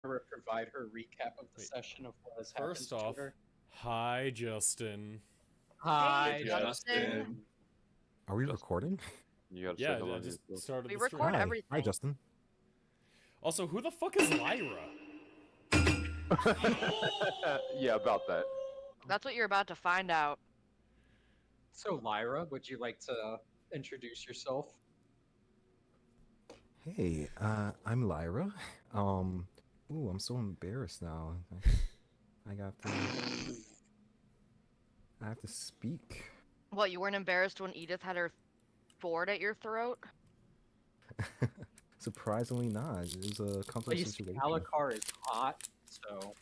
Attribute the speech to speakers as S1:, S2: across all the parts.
S1: provide her recap of the
S2: Wait,
S1: session of what has happened
S2: First
S1: to
S2: off,
S1: her.
S2: hi, Justin.
S3: Hey,
S1: Hi,
S3: Justin.
S4: Are we
S5: Justin.
S4: recording?
S5: You gotta say
S2: Yeah,
S5: hello
S2: I
S5: to
S2: just
S5: yourself.
S2: started
S3: We
S2: the stream.
S3: record
S4: Hi.
S3: everything.
S4: Hi, Justin.
S2: Also, who the fuck is Lyra?
S5: Yeah, about that.
S3: That's what you're about to find out.
S1: So Lyra, would you like to introduce yourself?
S4: Hey, I'm Lyra. Ooh, I'm so embarrassed now. I got to. I have to speak.
S3: What, you weren't embarrassed when Edith had her sword at your throat?
S4: Surprisingly not. It was a
S1: At
S4: comfortable
S1: least
S4: situation.
S1: Alucard is hot, so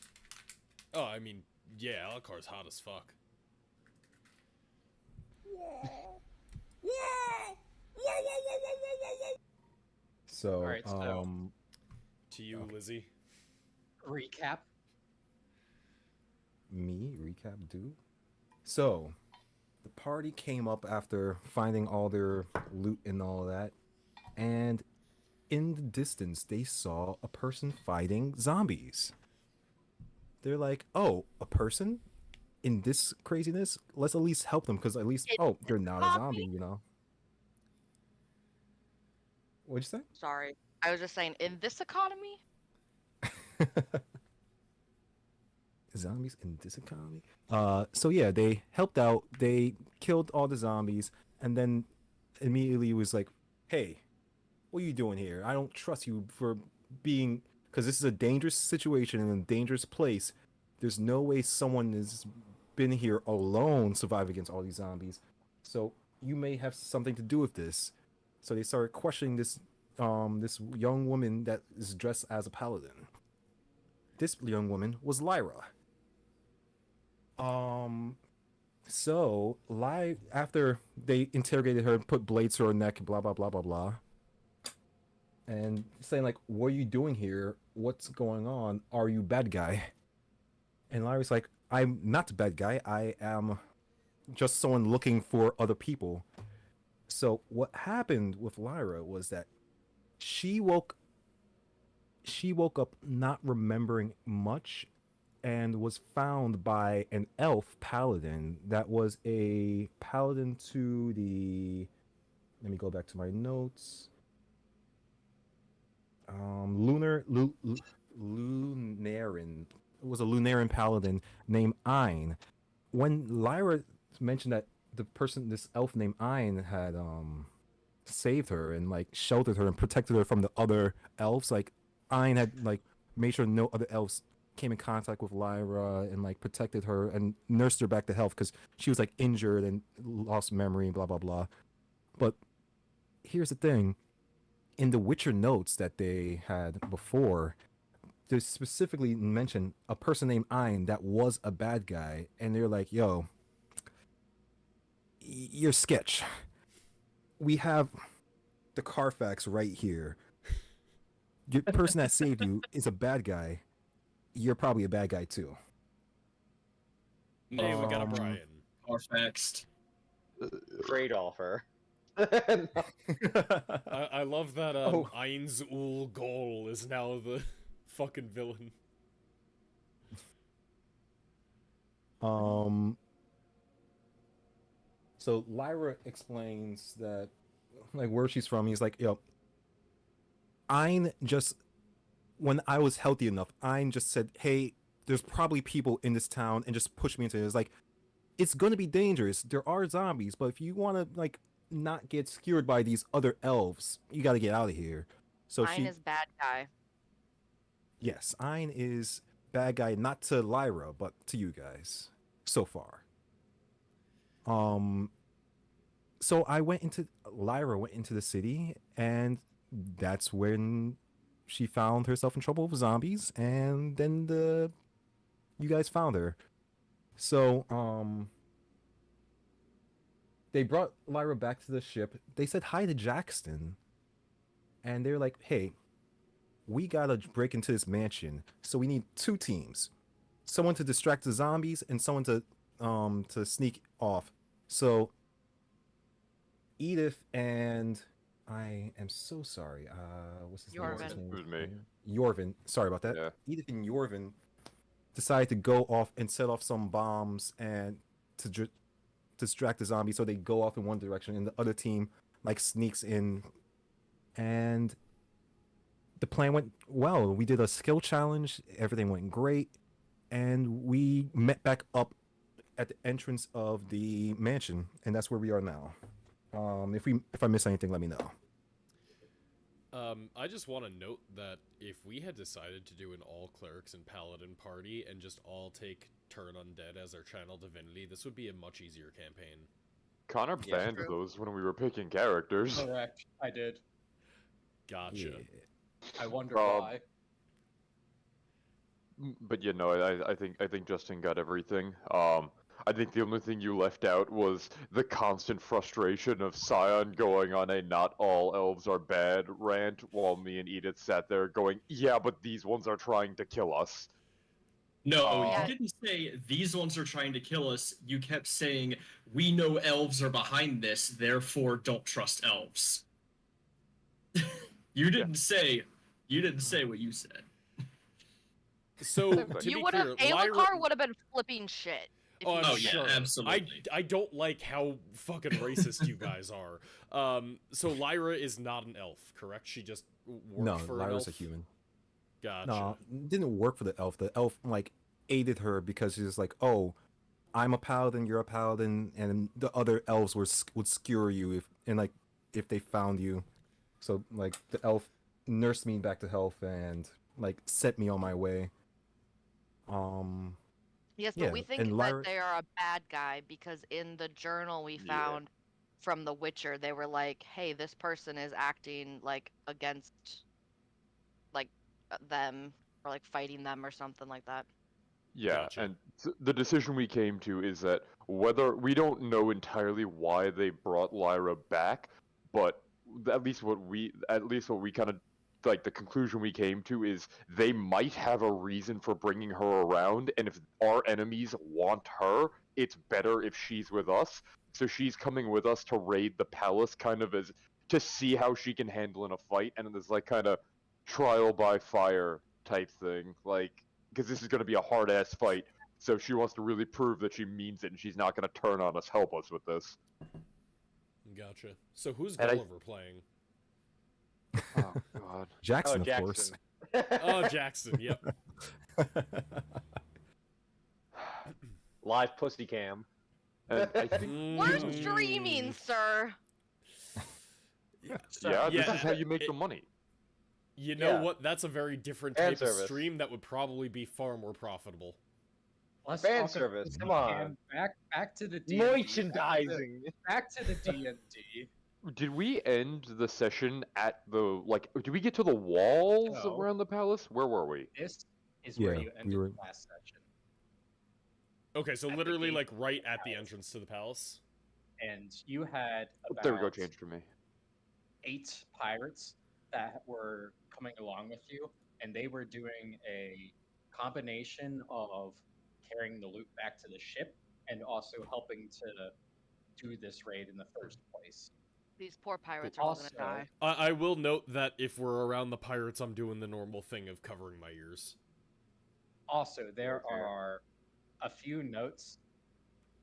S2: Oh, I mean, yeah, Alucard's hot as fuck.
S4: So,
S1: Alright, so-
S2: To you, Lizzie.
S1: recap.
S4: me recap do. So, the party came up after finding all their loot and all that, and in the distance they saw a person fighting zombies. They're like, "Oh, a person in this craziness? Let's at least help them because at least they're not a zombie, you know." What'd you
S3: Sorry. I was just saying, in this economy?
S4: say? Zombies in this economy. So yeah, they helped out. They killed all the zombies, and then immediately was like, "Hey, what are you doing here? I don't trust you for being because this is a dangerous situation in a dangerous place. There's no way someone has been here alone survive against all these zombies. So you may have something to do with this." So they started questioning this young woman that is dressed as a paladin. This young woman was Lyra. So after they interrogated her and put blades to her neck, blah blah blah blah blah, and saying like, "What are you doing here? What's going on? Are you bad guy?" And Lyra's like, "I'm not a bad guy. I am just someone looking for other people." So what happened with Lyra was that she woke she woke up not remembering much and was found by an elf paladin that was a paladin to the, let me go back to my notes. Lunarin. It was a Lunarin paladin named Ein. When Lyra mentioned that this elf named Ein had saved her and like sheltered her and protected her from the other elves, like Ein had like made sure no other elves came in contact with Lyra and like protected her and nursed her back to health because she was like injured and lost memory and blah blah blah. But here's the thing: in the Witcher notes that they had before, they specifically mentioned a person named Ein that was a bad guy, and they're like, "Yo, you're sketch. We have the Carfax right here. The person that saved you is a bad guy. You're probably a bad guy too."
S2: Hey, we got a
S4: Um,
S2: Brian.
S6: Carfaxed.
S5: Cradolfer.
S2: I love that
S4: Oh.
S2: Ainz Ul Gol is now the fucking villain.
S4: So Lyra explains that like where she's from. He's like, "Yo, Ein just when I was healthy enough, Ein just said, hey, there's probably people in this town,' and just pushed me into it. It's like, it's gonna be dangerous. There are zombies, but if you want to like not get skewered by these other elves, you got to get out of here." So
S3: Mine is bad guy.
S4: yes, Ein is bad guy, not to Lyra, but to you guys so far. So Lyra went into the city, and that's when she found herself in trouble with zombies, and then you guys found her. So they brought Lyra back to the ship. They said hi to Jackson, and they're like, "Hey, we gotta break into this mansion, so we need two teams, someone to distract the zombies and someone to sneak off." So Edith and I am so sorry. What's his name? What's his
S3: Yorvin.
S4: name?
S5: It was me.
S4: Yorvin. Sorry about that.
S5: Yeah.
S4: Edith and Yorvin decided to go off and set off some bombs and to distract the zombies. So they go off in one direction, and the other team like sneaks in, and the plan went well. We did a skill challenge. Everything went great, and we met back up at the entrance of the mansion, and that's where we are now. If I miss anything, let me know.
S2: I just want to note that if we had decided to do an all clerics and paladin party and just all take turn undead as our channel divinity, this would be a much easier campaign.
S5: Connor
S1: Yeah,
S5: banned
S3: true.
S5: those when we were picking characters.
S1: Correct. I did.
S2: Gotcha.
S4: Yeah.
S1: I wonder
S5: Um,
S1: why.
S5: But you know, I think Justin got everything. I think the only thing you left out was the constant frustration of Scion going on a "not all elves are bad" rant, while me and Edith sat there going, "Yeah, but these ones are trying to kill us."
S6: No,
S3: Yeah.
S6: you didn't say these ones are trying to kill us. You kept saying we know elves are behind this, therefore don't trust elves. You didn't say what you said.
S2: So, to
S3: You
S2: be
S3: would have.
S2: clear, Lyra...
S3: Alucard would have been flipping shit. if
S2: Oh,
S3: you
S2: I'm
S6: Oh,
S3: did
S6: yeah,
S2: sure.
S6: absolutely.
S2: I don't like how fucking racist you guys are. So Lyra is not an elf, correct? She just worked
S4: No,
S2: for
S4: Lyra's
S2: an
S4: a
S2: elf?
S4: human.
S2: Gotcha.
S4: No, didn't work for the elf. The elf like aided her because she's like, oh, I'm a paladin, you're a paladin, and the other elves would skewer you if they found you. So like the elf nursed me back to health and like set me on my way.
S3: Yes,
S4: Yeah,
S3: but we think
S4: and Lyra-
S3: that they are a bad guy because in the journal we
S5: Yeah.
S3: found from The Witcher, they were like, "Hey, this person is acting like against, like, them or like fighting them or something like that."
S5: Yeah,
S2: Gotcha.
S5: and the decision we came to is that whether we don't know entirely why they brought Lyra back, but at least what we kind of like the conclusion we came to is they might have a reason for bringing her around, and if our enemies want her, it's better if she's with us. So she's coming with us to raid the palace, kind of as to see how she can handle in a fight, and there's like kind of trial by fire type thing, like because this is going to be a hard ass fight. So she wants to really prove that she means it, and she's not going to turn on us. Help us with this.
S2: Gotcha. So who's
S5: And I-
S2: Gulliver playing?
S5: Oh God.
S4: Jackson, of course.
S2: Oh, Jackson, yep.
S7: Live pussy cam.
S5: And I think
S3: We're
S2: Mm.
S3: streaming, sir.
S5: yeah,
S2: Yeah,
S5: this is how you make
S2: it-
S5: the money.
S2: You know
S7: Yeah.
S2: what? That's a very different
S7: Fan
S2: type of
S7: service.
S2: stream that would probably be far more profitable.
S1: Let's
S7: Fan
S1: talk about
S7: service,
S1: this
S7: come on.
S1: again. Back to the D&D.
S7: Merchandising.
S1: Back to the D&D.
S5: Did we end the session at the like? Did we get to the walls
S1: No.
S5: around the palace? Where were we?
S1: This is where
S4: Yeah,
S1: you
S4: we
S1: ended
S4: were-
S1: the last session.
S2: Okay, so
S1: At the
S2: literally
S1: gate
S2: like
S1: of
S2: right
S1: the
S2: at the
S1: palace.
S2: entrance to the palace.
S1: And you had about
S5: There we go. Changed for me.
S1: 8 pirates that were coming along with you, and they were doing a combination of carrying the loot back to the ship and also helping to do this raid in the first place.
S3: These poor pirates are all gonna
S1: Also-
S3: die.
S2: I will note that if we're around the pirates, I'm doing the normal thing of covering my ears.
S1: Also, there
S7: Okay.
S1: are a few notes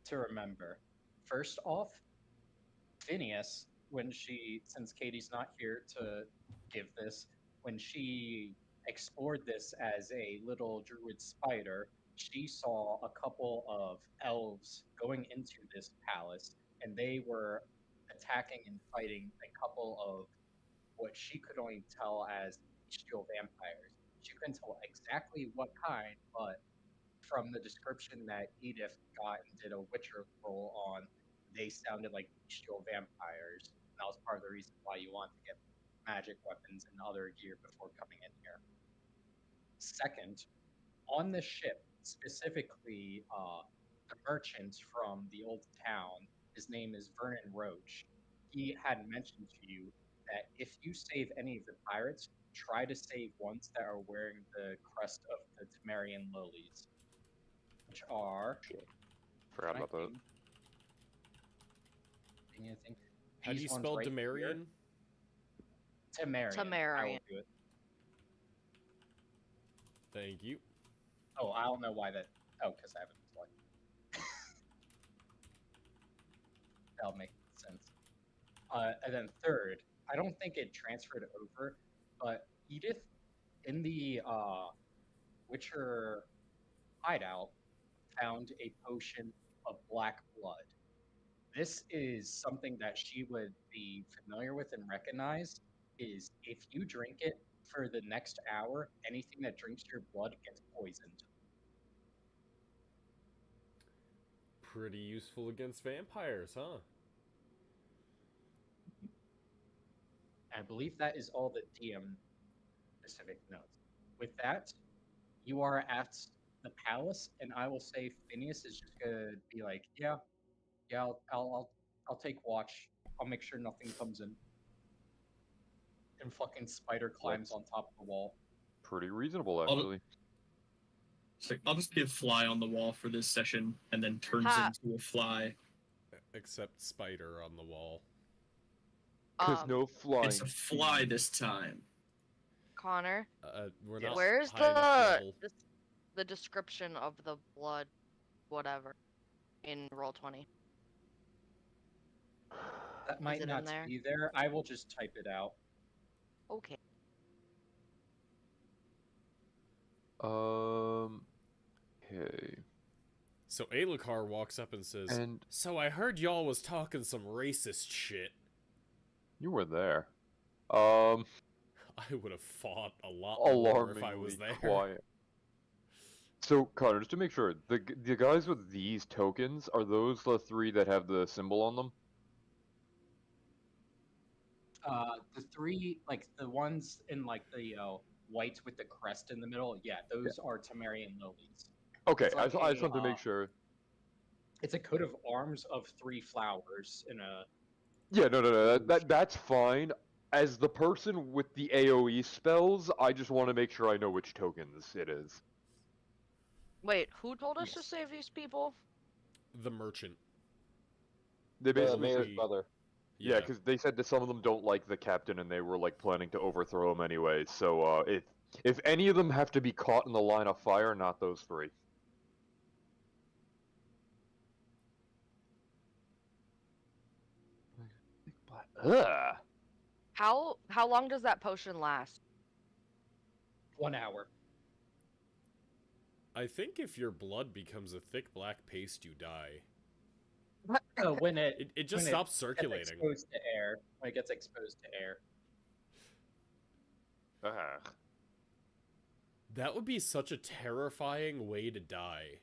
S1: to remember. First off, Phineas, since Katie's not here to give this, when she explored this as a little druid spider, she saw a couple of elves going into this palace, and they were attacking and fighting a couple of what she could only tell as bestial vampires. She couldn't tell exactly what kind, but from the description that Edith got and did a Witcher roll on, they sounded like bestial vampires. And that was part of the reason why you want to get magic weapons and other gear before coming in here. Second, on the ship, specifically the merchant from the old town, his name is Vernon Roach. He had mentioned to you that if you save any of the pirates, try to save ones that are wearing the crest of the Temerian lilies, which are.
S5: Forgot about that.
S2: How do you
S1: These ones
S2: spell
S1: right here.
S2: Demarian?
S1: Temerian. I will
S3: Temerian.
S1: do it.
S2: Thank you.
S1: Oh, I don't know why that. Oh, because I haven't selected. That'll make sense. And then third, I don't think it transferred over, but Edith in the Witcher hideout found a potion of black blood. This is something that she would be familiar with and recognize. Is if you drink it for the next hour, anything that drinks your blood gets poisoned.
S2: Pretty useful against vampires, huh?
S1: I believe that is all the DM specific notes. With that, you are at the palace, and I will say Phineas is just gonna be like, yeah, I'll take watch. I'll make sure nothing comes in. And fucking spider climbs on top of the wall.
S5: Pretty reasonable, actually.
S6: It's like, I'll just be a fly on the wall for this session, and then turns
S3: Ha.
S6: into a fly.
S2: Except spider on the wall.
S5: Because no flying.
S6: It's a fly this time.
S3: Connor,
S2: We're
S1: Yes.
S2: not
S3: where's
S2: high enough level.
S3: the description of the blood, whatever, in Roll20?
S1: That might
S3: it in
S1: not
S3: there?
S1: be there. I will just type it out.
S3: Okay.
S5: Okay.
S2: So Alucard walks up and says,
S5: And
S2: "So I heard y'all was talking some racist shit."
S5: you were there.
S2: I would have fought a lot more if I was
S5: Alarmingly
S2: there.
S5: quiet. So, Connor, just to make sure, the guys with these tokens, are those the three that have the symbol on them?
S1: The three, like the ones in like the white with the crest in the middle, yeah, those are Temerian lilies.
S5: Okay,
S1: It's like
S5: I just wanted to
S1: a,
S5: make sure.
S1: It's a coat of arms of 3 flowers in a.
S5: Yeah, no, that's fine. As the person with the AoE spells, I just want to make sure I know which tokens it is.
S3: Wait, who told us to
S1: Yes.
S3: save these people?
S2: The merchant.
S5: They
S7: The
S5: basically
S7: mayor's
S5: said,
S7: brother.
S5: yeah, because they said that some of them don't like the captain, and they were like planning to overthrow him anyway. So, if any of them have to be caught in the line of fire, not those three. Ugh.
S3: How long does that potion last?
S1: 1 hour.
S2: I think if your blood becomes a thick black paste, you die.
S1: When
S2: It just
S1: when
S2: stops
S1: gets
S2: circulating.
S1: exposed to air. When it gets exposed to air.
S5: Ugh.
S2: That would be such a terrifying way to die.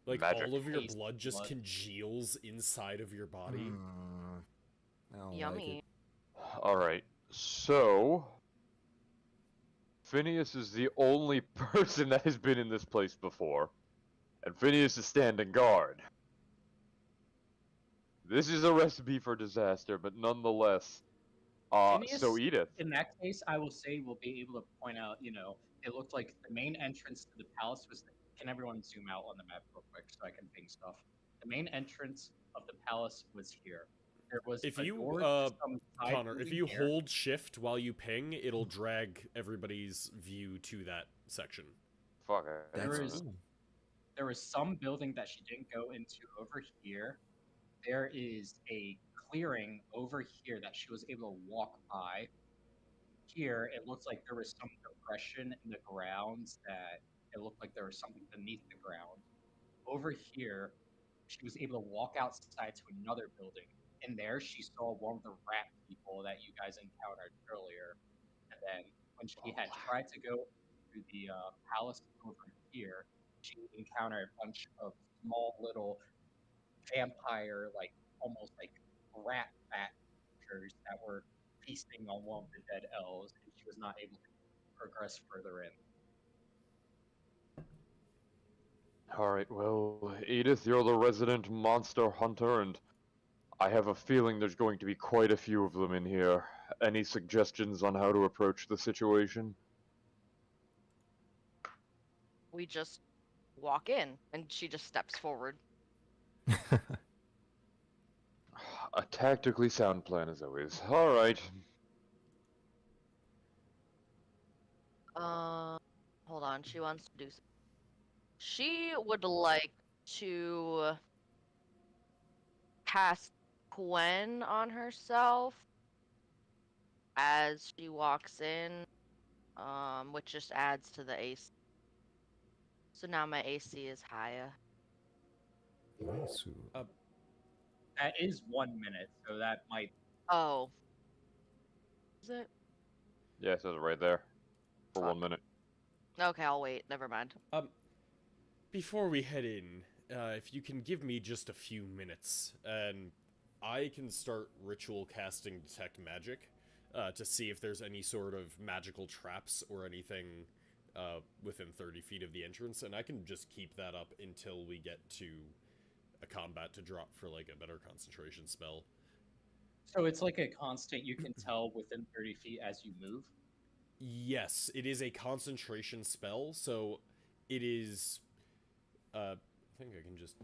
S2: Like
S5: Magic.
S2: all of your
S1: Paste
S2: blood just
S1: blood.
S2: congeals inside of your body.
S4: I don't like
S3: Yummy.
S4: it.
S5: Alright, so... Phineas is the only person that has been in this place before. And Phineas is standing guard. This is a recipe for disaster, but nonetheless... so
S1: Phineas-
S5: Edith.
S1: In that case, I will say we'll be able to point out, it looked like the main entrance to the palace was. Can everyone zoom out on the map real quick so I can ping stuff? The main entrance of the palace was here. There was
S2: If
S1: a
S2: you,
S1: door to some side
S2: Connor, if
S1: building
S2: you
S1: here.
S2: hold shift while you ping, it'll drag everybody's view to that section.
S5: Fuck it.
S1: There
S4: That's-
S1: is- There was some building that she didn't go into over here. There is a clearing over here that she was able to walk by. Here, it looks like there was some depression in the grounds that it looked like there was something beneath the ground. Over here, she was able to walk outside to another building. In there, she saw one of the rat people that you guys encountered earlier. And then when she had tried to go to the palace over here, she encountered a bunch of small little vampire, like almost like rat creatures that were feasting on one of the dead elves, and she was not able to progress further in.
S5: Alright, well, Edith, you're the resident monster hunter, and I have a feeling there's going to be quite a few of them in here. Any suggestions on how to approach the situation?
S3: We just walk in, and she just steps forward.
S5: A tactically sound plan as always. Alright.
S3: on. She wants to do. She would like to cast Gwen on herself as she walks in, which just adds to the AC. So now my AC is higher.
S4: Nice.
S1: That is 1 minute, so that might.
S3: Oh. Is it?
S5: Yeah, it says it right there. For
S3: Fuck.
S5: 1 minute.
S3: Okay, I'll wait. Never mind.
S2: Before we head in, if you can give me just a few minutes, and I can start ritual casting Detect Magic to see if there's any sort of magical traps or anything within 30 feet of the entrance, and I can just keep that up until we get to a combat to drop for like a better concentration spell.
S1: So it's like a constant you can tell within 30 feet as you move?
S2: Yes, it is a concentration spell, so it is... I think I can just...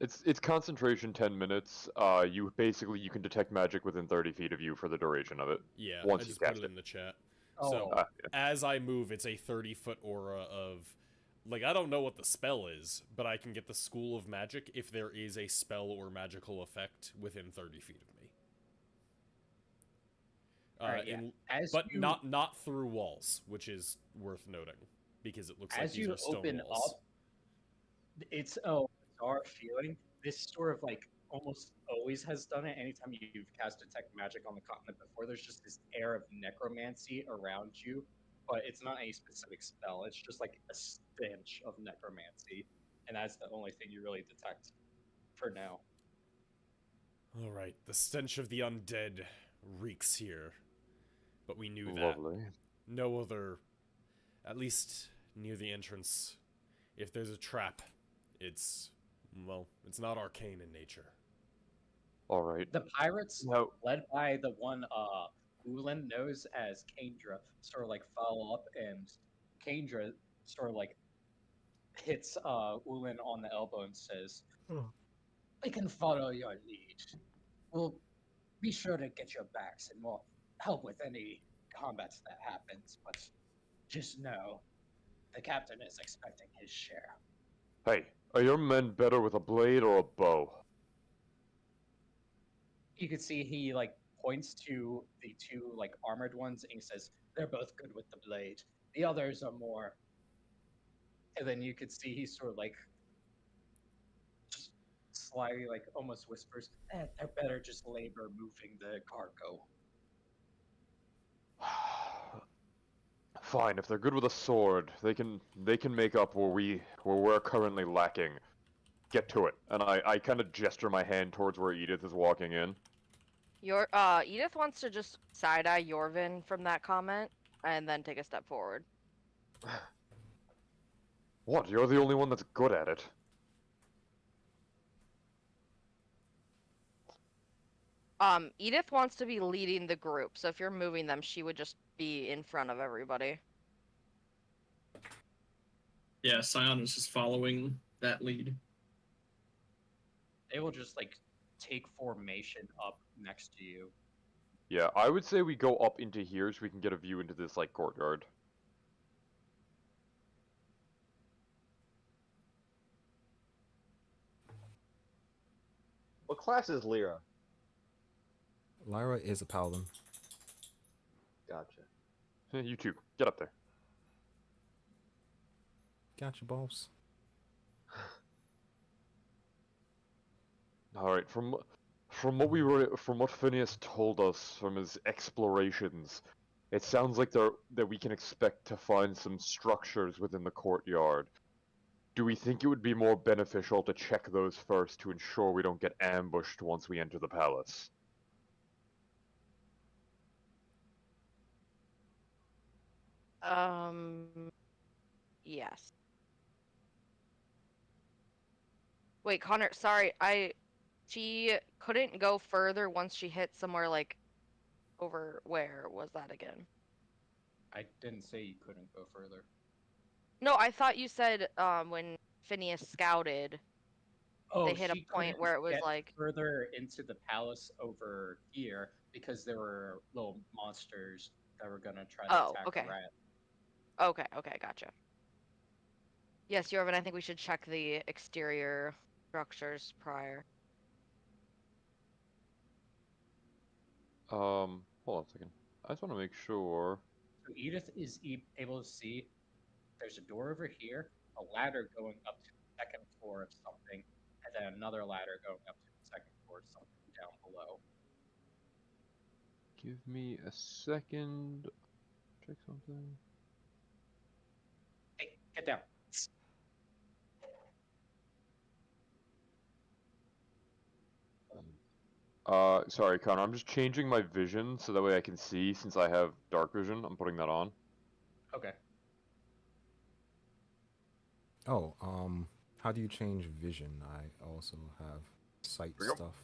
S5: It's concentration 10 minutes. You can detect magic within 30 feet of you for the duration of it.
S2: Yeah,
S5: Once
S2: I
S5: you
S2: just put
S5: cast
S2: it
S5: it.
S2: in the chat.
S1: Oh.
S2: So,
S5: Yeah.
S2: as I move, it's a 30-foot aura of... Like, I don't know what the spell is, but I can get the School of Magic if there is a spell or magical effect within 30 feet of me.
S1: Alright, yeah.
S2: But not through walls, which is worth noting, because it looks like
S1: As
S2: these
S1: you
S2: are stone
S1: open
S2: walls.
S1: up, it's a bizarre feeling. This sort of like almost always has done it. Anytime you've cast Detect Magic on the continent before, there's just this air of necromancy around you, but it's not any specific spell. It's just like a stench of necromancy, and that's the only thing you really detect for now.
S2: Alright, the stench of the undead reeks here. But we knew that.
S5: Lovely.
S2: No other, at least near the entrance, if there's a trap, it's not arcane in nature.
S5: All right.
S1: The pirates,
S5: Now,
S1: led by the one Ulan knows as Kendra, sort of like follow up, and Kendra sort of like hits Ulan on the elbow and says, "We can follow your lead. We'll be sure to get your backs and we'll help with any combats that happens, but just know the captain is expecting his share."
S5: hey, are your men better with a blade or a bow?
S1: You can see he like points to the two like armored ones and he says, "They're both good with the blade. The others are more." And then you could see he sort of like just slyly like almost whispers, "They're better just labor moving the cargo."
S5: Fine, if they're good with a sword, they can make up where we're currently lacking. Get to it. And I kind of gesture my hand towards where Edith is walking in.
S3: Edith wants to just side-eye Yorvin from that comment, and then take a step forward.
S5: What? You're the only one that's good at it.
S3: Edith wants to be leading the group, so if you're moving them, she would just be in front of everybody.
S6: Yeah, Scion is just following that lead.
S1: They will just like take formation up next to you.
S5: Yeah, I would say we go up into here so we can get a view into this like courtyard.
S7: What class is Lyra?
S4: Lyra is a paladin.
S7: Gotcha.
S5: You two, get up there.
S4: Gotcha, balls.
S5: All right, from what Phineas told us from his explorations, it sounds like that we can expect to find some structures within the courtyard. Do we think it would be more beneficial to check those first to ensure we don't get ambushed once we enter the palace?
S3: Yes. Wait, Connor, sorry, she couldn't go further once she hit somewhere like over where was that again?
S1: I didn't say you couldn't go further.
S3: No, I thought you said when Phineas scouted, they hit a
S1: she
S3: point
S1: couldn't
S3: where it was
S1: get
S3: like
S1: further into the palace over here because there were little monsters that were gonna try to attack
S3: okay.
S1: Rat.
S3: Okay, gotcha. Yes, Yorvin, I think we should check the exterior structures prior.
S5: Hold on a second. I just want to make sure.
S1: So Edith is able to see there's a door over here, a ladder going up to the second floor of something, and then another ladder going up to the second floor of something down below.
S5: Give me a second. Check something.
S1: Hey, get down.
S5: Sorry, Connor. I'm just changing my vision so that way I can see. Since I have dark vision, I'm putting that on.
S1: Okay.
S4: Oh, how do you change vision? I also have sight
S5: Here we go.
S4: stuff.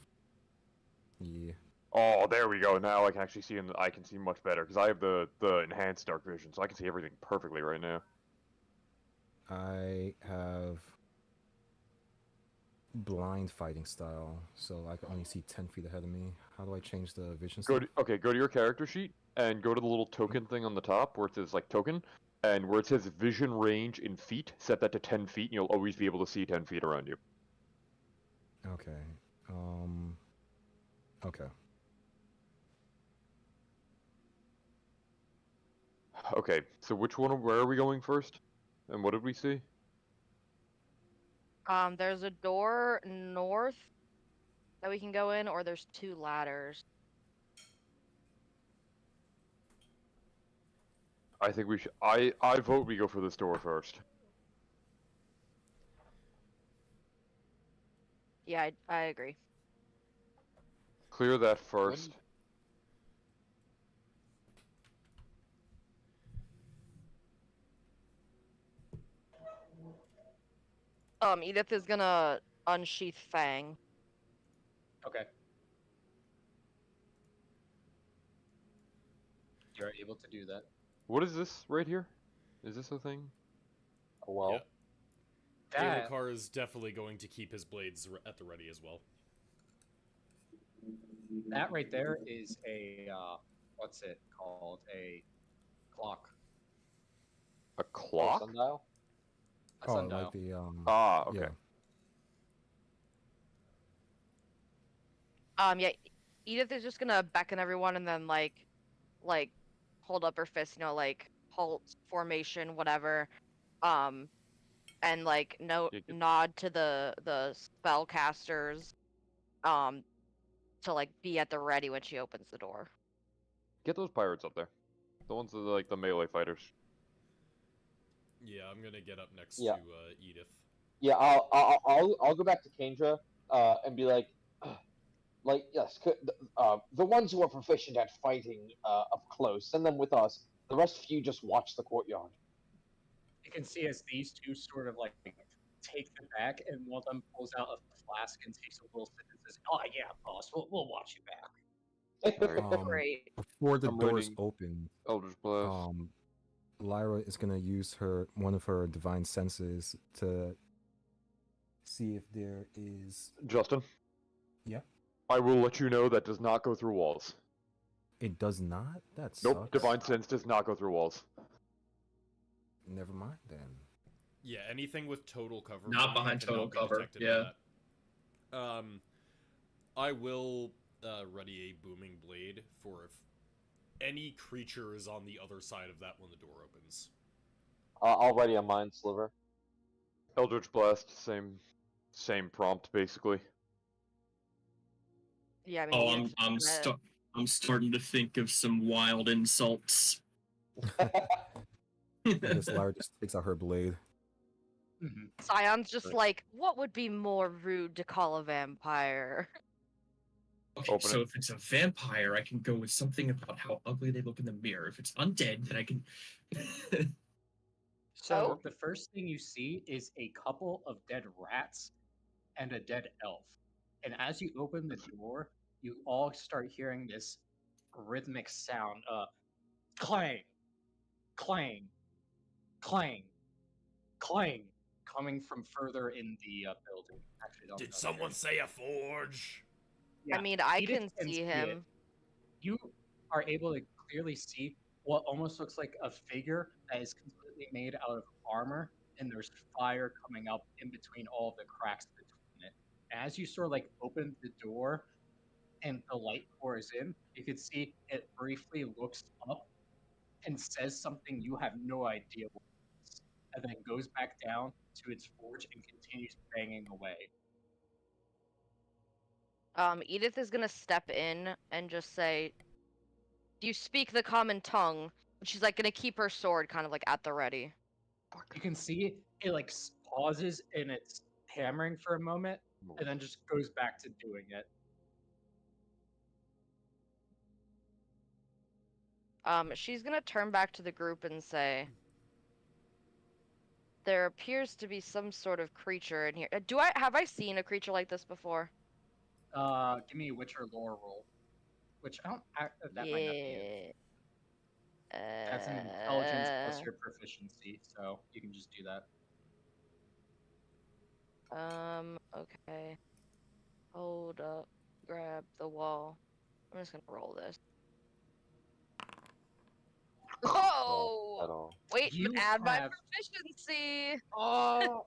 S4: Yeah.
S5: Oh, there we go. Now I can actually see, and I can see much better because I have the enhanced dark vision, so I can see everything perfectly right now.
S4: I have blind fighting style, so I can only see 10 feet ahead of me. How do I change the vision
S5: Go
S4: stuff?
S5: to, go to your character sheet and go to the little token thing on the top where it says like token, and where it says vision range in feet, set that to 10 feet, and you'll always be able to see 10 feet around you.
S4: Okay. Okay.
S5: Okay, so where are we going first? And what did we see?
S3: There's a door north that we can go in, or there's 2 ladders.
S5: I think we should. I vote we go for this door first.
S3: Yeah, I agree.
S5: Clear that first.
S3: Edith is gonna unsheath Fang.
S1: Okay. You're able to do that.
S5: What is this right here? Is this a thing?
S7: Well,
S1: That,
S2: Alucard is definitely going to keep his blades at the ready as well.
S1: that right there is a, what's it called? A clock.
S5: A clock?
S7: sundial?
S1: A
S4: Oh,
S1: sundial.
S4: like the
S5: Ah, okay.
S4: Yeah.
S3: Yeah, Edith is just gonna beckon everyone and then like hold up her fist, like halt formation, whatever. And like
S5: Yeah, good.
S3: nod to the spellcasters, to like be at the ready when she opens the door.
S5: Get those pirates up there. The ones that are like the melee fighters.
S2: Yeah, I'm gonna get up next
S7: Yeah.
S2: to Edith.
S7: Yeah, I'll go back to Kendra and be like, yes, the ones who are proficient at fighting up close, send them with us. The rest of you just watch the courtyard.
S1: You can see as these two sort of like take them back, and one of them pulls out a flask and takes a little sip and says, "Oh yeah, boss, we'll watch you back."
S3: Great.
S4: Before the
S5: I'm
S4: doors
S5: waiting.
S4: open,
S5: Eldritch Blast.
S4: Lyra is gonna use one of her divine senses to see if there is.
S5: Justin?
S4: Yeah.
S5: I will let you know that does not go through walls.
S4: It does not. That
S5: Nope,
S4: sucks.
S5: Divine Sense does not go through walls.
S4: Never mind then.
S2: Yeah, anything with total cover.
S6: Not
S2: fire
S6: behind
S2: cannot
S6: total
S2: be
S6: cover,
S2: detected by
S6: yeah.
S2: that. I will ready a booming blade for if any creature is on the other side of that when the door opens.
S7: I'll ready a mind sliver.
S5: Eldritch Blast, same prompt basically.
S3: Yeah, I mean.
S6: Oh,
S3: Edith's gonna-
S6: I'm starting to think of some wild insults.
S4: I guess Lyra just takes out her blade.
S1: Mm-hmm.
S3: Scion's just like, what would be more rude to call a vampire?
S6: Okay,
S5: Open
S6: so
S5: it.
S6: if it's a vampire, I can go with something about how ugly they look in the mirror. If it's undead, then I can.
S1: So the first thing you see is a couple of dead rats and a dead elf. And as you open the door, you all start hearing this rhythmic sound of clang, clang, clang, clang, coming from further in the building. Actually, don't
S2: Did
S1: know.
S2: someone say a forge?
S1: Yeah,
S3: I mean, I
S1: Edith
S3: can
S1: can
S3: see
S1: see it.
S3: him.
S1: You are able to clearly see what almost looks like a figure that is completely completely made out of armor, and there's fire coming up in between all of the cracks between it. As you sort of like open the door and the light pours in, you can see it briefly looks up and says something you have no idea what it is, and then goes back down to its forge and continues banging away.
S3: Edith is gonna step in and just say, "Do you speak the common tongue?" But she's like gonna keep her sword kind of like at the ready.
S1: You can see it like pauses and it's hammering for a moment, and then just goes back to doing it.
S3: She's gonna turn back to the group and say, "There appears to be some sort of creature in here. Have I seen a creature like this before?"
S1: Give me a Witcher lore roll, which I don't. That might not be it. That's an intelligence plus your proficiency, so you can just do that.
S3: Okay. Hold up. Grab the wall. I'm just gonna roll this.
S5: At
S3: Oh!
S5: all.
S3: Wait,
S1: You
S3: but add my
S1: have-
S3: proficiency!
S1: Oh!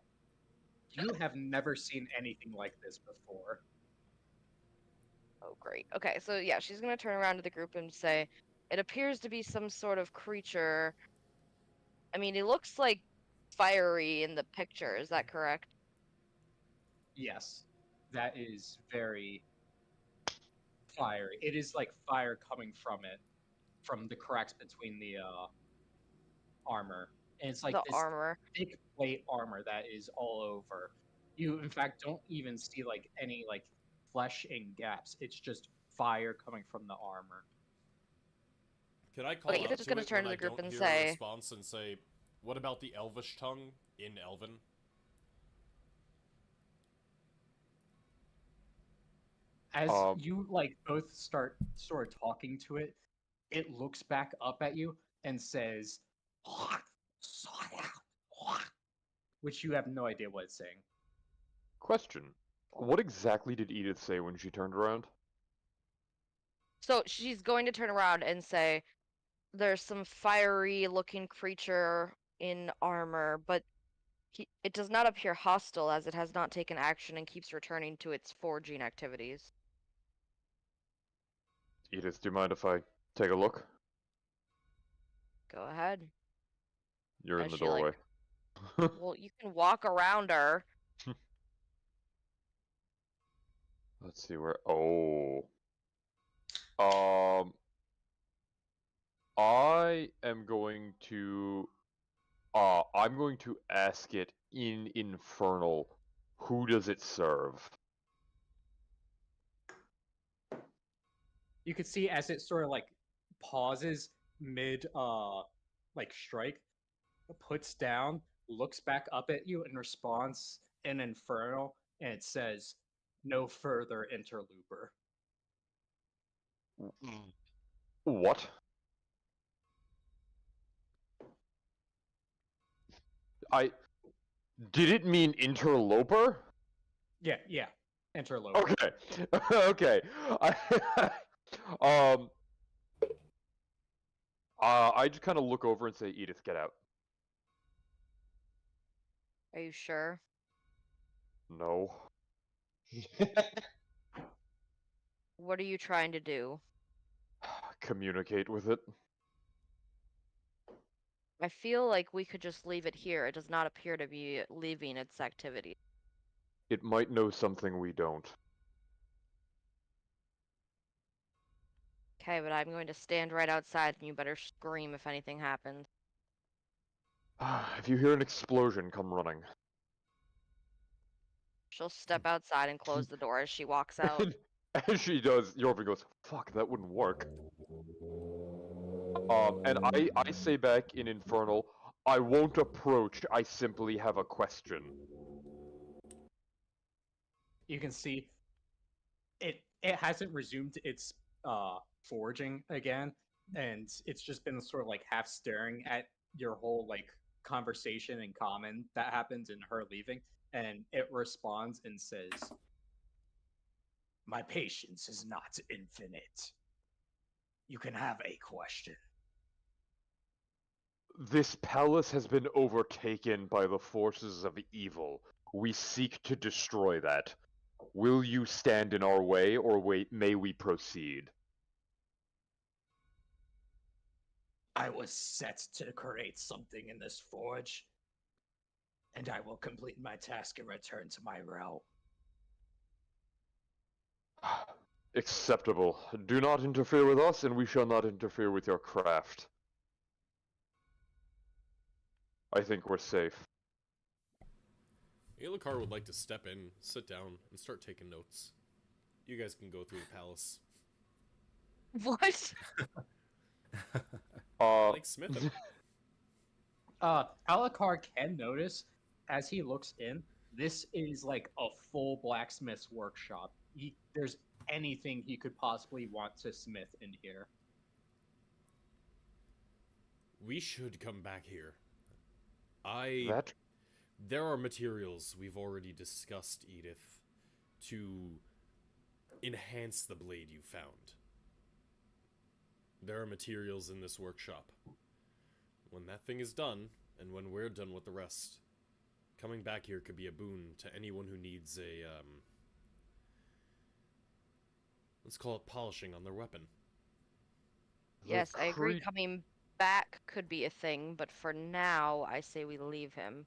S1: You have never seen anything like this before.
S3: Oh, great. Okay, so yeah, she's gonna turn around to the group and say, "It appears to be some sort of creature. I mean, it looks like fiery in the picture, is that correct?"
S1: Yes, that is very fiery. It is like fire coming from it, from the cracks between the armor, and it's like
S3: The
S1: this
S3: armor.
S1: thick plate armor that is all over. You, in fact, don't even see like any like flesh and gaps. It's just fire coming from the armor.
S2: Could I call
S3: Okay,
S2: out
S3: Ethan's
S2: to
S3: gonna
S2: it
S3: turn
S2: when
S3: to the
S2: I
S3: group
S2: don't
S3: and
S2: hear
S3: say-
S2: a response and say, "What about the Elvish tongue in Elven?"
S1: As
S5: Um,
S1: you like both start sort of talking to it, it looks back up at you and says, which you have no idea what it's saying.
S5: Question. What exactly did Edith say when she turned around?
S3: So she's going to turn around and say, "There's some fiery looking creature in armor, but it does not appear hostile as it has not taken action and keeps returning to its forging activities."
S5: Edith, do you mind if I take a look?
S3: Go ahead.
S5: You're in
S3: As
S5: the
S3: she, like-
S5: doorway.
S3: Well, you can walk around her.
S5: Let's see where. Oh. I am going to. I'm going to ask it in Infernal. Who does it serve?
S1: You could see as it sort of like pauses mid like strike, puts down, looks back up at you and responds in Infernal, and it says, "No further interloper."
S5: What? Did it mean interloper?
S1: Yeah, interloper.
S5: Okay. Okay. Um. I just kind of look over and say, Edith, get out.
S3: Are you sure?
S5: No.
S3: What are you trying to do?
S5: Communicate with it.
S3: I feel like we could just leave it here. It does not appear to be leaving its activity.
S5: It might know something we don't.
S3: Okay, but I'm going to stand right outside and you better scream if anything happens.
S5: If you hear an explosion, come running.
S3: She'll step outside and close the door as she walks out.
S5: As she does, Yorvin goes, fuck, that wouldn't work. And I say back in Infernal, I won't approach, I simply have a question.
S1: You can see it hasn't resumed its forging again, and it's just been sort of like half staring at your whole like conversation in common that happens in her leaving, and it responds and says, "My patience is not infinite. You can have a question."
S5: This palace has been overtaken by the forces of evil. We seek to destroy that. Will you stand in our way, or may we proceed?
S8: I was set to create something in this forge, and I will complete my task and return to my realm.
S5: Acceptable. Do not interfere with us, and we shall not interfere with your craft. I think we're safe.
S2: Alucard would like to step in, sit down, and start taking notes. You guys can go through the palace.
S3: What?
S2: Like Smith.
S1: Alucard can notice as he looks in, this is like a full blacksmith's workshop. There's anything he could possibly want to smith in here.
S2: We should come back here. There are materials we've already discussed, Edith, to enhance the blade you found. There are materials in this workshop. When that thing is done, and when we're done with the rest, coming back here could be a boon to anyone who needs a, let's call it polishing on their weapon.
S3: Yes, I agree. Coming back could be a thing, but for now, I say we leave him.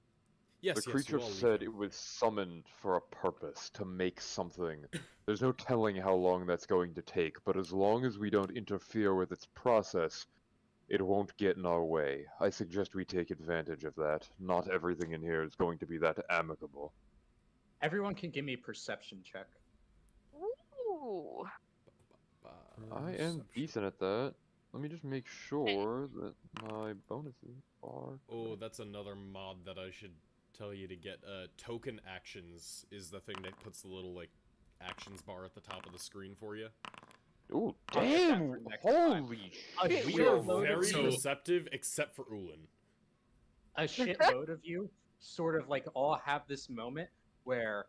S2: Yes,
S5: the creature said it was summoned for a purpose, to make something. There's no telling how long that's going to take, but as long as we don't interfere with its process, it won't get in our way. I suggest we take advantage of that. Not everything in here is going to be that amicable.
S1: Everyone can give me a perception check.
S3: Ooh.
S5: I am decent at that. Let me just make sure that my bonuses are...
S2: Oh, that's another mod that I should tell you to get. Token actions is the thing that puts the little, like, actions bar at the top of the screen for you.
S5: Ooh,
S1: I'll get that
S5: damn!
S1: for next
S5: Holy
S1: time.
S5: shit!
S2: We are
S1: shitload
S2: very
S1: of you.
S2: receptive, except for Ulin.
S1: A shitload of you sort of like all have this moment where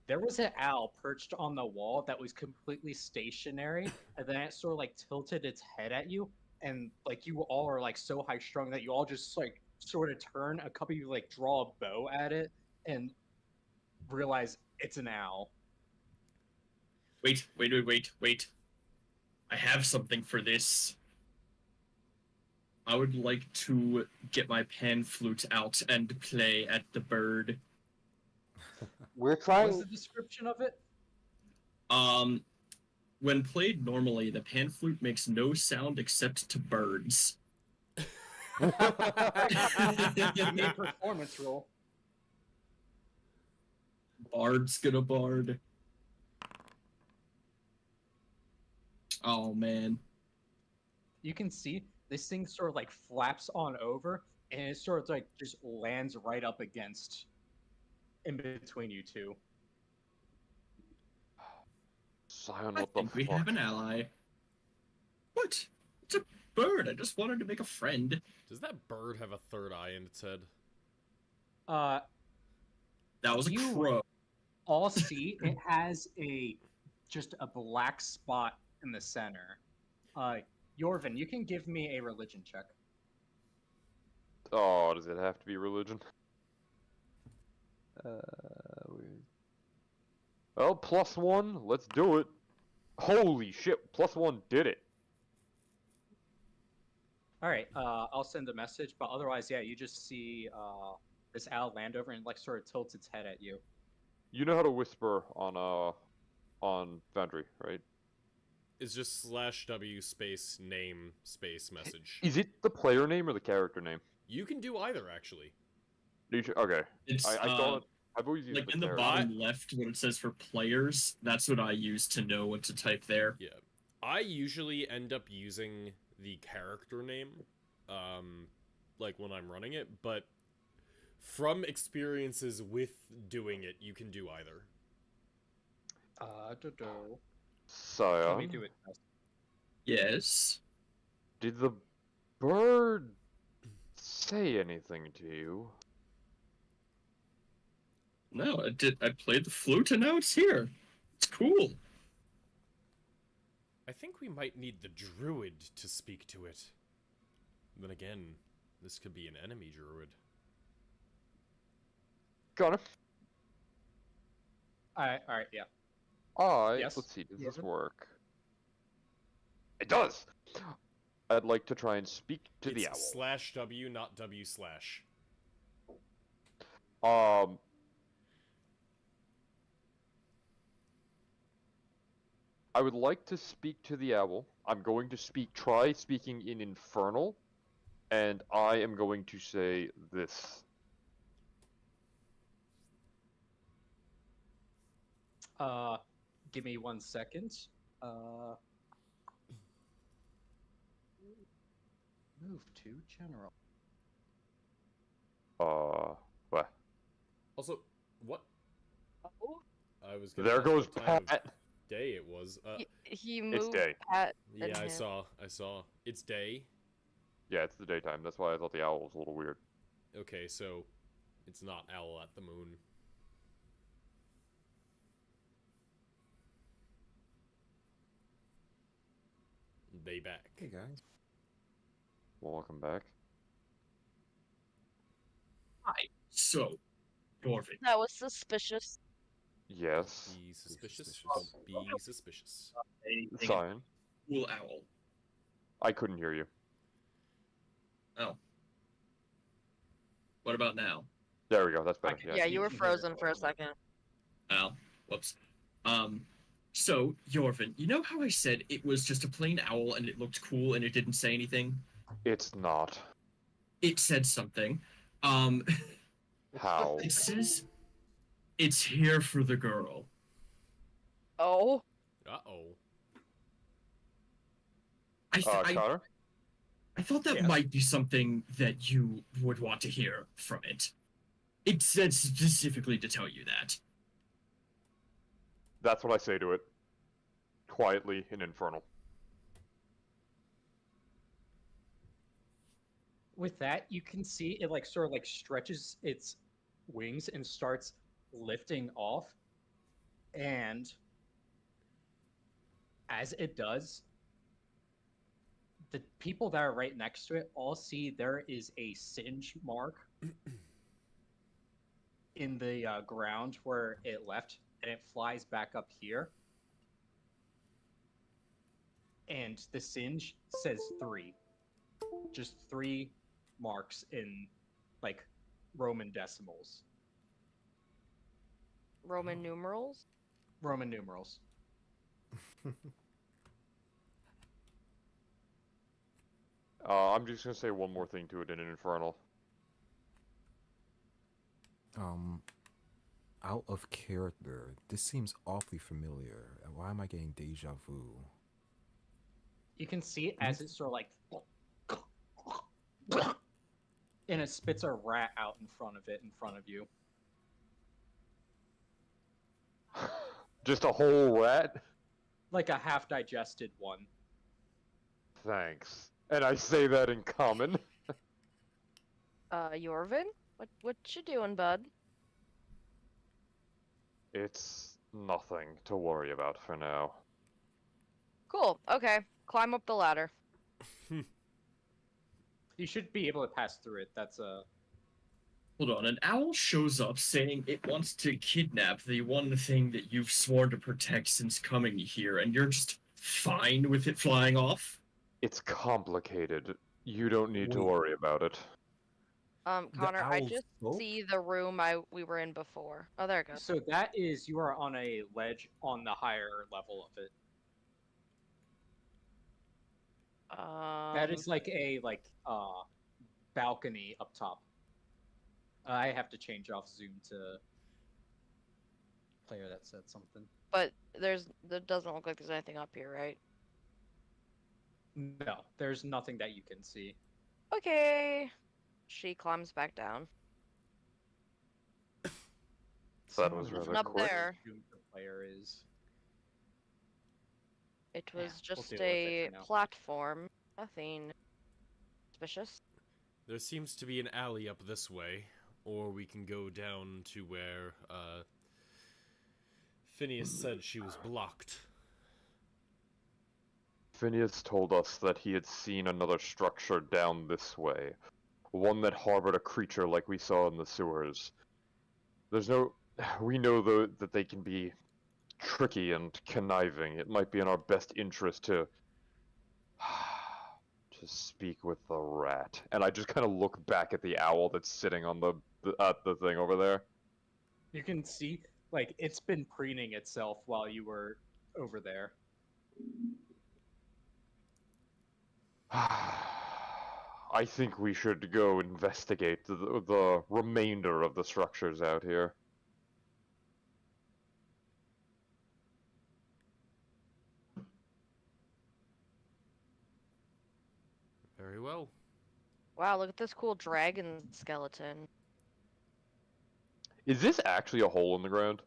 S1: there was an owl perched on the wall that was completely stationary, and then it sort of like tilted its head at you, and like you all are like so high strung that you all just like sort of turn. A couple of you like draw a bow at it and realize it's an owl.
S6: Wait. I have something for this. I would like to get my pan flute out and play at the bird.
S7: We're trying.
S1: What's the description of it?
S6: When played normally, the pan flute makes no sound except to birds.
S1: Give me a performance roll.
S6: Bard's gonna bard. Oh man.
S1: You can see this thing sort of like flaps on over, and it sort of like just lands right up against in between you two.
S5: Scion,
S6: I
S5: what the
S6: think we
S5: fuck?
S6: have an ally. What? It's a bird. I just wanted to make a friend.
S2: Does that bird have a third eye in its head?
S6: That was a
S1: You-
S6: crow.
S1: All see it has just a black spot in the center. Yorvin, you can give me a religion check.
S5: Oh, does it have to be religion? Well, +1, let's do it. Holy shit, +1 did it.
S1: All right, I'll send a message, but otherwise, yeah, you just see this owl land over and like sort of tilts its head at you.
S5: You know how to whisper on Foundry, right?
S2: It's just /W space name space message.
S5: Is it the player name or the character name?
S2: You can do either, actually.
S5: Okay.
S6: It's
S5: I thought I've always used
S6: like
S5: the
S6: in the
S5: character.
S6: bottom left when it says for players. That's what I use to know what to type there.
S2: Yeah. I usually end up using the character name, like when I'm running it, but from experiences with doing it, you can do either.
S1: Let me
S5: Scion,
S1: do it.
S6: Yes.
S5: did the bird say anything to you?
S6: No, I did. I played the flute and now it's here. It's cool.
S2: I think we might need the druid to speak to it. Then again, This could be an enemy druid.
S5: Connor.
S1: Alright, yeah. Yes,
S5: Let's see, does this
S1: Jordan?
S5: work? It does! I'd like to try and speak to the
S2: It's
S5: owl.
S2: /W, not W/.
S5: I would like to speak to the owl. I'm going to try speaking in Infernal, and I am going to say this.
S1: Give me 1 second. Move to general.
S5: What?
S2: Also, what?
S3: Oh,
S2: I was gonna
S5: There
S2: ask
S5: goes
S2: what time of
S5: Pat.
S2: day it was.
S3: he
S5: It's
S3: moved
S5: day.
S3: Pat.
S2: Yeah,
S3: and
S2: I
S3: him.
S2: saw. It's day.
S5: Yeah, it's the daytime. That's why I thought the owl was a little weird.
S2: Okay, so it's not owl at the moon. They back.
S4: Hey guys.
S5: Welcome back.
S6: Hi. So, Dorvin,
S3: That was suspicious.
S5: Yes.
S2: Be suspicious.
S4: Suspicious.
S2: Don't be suspicious.
S6: anything
S5: Sign.
S6: cool owl.
S5: I couldn't hear you.
S6: Oh. What about now?
S5: There we go. That's better.
S1: Okay.
S5: Yeah.
S3: Yeah, you were
S1: you
S3: frozen for a second.
S6: Oh, whoops. So, Yorvin, you know how I said it was just a plain owl and it looked cool and it didn't say anything?
S5: It's not.
S6: It said something.
S5: How?
S6: It says it's here for the girl.
S3: Oh,
S2: Uh-oh.
S6: I
S5: Connor?
S6: thought that
S1: Yes.
S6: might be something that you would want to hear from it. It said specifically to tell you that.
S5: That's what I say to it. Quietly in Infernal.
S1: With that, you can see it like sort of like stretches its wings and starts lifting off. And as it does, the people that are right next to it all see there is a singe mark in the ground where it left, and it flies back up here. And the singe says 3. Just 3 marks in like Roman decimals.
S3: Roman numerals.
S1: Roman numerals.
S5: I'm just gonna say one more thing to it in Infernal.
S4: Out of character. This seems awfully familiar. Why am I getting deja vu?
S1: You can see it as it sort of like and it spits a rat out in front of you.
S5: Just a whole rat?
S1: Like a half digested one.
S5: Thanks. And I say that in common.
S3: Yorvin, what you doing, bud?
S5: It's nothing to worry about for now.
S3: Cool. Okay, climb up the ladder.
S1: You should be able to pass through it. That's a
S6: Hold on, an owl shows up saying it wants to kidnap the one thing that you've sworn to protect since coming here, and you're just fine with it flying off?
S5: It's complicated. You don't need to
S4: Wait.
S5: worry about it.
S3: Connor, I
S4: owl
S3: just
S4: spoke?
S3: see the room we were in before. Oh, there it goes.
S1: so that is you are on a ledge on the higher level of it. That is like a balcony up top. I have to change off Zoom to player that said something.
S3: But there doesn't look like there's anything up here, right?
S1: No, there's nothing that you can see.
S3: Okay. She climbs back down.
S5: That was
S3: Nothing
S5: rather
S3: up
S5: quick.
S3: there.
S1: Zoom the player is.
S3: It
S1: Yeah,
S3: was
S1: we'll
S3: just
S1: deal with it
S3: a
S1: for now.
S3: platform. Nothing suspicious.
S2: There seems to be an alley up this way, or we can go down to where, Phineas said she was blocked.
S5: Phineas told us that he had seen another structure down this way. one that harbored a creature like we saw in the sewers. There's no. We know though that they can be tricky and conniving. It might be in our best interest to speak with the rat. And I just kind of look back at the owl that's sitting on the thing over there.
S1: You can see, like, it's been preening itself while you were over there.
S5: I think we should go investigate the remainder of the structures out here.
S2: Very well.
S3: Wow, look at this cool dragon skeleton.
S5: Is this actually a hole in the ground?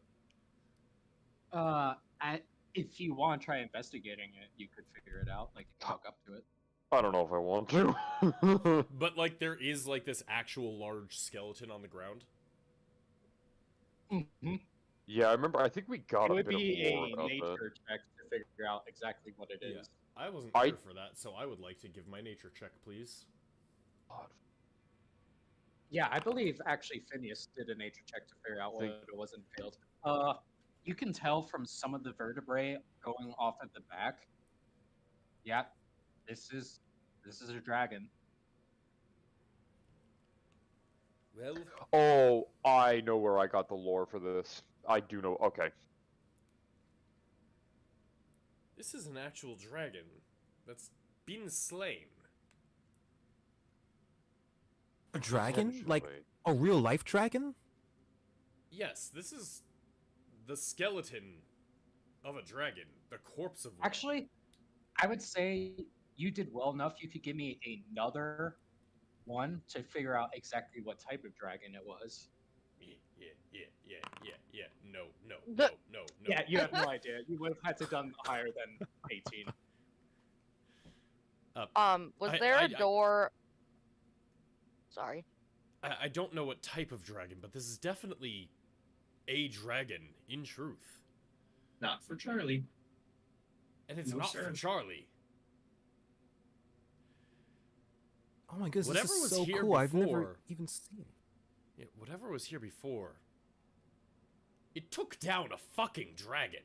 S1: If you want to try investigating it, you could figure it out. Like, walk up to it.
S5: I don't know if I want to.
S2: But like there is like this actual large skeleton on the ground.
S1: Mm-hmm.
S5: Yeah, I remember. I think we got
S1: It
S5: a
S1: would
S5: bit
S1: be
S5: of lore
S1: a
S5: about that.
S1: nature check to figure out exactly what it is.
S2: Yeah. I wasn't
S5: I-
S2: here for that, so I would like to give my nature check, please.
S1: Yeah, I believe actually Phineas did a nature check to figure out what
S5: Think-
S1: it was and failed. You can tell from some of the vertebrae going off at the back. Yeah, this is a dragon.
S2: Well,
S5: Oh, I know where I got the lore for this. I do know. Okay.
S2: this is an actual dragon that's been slain.
S4: A dragon? Like
S5: Potentially.
S4: a real life dragon?
S2: Yes, this is the skeleton of a dragon, the corpse of one.
S1: Actually, I would say you did well enough. You could give me another one to figure out exactly what type of dragon it was.
S2: Yeah. No.
S1: Yeah, you have no idea. You would have had to done higher than 18.
S3: Was
S2: I-
S3: there
S2: I-
S3: a door? Sorry.
S2: I don't know what type of dragon, but this is definitely a dragon, in truth.
S6: Not for Charlie.
S2: And it's
S6: No,
S2: not
S6: sir.
S2: for Charlie.
S4: Oh my goodness,
S2: Whatever
S4: this is
S2: was
S4: so
S2: here
S4: cool. I've never
S2: before-
S4: even seen it.
S2: Yeah, whatever was here before, it took down a fucking dragon.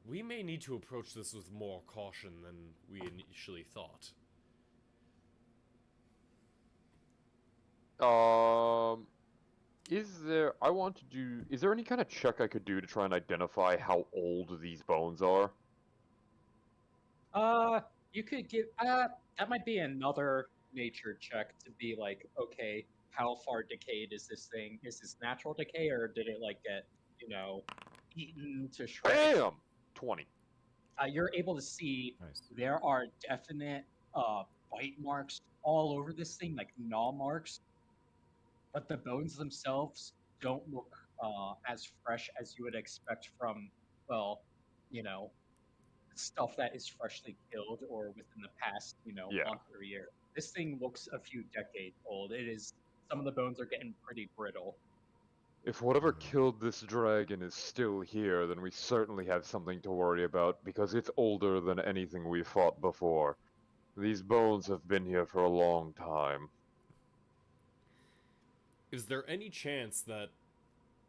S2: We may need to approach this with more caution than we initially thought.
S5: Is there? I want to do. Is there any kind of check I could do to try and identify how old these bones are?
S1: You could give that might be another nature check to be like, okay, how far decayed is this thing? Is this natural decay or did it like get, eaten to shreds?
S5: Bam! 20.
S1: You're able to see
S4: Nice.
S1: there are definite bite marks all over this thing, like gnaw marks, but the bones themselves don't look as fresh as you would expect from, well, stuff that is freshly killed or within the past,
S5: Yeah.
S1: month or year. This thing looks a few decades old. It is. Some of the bones are getting pretty brittle.
S5: If whatever killed this dragon is still here, then we certainly have something to worry about because it's older than anything we fought before. These bones have been here for a long time.
S2: Is there any chance that,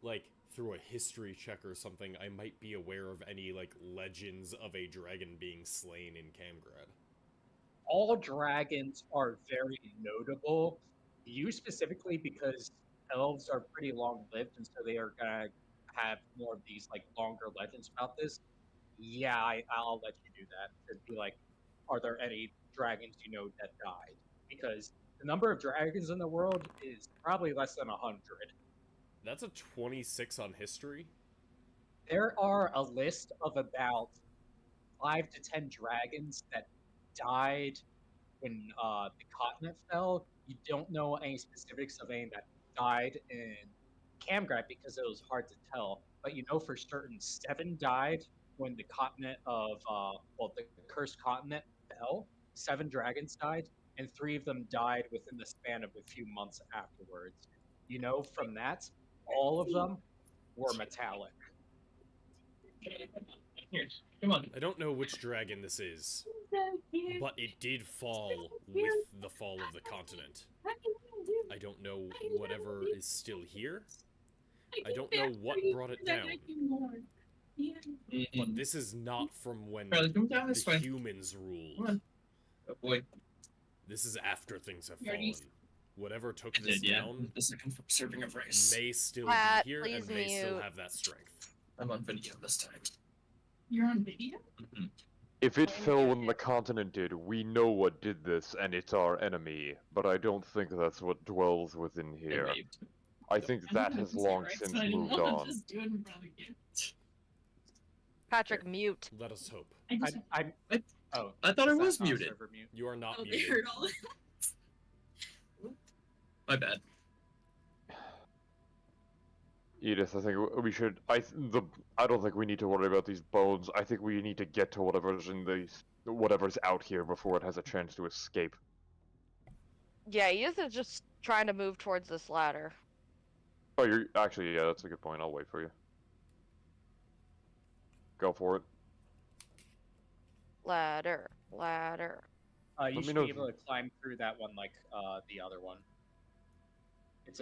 S2: like, through a history check or something, I might be aware of any, like, legends of a dragon being slain in Camgrad?
S1: All dragons are very notable. You specifically because elves are pretty long-lived, and so they are gonna have more of these like longer legends about this. Yeah, I'll let you do that. To be like, are there any dragons that died? Because the number of dragons in the world is probably less than 100.
S2: That's a 26 on history?
S1: There are a list of about 5 to 10 dragons that died when the continent fell. You don't know any specifics of any that died in Camgrad because it was hard to tell. But you know for certain 7 died when the continent of, the cursed continent fell. 7 dragons died, and 3 of them died within the span of a few months afterwards. From that, all of them were metallic.
S6: Here, come on.
S2: I don't know which dragon this is, but it did fall with the fall of the continent. I don't know whatever is still here. I don't know what brought it down. But this is not from when
S6: Charlie, come down this
S2: the
S6: way.
S2: humans
S6: Come
S2: ruled.
S6: on. Oh boy.
S2: This is after things have
S9: You already-
S2: fallen. Whatever took
S6: I
S2: this
S6: did, yeah.
S2: down
S6: The second serving of rice.
S2: may still
S3: Pat,
S2: be here
S3: please
S2: and may still
S3: mute.
S2: have that strength.
S6: I'm on video this time.
S9: You're on video?
S6: Mhm.
S5: If it
S9: Why
S5: fell
S9: not?
S5: when the continent did, we know what did this, and it's our enemy. But I don't think that's what dwells within
S6: They
S5: here.
S6: waved.
S5: I think
S9: I'm
S5: that
S9: not
S5: has
S9: gonna say
S5: long
S9: right,
S5: since
S9: so I didn't
S5: moved
S9: wanna
S5: on.
S9: just do it in front of you.
S3: Patrick, mute.
S2: Let us hope.
S9: I just
S1: I'm.
S6: What?
S1: Oh,
S6: I thought I
S1: is that
S6: was
S1: not
S6: muted.
S1: server mute?
S2: You are not
S9: oh, they
S2: muted.
S9: heard all
S6: My bad.
S5: Edith, I think we should. I don't think we need to worry about these bones. I think we need to get to whatever's out here before it has a chance to escape.
S3: Yeah, Edith is just trying to move towards this ladder.
S5: Oh, you're actually, yeah, that's a good point. I'll wait for you. Go for it.
S3: Ladder, ladder.
S1: You
S5: Let me
S1: should
S5: know
S1: be
S5: if-
S1: able to climb through that one like the other one. It's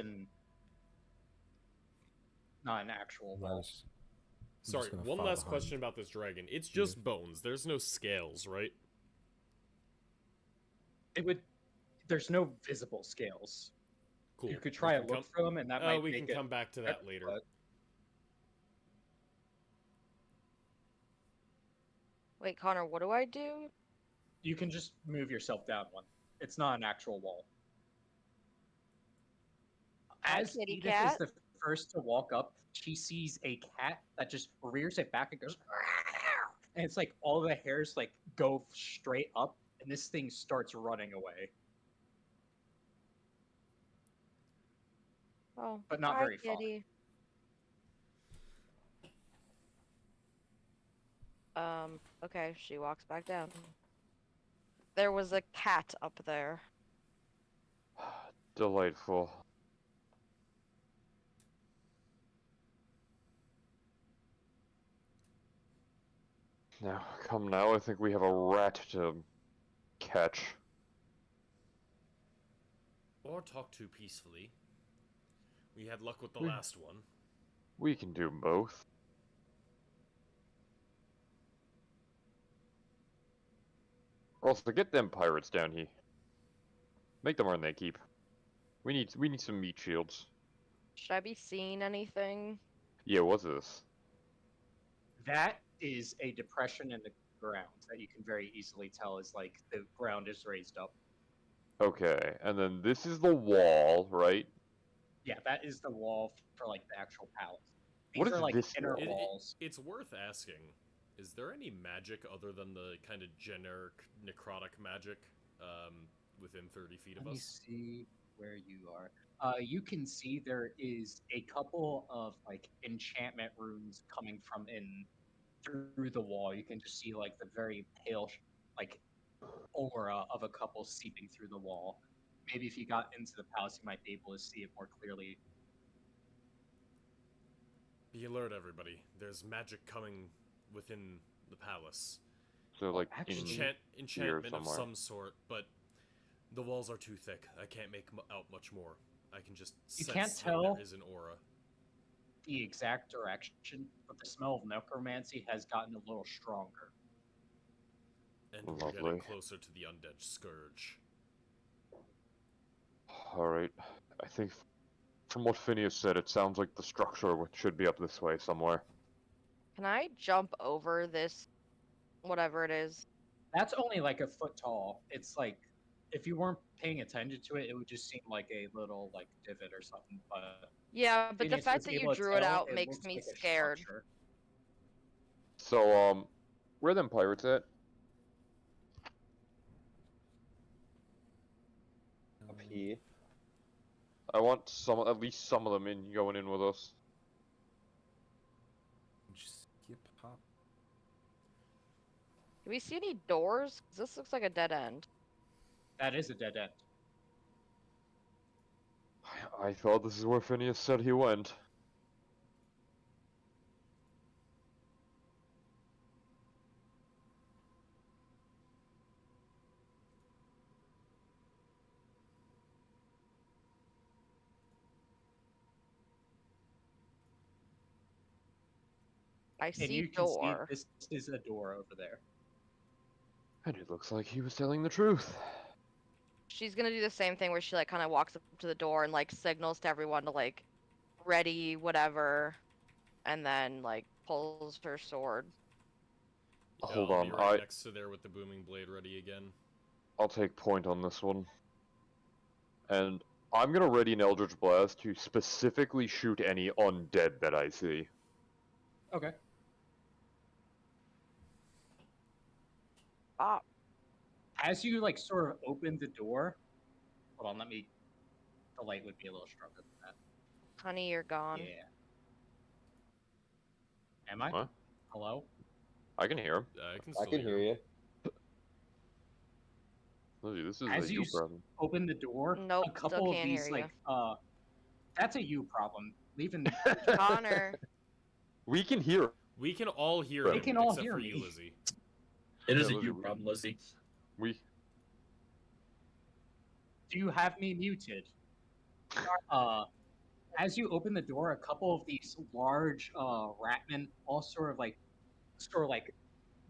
S1: not an actual wall.
S4: Nice. I'm
S2: Sorry,
S4: just gonna
S2: one
S4: follow
S2: last
S4: behind.
S2: question about this dragon. It's just bones. There's no scales, right?
S1: It would. There's no visible scales.
S2: Cool.
S1: You could
S2: We
S1: try
S2: can
S1: and look
S2: come-
S1: for them, and that
S2: Oh,
S1: might
S2: we
S1: make
S2: can
S1: it.
S2: come back to that later.
S1: but-
S3: Wait, Connor, what do I do?
S1: You can just move yourself down one. It's not an actual wall.
S3: Hi,
S1: As
S3: kitty
S1: Edith
S3: cat.
S1: is the first to walk up, she sees a cat that just rears it back and goes, and it's like all the hairs like go straight up, and this thing starts running away,
S3: Oh,
S1: but not
S3: hi,
S1: very far.
S3: kitty. Okay, she walks back down. There was a cat up there.
S5: Delightful. Now, come now, I think we have a rat to catch.
S2: Or talk to peacefully. We had luck with the
S5: We-
S2: last one.
S5: We can do both. Also, get them pirates down here. Make them earn their keep. We need some meat shields.
S3: Should I be seeing anything?
S5: Yeah, what's this?
S1: That is a depression in the ground that you can very easily tell is like the ground is raised up.
S5: Okay, and then this is the wall, right?
S1: Yeah, that is the wall for like the actual palace.
S5: What
S1: These
S5: is
S1: are like
S5: this
S1: inner
S5: wall?
S1: walls.
S2: It's worth asking. Is there any magic other than the kind of generic necrotic magic within 30 feet of
S1: Let me
S2: us?
S1: see where you are. You can see there is a couple of like enchantment runes coming from in through the wall. You can just see like the very pale, like aura of a couple seeping through the wall. Maybe if you got into the palace, you might be able to see it more clearly.
S2: Be alert, everybody. There's magic coming within the palace.
S5: So, like,
S1: actually-
S2: Enchantment of
S5: somewhere.
S2: some sort, but the walls are too thick. I can't make out much more. I can just
S1: You
S2: sense
S1: can't
S2: that
S1: tell.
S2: there is an aura.
S1: The exact direction, but the smell of necromancy has gotten a little stronger.
S2: And we're
S5: Lovely.
S2: getting closer to the undead scourge.
S5: Alright. I think from what Phineas said, it sounds like the structure should be up this way somewhere.
S3: Can I jump over this, whatever it is?
S1: That's only like a foot tall. It's like if you weren't paying attention to it, it would just seem like a little like divot or something. But
S3: Yeah, but the
S1: Phineas
S3: fact
S1: was
S3: that
S1: able
S3: you
S1: to
S3: drew it
S1: tell
S3: out makes
S1: looks
S3: me
S1: like a
S3: scared.
S1: structure.
S5: So, where are them pirates at?
S7: Up here.
S5: I want at least some of them going in with us.
S4: Skip hop.
S3: Do we see any doors? 'Cause this looks like a dead end.
S1: That is a dead end.
S5: I thought this is where Phineas said he went.
S3: I
S1: And
S3: see
S1: you can
S3: door.
S1: see this is a door over there.
S5: And it looks like he was telling the truth.
S3: She's gonna do the same thing where she like kind of walks up to the door and like signals to everyone to like ready whatever, and then like pulls her sword.
S2: Yeah,
S5: Hold
S2: I'll
S5: on,
S2: be right next to there with the booming blade ready again.
S5: I'll take point on this one. And I'm gonna ready an Eldritch Blast to specifically shoot any undead that I see.
S1: Okay.
S3: Ah,
S1: As you like sort of open the door, hold on, let me. The light would be a little stronger than that.
S3: honey, you're gone.
S1: Yeah. Am I?
S5: What?
S1: Hello?
S5: I can hear him.
S2: I can
S7: I
S2: still
S7: can hear you.
S5: Lizzie, this is
S1: As
S5: a
S1: you
S5: you problem.
S1: Open the door.
S3: Nope,
S1: A couple
S3: still
S1: of
S3: can't
S1: these
S3: hear you.
S1: like that's a you problem. Leaving.
S3: Connor,
S5: We can hear him.
S2: We can all hear
S5: They
S2: him,
S1: can all
S2: except
S1: hear
S2: for
S1: me.
S2: you, Lizzie.
S6: It is
S5: Yeah,
S6: a
S5: Lizzie,
S6: you
S5: we-
S6: problem, Lizzie.
S5: We
S1: Do you have me muted? As you open the door, a couple of these large ratmen all sort of like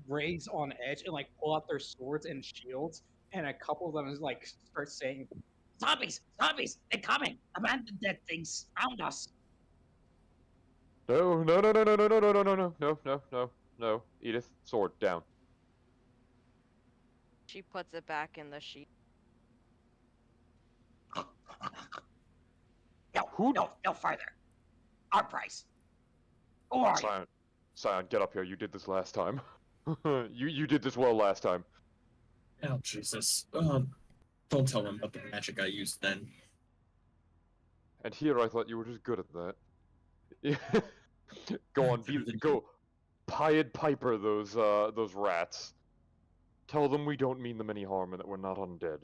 S1: raise on edge and like pull out their swords and shields, and a couple of them is like start saying,
S8: Zombies! Zombies! They're coming! Abandon dead things found us!
S5: No. Edith, sword down.
S3: she puts it back in the sheet.
S8: No,
S5: Who-
S8: no further. Our price. Who are you?
S5: Scion, get up here. You did this last time. you did this well last time.
S6: Oh, Jesus. Don't tell him about the magic I used then.
S5: And here I thought you were just good at that. Go on, go Pied Piper those rats. Tell them we don't mean them any harm and that we're not undead.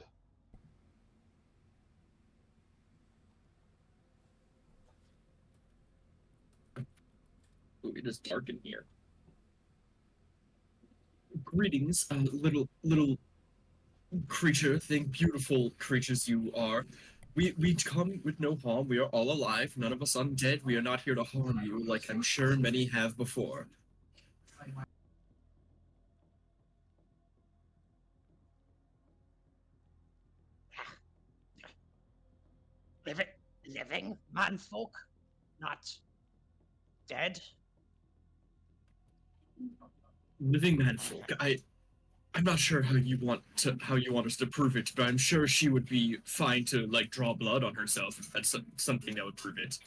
S6: Ooh, it is dark in here. Greetings, little creature thing, beautiful creatures you are. We come with no harm. We are all alive. None of us undead. We are not here to harm you, like I'm sure many have before.
S8: Living manfolk? Not dead?
S6: Living manfolk. I'm not sure how you want us to prove it, but I'm sure she would be fine to like draw blood on herself if that's something that would prove it.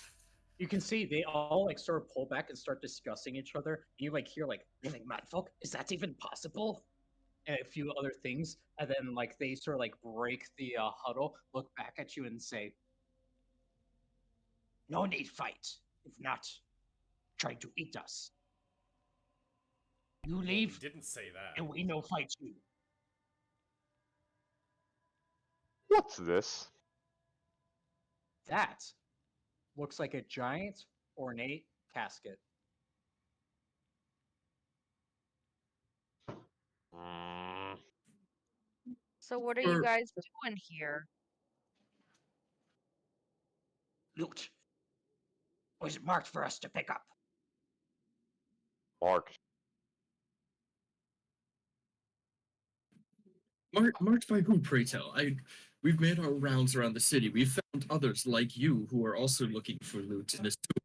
S1: you can see they all like sort of pull back and start discussing each other. You like hear like
S8: Living manfolk? Is that even possible?
S1: and a few other things, and then like they sort of like break the huddle, look back at you, and say,
S8: No need fight. If not, trying to eat us. You
S2: Well,
S8: leave,
S2: we didn't say that.
S8: and we no fight you.
S5: What's this?
S1: "That looks like a giant, ornate casket."
S3: So what are you
S6: Or-
S3: guys doing here?
S8: Loot. Was marked for us to pick up.
S5: Marked.
S6: Marked by who, pray tell? We've made our rounds around the city. We've found others like you who are also looking for loot in this. I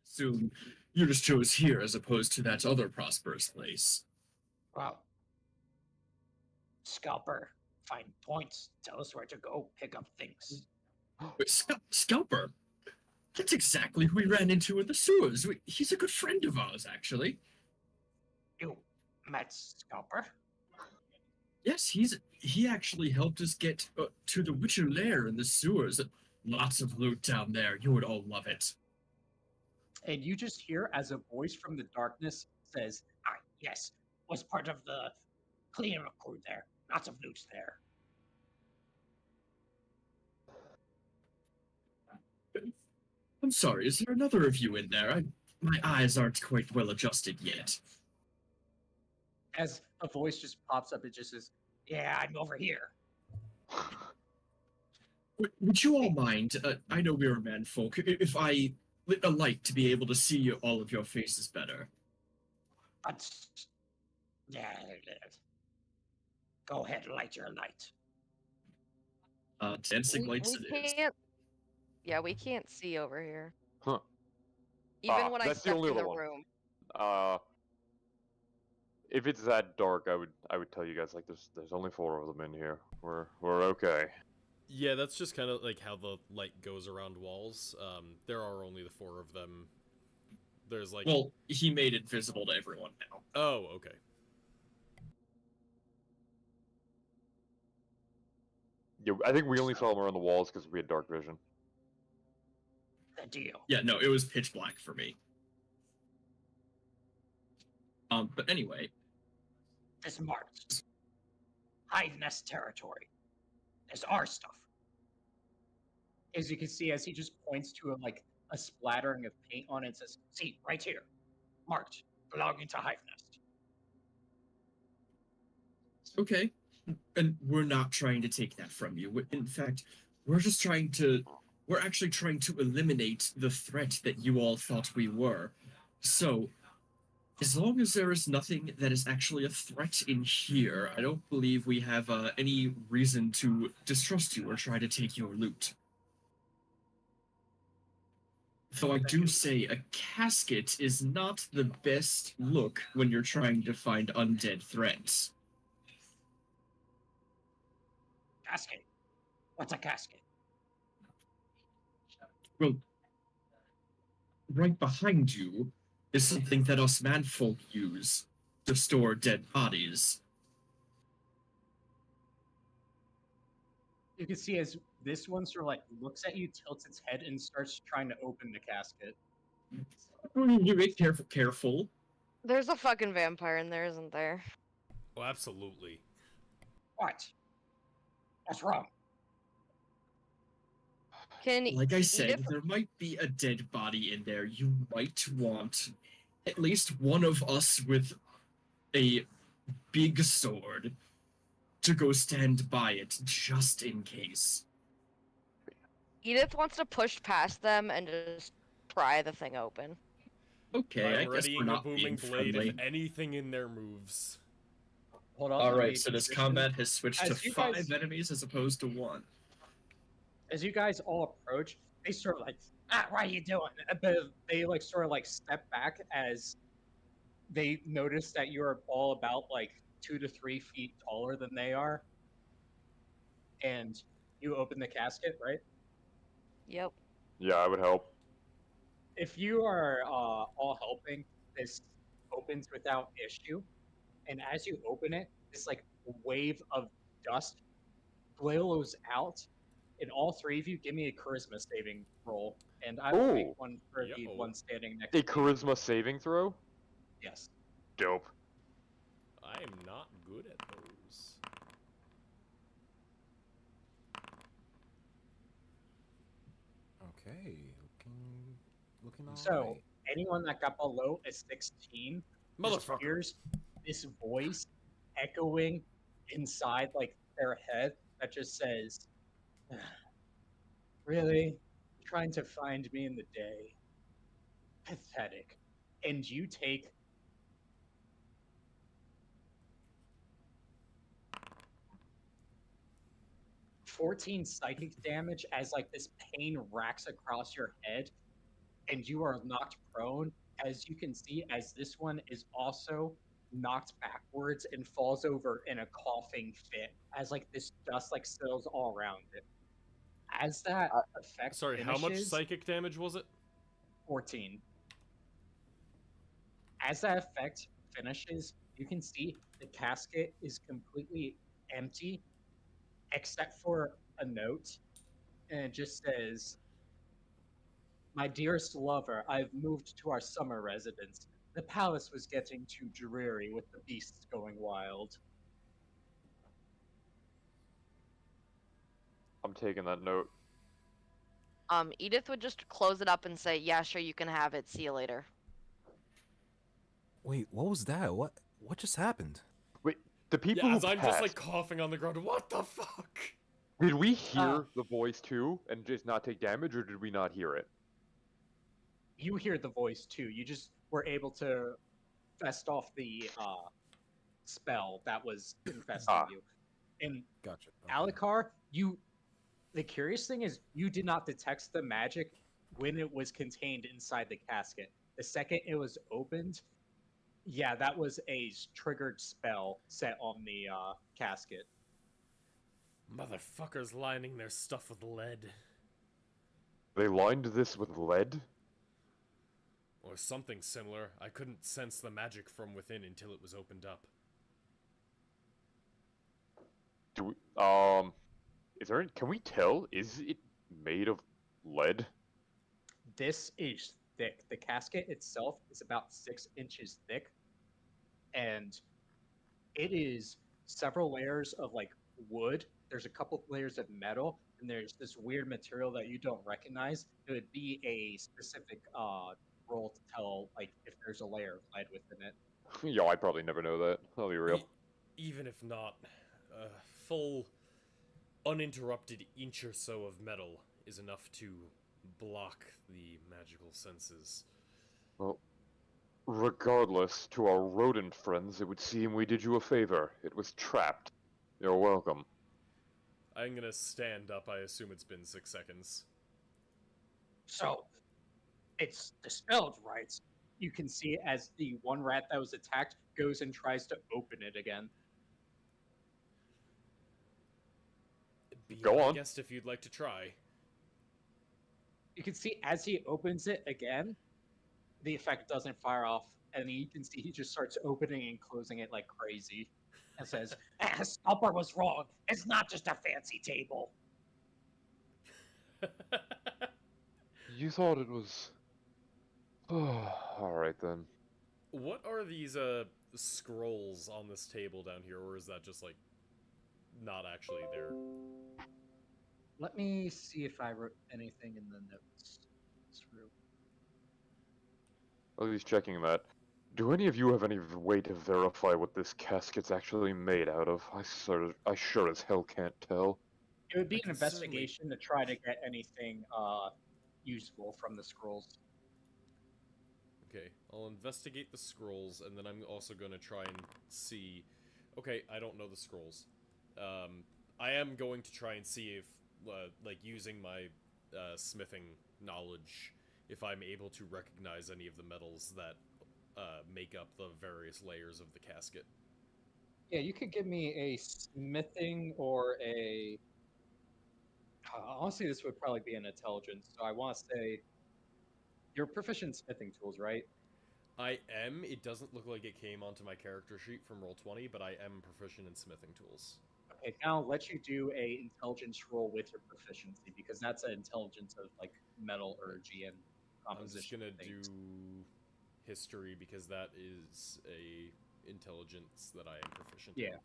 S6: assume you just chose here as opposed to that other prosperous place.
S8: Wow. Scalper. Find points. Tell us where to go. Pick up things.
S6: Wait, Scalper? That's exactly who we ran into in the sewers. He's a good friend of ours, actually.
S8: You met Scalper?
S6: Yes, he actually helped us get to the Witcher Lair in the sewers. Lots of loot down there. You would all love it.
S1: And you just hear as a voice from the darkness says,
S8: Ah, yes. Was part of the cleanup crew there. Lots of loot there.
S6: I'm sorry, is there another of you in there? My eyes aren't quite well adjusted yet.
S1: as a voice just pops up, it just says,
S8: Yeah, I'm over here.
S6: Would you all mind? I know we're manfolk. If I lit a light to be able to see all of your faces better.
S8: But yeah, go ahead, light your light.
S6: Dancing lights
S3: We
S6: it is.
S3: can't. Yeah, we can't see over here.
S5: Huh.
S3: Even when I
S5: that's the
S3: stepped
S5: only
S3: in the
S5: other one.
S3: room.
S5: If it's that dark, I would tell you guys like there's only 4 of them in here. We're okay.
S2: Yeah, that's just kind of like how the light goes around walls. There are only the 4 of them. There's like...
S6: Well, he made it visible to everyone now.
S2: Oh, okay.
S5: Yeah, I think we only saw them around the walls because we had dark vision.
S8: The deal.
S6: Yeah, no, it was pitch black for me. But anyway,
S8: This marked Hive Nest territory. It's our stuff.
S1: As you can see, as he just points to a splattering of paint on it, it says,
S8: See, right here. Marked. Belonging to Hive Nest.
S6: okay, and we're not trying to take that from you. In fact, we're actually trying to eliminate the threat that you all thought we were. So, as long as there is nothing that is actually a threat in here, I don't believe we have any reason to distrust you or try to take your loot. Though I do say a casket is not the best look when you're trying to find undead threats.
S8: Casket. What's a casket?
S6: Well, right behind you is something that us manfolk use to store dead bodies.
S1: you can see as this one sort of looks at you, tilts its head, and starts trying to open the casket.
S6: You be careful.
S3: There's a fucking vampire in there, isn't there?
S2: Oh, absolutely.
S8: What? What's wrong?
S3: Can
S6: Like I said,
S3: Edith-
S6: there might be a dead body in there. You might want at least one of us with a big sword to go stand by it just in case.
S3: Edith wants to push past them and just pry the thing open.
S6: Okay,
S2: I'm
S6: I guess we're
S2: readying a
S6: not
S2: booming
S6: being
S2: blade
S6: friendly.
S2: if anything in there moves.
S1: Hold on.
S6: All
S1: let me
S6: right, so this
S1: position-
S6: combat has switched
S1: As
S6: to
S1: you
S6: 5
S1: guys-
S6: enemies as opposed to 1.
S1: As you guys all approach, they sort of
S8: What are you doing?
S1: but they sort of step back as they notice that you're all about 2 to 3 feet taller than they are, and you open the casket, right?
S3: Yep.
S5: Yeah, I would help.
S1: If you are all helping, this opens without issue, and as you open it, this wave of dust billows out, and all 3 of you give me a charisma saving roll, and I will
S5: Ooh.
S1: make one for the
S2: Yo.
S1: one standing next
S5: A
S1: to me.
S5: charisma saving throw?
S1: Yes.
S5: Dope.
S2: I am not good at those.
S4: Okay, looking all
S1: So,
S4: right.
S1: anyone that got below a 16 just
S2: Motherfucker.
S1: hears this voice echoing inside their head that just says, "Really? Trying to find me in the day? Pathetic." And you take 14 psychic damage as this pain racks across your head, and you are knocked prone. As you can see, as this one is also knocked backwards and falls over in a coughing fit, as this dust settles all around it. As that effect
S2: Sorry, how much
S1: finishes-
S2: psychic damage was it?
S1: 14. As that effect finishes, you can see the casket is completely empty, except for a note, and it just says, "My dearest lover, I've moved to our summer residence. The palace was getting too dreary with the beasts going wild."
S5: I'm taking that note.
S3: Edith would just close it up and say, "Yeah, sure, you can have it. See you later."
S4: Wait, what was that? What just happened?
S5: Wait, the people
S2: Yeah,
S5: who
S2: as I'm
S5: passed,
S2: just coughing on the ground. What the fuck?
S5: did we hear the voice too and just not take damage, or did we not hear it?
S1: You hear the voice too. You just were able to fest off the spell that was infesting
S5: Ah.
S1: you. And
S4: Gotcha. Okay.
S1: Alucard, the curious thing is you did not detect the magic when it was contained inside the casket. The second it was opened, yeah, that was a triggered spell set on the casket.
S2: Motherfuckers lining their stuff with lead.
S5: They lined this with lead?
S2: Or something similar. I couldn't sense the magic from within until it was opened up.
S5: Do we, is there any, can we tell? Is it made of lead?
S1: This is thick. The casket itself is about 6 inches thick, and it is several layers of like wood. There's a couple layers of metal, and there's this weird material that you don't recognize. It would be a specific roll to tell like if there's a layer of lead within it.
S5: Yo, I'd probably never know that. I'll be real.
S2: Even if not, a full, uninterrupted inch or so of metal is enough to block the magical senses.
S5: Well, regardless, to our rodent friends, it would seem we did you a favor. It was trapped. You're welcome.
S2: I'm gonna stand up. I assume it's been 6 seconds.
S1: So it's dispelled, right? You can see as the one rat that was attacked goes and tries to open it again.
S2: Be
S5: Go
S2: my
S5: on.
S2: guest if you'd like to try.
S1: You can see as he opens it again, the effect doesn't fire off, and you can see he just starts opening and closing it like crazy, and says, "Scalper was wrong. It's not just a fancy table."
S5: You thought it was... Alright then.
S2: What are these scrolls on this table down here, or is that just like not actually there?
S1: Let me see if I wrote anything in the notes. Through.
S5: At least checking that. Do any of you have any way to verify what this casket's actually made out of? I sure as hell can't tell.
S1: It would be
S2: I
S1: an
S2: can certainly-
S1: investigation to try to get anything useful from the scrolls.
S2: Okay, I'll investigate the scrolls, and then I'm also going to try and see... Okay, I don't know the scrolls. I am going to try and see if, like, using my smithing knowledge, if I'm able to recognize any of the metals that make up the various layers of the casket.
S1: Yeah, you could give me a smithing or a... honestly, this would probably be an intelligence, so I want to say... You're proficient in smithing tools, right?
S2: I am. It doesn't look like it came onto my character sheet from Roll20, but I am proficient in smithing tools.
S1: Okay, now I'll let you do a intelligence roll with your proficiency, because that's an intelligence of, like, metallurgy and
S2: I'm just
S1: composition.
S2: gonna
S1: things.
S2: do history, because that is a intelligence that I am proficient in.
S1: Yeah.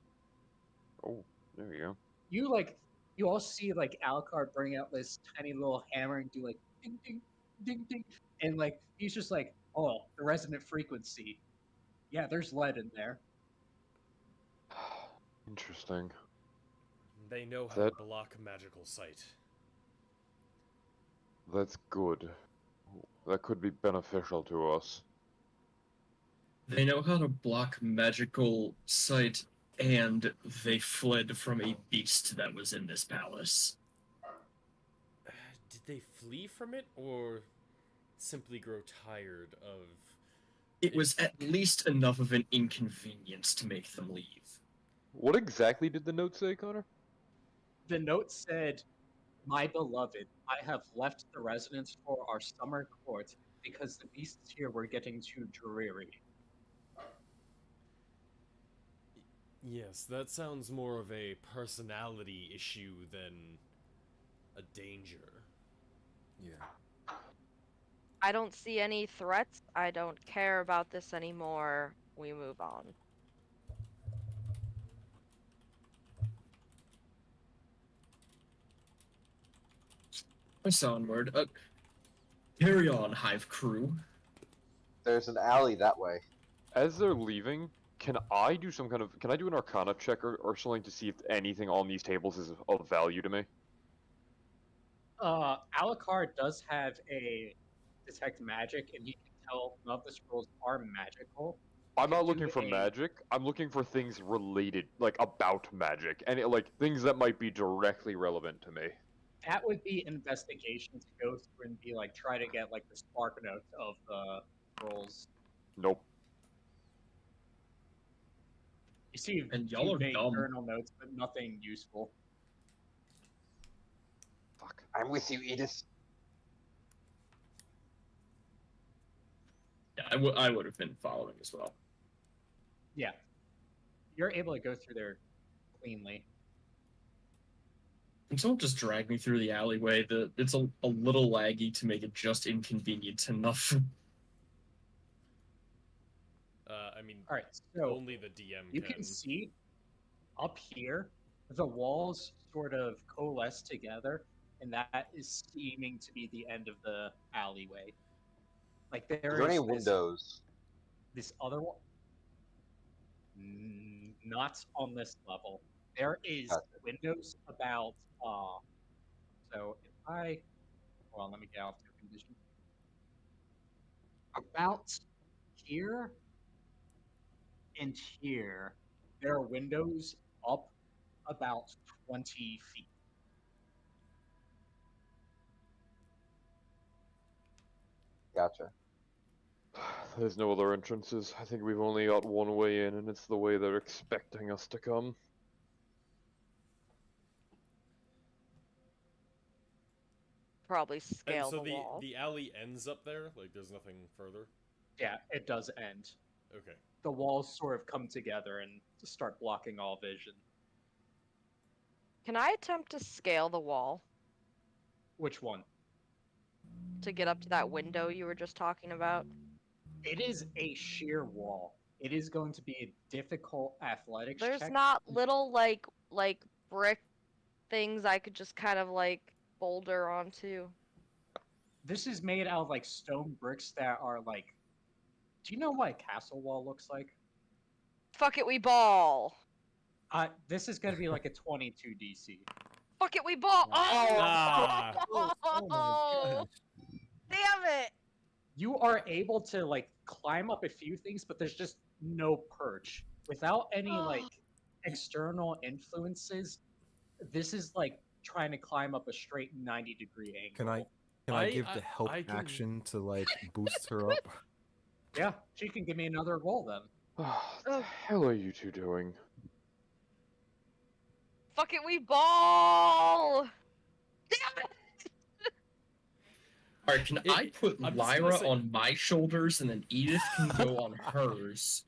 S5: Oh, there you go.
S1: You all see, like, Alucard bring out this tiny little hammer and do, like, ding, ding, ding, ding. And, like, he's just like, oh, the resonant frequency. Yeah, there's lead in there.
S5: Interesting.
S2: They know how
S5: That-
S2: to block magical sight.
S5: That's good. That could be beneficial to us.
S6: They know how to block magical sight, and they fled from a beast that was in this palace.
S2: Did they flee from it, or simply grow tired of...
S6: It was at least enough of an inconvenience to make them leave.
S5: What exactly did the note say, Connor?
S1: The note said, "My beloved, I have left the residence for our summer court because the beasts here were getting too dreary."
S2: Yes, that sounds more of a personality issue than a danger.
S4: Yeah.
S3: I don't see any threats. I don't care about this anymore. We move on.
S6: Press onward. Carry on, Hive crew.
S7: There's an alley that way.
S5: As they're leaving, can I do some kind of... Can I do an Arcana check or something to see if anything on these tables is of value to me?
S1: Alucard does have a detect magic, and he can tell none of the scrolls are magical.
S5: I'm not
S1: do
S5: looking for
S1: a-
S5: magic. I'm looking for things related, like about magic, and like things that might be directly relevant to me.
S1: That would be investigation to go through and be like try to get like the spark notes of the rolls.
S5: Nope.
S1: You see,
S6: And y'all are
S1: vague
S6: dumb.
S1: journal notes, but nothing useful.
S7: Fuck. I'm with you, Edith.
S6: Yeah, I would have been following as well.
S1: Yeah, you're able to go through there cleanly.
S6: And someone just drag me through the alleyway. It's a little laggy to make it just inconvenient enough.
S2: I mean,
S1: All right, so
S2: only the DM
S1: you can see up here the walls sort of coalesce together, and that is seeming to be the end of the alleyway. Like
S7: Are
S1: there
S7: there any
S1: is
S7: windows?
S1: this other one. Not on this level. There is
S7: Gotcha.
S1: windows about. So if I, well, let me get off the condition. About here and here, there are windows up about 20 feet.
S7: Gotcha.
S5: There's no other entrances. I think we've only got one way in, and it's the way they're expecting us to come.
S3: Probably
S2: And
S3: scale
S2: so
S3: the wall.
S2: the alley ends up there. Like, there's nothing further.
S1: Yeah, it does end.
S2: Okay.
S1: The walls sort of come together and start blocking all vision.
S3: Can I attempt to scale the wall
S1: Which one?
S3: to get up to that window you were just talking about?
S1: It is a sheer wall. It is going to be a difficult athletics
S3: There's
S1: check.
S3: not little like brick things I could just kind of like boulder onto.
S1: This is made out of like stone bricks that are like. Do you know what a castle wall looks like?
S3: Fuck it, we ball.
S1: This is going to be like a 22 DC.
S3: Fuck it, we ball.
S2: Ah.
S4: Oh my gosh.
S3: Damn it!
S1: You are able to like climb up a few things, but there's just no perch. Without any like external influences, this is like trying to climb up a straight 90-degree angle.
S4: Can I give the help
S2: I can-
S4: action to like boost her up?
S1: Yeah, she can give me another roll then.
S5: What the hell are you two doing?
S3: Fuck it, we ball. Damn it!
S6: Alright, can I put
S2: I'm just gonna
S6: Lyra
S2: say-
S6: on my shoulders and then Edith can go on hers?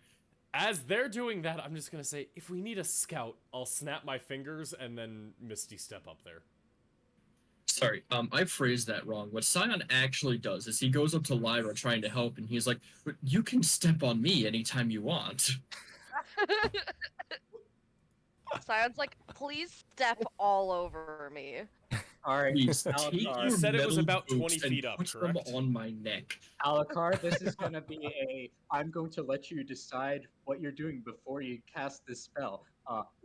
S2: As they're doing that, I'm just gonna say, if we need a scout, I'll snap my fingers and then Misty step up there.
S6: Sorry, I phrased that wrong. What Scion actually does is he goes up to Lyra trying to help, and he's like, "But you can step on me anytime you want."
S3: Scion's like, please step all over me.
S1: All right,
S6: Please
S1: Alucard.
S6: take
S2: You
S6: your
S2: said it was
S6: metal
S2: about 20
S6: boots and
S2: feet up,
S6: put them
S2: correct?
S6: on my neck.
S1: Alucard, this is going to be a. I'm going to let you decide what you're doing before you cast this spell.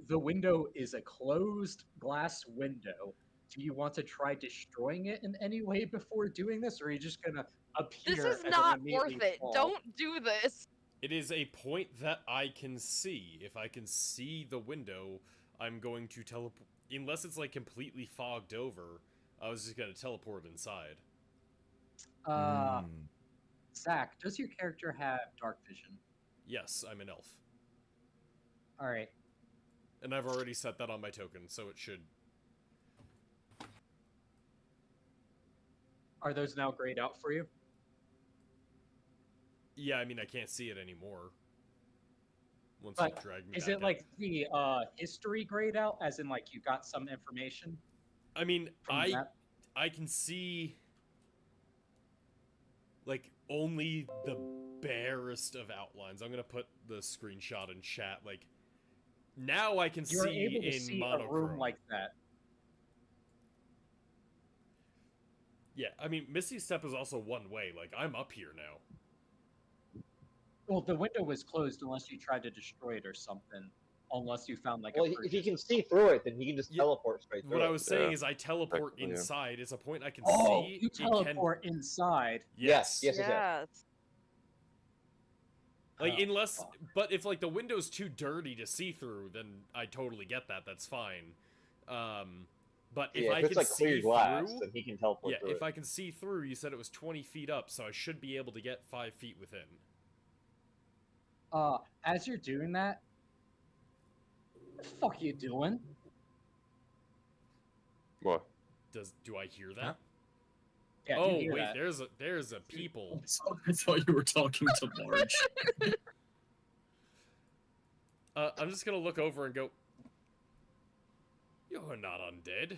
S1: The window is a closed glass window. Do you want to try destroying it in any way before doing this, or are you just going to appear?
S3: This is
S1: and then
S3: not
S1: immediately
S3: worth it.
S1: fall?
S3: Don't do this.
S2: It is a point that I can see. If I can see the window, I'm going to teleport. Unless it's like completely fogged over, I was just gonna teleport inside.
S1: Uh,
S4: Hmm.
S1: Zach, does your character have dark vision?
S2: Yes, I'm an elf.
S1: All right.
S2: And I've already set that on my token, so it should.
S1: Are those now grayed out for you?
S2: Yeah, I mean, I can't see it anymore. Once
S1: But
S2: you drag me
S1: Is
S2: back
S1: it like the history grayed out, as in like you got some information
S2: I mean,
S1: from that?
S2: I can see like only the barest of outlines. I'm gonna put the screenshot in chat. Like now I can
S1: You're
S2: see
S1: able to
S2: in
S1: see
S2: monochrome.
S1: a room like that.
S2: Yeah, I mean, Misty Step is also one way. Like I'm up here now.
S1: Well, the window was closed unless you tried to destroy it or something. Unless you found like
S7: Well,
S1: a
S7: if he
S1: purchase.
S7: can see through it, then he can just
S2: Yeah,
S7: teleport straight through
S2: What I
S7: it.
S2: was saying
S5: Yeah.
S2: is I teleport
S5: Technically, yeah.
S2: inside. It's a point I can
S1: Oh,
S2: see.
S1: you
S2: It can-
S1: teleport inside.
S7: Yes,
S2: Yes.
S7: yes.
S3: Yes.
S2: Like,
S1: Oh,
S2: unless,
S1: fuck.
S2: but if, like, the window's too dirty to see through, then I totally get that, that's fine. But if
S7: Yeah,
S2: I
S7: if it's
S2: can
S7: like clear
S2: see
S7: glass,
S2: through,
S7: then he can teleport
S2: yeah,
S7: through
S2: if
S7: it.
S2: I can see through, you said it was 20 feet up, so I should be able to get 5 feet within.
S1: As you're doing that, what the fuck you doing?
S5: What?
S2: Do I hear that?
S4: Huh?
S1: Yeah, you
S2: Oh,
S1: hear
S2: wait,
S1: that.
S2: there's a people.
S6: I thought you were talking to Marge.
S2: I'm just gonna look over and go, you're not undead.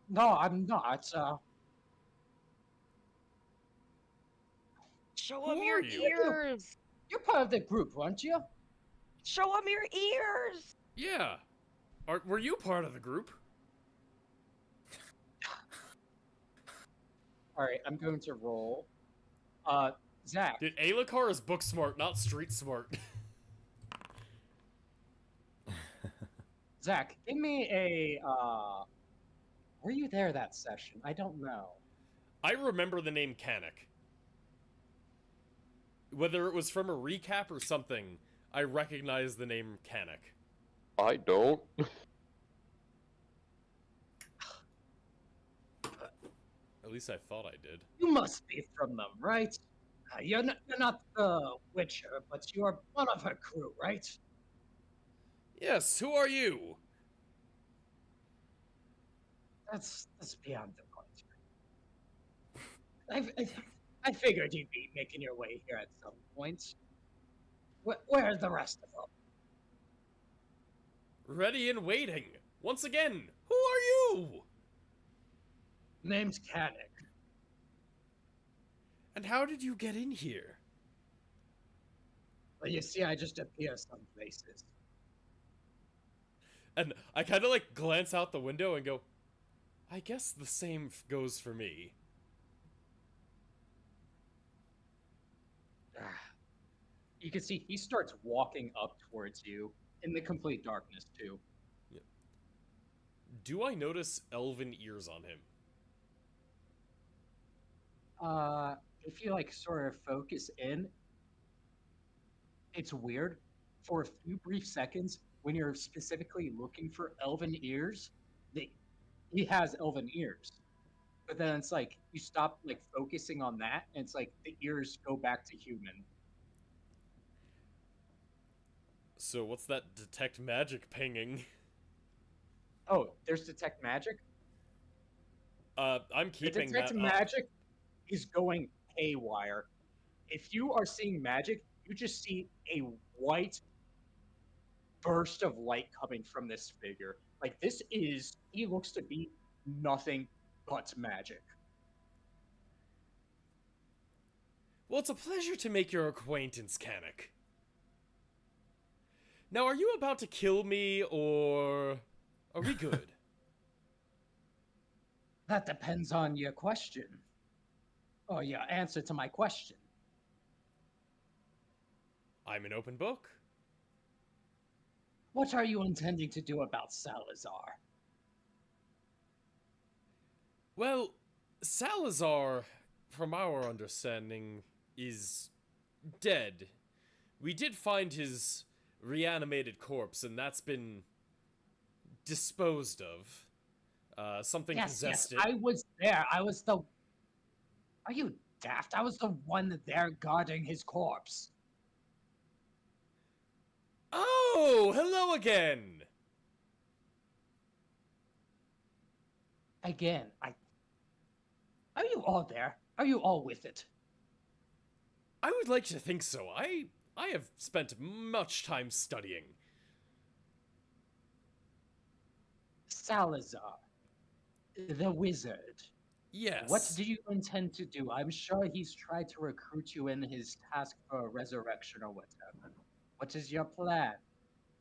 S1: No, I'm not.
S3: Show
S2: Who
S3: him
S2: are
S3: your
S2: you?
S3: ears.
S1: You're part of the group, weren't you?
S3: Show him your ears.
S2: Yeah. Were you part of the group?
S1: All right, I'm going to roll. Zach.
S2: Dude, Alucard is book smart, not street smart.
S1: Zach, give me a. Were you there that session? I don't know.
S2: I remember the name Kanik. Whether it was from a recap or something, I recognize the name Kanik.
S5: I don't.
S2: At least I thought I did.
S1: You must be from them, right? You're not the Witcher, but you're one of her crew, right?
S2: Yes, who are you?
S1: That's beyond the point. I figured you'd be making your way here at some point. Where's the rest of them?
S2: Ready and waiting. Once again, who are you?
S1: Name's Kanik.
S2: And how did you get in here?
S1: Well, you see, I just appear some places.
S2: And I kind of like glance out the window and go, I guess the same goes for me.
S1: You can see he starts walking up towards you in the complete darkness, too.
S2: Do I notice elven ears on him?
S1: If you like sort of focus in, it's weird. For a few brief seconds, when you're specifically looking for elven ears, he has elven ears. But then it's like you stop like focusing on that, and it's like the ears go back to human.
S2: So what's that detect magic pinging?
S1: Oh, there's detect magic.
S2: I'm
S1: The
S2: keeping
S1: detect
S2: that up.
S1: magic is going haywire. If you are seeing magic, you just see a white burst of light coming from this figure. Like he looks to be nothing but magic.
S2: Well, it's a pleasure to make your acquaintance, Kanik. Now, are you about to kill me, or are we good?
S1: That depends on your question. Or your answer to my question.
S2: I'm an open book.
S1: What are you intending to do about Salazar?
S2: Well, Salazar, from our understanding, is dead. We did find his reanimated corpse, and that's been disposed of. Something possessed it.
S1: I was there. Are you daft? I was the one there guarding his corpse.
S2: Oh, hello again!
S1: Again, Are you all there? Are you all with it?
S2: I would like to think so. I have spent much time studying.
S1: Salazar, the wizard.
S2: Yes.
S1: What do you intend to do? I'm sure he's tried to recruit you in his task for resurrection or whatever. What is your plan?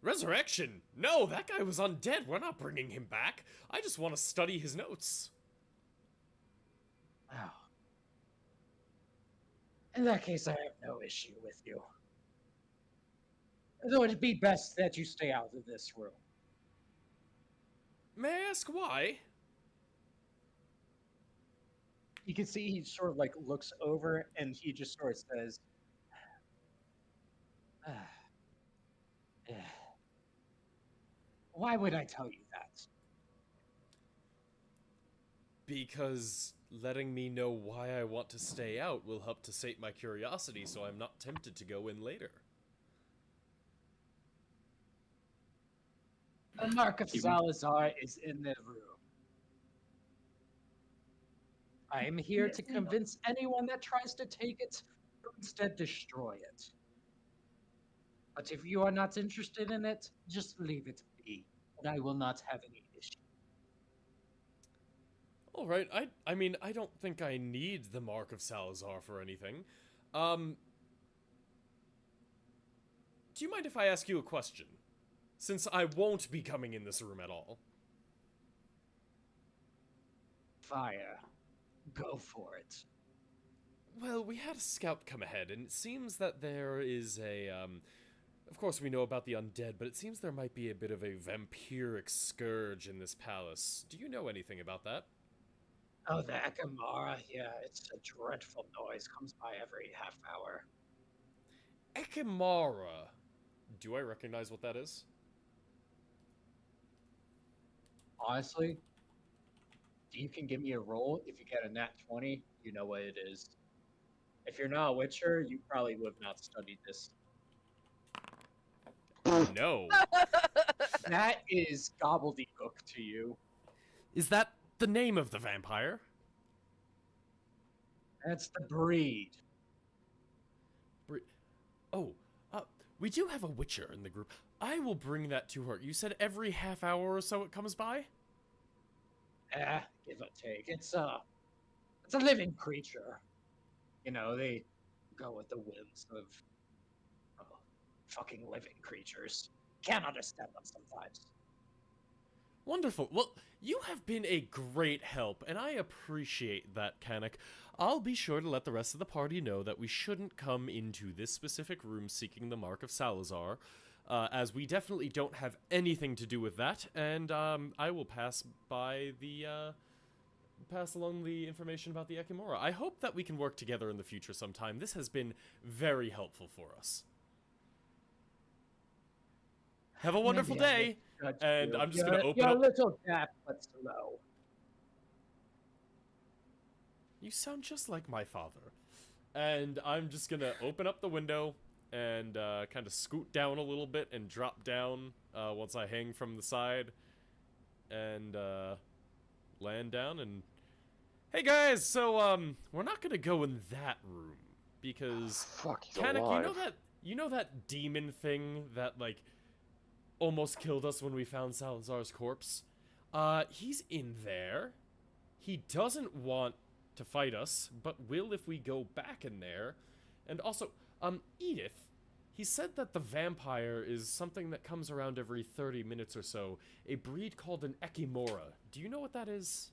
S2: Resurrection? No, that guy was undead. We're not bringing him back. I just want to study his notes.
S1: Oh. In that case, I have no issue with you. Though it'd be best that you stay out of this room.
S2: May I ask why?
S1: You can see he sort of like looks over and he just sort of says, Why would I tell you that?
S2: Because letting me know why I want to stay out will help to sate my curiosity so I'm not tempted to go in later.
S1: The Mark of Salazar is in the room. I am here to convince anyone that tries to take it to instead destroy it. But if you are not interested in it, just leave it be, and I will not have any issue.
S2: Alright, I mean, I don't think I need the Mark of Salazar for anything. Do you mind if I ask you a question? Since I won't be coming in this room at all.
S1: Fire. Go for it.
S2: Well, we had a scout come ahead, and it seems that there is a, of course we know about the undead, but it seems there might be a bit of a vampiric scourge in this palace. Do you know anything about that?
S1: Oh, the Ekamara, yeah, it's a dreadful noise, comes by every half hour.
S2: Ekamara. Do I recognize what that is?
S1: Honestly, you can give me a roll. If you get a nat 20, you know what it is. If you're not a Witcher, you probably would have not studied this.
S2: No.
S1: That is gobbledygook to you.
S2: Is that the name of the vampire?
S1: That's the breed.
S2: Oh, we do have a Witcher in the group. I will bring that to her. You said every half hour or so it comes by?
S1: Give or take. It's a living creature. You know, they go with the whims of fucking living creatures. Can't understand them sometimes.
S2: Wonderful. Well, you have been a great help, and I appreciate that, Kanik. I'll be sure to let the rest of the party know that we shouldn't come into this specific room seeking the Mark of Salazar, as we definitely don't have anything to do with that, and I will pass along the information about the Ekamora. I hope that we can work together in the future sometime. This has been very helpful for us. Have a wonderful day, and I'm just going to open
S1: you're
S2: up...
S1: a little deaf, but slow.
S2: You sound just like my father. And I'm just going to open up the window and kind of scoot down a little bit and drop down once I hang from the side. And land down and... Hey guys, so we're not going to go in that room. Because...
S5: Fuck, he's
S2: Kanik,
S5: alive.
S2: you know that demon thing that, like... almost killed us when we found Salazar's corpse? He's in there. He doesn't want to fight us, but will if we go back in there. And also, Edith, he said that the vampire is something that comes around every 30 minutes or so, a breed called an Ekamora. Do you know what that is?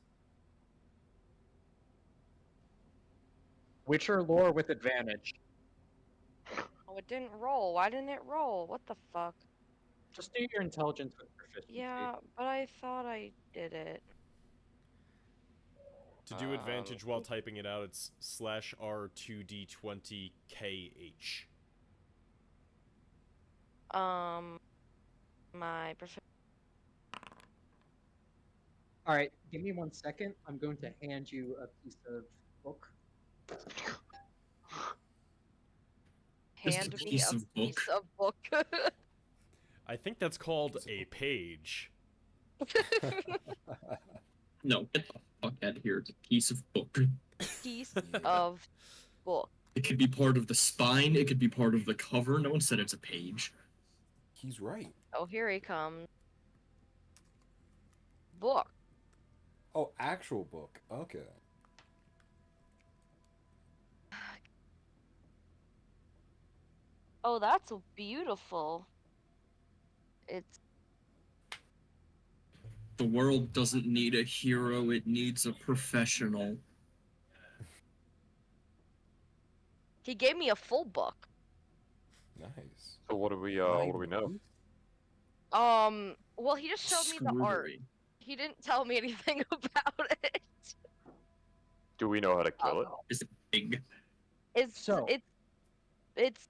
S1: Witcher lore with advantage.
S3: Oh, it didn't roll. Why didn't it roll? What the fuck?
S1: Just do your intelligence with proficiency.
S3: Yeah, but I thought I did it.
S2: To do advantage while typing it out, it's /R2D20KH.
S3: My
S1: Alright, give me 1 second. I'm going to hand you a piece of book.
S3: hand
S6: Just a
S3: me
S6: piece
S3: a
S6: of
S3: piece of book.
S2: I think that's called a page.
S6: No, get the fuck out of here. It's a piece of book.
S3: Piece of book.
S6: It could be part of the spine. It could be part of the cover. No one said it's a page.
S4: He's right.
S3: Oh, here he comes. Book.
S4: Oh, actual book. Okay.
S3: Oh, that's beautiful. It's
S6: The world doesn't need a hero. It needs a professional.
S3: he gave me a full book.
S4: Nice.
S5: So what do we know?
S3: Well, he just showed me the art.
S6: Screwery.
S3: He didn't tell me anything about it.
S5: Do we know how to kill it?
S6: It's big.
S3: It's
S1: So-
S3: it's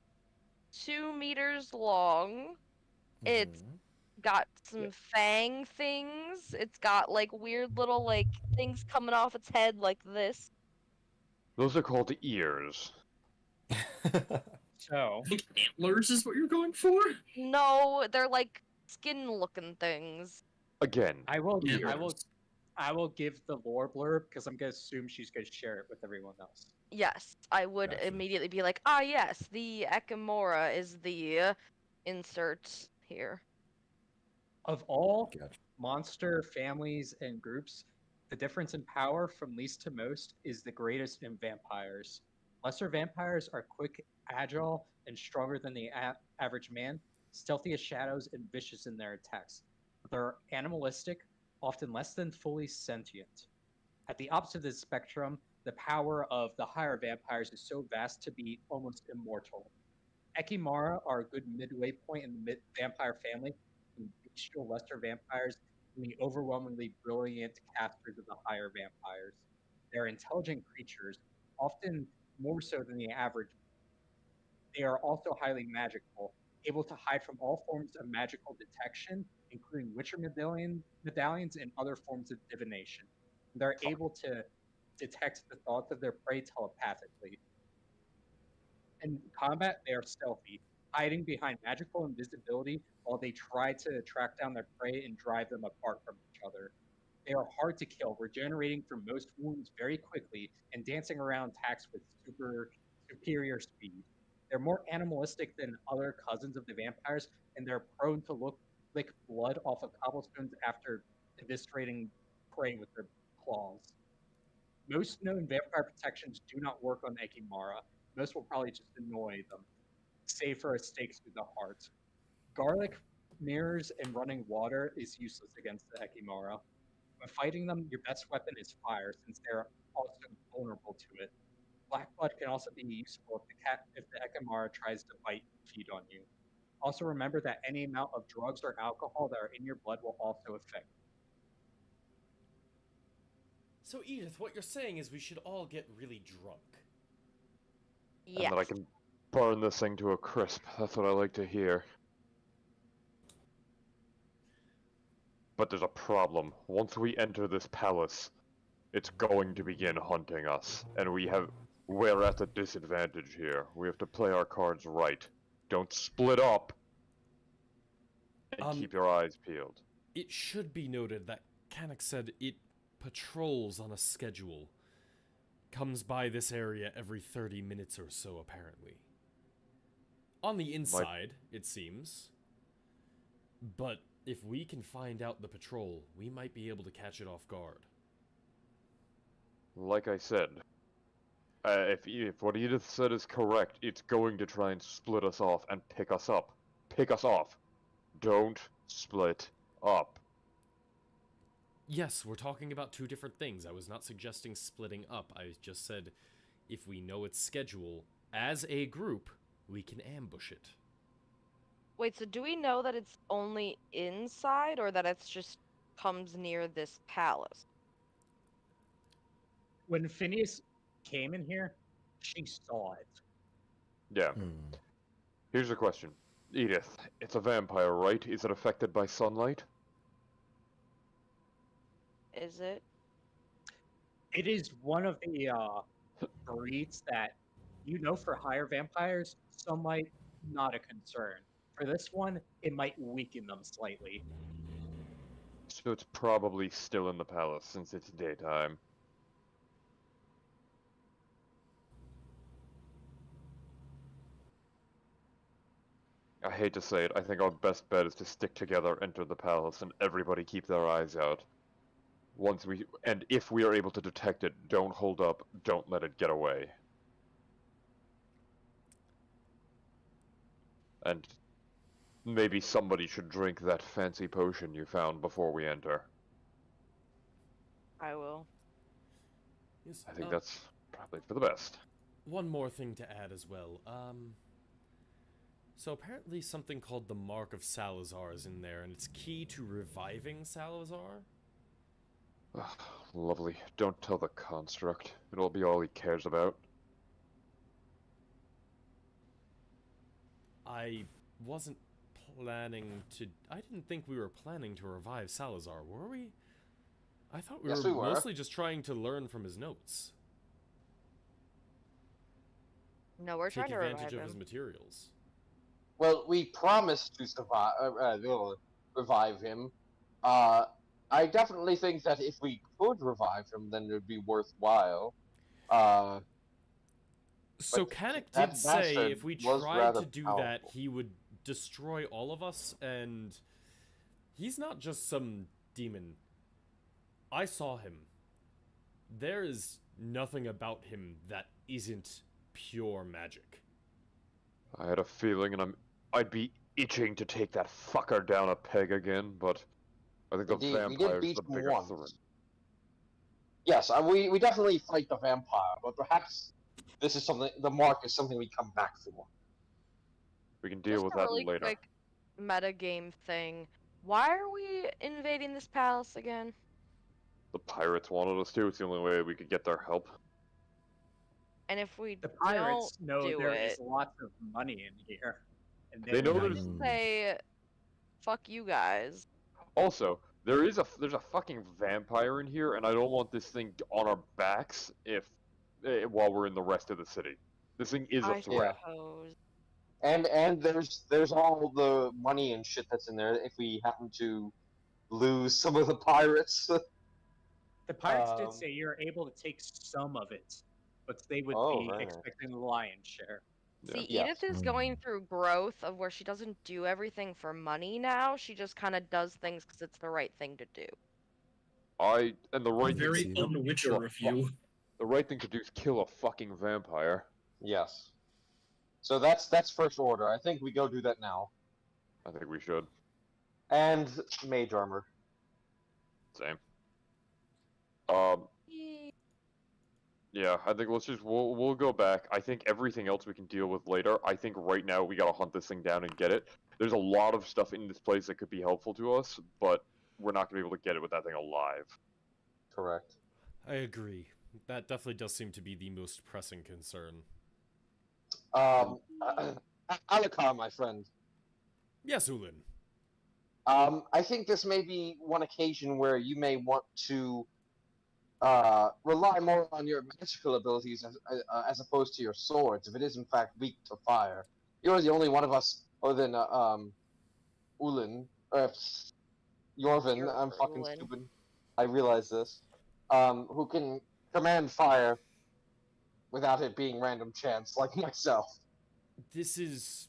S3: 2 meters long. It's
S4: Mhm.
S3: got some fang things. It's got like weird little like things coming off its head like this.
S5: Those are called ears.
S1: So,
S6: I think antlers is what you're going for?
S3: No, they're like skin looking things.
S5: Again,
S1: I will
S6: Antlers.
S1: I will give the lore blurb because I'm gonna assume she's gonna share it with everyone else.
S3: Yes, I would
S4: Gotcha.
S3: immediately be like, ah, yes, the Ekimora is the insert here.
S1: Of all
S4: Gotcha.
S1: monster families and groups, the difference in power from least to most is the greatest in vampires. Lesser vampires are quick, agile, and stronger than the average man, stealthy as shadows and vicious in their attacks. They're animalistic, often less than fully sentient. At the opposite of this spectrum, the power of the higher vampires is so vast to be almost immortal. Ekimara are a good midway point in the vampire family, between bestial lesser vampires and the overwhelmingly brilliant casters of the higher vampires. They're intelligent creatures, often more so than the average. They are also highly magical, able to hide from all forms of magical detection, including Witcher medallions and other forms of divination. They're able to detect the thoughts of their prey telepathically. In combat, they are stealthy, hiding behind magical invisibility while they try to track down their prey and drive them apart from each other. They are hard to kill, regenerating from most wounds very quickly and dancing around attacks with superior speed. They're more animalistic than other cousins of the vampires, and they're prone to lick blood off of cobblestones after eviscerating prey with their claws. Most known vampire protections do not work on Ekimara. Most will probably just annoy them, save for a stake through the heart. Garlic, mirrors, and running water is useless against the Ekimara. When fighting them, your best weapon is fire, since they're also vulnerable to it. Black blood can also be useful if the Ekimara tries to bite and feed on you. Also remember that any amount of drugs or alcohol that are in your blood will also affect.
S2: So, Edith, what you're saying is we should all get really drunk.
S5: and
S3: Yes.
S5: that I can burn this thing to a crisp. That's what I like to hear. But there's a problem. Once we enter this palace, it's going to begin hunting us, and we're at a disadvantage here. We have to play our cards right. Don't split up, and keep your eyes peeled.
S2: It should be noted that Kanak said it patrols on a schedule. Comes by this area every 30 minutes or so, apparently. On the inside, it seems. But if we can find out the patrol, we might be able to catch it off guard.
S5: Like I said, if what Edith said is correct, it's going to try and split us off and pick us up. Pick us off. Don't split up.
S2: Yes, we're talking about two different things. I was not suggesting splitting up. I just said if we know its schedule, as a group, we can ambush it.
S3: Wait, so do we know that it's only inside or that it's just comes near this palace?
S1: When Phineas came in here, she saw it.
S5: Yeah. Here's a question. Edith, it's a vampire, right? Is it affected by sunlight?
S3: Is it?
S1: It is one of the breeds that, for higher vampires, sunlight, not a concern. For this one, it might weaken them slightly.
S5: So it's probably still in the palace since it's daytime. I hate to say it, I think our best bet is to stick together, enter the palace, and everybody keep their eyes out. And if we are able to detect it, don't hold up, don't let it get away. And maybe somebody should drink that fancy potion you found before we enter.
S3: I will.
S2: Yes,
S5: I think that's probably for the best.
S2: One more thing to add as well. So apparently something called the Mark of Salazar is in there, and it's key to reviving Salazar?
S5: Ugh, lovely. Don't tell the construct. It'll be all he cares about.
S2: I wasn't planning to... I didn't think we were planning to revive Salazar, were we? I thought we
S7: Yes,
S2: were
S7: we were.
S2: mostly just trying to learn from his notes.
S3: No, we're
S2: Take
S3: trying to
S2: advantage
S3: revive
S2: of his
S3: him.
S2: materials.
S7: Well, we promised to survive, revive him. I definitely think that if we could revive him, then it would be worthwhile.
S2: So
S7: But
S2: Kanik
S7: that
S2: did say
S7: bastard
S2: if we
S7: was
S2: tried
S7: rather
S2: to do that,
S7: powerful.
S2: he would destroy all of us, and he's not just some demon. I saw him. There is nothing about him that isn't pure magic.
S5: I had a feeling, and I'd be itching to take that fucker down a peg again, but I think the
S7: Indeed, we did
S5: vampire's
S7: beat
S5: the
S7: him
S5: bigger
S7: once.
S5: threat.
S7: Yes, we definitely fight the vampire, but perhaps this is something. The mark is something we come back for.
S5: We can deal
S3: Just
S5: with
S3: a
S5: that
S3: really
S5: later.
S3: quick metagame thing. Why are we invading this palace again?
S5: The pirates wanted us to. It's the only way we could get their help.
S3: And if we
S1: The pirates
S3: don't
S1: know
S3: do
S1: there
S3: it,
S1: is lots of money in here, and
S5: They know
S1: will
S5: there's-
S1: not-
S3: say, "Fuck you guys."
S5: Also, there's a fucking vampire in here, and I don't want this thing on our backs while we're in the rest of the city. This thing is a
S3: I
S5: threat.
S3: suppose.
S7: And there's all the money and shit that's in there. If we happen to lose some of the pirates,
S1: The pirates did
S7: Um,
S1: say you're able to take some of it, but they would
S7: Oh,
S1: be
S7: very nice.
S1: expecting the lion's share.
S5: Yeah.
S3: See,
S7: Yes.
S3: Edith is going through growth of where she doesn't do everything for money now. She just kind of does things because it's the right thing to do.
S5: And the
S6: A
S5: right
S6: very
S5: thing to do,
S6: un-Witcher of you.
S5: the right thing to do is kill a fucking vampire.
S7: yes. So that's first order. I think we go do that now.
S5: I think we should.
S7: And mage armor.
S5: Same. Yeah, I think we'll go back. I think everything else we can deal with later. I think right now we gotta hunt this thing down and get it. There's a lot of stuff in this place that could be helpful to us, but we're not gonna be able to get it with that thing alive.
S7: Correct.
S2: I agree. That definitely does seem to be the most pressing concern.
S7: Alakar, my friend.
S2: Yes, Ulin.
S7: I think this may be one occasion where you may want to rely more on your magical abilities as opposed to your swords, if it is in fact weak to fire. You're the only one of us, other than Ulin, or Yorvin.
S3: You're
S7: I'm fucking
S3: Ulin.
S7: stupid. I realize this. Who can command fire without it being random chance, like myself.
S2: This is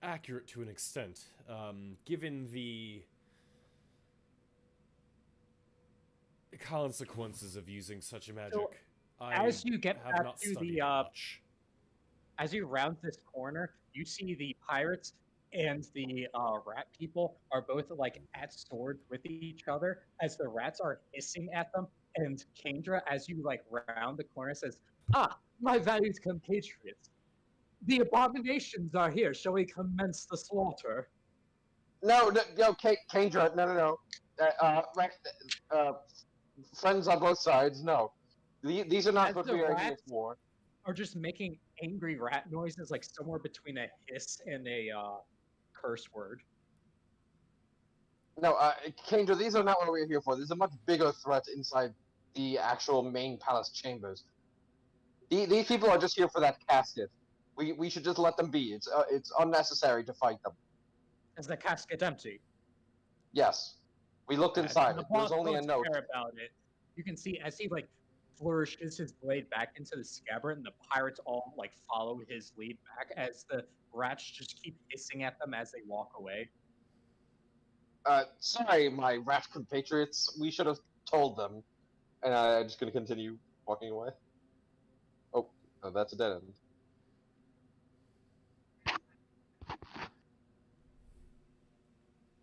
S2: accurate to an extent, given the consequences of using such a magic.
S1: as you get
S2: have
S1: back
S2: not
S1: to
S2: studied
S1: the,
S2: much.
S1: As you round this corner, you see the pirates and the rat people are both like at swords with each other as the rats are hissing at them. And Kendra, as you like round the corner, says, "Ah, my valued compatriots, the abominations are here. Shall we commence the slaughter?"
S7: No, Kendra, no. Friends on both sides, no. These are not
S1: As
S7: what
S1: the
S7: we are here
S1: rats
S7: for.
S1: are just making angry rat noises, like somewhere between a hiss and a curse word.
S7: No, Kendra, these are not what we're here for. There's a much bigger threat inside the actual main palace chambers. These people are just here for that casket. We should just let them be. It's unnecessary to fight them.
S1: Is the casket empty?
S7: Yes. We looked inside
S1: The
S7: it. There was
S1: boss
S7: only a
S1: don't
S7: note.
S1: care about it. You can see as he like flourishes his blade back into the scabbard, and the pirates all like follow his lead back as the rats just keep hissing at them as they walk away.
S7: Sorry, my rat compatriots. We should have told them. And I'm just going to continue walking away. Oh, no, that's a dead end.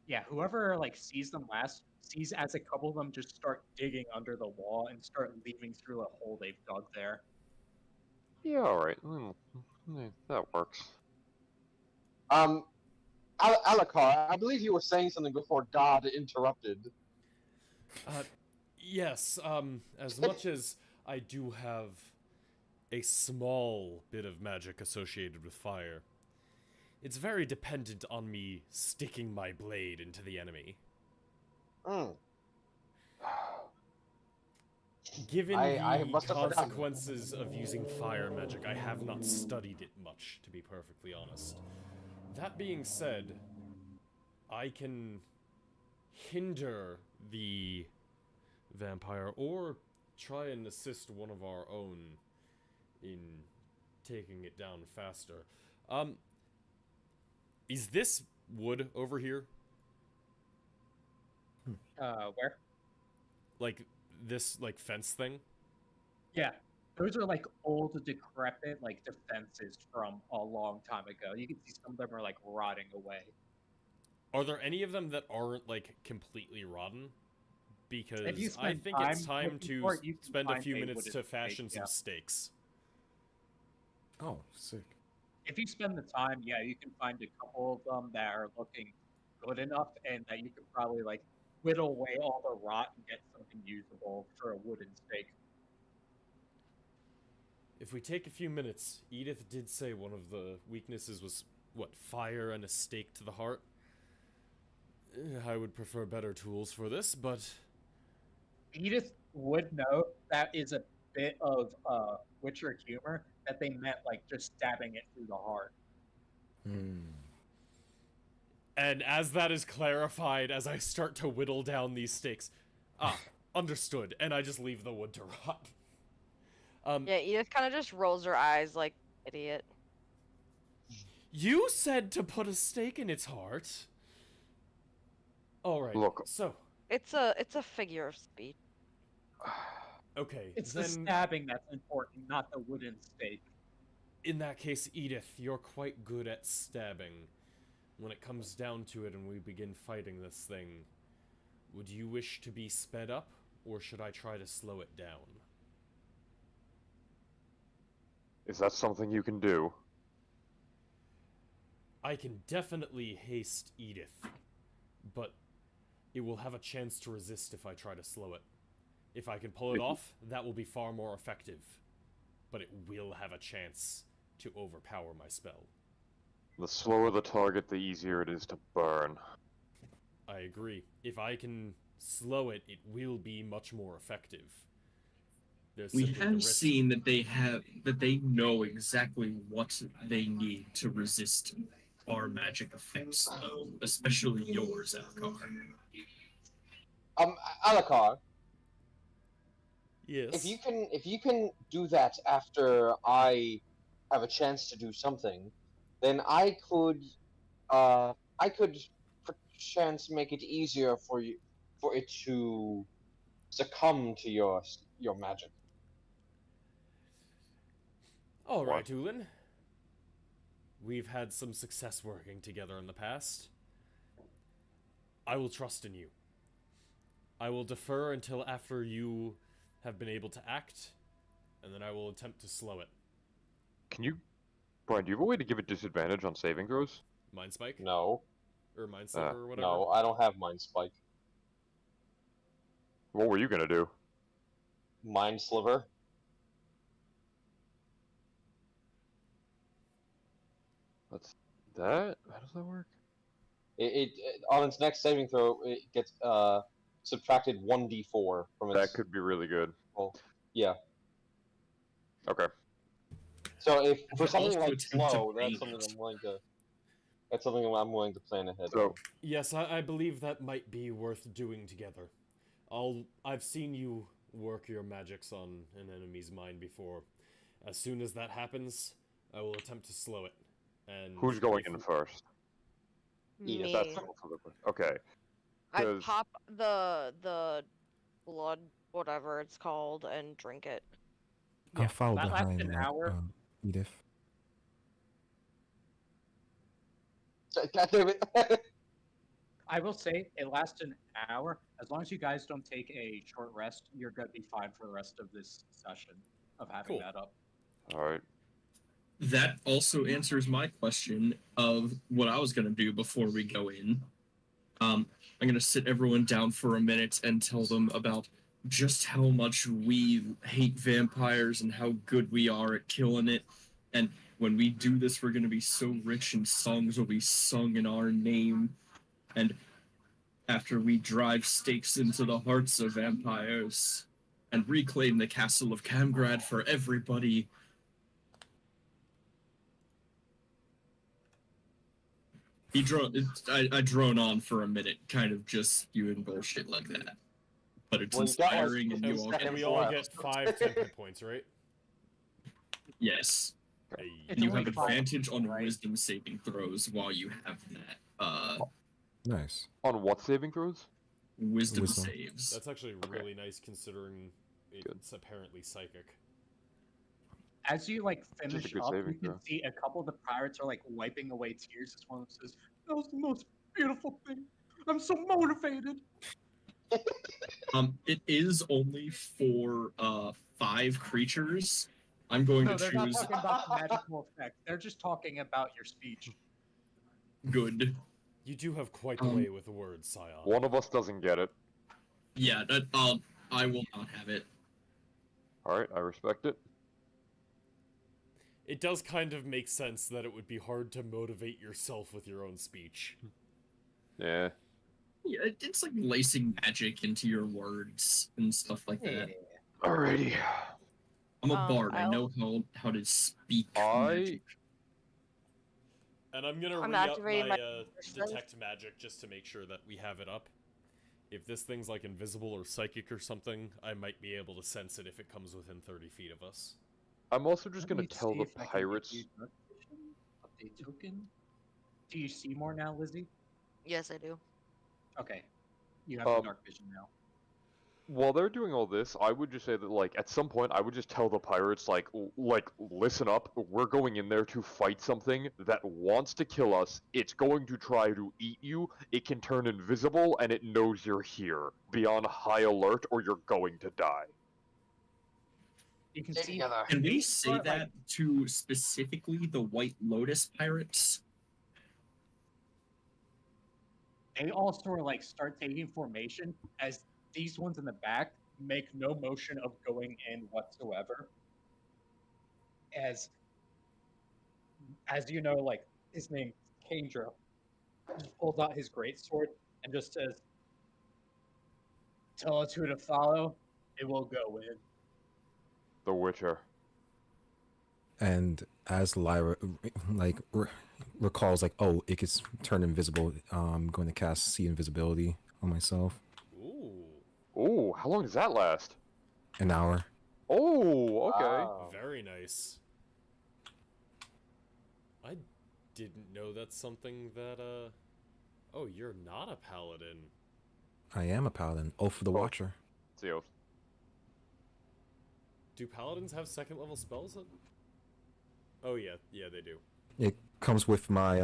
S1: Yeah, whoever like sees them last sees as a couple of them just start digging under the wall and start leaving through a hole they've dug there.
S5: Yeah, alright. That works.
S7: Alakar, I believe you were saying something before God interrupted.
S2: Yes, as much as I do have a small bit of magic associated with fire, it's very dependent on me sticking my blade into the enemy.
S7: Mm.
S2: Given
S7: I
S2: the
S7: must have forgotten.
S2: consequences of using fire magic, I have not studied it much, to be perfectly honest. That being said, I can hinder the vampire or try and assist one of our own in taking it down faster. Is this wood over here?
S1: Where?
S2: Like, this, like, fence thing?
S1: Yeah, those are like old, decrepit, like defenses from a long time ago. You can see some of them are like rotting away.
S2: Are there any of them that aren't, like, completely rotten? Because
S1: you
S2: I
S1: spend
S2: think it's
S1: time
S2: time
S1: looking
S2: to
S1: for it, you can
S2: spend a
S1: find
S2: few
S1: a
S2: minutes
S1: wooden
S2: to
S1: stake,
S2: fashion some
S1: yeah.
S2: stakes.
S4: Oh, sick.
S1: If you spend the time, yeah, you can find a couple of them that are looking good enough, and that you could probably like whittle away all the rot and get something usable for a wooden stake.
S2: If we take a few minutes, Edith did say one of the weaknesses was, what, fire and a stake to the heart? I would prefer better tools for this, but
S1: Edith would know that is a bit of Witcher humor, that they meant like just stabbing it through the heart.
S4: Hmm.
S2: And as that is clarified, as I start to whittle down these stakes, understood, and I just leave the wood to rot.
S3: Yeah, Edith kind of just rolls her eyes like, idiot.
S2: You said to put a stake in its heart. Alright,
S5: Look.
S2: so,
S3: It's a figure of speech.
S2: okay,
S1: It's
S2: then
S1: the stabbing that's important, not the wooden stake.
S2: in that case, Edith, you're quite good at stabbing. When it comes down to it and we begin fighting this thing, would you wish to be sped up, or should I try to slow it down?
S5: Is that something you can do?
S2: I can definitely haste Edith, but it will have a chance to resist if I try to slow it. If I can pull it off, that will be far more effective, but it will have a chance to overpower my spell.
S5: The slower the target, the easier it is to burn.
S2: I agree. If I can slow it, it will be much more effective. There's
S6: We
S2: simply the
S6: have
S2: risk.
S6: seen that they know exactly what they need to resist our magic effects, though, especially yours, Alcar.
S7: Alakar,
S2: Yes.
S7: if you can do that after I have a chance to do something, then I could perchance make it easier for it to succumb to your magic.
S2: All right, Ulin. We've had some success working together in the past. I will trust in you. I will defer until after you have been able to act, and then I will attempt to slow it.
S5: Can you... Brian, do you have a way to give it disadvantage on saving throws?
S2: Mind Spike?
S7: No.
S2: Or Mind Sliver or whatever?
S7: No, I don't have Mind Spike.
S5: What were you gonna do?
S7: Mind Sliver.
S5: That's... that? How does that work?
S7: It on its next saving throw, it gets subtracted 1d4 from its.
S5: That could be really good.
S7: Well, yeah.
S5: Okay.
S7: So if for
S6: could
S7: something
S6: also
S7: like
S6: attempt to
S7: slow, that's
S6: bait
S7: something
S6: it.
S7: I'm willing to. That's something I'm willing to plan ahead.
S5: So,
S2: Yes, I believe that might be worth doing together. I've seen you work your magics on an enemy's mind before. As soon as that happens, I will attempt to slow it. And
S5: who's going
S2: if-
S5: in first?
S7: Edith,
S3: Me.
S5: That's also the question. Okay.
S3: I
S5: 'cause-
S3: pop the blood, whatever it's called, and drink it.
S1: Yeah,
S4: I'll follow
S1: that lasts
S4: behind
S1: an
S4: that,
S1: hour.
S4: Edith.
S7: God damn it.
S1: I will say it lasts an hour. As long as you guys don't take a short rest, you're gonna be fine for the rest of this session of having
S2: Cool.
S1: that up.
S5: Alright.
S6: That also answers my question of what I was going to do before we go in. I'm going to sit everyone down for a minute and tell them about just how much we hate vampires and how good we are at killing it. And when we do this, we're gonna be so rich and songs will be sung in our name. And after we drive stakes into the hearts of vampires and reclaim the castle of Camgrad for everybody. I drone on for a minute, kind of just spewing bullshit like that. But it's
S7: Well, you got, like,
S6: inspiring, and you all
S7: seconds
S2: And we
S6: get
S2: all
S7: left.
S2: get 5 10 points, right?
S6: yes.
S2: Hey.
S1: It's
S6: You
S1: only
S6: have
S1: five,
S6: advantage on
S1: right?
S6: wisdom saving throws while you have that.
S4: Nice.
S5: On what saving throws?
S6: Wisdom
S4: Wisdom.
S6: saves.
S2: That's actually
S5: Okay.
S2: really nice considering
S5: Good.
S2: it's apparently psychic.
S1: As you like
S5: a
S1: finish
S5: good
S1: up, you
S5: saving
S1: can
S5: throw.
S1: see a couple of the pirates are like wiping away tears as one of them says, "That was the most beautiful thing. I'm so motivated."
S6: It is only for 5 creatures. I'm going
S1: No,
S6: to
S1: they're not
S6: choose
S1: talking about the magical effect. They're just talking about your speech.
S6: good.
S2: You do have quite the way with words, Scion.
S5: One of us doesn't get it.
S6: Yeah, I will not have it.
S5: Alright, I respect it.
S2: It does kind of make sense that it would be hard to motivate yourself with your own speech.
S5: Yeah.
S6: Yeah, it's like lacing magic into your words and stuff like that.
S5: Alrighty.
S6: I'm a bard. I
S3: I'll-
S6: know how to speak
S5: I-
S6: magic.
S2: And I'm gonna
S3: I'm
S2: re-up
S3: activating
S2: my
S3: my
S2: detect magic just to make sure that we have it up. If this thing's like invisible or psychic or something, I might be able to sense it if it comes within 30 feet of us.
S5: I'm also just
S1: Let
S5: gonna
S1: me
S5: tell
S1: see
S5: the
S1: if I can get
S5: pirates.
S1: you dark vision. Update token. Do you see more now, Lizzie?
S3: Yes, I do.
S1: Okay. You have the
S5: Um,
S1: dark vision now.
S5: While they're doing all this, I would just say that, like, at some point, I would just tell the pirates, like, listen up. We're going in there to fight something that wants to kill us. It's going to try to eat you. It can turn invisible, and it knows you're here. Be on high alert, or you're going to die.
S1: You can
S7: Stay
S1: see.
S7: together.
S6: Can we
S1: they
S6: say
S1: start,
S6: that
S1: like,
S6: to specifically the White Lotus pirates?
S1: they all sort of like start taking formation as these ones in the back make no motion of going in whatsoever. As you know, like his name Kendra just pulls out his greatsword and just says, "Tell us who to follow. It will go in."
S5: The Witcher.
S4: And as Lyra like recalls, like, oh, it gets turned invisible. I'm going to cast See Invisibility on myself.
S2: Ooh,
S5: Ooh, how long does that last?
S4: An hour.
S5: Oh, okay.
S7: Wow.
S2: very nice. I didn't know that's something that, Oh, you're not a paladin.
S4: I am a paladin. Oath for the
S5: Oh.
S4: Watcher.
S5: It's the oath.
S2: Do paladins have second level spells? Oh yeah, they do.
S4: It comes with my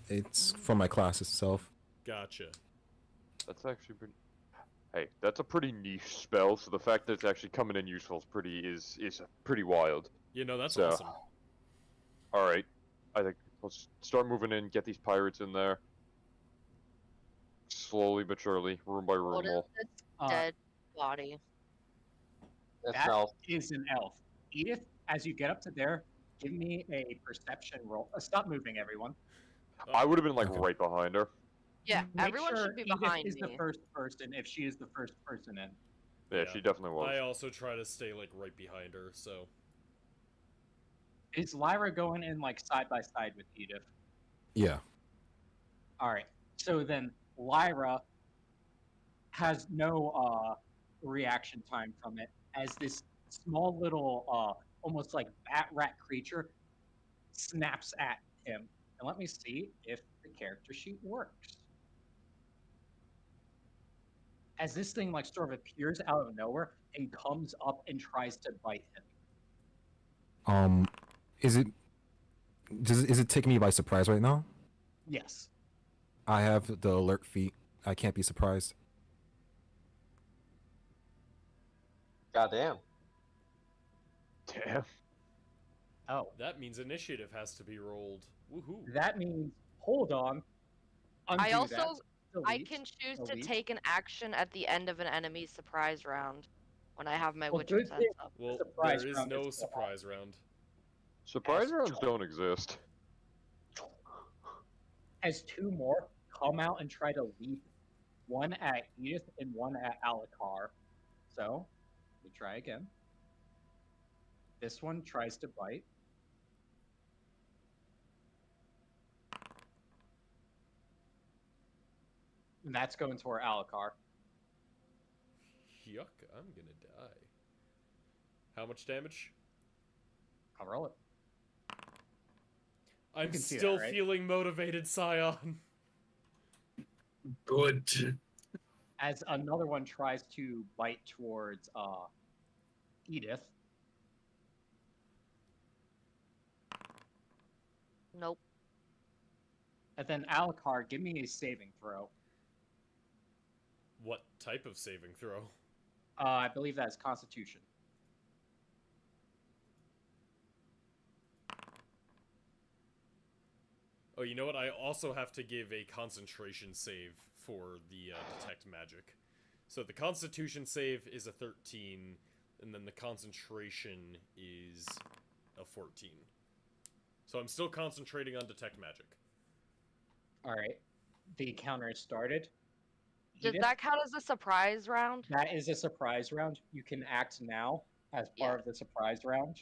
S4: it's from my class itself.
S2: Gotcha.
S5: That's actually pretty. Hey, that's a pretty niche spell. So the fact that it's actually coming in useful is pretty wild.
S2: You know, that's
S5: So-
S2: awesome.
S5: All right, I think let's start moving in. Get these pirates in there. Slowly but surely, room by room.
S3: What is
S5: We'll-
S3: this
S1: Uh,
S3: dead body?
S7: That's
S1: That
S7: no.
S1: is an elf. Edith, as you get up to there, give me a perception roll. Stop moving, everyone.
S5: I would have been like
S4: Okay.
S5: right behind her.
S3: Yeah,
S1: Make
S3: everyone
S1: sure
S3: should be
S1: Edith
S3: behind
S1: is
S3: me.
S1: the first person if she is the first person in.
S5: Yeah,
S2: Yeah.
S5: she definitely was.
S2: I also try to stay like right behind her, so
S1: Is Lyra going in like side by side with Edith?
S4: Yeah.
S1: All right. So then Lyra has no reaction time from it as this small little almost like bat rat creature snaps at him. And let me see if the character sheet works. As this thing like sort of appears out of nowhere and comes up and tries to bite him.
S4: Is it taking me by surprise right now?
S1: Yes.
S4: I have the alert feat. I can't be surprised.
S7: Goddamn.
S5: Damn.
S1: Oh,
S2: that means initiative has to be rolled. Woohoo!
S1: that means hold on. Undo
S3: I also
S1: that,
S3: I
S1: delete.
S3: can choose to
S1: delete.
S3: take an action at the end of an enemy's surprise round when I have my
S1: Well,
S3: Witcher
S1: good
S3: sense
S1: thing-
S3: up.
S2: Well,
S1: surprise
S2: there is
S1: round
S2: no
S1: is still
S2: surprise round.
S5: Surprise
S1: As
S5: rounds don't exist.
S1: As two more come out and try to leap, one at Edith and one at Alucard. So, we try again. This one tries to bite. And that's going toward Alucard.
S2: Yuck, I'm gonna die. How much damage?
S1: I'll roll it.
S2: I'm
S1: can see that,
S2: still
S1: right?
S2: feeling motivated, Scion.
S6: Good.
S1: As another one tries to bite towards Edith.
S3: Nope.
S1: And then Alucard, give me a saving throw.
S2: What type of saving throw?
S1: I believe that is Constitution.
S2: Oh, you know what? I also have to give a concentration save for the detect magic. So the constitution save is a 13, and then the concentration is a 14. So I'm still concentrating on detect magic.
S1: All right. The counter is started.
S3: Does
S1: Edith,
S3: that count as a surprise round?
S1: that is a surprise round. You can act now as part of the surprise round.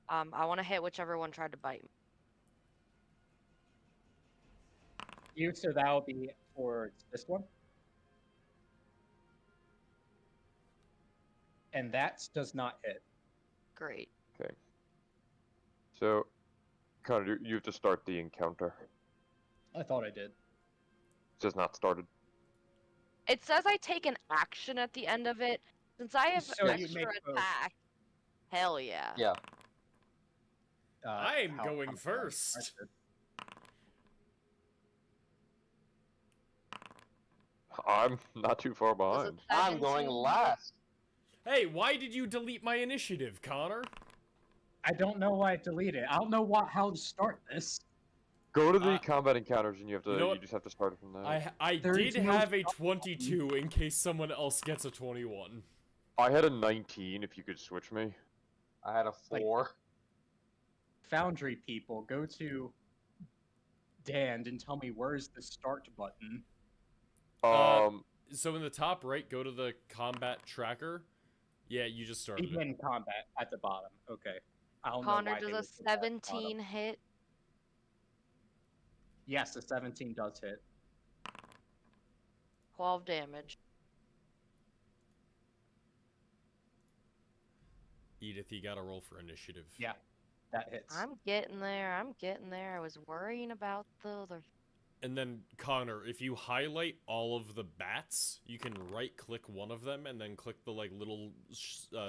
S3: I want to hit whichever one tried to bite me.
S1: So that will be towards this one. And that does not hit.
S3: Great.
S5: So, Connor, you have to start the encounter.
S1: I thought I did.
S5: It's just not started.
S3: It says I take an action at the end of it. Since I have
S1: So you
S3: extra
S1: make both.
S3: attack. Hell yeah.
S7: Yeah.
S2: I'm
S1: how-
S2: going
S1: how-
S2: first.
S5: I'm not too far
S3: Was it
S5: behind.
S7: I'm going
S3: 17?
S7: last.
S2: Hey, why did you delete my initiative, Connor?
S1: I don't know why I deleted it. I don't know how to start this.
S5: Go to the
S2: Uh,
S5: combat encounters and you have to.
S2: you know
S5: You
S2: what?
S5: just have to start it from there.
S2: I
S1: There
S2: did
S1: is no
S2: have a
S1: stop
S2: 22 in case someone else gets a 21.
S5: I had a 19. If you could switch me.
S7: I had a
S1: Like-
S7: 4.
S1: Foundry people, go to Dan and tell me where's the start button.
S2: So in the top right, go to the combat tracker. Yeah, you just started it.
S1: Begin combat at the bottom. Okay. I don't know
S3: Connor,
S1: why they
S3: does
S1: would
S3: a
S1: put that at the
S3: 17
S1: bottom.
S3: hit?
S1: Yes, a 17 does hit.
S3: 12 damage.
S2: Edith, you gotta roll for initiative.
S1: Yeah, that hits.
S3: I'm getting there. I'm getting there. I was worrying about the other.
S2: And then, Connor, if you highlight all of the bats, you can right-click one of them and then click the like little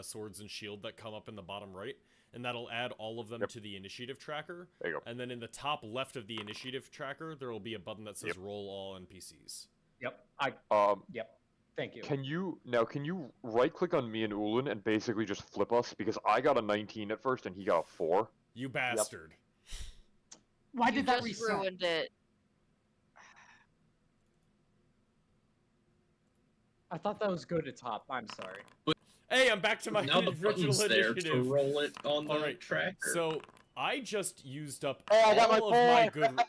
S2: swords and shield that come up in the bottom right, and that'll add all of them
S5: Yep.
S2: to the initiative tracker.
S5: There you go.
S2: And then in the top left of the initiative tracker, there will be a button that says
S5: Yep.
S2: Roll All NPCs.
S1: Yep. Yep. Thank you.
S5: Can you right click on me and Ulin and basically just flip us because I got a 19 at first and he got a 4.
S2: You bastard.
S1: Why
S3: You
S1: did that
S3: just
S1: reset?
S3: ruined it.
S1: I thought that was good at top. I'm sorry.
S2: Hey, I'm back to my
S6: Now the
S2: original
S6: button's there to
S2: initiative.
S6: roll it on the
S2: Alright,
S6: tracker.
S2: So I just used up
S7: Hey, I got my
S2: all of my
S7: four.
S2: good.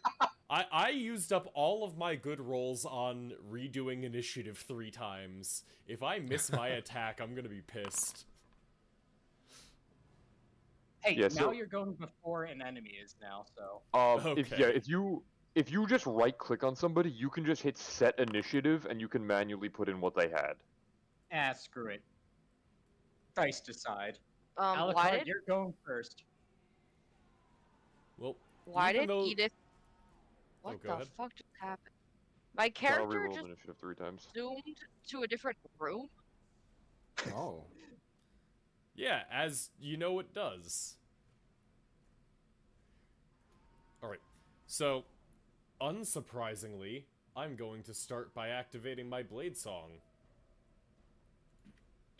S2: I used up all of my good rolls on redoing initiative 3 times. If I miss my attack, I'm gonna be pissed.
S1: Hey,
S5: Yeah,
S1: now
S5: so-
S1: you're going before an enemy is now, so.
S2: Okay.
S5: If you just right click on somebody, you can just hit set initiative and you can manually put in what they had.
S1: Screw it. Dice decide.
S3: Why
S1: Alucard,
S3: did
S1: you're going first.
S2: Well,
S3: why
S2: even
S3: did
S2: though-
S3: Edith? What
S2: Oh, go
S3: the
S2: ahead.
S3: fuck just happened? My
S5: I'll
S3: character
S5: reroll
S3: just
S5: initiative 3 times.
S3: zoomed to a different room.
S4: Oh.
S2: yeah, as you know it does. Alright, so, unsurprisingly, I'm going to start by activating my Blade Song.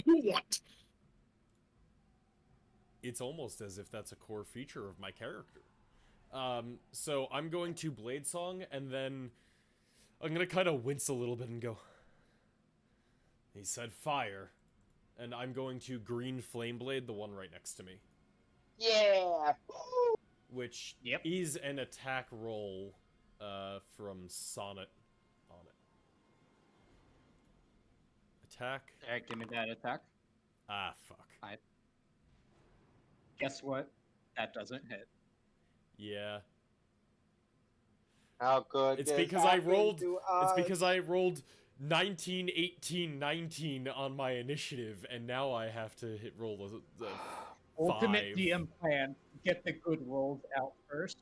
S6: What?
S2: It's almost as if that's a core feature of my character. So I'm going to Blade Song, and then I'm gonna kind of wince a little bit and go, he said fire, and I'm going to Green Flame Blade, the one right next to me.
S7: Yeah.
S2: which
S1: Yep.
S2: is an attack roll from Sonnet on it. Attack.
S1: Alright, give me that attack.
S2: Ah, fuck.
S1: Guess what? That doesn't hit.
S2: Yeah.
S7: How good?
S2: It's because I rolled. It's because I rolled 19, 18, 19 on my initiative, and now I have to roll a
S1: Ultimate
S2: 5.
S1: DM plan: get the good rolls out first.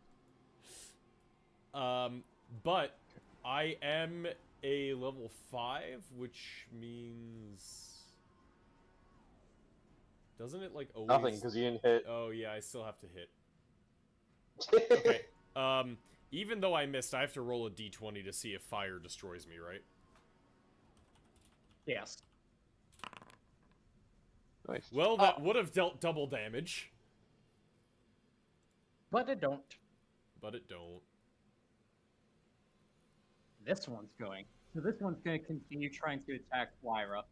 S2: But I am a level 5, which means. Doesn't it, like, always...
S7: Nothing, because you didn't hit.
S2: Oh, yeah, I still have to hit. Okay. Even though I missed, I have to roll a d20 to see if fire destroys me, right?
S1: Yes.
S5: Nice.
S2: Well, that would have dealt double damage.
S1: But it don't.
S2: But it don't.
S1: This one's going. So this one's going to continue trying to attack Lyra.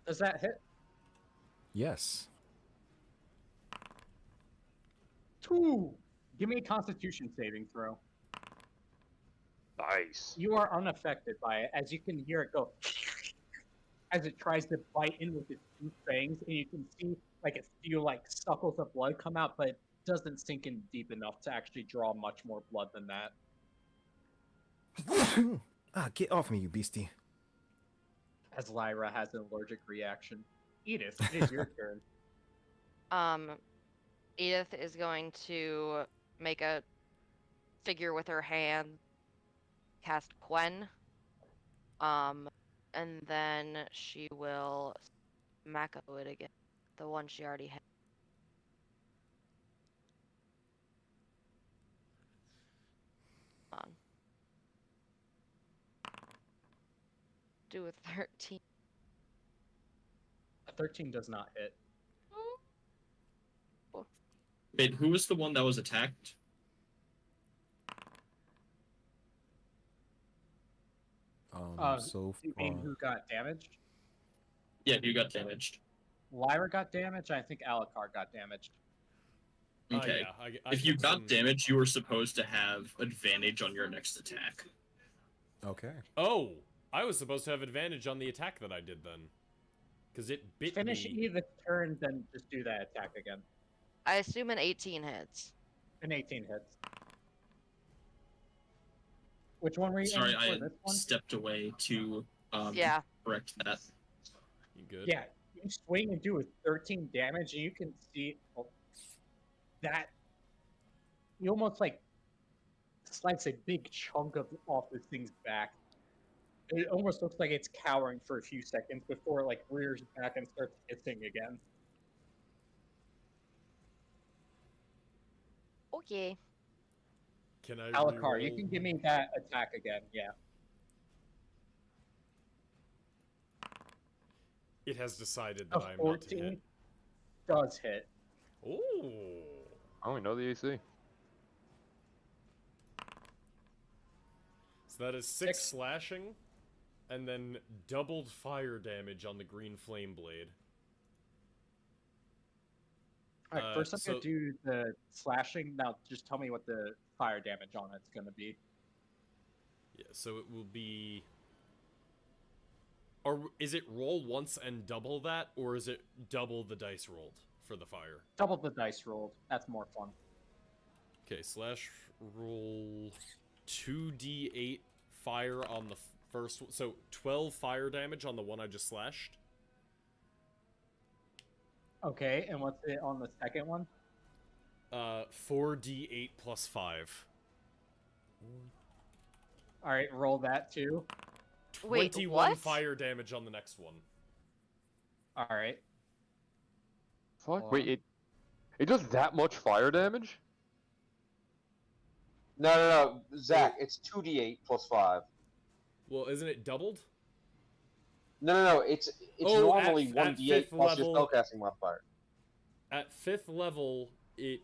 S1: Does that hit?
S4: Yes.
S1: 2! Give me a Constitution saving throw.
S5: Nice.
S1: You are unaffected by it, as you can hear it go as it tries to bite in with its two fangs, and you can see like a few like suckles of blood come out, but it doesn't sink in deep enough to actually draw much more blood than that.
S4: Get off me, you beastie.
S1: As Lyra has an allergic reaction. Edith, it is your turn.
S3: Edith is going to make a figure with her hand, cast Quen, and then she will smack it again, the one she already had. On. Do a 13.
S1: A 13 does not hit.
S6: Wait, who was the one that was attacked?
S4: So
S1: You
S4: far.
S1: mean who got damaged?
S6: Yeah, you got damaged.
S1: Lyra got damaged. I think Alucard got damaged.
S6: Okay.
S2: Yeah, I
S6: If you
S2: took
S6: got
S2: some-
S6: damage, you were supposed to have advantage on your next attack.
S4: Okay.
S2: Oh! I was supposed to have advantage on the attack that I did then. Because it bit
S1: Finish
S2: me.
S1: Edith's turn, then just do that attack again.
S3: I assume an 18 hits.
S1: An 18 hits. Which one were you
S6: Sorry,
S1: aiming
S6: I
S1: for? This one?
S6: stepped away to
S3: Yeah.
S6: correct that.
S2: You good?
S1: Yeah, you swing and do a 13 damage, and you can see that you almost like slice a big chunk of off this thing's back. It almost looks like it's cowering for a few seconds before it like rears back and starts hissing again.
S3: Okay.
S2: Can I
S1: Alucard, you
S2: reroll?
S1: can give me that attack again. Yeah.
S2: It has decided
S1: A
S2: that I'm not to
S1: 14
S2: hit.
S1: does hit.
S2: Ooh.
S5: I only know the AC.
S2: So that is 6 slashing, and then doubled fire damage on the green flame blade.
S1: All right, first I'm
S2: so-
S1: gonna do the slashing. Now, just tell me what the fire damage on it's gonna be.
S2: Yeah, so it will be... Or is it roll once and double that, or is it double the dice rolled for the fire?
S1: Double the dice rolled. That's more fun.
S2: Okay, slash roll 2d8 fire on the first one. So 12 fire damage on the one I just slashed.
S1: Okay, and what's it on the second one?
S2: 4d8 plus 5.
S1: All right, roll that too.
S3: Wait,
S2: 21
S3: what?
S2: fire damage on the next one.
S1: All right.
S5: Fuck. Wait, it does that much fire damage?
S7: No, Zach, it's 2d8 plus 5.
S2: Well, isn't it doubled?
S7: No, it's
S2: Oh, at-
S7: normally
S2: at
S7: 1d8
S2: fifth
S7: plus
S2: level-
S7: your spellcasting modifier.
S2: At 5th level, it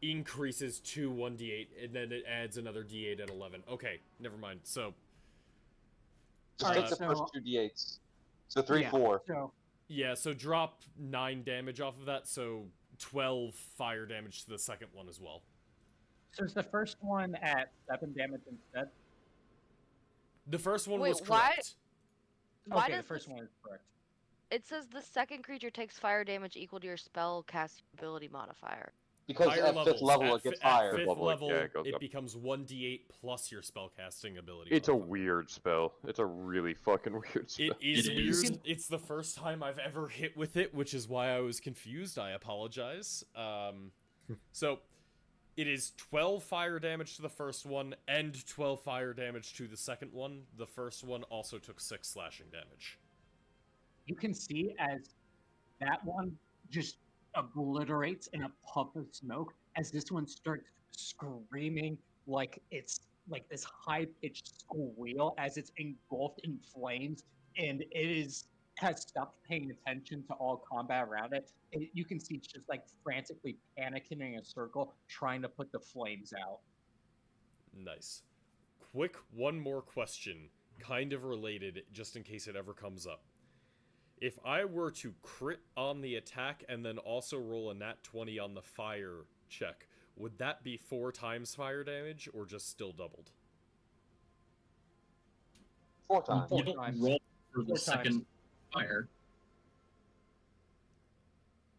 S2: increases to 1d8, and then it adds another d8 at 11. Okay, never mind. So,
S7: Just
S1: Alright,
S7: take the first
S1: so-
S7: 2d8s. So 3,
S1: Yeah,
S7: 4.
S1: So
S2: Yeah, so drop 9 damage off of that, so 12 fire damage to the second one as well.
S1: So is the first one at 7 damage instead?
S2: The first one
S3: Wait,
S2: was
S3: why-
S2: correct.
S3: Why
S1: Okay, the
S3: does
S1: first
S3: this-
S1: one is correct.
S3: It says the second creature takes fire damage equal to your spell casting ability modifier.
S7: Because
S2: Higher
S7: at
S2: levels.
S7: 5th level
S2: at
S7: it gets
S2: at
S7: higher.
S2: fifth
S5: Level,
S2: level,
S5: yeah, it goes up.
S2: becomes 1d8 plus your spellcasting ability.
S5: It's a
S2: modifier.
S5: weird spell. It's a really fucking weird spell.
S2: It is
S6: It
S2: weird.
S6: is.
S2: It's the first time I've ever hit with it, which is why I was confused. I apologize. So, it is 12 fire damage to the first one, and 12 fire damage to the second one. The first one also took 6 slashing damage.
S1: You can see as that one just obliterates in a puff of smoke as this one starts screaming like it's like this high-pitched squeal as it's engulfed in flames, and has stopped paying attention to all combat around it. You can see it's just like frantically panicking in a circle, trying to put the flames out.
S2: Nice. Quick, one more question, kind of related, just in case it ever comes up. If I were to crit on the attack and then also roll a nat 20 on the fire check, would that be 4 times fire damage, or just still doubled?
S7: 4 times.
S6: You don't
S1: times.
S6: roll for the
S1: 4 times.
S6: second fire.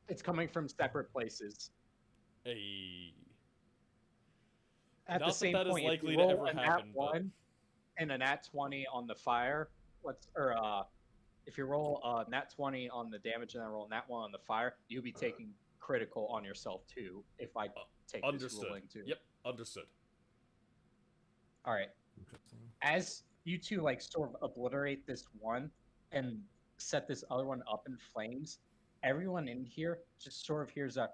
S1: It's coming from separate places. At
S2: Not
S1: the
S2: that
S1: same
S2: that is
S1: point,
S2: likely
S1: if
S2: to
S1: you roll
S2: ever
S1: a nat
S2: happen, but-
S1: 1 and a nat 20 on the fire, if you roll a nat 20 on the damage and then roll a nat 1 on the fire, you'll be taking critical on yourself too. If I take this
S2: Understood.
S1: ruling too.
S2: Yep, understood.
S1: All right. As you two like sort of obliterate this one and set this other one up in flames, everyone in here just sort of hears a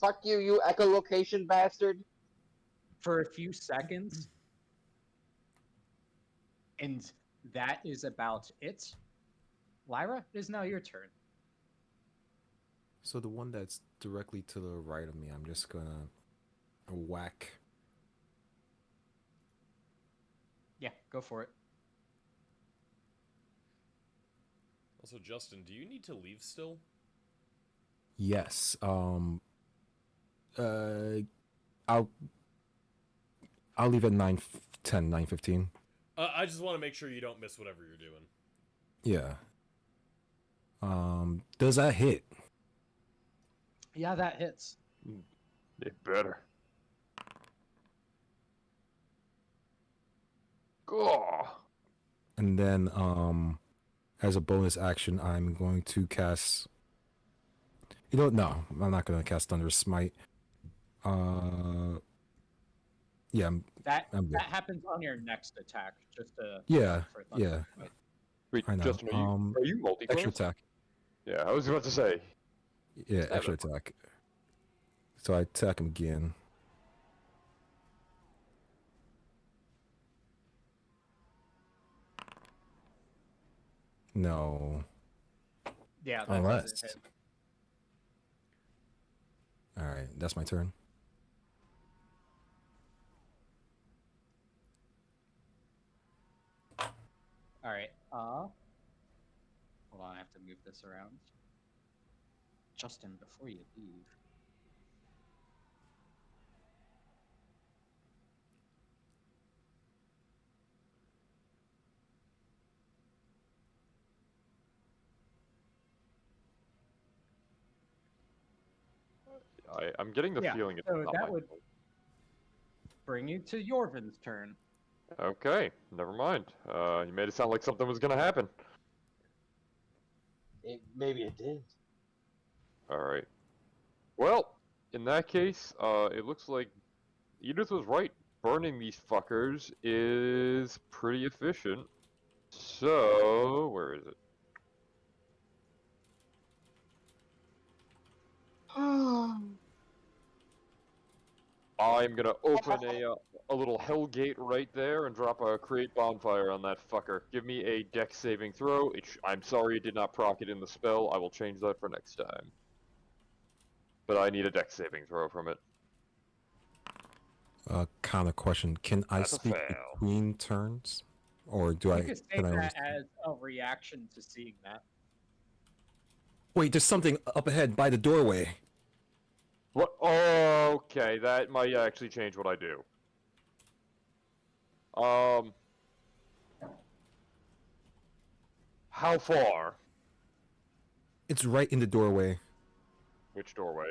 S7: Fuck you, you echolocation bastard.
S1: for a few seconds, and that is about it. Lyra, it is now your turn.
S4: So the one that's directly to the right of me, I'm just gonna whack.
S1: Yeah, go for it.
S2: Also, Justin, do you need to leave still?
S4: Yes. I'll leave at 9:10, 9:15.
S2: I just want to make sure you don't miss whatever you're doing.
S4: Yeah. Does that hit?
S1: Yeah, that hits.
S5: It better. Go.
S4: And then, as a bonus action, I'm going to cast. You know, no, I'm not going to cast Thunderous Smite. Yeah,
S1: That
S4: I'm good.
S1: that happens on your next attack. Just to
S4: Yeah,
S1: for Thunder
S4: yeah.
S1: Smite.
S5: Wait,
S4: I know.
S5: Justin, are you multi-class?
S4: Extra attack.
S5: Yeah, I was about to say.
S4: Yeah,
S5: Stab
S4: extra
S5: him.
S4: attack. So I attack him again. No.
S1: Yeah, that
S4: Unless.
S1: doesn't hit.
S4: All right, that's my turn.
S1: All right. Hold on, I have to move this around. Justin, before you leave.
S5: I'm getting the
S1: Yeah,
S5: feeling it's
S1: so
S5: not
S1: that
S5: my
S1: would-
S5: fault.
S1: Bring you to Yorvin's turn.
S5: Okay, never mind. You made it sound like something was gonna happen.
S7: Maybe it did.
S5: Alright. Well, in that case, it looks like Edith was right. Burning these fuckers is pretty efficient. So, where is it? I'm gonna open a little hellgate right there and drop a create bonfire on that fucker. Give me a dex saving throw. I'm sorry it did not proc it in the spell. I will change that for next time. But I need a dex saving throw from it.
S4: Counter question: can I
S5: That's a
S4: speak
S5: fail.
S4: between turns, or do
S1: You
S4: I?
S1: could take
S4: Can I only
S1: that as a reaction to seeing that.
S4: Wait, there's something up ahead by the doorway.
S5: What? Okay, that might actually change what I do. How far?
S4: It's right in the doorway.
S5: Which doorway?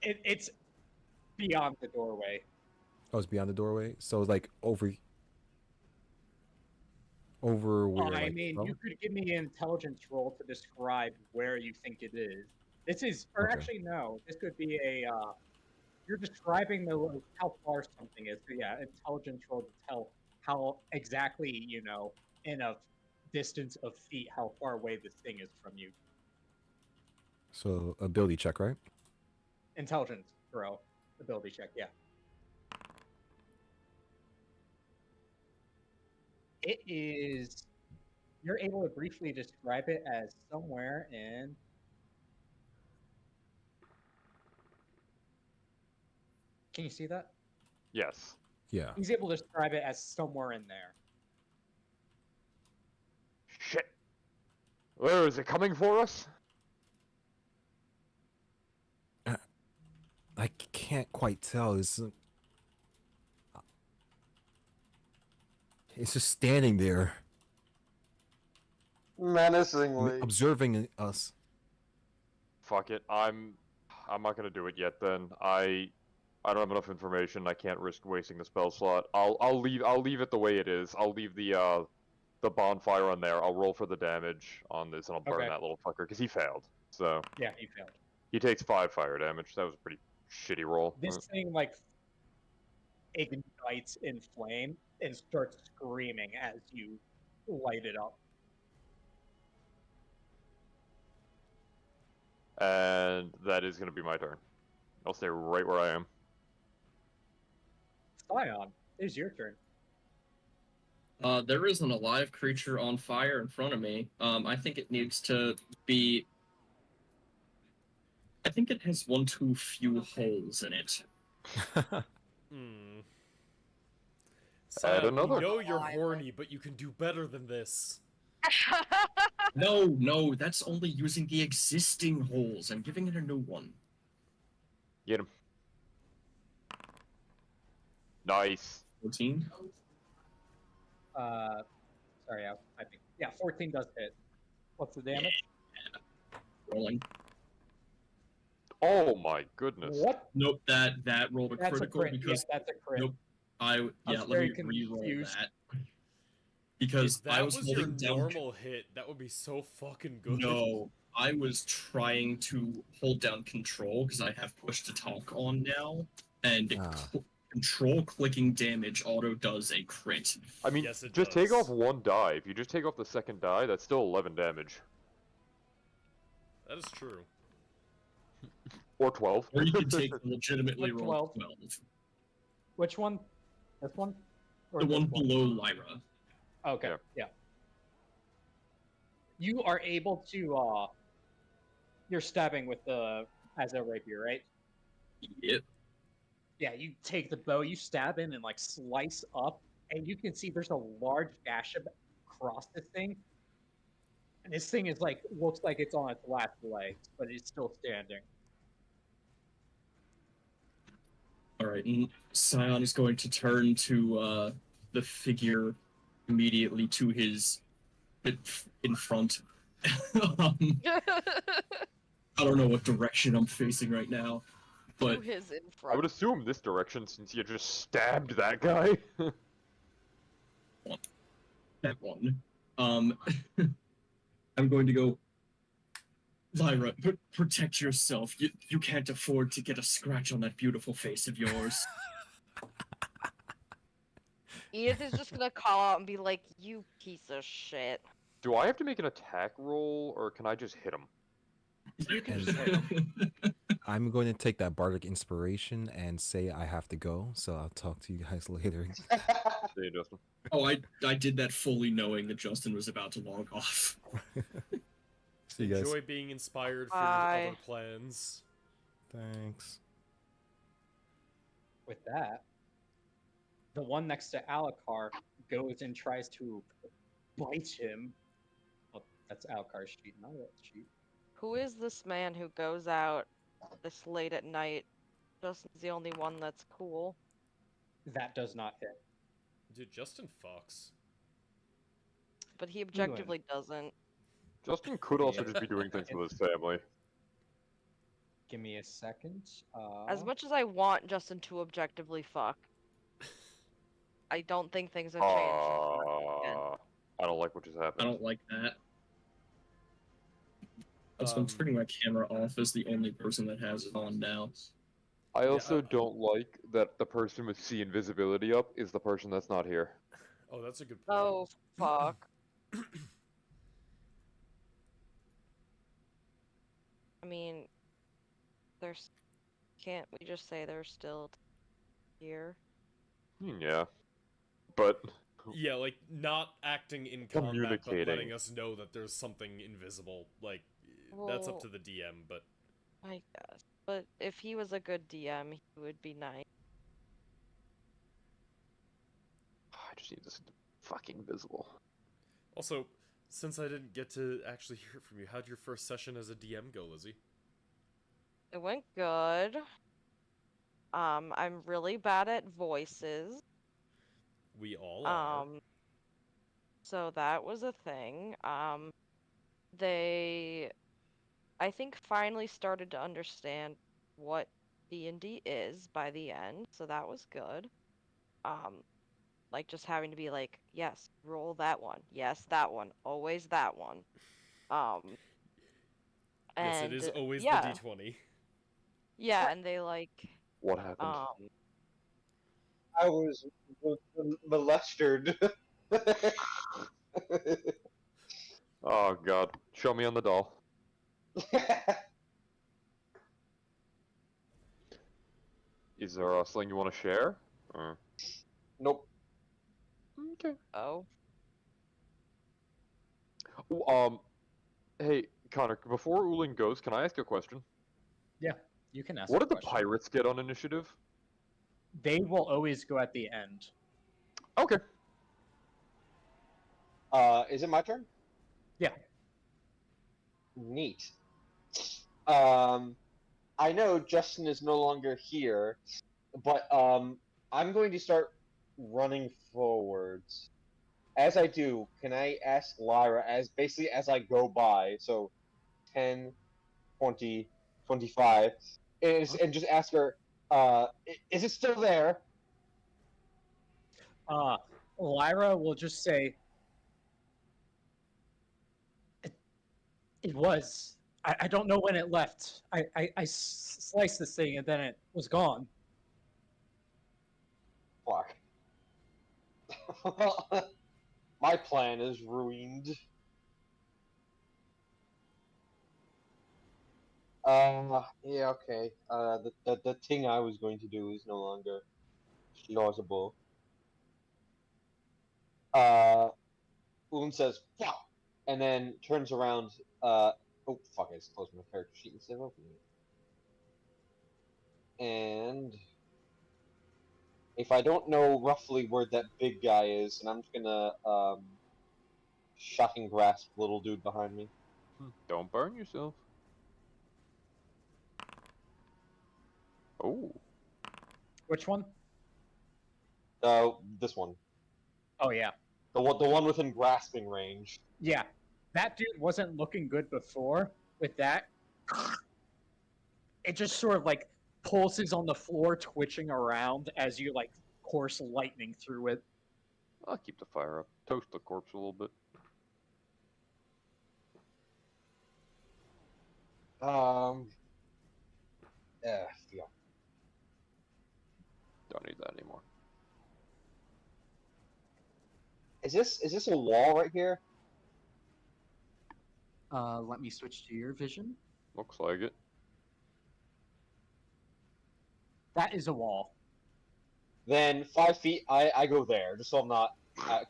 S1: It's beyond the doorway.
S4: Oh, it's beyond the doorway. So it's like over where?
S1: I
S4: like,
S1: mean,
S4: from?
S1: you could give me an intelligence roll to describe where you think it is. This is, or
S4: Okay.
S1: actually, no. This could be a. You're describing the how far something is. So yeah, intelligence roll to tell how exactly in a distance of feet how far away this thing is from you.
S4: So ability check, right?
S1: Intelligence throw, ability check. Yeah. It is. You're able to briefly describe it as somewhere in. Can you see that?
S5: Yes.
S4: Yeah.
S1: He's able to describe it as somewhere in there.
S5: Shit. Where is it coming for us?
S4: I can't quite tell. It's just standing there,
S7: Menacingly.
S4: observing us.
S5: Fuck it. I'm not gonna do it yet. Then I don't have enough information. I can't risk wasting the spell slot. I'll leave it the way it is. I'll leave the bonfire on there. I'll roll for the damage on this, and I'll burn
S1: Okay.
S5: that little fucker because he failed. So
S1: Yeah, he failed.
S5: he takes 5 fire damage. That was a pretty shitty roll.
S1: This thing ignites in flame and starts screaming as you light it up.
S5: And that is gonna be my turn. I'll stay right where I am.
S1: Scion, it's your turn.
S6: There is an alive creature on fire in front of me. I think it needs to be. I think it has one too few holes in it.
S5: Add
S2: Sam,
S5: another.
S2: you know you're horny, but you can do better than this.
S6: No, that's only using the existing holes. I'm giving it a new one.
S5: Get him. Nice.
S6: 14.
S1: Sorry, I was typing. Yeah, 14 does hit. What's the damage?
S6: Rolling.
S5: Oh my goodness.
S1: What?
S6: Nope, that rolled a
S1: That's a
S6: critical
S1: crit.
S6: because
S1: Yes, that's a crit.
S6: nope. Let
S1: very
S6: me re-roll
S1: confused.
S6: that. Because
S2: If that
S6: I was
S2: was your
S6: holding down.
S2: normal hit, that would be so fucking good.
S6: No, I was trying to hold down control because I have push to talk on now, and control clicking damage auto does a crit.
S5: I mean,
S2: Yes, it
S5: just take
S2: does.
S5: off 1 die. If you just take off the second die, that's still 11 damage.
S2: That is true.
S5: Or 12.
S6: Or you can take legitimately
S1: Like
S6: roll
S1: 12.
S6: 12.
S1: Which one? This one? Or
S6: The
S1: this
S6: one below Lyra.
S1: Okay,
S5: Yeah.
S1: yeah. You are able to, you're stabbing with the, as a rapier, right?
S6: Yep.
S1: Yeah, you take the bow, you stab in and slice up, and you can see there's a large gash across this thing. And this thing is looks like it's on its last legs, but it's still standing.
S6: Alright, and Scion is going to turn to the figure immediately to his in front. I don't know what direction I'm facing right now,
S3: To
S6: but
S3: his in
S5: I would
S3: front.
S5: assume this direction since you just stabbed that guy.
S6: that one. I'm going to go. Lyra, protect yourself. You can't afford to get a scratch on that beautiful face of yours.
S3: Edith is just gonna call out and be like, "You piece of shit."
S5: Do I have to make an attack roll, or can I just hit him?
S1: You can
S4: And-
S1: just hit 'em.
S4: I'm going to take that bardic inspiration and say I have to go. So I'll talk to you guys later.
S5: See you, Justin.
S6: Oh, I did that fully knowing that Justin was about to log off.
S4: See you guys.
S2: Enjoy being inspired for your
S3: Bye.
S2: other plans.
S4: Thanks.
S1: with that, the one next to Alucard goes and tries to bite him. Well, that's Alucard's sheet, not that sheet.
S3: Who is this man who goes out this late at night? Justin's the only one that's cool.
S1: That does not hit.
S2: Dude, Justin Fox.
S3: But he objectively doesn't.
S5: Justin could also
S1: Yeah.
S5: just be doing things with his family.
S1: Give me a second.
S3: As much as I want Justin to objectively fuck, I don't think things have changed.
S5: I don't like what just
S6: I
S5: happened.
S6: don't like that. Also, I'm turning my camera off as the only person that has it on now.
S5: I also don't like that the person with C invisibility up is the person that's not here.
S2: Oh, that's a good point.
S3: Oh, fuck. I mean, there's... Can't we just say they're still here?
S5: Yeah. But
S2: Yeah, like, not acting in combat, but letting
S5: Communicating.
S2: us know that there's something invisible. Like, that's up
S3: Well-
S2: to the DM, but...
S3: I guess. But if he was a good DM, he would be nice.
S5: I just need this fucking visible.
S2: Also, since I didn't get to actually hear from you, how'd your first session as a DM go, Lizzie?
S3: It went good. I'm really bad at voices.
S2: We all are.
S3: So that was a thing. They, I think, finally started to understand what D&D is by the end, so that was good. Like just having to be like, yes, roll that one, yes, that one, always that one.
S2: Yes,
S3: And
S2: it is always
S3: yeah,
S2: the D20.
S3: yeah, and they like,
S5: What happened?
S7: I was molested.
S5: Oh god. Show me on the doll. Is there something you want to share?
S7: Nope.
S5: Okay.
S3: oh,
S5: Hey, Connor, before Ulin goes, can I ask a question?
S1: You can ask.
S5: What
S1: a
S5: did the
S1: question.
S5: pirates get on initiative?
S1: They will always go at the end.
S5: Okay.
S7: Is it my turn?
S1: Yeah.
S7: Neat. I know Justin is no longer here, but I'm going to start running forwards. As I do, can I ask Lyra, as basically as I go by, so 10, 20, 25, and just ask her, is it still there?
S1: Lyra will just say, "It was. I don't know when it left. I sliced this thing and then it was gone."
S7: Fuck. My plan is ruined. Yeah, okay. The thing I was going to do is no longer plausible. Ulin says, "Wow," and then turns around. Oh fuck! I just closed my character sheet instead of opening it. And if I don't know roughly where that big guy is, and I'm just gonna shocking grasp little dude behind me.
S5: Don't burn yourself. Oh.
S1: Which one?
S7: This one.
S1: Oh yeah,
S7: The one within grasping range.
S1: yeah. That dude wasn't looking good before. With that, it just sort of like pulses on the floor, twitching around as you like course lightning through it.
S5: I'll keep the fire up. Toast the corpse a little bit.
S7: Yeah.
S5: Don't need that anymore.
S7: Is this a wall right here?
S1: Let me switch to your vision.
S5: Looks like it.
S1: That is a wall.
S7: Then 5 feet, I go there, just so I'm not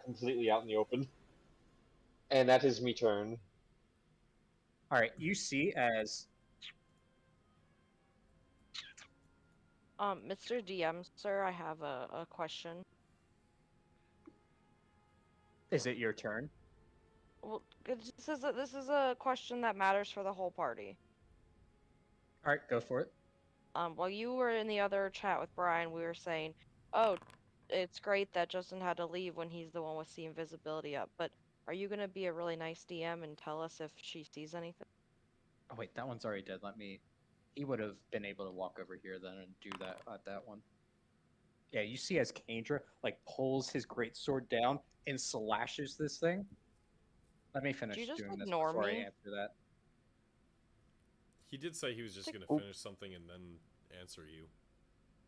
S7: completely out in the open. And that is me turn.
S1: All right, you see as
S3: Mr. DM, sir, I have a question.
S1: Is it your turn?
S3: Well, this is a question that matters for the whole party.
S1: All right, go for it.
S3: While you were in the other chat with Brian, we were saying, oh, it's great that Justin had to leave when he's the one with the invisibility up, but are you gonna be a really nice DM and tell us if she sees anything?
S1: Oh wait, that one's already dead. Let me. He would have been able to walk over here then and do that at that one. Yeah, you see as Kendra like pulls his greatsword down and slashes this thing. Let me finish
S3: just
S1: doing this
S3: ignore
S1: before I
S3: me?
S1: answer that.
S2: He did say he was just
S3: Just
S2: gonna finish something and then answer you.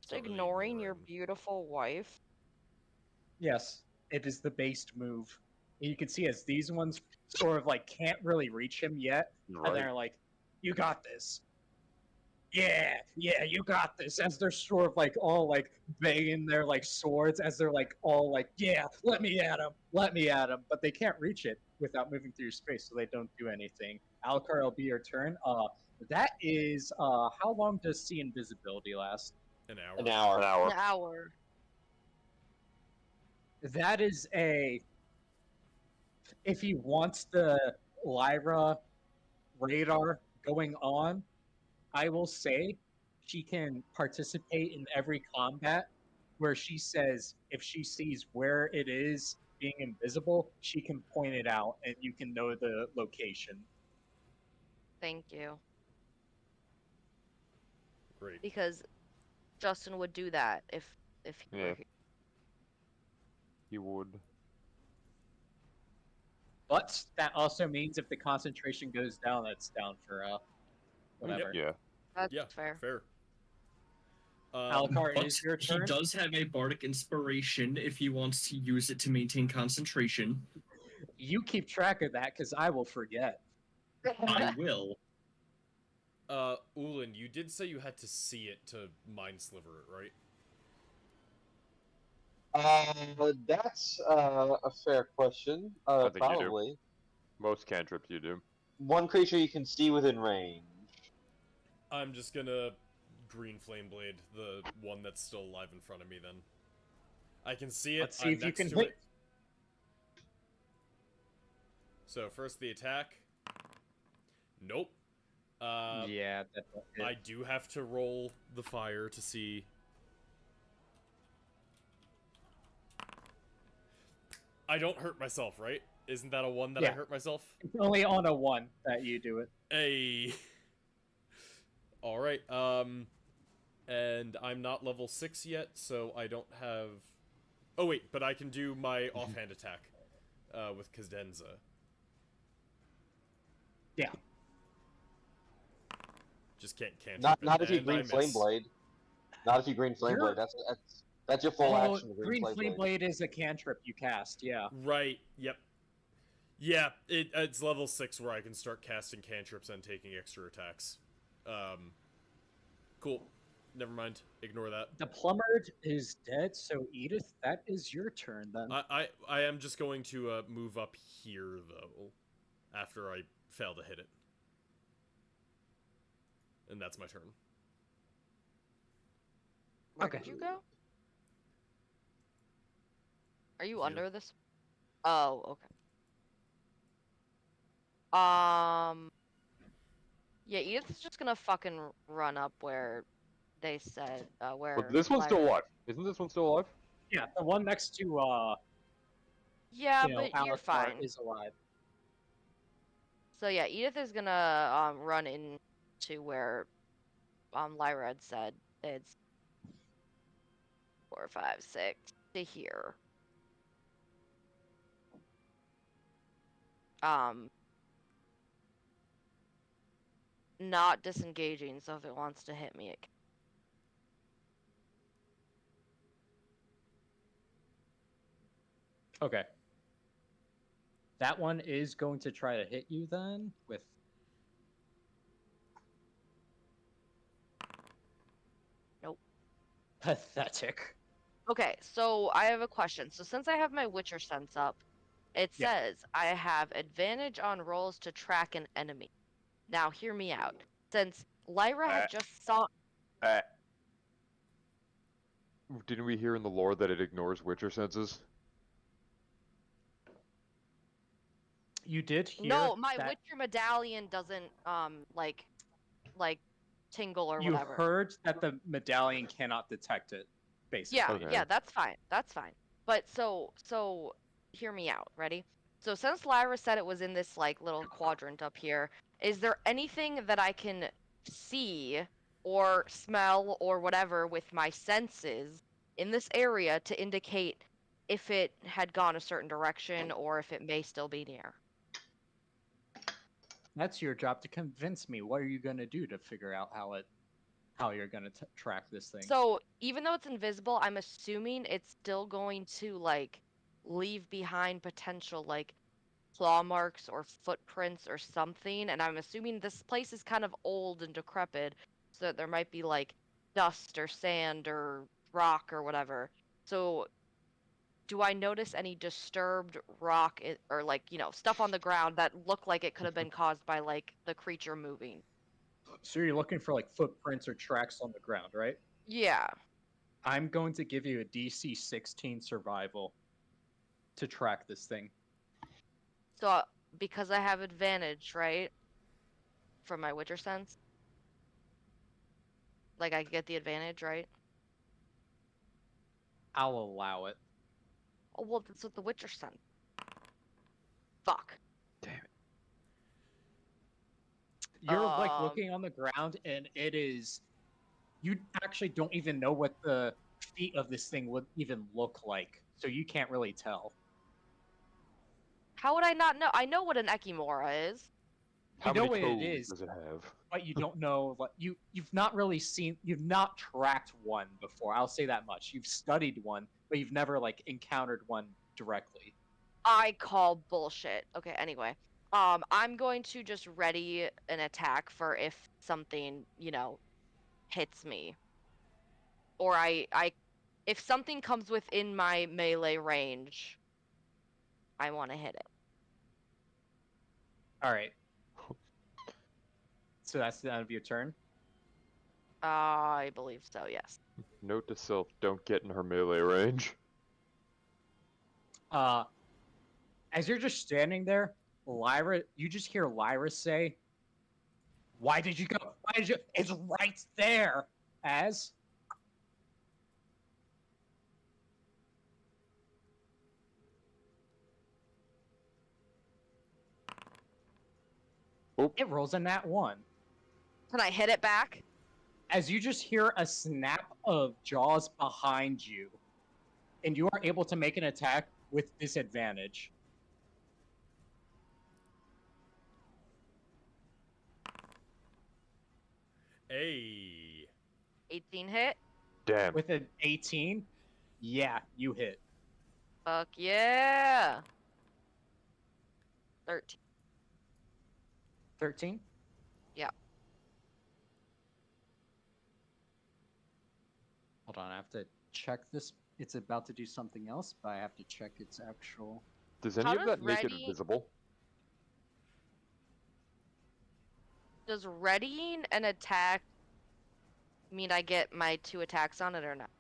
S3: Just ignoring your beautiful wife?
S1: Yes, it is the based move. And you can see as these ones sort of like can't really reach him yet, and
S5: Right.
S1: they're like, "You got this." Yeah, you got this. As they're sort of like all like banging their like swords, as they're like all like, "Yeah, let me at him, but they can't reach it without moving through space, so they don't do anything. Alcar, it'll be your turn. That is how long does see invisibility last?
S2: An hour.
S7: An hour.
S5: An hour.
S3: An hour.
S1: That is a. If he wants the Lyra radar going on, I will say she can participate in every combat where she says if she sees where it is being invisible, she can point it out and you can know the location.
S3: Thank you.
S2: Great.
S3: Because Justin would do that if he were
S5: Yeah.
S3: here.
S5: You would.
S1: But that also means if the concentration goes down, that's down for whatever.
S5: Yeah.
S3: That's
S2: Yeah,
S3: fair.
S2: fair.
S1: Alcar, it
S6: But
S1: is your
S6: he
S1: turn.
S6: does have a bardic inspiration if he wants to use it to maintain concentration.
S1: You keep track of that because I will forget.
S6: I will.
S2: Ulin, you did say you had to see it to mind sliver it, right?
S7: That's a fair question.
S5: think you do.
S7: Probably.
S5: Most cantrips you do.
S7: One creature you can see within range.
S2: I'm just gonna green flame blade the one that's still alive in front of me then. I can see it.
S1: Let's see
S2: I'm
S1: if you
S2: next
S1: can
S2: to
S1: hit.
S2: it. So first the attack. Nope.
S1: Yeah, that's
S2: I do have to roll the fire to see. I don't hurt myself, right? Isn't that a one that I
S1: Yeah.
S2: hurt myself?
S1: It's only on a 1 that you do it.
S2: Hey. All right. And I'm not level 6 yet, so I don't have. Oh wait, but I can do my offhand attack with Cadenza.
S1: Yeah.
S2: Just can't
S7: Not if you
S2: and
S7: green
S2: I
S7: flame
S2: miss.
S7: blade. Not if you green flame
S1: You're-
S7: blade. That's your full
S1: Oh,
S7: action.
S1: Green Flame Blade is a cantrip you cast, yeah.
S2: Right. Yep. Yeah, it's level 6 where I can start casting cantrips and taking extra attacks. Cool. Never mind. Ignore that.
S1: The plumber is dead, so Edith, that is your turn then.
S2: I am just going to move up here though, after I fail to hit it, and that's my turn.
S3: Where
S1: Okay.
S3: did you go? Are you
S2: Here.
S3: under this? Oh, okay. Yeah, Edith's just gonna fucking run up where they said, where.
S5: But this one's still
S3: Lyra-
S5: alive. Isn't this one still alive?
S1: Yeah, the one next to
S3: Yeah,
S1: you know,
S3: but you're
S1: Alucard
S3: fine.
S1: is alive.
S3: So yeah, Edith is gonna run into where Lyra had said it's 4, 5, 6 to here. Not disengaging, so if it wants to hit me, it can.
S1: Okay. That one is going to try to hit you then with.
S3: Nope.
S1: Pathetic.
S3: Okay, so I have a question. So since I have my Witcher sense up, it
S1: Yeah.
S3: says I have advantage on rolls to track an enemy. Now hear me out. Since Lyra had just saw
S5: didn't we hear in the lore that it ignores Witcher senses?
S1: You did hear
S3: No, my
S1: that
S3: Witcher medallion doesn't like tingle or
S1: you
S3: whatever.
S1: heard that the medallion cannot detect it, basically.
S3: Yeah,
S5: Okay.
S3: yeah, that's fine. That's fine. But so hear me out. Ready? So since Lyra said it was in this like little quadrant up here, is there anything that I can see or smell or whatever with my senses in this area to indicate if it had gone a certain direction or if it may still be near?
S1: That's your job to convince me. What are you gonna do to figure out how you're gonna track this thing?
S3: So even though it's invisible, I'm assuming it's still going to like leave behind potential like claw marks or footprints or something, and I'm assuming this place is kind of old and decrepit, so that there might be like dust or sand or rock or whatever. So do I notice any disturbed rock or like, stuff on the ground that look like it could have been caused by like the creature moving?
S1: So you're looking for like footprints or tracks on the ground, right?
S3: Yeah.
S1: I'm going to give you a DC 16 survival to track this thing.
S3: So because I have advantage, right? From my Witcher sense? Like I get the advantage, right?
S1: I'll allow it.
S3: Oh, well, that's what the Witcher sense. Fuck.
S1: You're like looking on the ground, and it is. You actually don't even know what the feet of this thing would even look like, so you can't really tell.
S3: How would I not know? I know what an Ekimora is.
S5: How
S1: know
S5: many
S1: what it
S5: toes
S1: is.
S5: does it have?
S1: But you don't know. Like you've not really seen. You've not tracked one before. I'll say that much. You've studied one, but you've never like encountered one directly.
S3: I call bullshit. Okay, anyway. I'm going to just ready an attack for if something, hits me. Or if something comes within my melee range, I want to hit it.
S1: All right. So that's the end of your turn.
S3: I believe so, yes.
S5: Note to self: don't get in her melee range.
S1: As you're just standing there, Lyra, you just hear Lyra say, "Why did you go? Why did you? It's right there." As it rolls a nat 1.
S3: Can I hit it back?
S1: As you just hear a snap of jaws behind you, and you are able to make an attack with disadvantage.
S2: Hey.
S3: 18 hit?
S5: Damn.
S1: With an 18, yeah, you hit.
S3: Fuck yeah! 13.
S1: 13?
S3: Yeah.
S1: Hold on, I have to check this. It's about to do something else, but I have to check its actual...
S5: Does any
S3: How
S5: of that
S3: does
S5: make it
S3: ready-
S5: invisible?
S3: Does readying an attack mean I get my 2 attacks on it or not?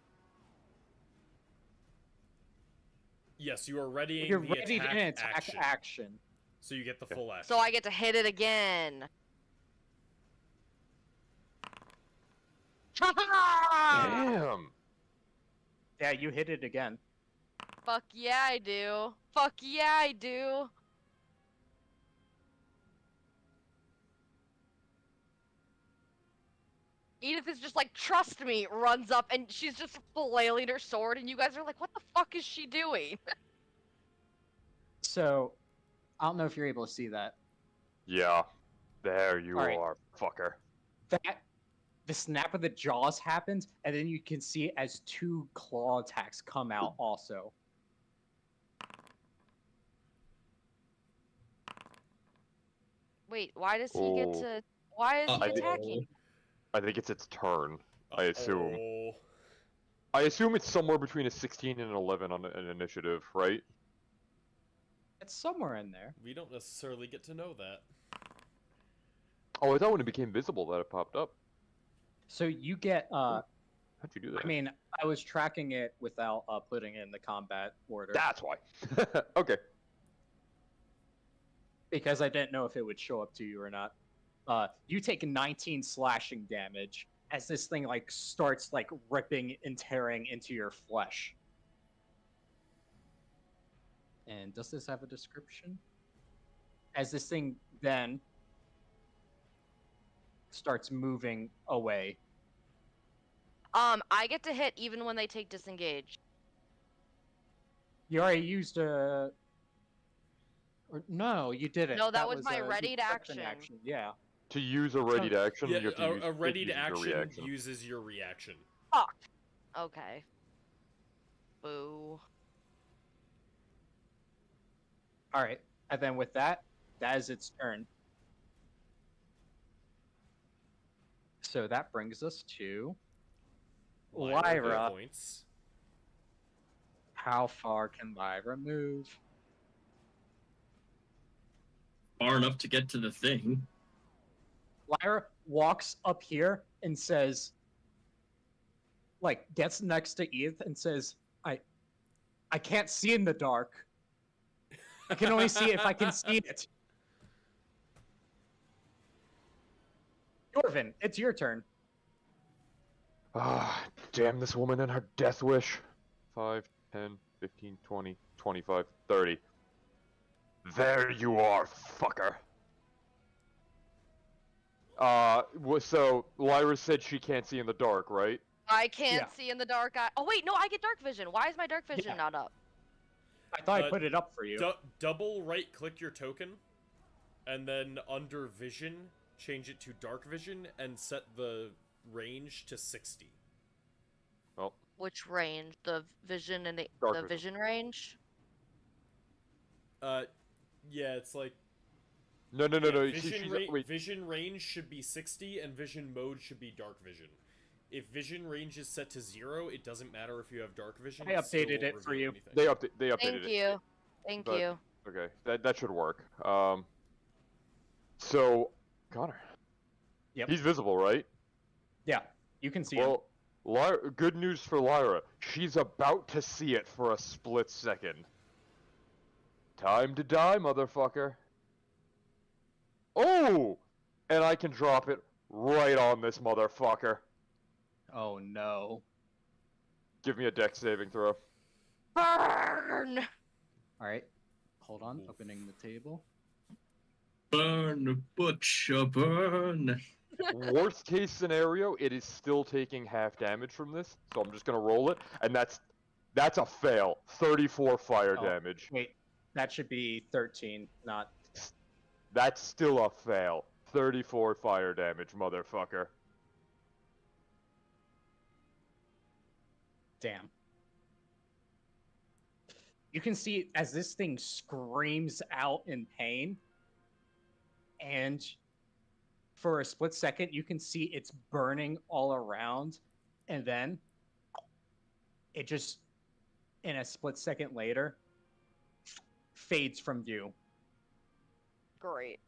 S2: Yes, you are readying
S1: You're
S2: the
S1: ready
S2: attack,
S1: in an attack
S2: action.
S1: action.
S2: So you get the full action.
S3: So I get to hit it again.
S5: Damn.
S1: Yeah, you hit it again.
S3: Fuck yeah, I do. Fuck yeah, I do. Edith is just like, trust me, runs up and she's just flailing her sword, and you guys are like, what the fuck is she doing?
S1: So, I don't know if you're able to see that.
S5: Yeah. There you
S1: Alright.
S5: are, fucker.
S1: The snap of the jaws happens, and then you can see as 2 claw attacks come out also.
S3: Wait, why does he get
S5: Oh.
S3: to... Why is he
S5: I did-
S3: attacking?
S5: I think it's its turn. I assume.
S2: Oh.
S5: I assume it's somewhere between a 16 and an 11 on an initiative, right?
S1: It's somewhere in there.
S2: We don't necessarily get to know that.
S5: Oh, I thought when it became visible that it popped up.
S1: So you get
S5: How'd you do that?
S1: I mean, I was tracking it without putting it in the combat order
S5: That's why. Okay.
S1: because I didn't know if it would show up to you or not. You take 19 slashing damage as this thing like starts like ripping and tearing into your flesh. And does this have a description? As this thing then starts moving away.
S3: I get to hit even when they take disengage.
S1: You already used a. Or, no, you didn't.
S3: No, that was my
S1: you
S3: readied
S1: took an
S3: action.
S1: Yeah.
S5: To use a readied action,
S2: Yeah,
S5: you have to use
S2: a readied
S5: use your
S2: action
S5: reaction.
S2: uses your reaction.
S3: Fuck. Okay. Boo.
S1: All right, and then with that, that is its turn. So that brings us to Lyra.
S2: Points.
S1: How far can Lyra move?
S6: Far enough to get to the thing.
S1: Lyra walks up here and says, like, gets next to Eth and says, I can't see in the dark. I can only see it if I can see it. Jorvin, it's your turn.
S5: Ah, damn this woman and her death wish. 5, 10, 15, 20, 25, 30. There you are, fucker. So Lyra said she can't see in the dark, right?
S3: I can't
S1: Yeah.
S3: see in the dark. Oh wait, no, I get dark vision. Why is my dark vision
S1: Yeah.
S3: not up?
S1: I thought I
S2: Uh,
S1: put it up for you.
S2: Double right click your token, and then under vision, change it to dark vision, and set the range to 60.
S3: Which range? The vision and the
S5: Dark vision.
S3: vision range?
S2: Yeah, it's like
S5: No. Wait.
S2: Vision range should be 60, and vision mode should be dark vision. If vision range is set to 0, it doesn't matter if you have dark vision.
S1: I
S2: it still
S1: updated
S2: won't
S1: it for
S2: reveal
S1: you.
S2: anything.
S5: They updated
S3: Thank
S5: it.
S3: you. Thank
S5: But-
S3: you.
S5: Okay, that should work. So Connor.
S1: Yep.
S5: He's visible, right?
S1: Yeah, you can see him.
S5: Well, Lyra, good news for Lyra. She's about to see it for a split second. Time to die, motherfucker. Oh! And I can drop it right on this motherfucker.
S1: Oh no.
S5: Give me a dex saving throw.
S3: Burn!
S1: Alright. Hold on,
S2: Oof.
S1: opening the table.
S6: Burn, butcher, burn.
S5: Worst case scenario, it is still taking half damage from this, so I'm just gonna roll it, and that's a fail. 34 fire
S1: Oh.
S5: damage.
S1: Wait, that should be 13, not...
S5: That's still a fail. 34 fire damage, motherfucker.
S1: Damn. You can see as this thing screams out in pain, and for a split second, you can see it's burning all around, and then it just, in a split second later, fades from view.
S3: Great.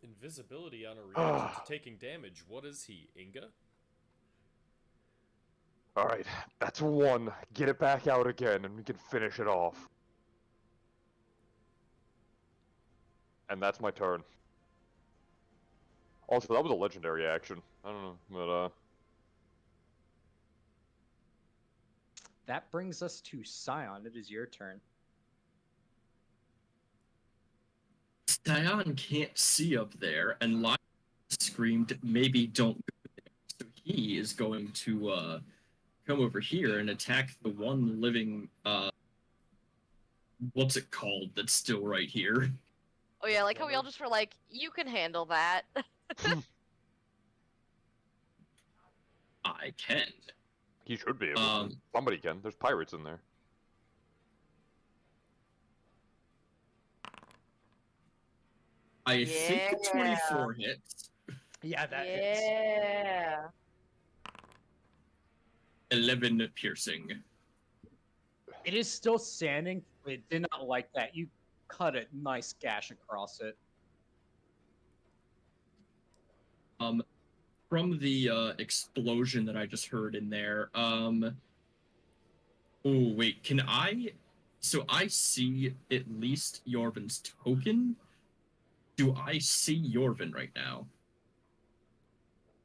S2: Invisibility on a reaction to taking damage. What is he, Inga?
S5: Alright, that's one. Get it back out again, and we can finish it off. And that's my turn. Also, that was a legendary action. I don't know, but,
S1: That brings us to Scion. It is your turn.
S6: Dion can't see up there, and Lion screamed, maybe don't go there. So he is going to come over here and attack the one living, what's it called that's still right here?
S3: Oh yeah, like how we all just were like, you can handle that.
S6: I can.
S5: he should be able to. Somebody can. There's pirates in there.
S6: I think
S3: Yeah.
S6: 24 hits,
S1: Yeah, that hits.
S3: Yeah.
S6: 11 piercing.
S1: It is still standing, but it did not like that. You cut a nice gash across it.
S6: From the explosion that I just heard in there, oh wait, can I? So I see at least Yorvin's token. Do I see Yorvin right now?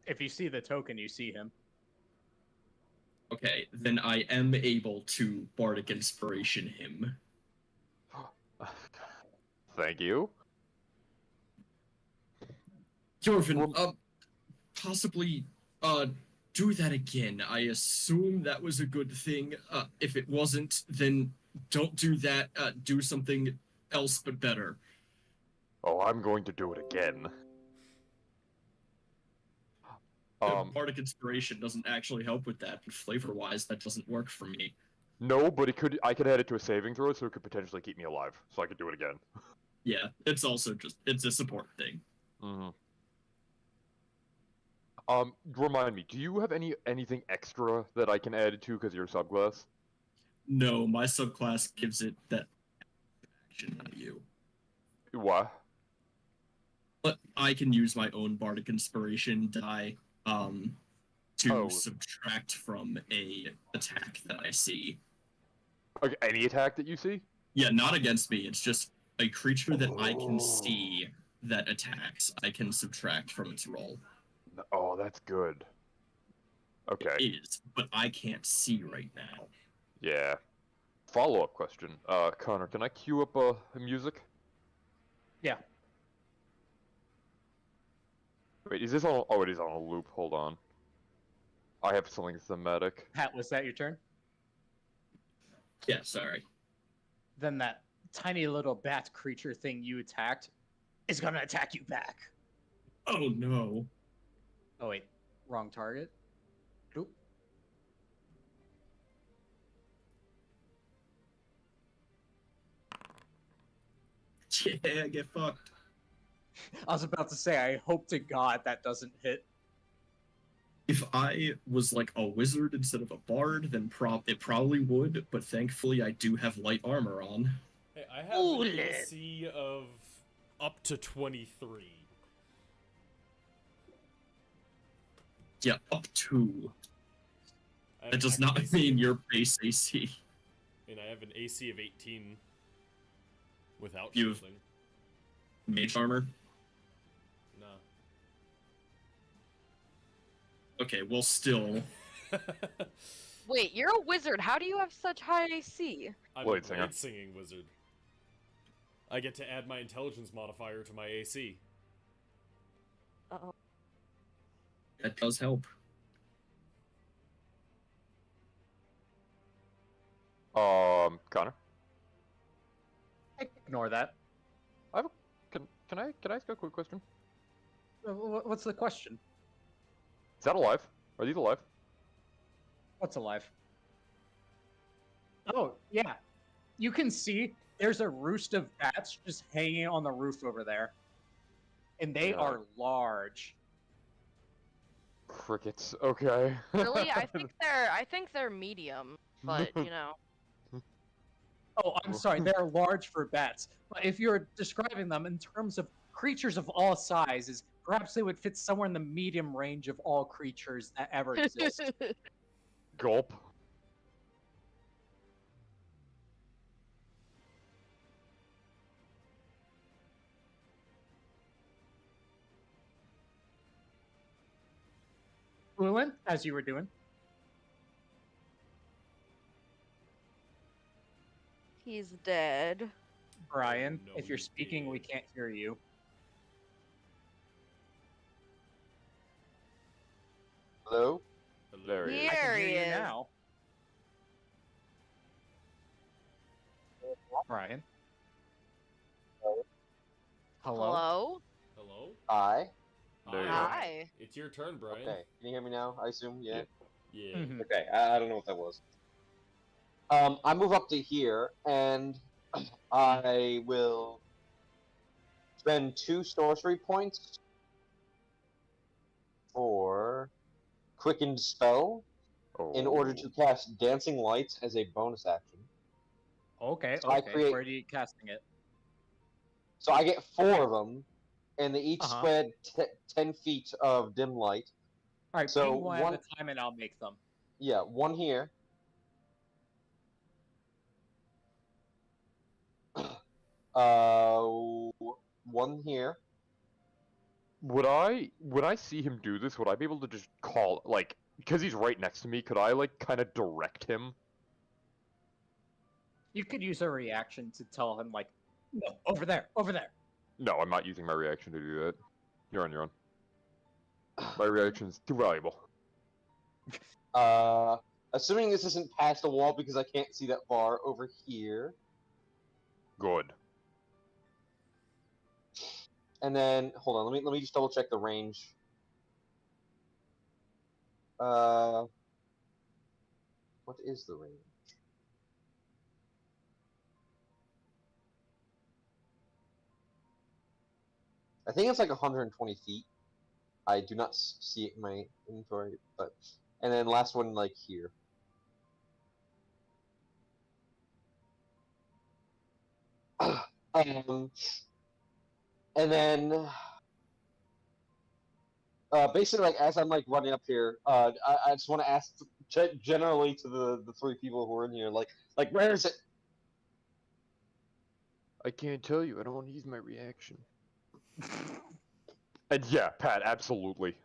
S1: If you see the token, you see him.
S6: Okay, then I am able to Bardic Inspiration him.
S5: Thank you.
S6: Yorvin, possibly, do that again. I assume that was a good thing. If it wasn't, then don't do that. Do something else but better.
S5: Oh, I'm going to do it again.
S6: Bardic Inspiration doesn't actually help with that, but flavor-wise, that doesn't work for me.
S5: No, but I could add it to a saving throw, so it could potentially keep me alive, so I could do it again.
S6: Yeah, it's also it's a support thing.
S5: Mm-hmm. Remind me, do you have anything extra that I can add it to because you're a subclass?
S6: No, my subclass gives it that action on you.
S5: What?
S6: But I can use my own Bardic Inspiration die to subtract from a attack that I see.
S5: Okay, any attack that you see?
S6: Yeah, not against me. It's just a creature that I can see that attacks. I can subtract from its roll.
S5: Oh, that's good. Okay.
S6: It is, but I can't see right now.
S5: Yeah. Follow-up question. Connor, can I queue up music?
S1: Yeah.
S5: Wait, is this on? Oh, it is on a loop. Hold on. I have something thematic.
S1: Pat, was that your turn?
S6: Yeah, sorry.
S1: Then that tiny little bat creature thing you attacked is gonna attack you back.
S6: Oh no.
S1: Oh wait, wrong target. Oop.
S6: Yeah, get fucked.
S1: I was about to say, I hope to God that doesn't hit.
S6: If I was like a wizard instead of a bard, then it probably would, but thankfully I do have light armor on.
S2: Hey, I have an AC of up to 23.
S6: Yeah, up to.
S2: I
S6: That
S2: have
S6: does
S2: an
S6: not
S2: AC
S6: mean your base AC.
S2: And I have an AC of 18 without
S6: You've-
S2: shielding.
S6: Mage armor?
S2: No.
S6: Okay, well still.
S3: Wait, you're a wizard. How do you have such high AC?
S2: I'm
S5: Blade
S2: a
S5: singer.
S2: blade singing wizard. I get to add my intelligence modifier to my AC.
S3: Uh-oh.
S6: That does help.
S5: Connor?
S1: Ignore that.
S5: Can I ask a quick question?
S1: What's the question?
S5: Is that alive? Are these alive?
S1: What's alive? Oh, yeah. You can see there's a roost of bats just hanging on the roof over there. And they
S5: Yeah.
S1: are large.
S5: Crickets. Okay.
S3: Really? I think they're medium, but you know.
S1: Oh, I'm sorry, they're large for bats. But if you're describing them in terms of creatures of all sizes, perhaps they would fit somewhere in the medium range of all creatures that ever exist.
S5: Gulp.
S1: Llewyn, as you were doing.
S3: He's dead.
S1: Brian,
S2: No,
S1: if you're
S2: he's
S1: speaking, we
S2: dead.
S1: can't hear you.
S7: Hello?
S5: There he is.
S1: I can
S3: Here
S1: hear
S3: he
S1: you
S3: is.
S1: now. Brian. Hello?
S3: Hello?
S2: Hello?
S7: Hi.
S5: There you go.
S3: Hi.
S2: It's your turn, Brian.
S7: Okay. Can you hear me now? I assume. Yeah.
S2: Yeah.
S1: Mhm.
S7: Okay. I don't know what that was. I move up to here and I will spend 2 sorcery points for Quickened Spell in order to cast Dancing Lights as a bonus action.
S1: Okay,
S7: So I
S1: okay.
S7: create-
S1: Where are you casting it?
S7: So I get 4 of them, and they each
S1: Uh-huh.
S7: spread 10 feet of dim light.
S1: All right,
S7: So
S1: ping one
S7: one-
S1: at a time, and I'll make them.
S7: Yeah, one here. One here.
S5: Would I see him do this? Would I be able to just call, like, because he's right next to me? Could I like kind of direct him?
S1: You could use a reaction to tell him, like, no, over there, over there.
S5: No, I'm not using my reaction to do that. You're on your own. My reaction's too valuable.
S7: Assuming this isn't past the wall because I can't see that far, over here.
S5: Good.
S7: And then hold on, let me just double check the range. What is the range? I think it's like 120 feet. I do not see it in my inventory, but and then last one like here. And then basically, like as I'm like running up here, I just want to ask generally to the three people who are in here, like where is it?
S5: I can't tell you. I don't want to use my reaction. And yeah, Pat, absolutely.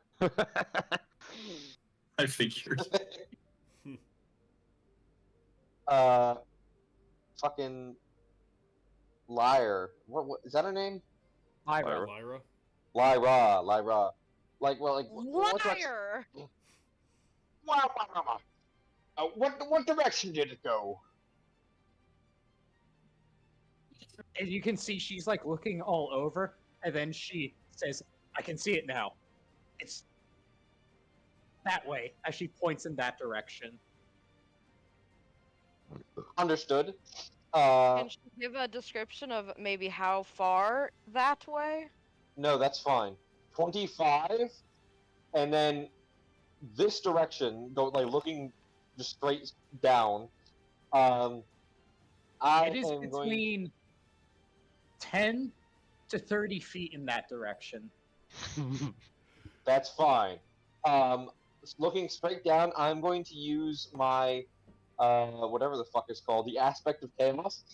S6: I figured.
S7: Fucking liar. What is that her name?
S1: Lyra.
S2: Lyra?
S7: Like, well, like what direction?
S3: Liar!
S7: What direction did it go?
S1: And you can see she's like looking all over, and then she says, I can see it now. It's that way, as she points in that direction.
S7: Understood.
S3: Can she give a description of maybe how far that way?
S7: No, that's fine. 25, and then this direction, go like looking just straight down. I
S1: It is
S7: am going.
S1: between 10 to 30 feet in that direction.
S7: That's fine. Looking straight down, I'm going to use my whatever the fuck is called, the Aspect of Chaos.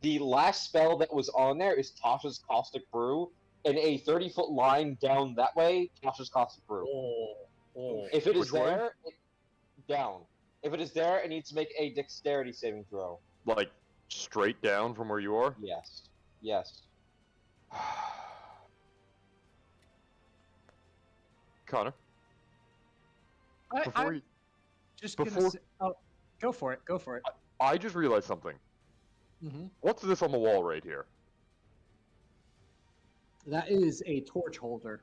S7: The last spell that was on there is Tasha's Caustic Brew, and a 30-foot line down that way, Tasha's Caustic Brew.
S1: Oh.
S7: If it is
S5: Which way?
S7: there, down. If it is there, it needs to make a dexterity saving throw.
S5: Like straight down from where you are.
S7: Yes. Yes.
S5: Connor, before
S1: I'm
S5: you,
S1: just
S5: before-
S1: gonna say, oh, go for it. Go for it.
S5: I just realized something.
S1: Mm-hmm.
S5: What's this on the wall right here?
S1: That is a torch holder.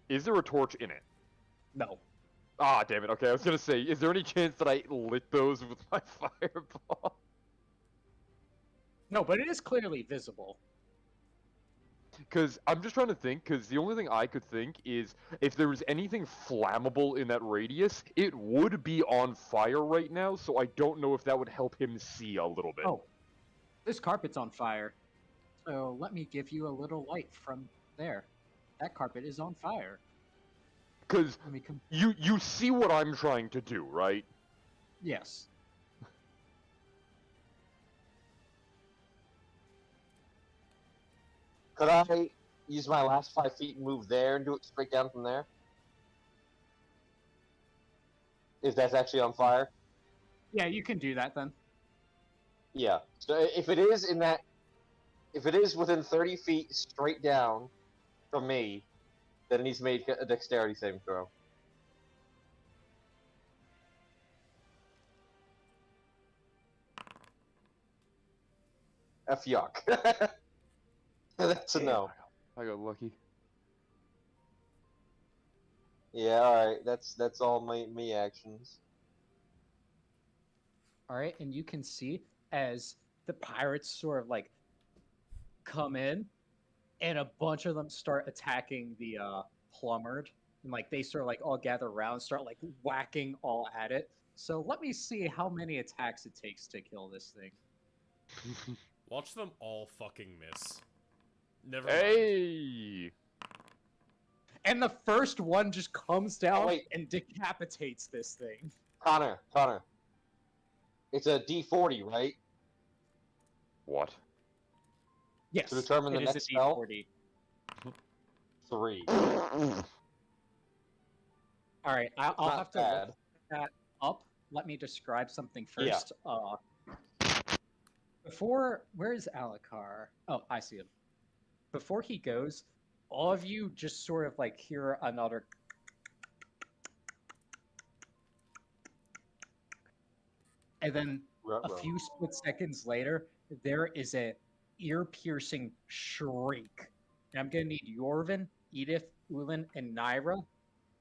S5: Is there a torch in it?
S1: No.
S5: Ah, damn it. Okay, I was gonna say, is there any chance that I lit those with my fireball?
S1: No, but it is clearly visible.
S5: Because I'm just trying to think, because the only thing I could think is if there was anything flammable in that radius, it would be on fire right now, so I don't know if that would help him see a little bit.
S1: Oh, this carpet's on fire. So let me give you a little light from there. That carpet is on fire.
S5: Because
S1: Let me come.
S5: you see what I'm trying to do, right?
S1: Yes.
S7: Could I use my last 5 feet and move there and do it straight down from there? If that's actually on fire?
S1: Yeah, you can do that then.
S7: Yeah. So if it is in that, if it is within 30 feet straight down from me, then it needs to make a dexterity saving throw. F yuck. That's a no.
S5: I got lucky.
S7: Yeah, alright. That's all my actions.
S1: All right, and you can see as the pirates sort of like come in, and a bunch of them start attacking the plumbered, and like they sort of like all gather around, and start like whacking all at it. So let me see how many attacks it takes to kill this thing.
S2: Watch them all fucking miss. Never mind.
S5: Hey!
S1: And the first one just comes down
S7: wait.
S1: and decapitates this thing.
S7: Connor. It's a D40, right?
S5: What?
S1: Yes,
S7: To determine the
S1: it is
S7: next
S1: a
S7: spell?
S1: D40.
S7: 3.
S1: All right, I'll
S7: Not
S1: have to
S7: bad.
S1: look that up. Let me describe something
S7: Yeah.
S1: first. Where's Alucard? Oh, I see him. Before he goes, all of you just sort of like hear another. And then a few split seconds later, there is a ear-piercing shriek. And I'm gonna need Yorvin, Edith, Ulin, and Naira.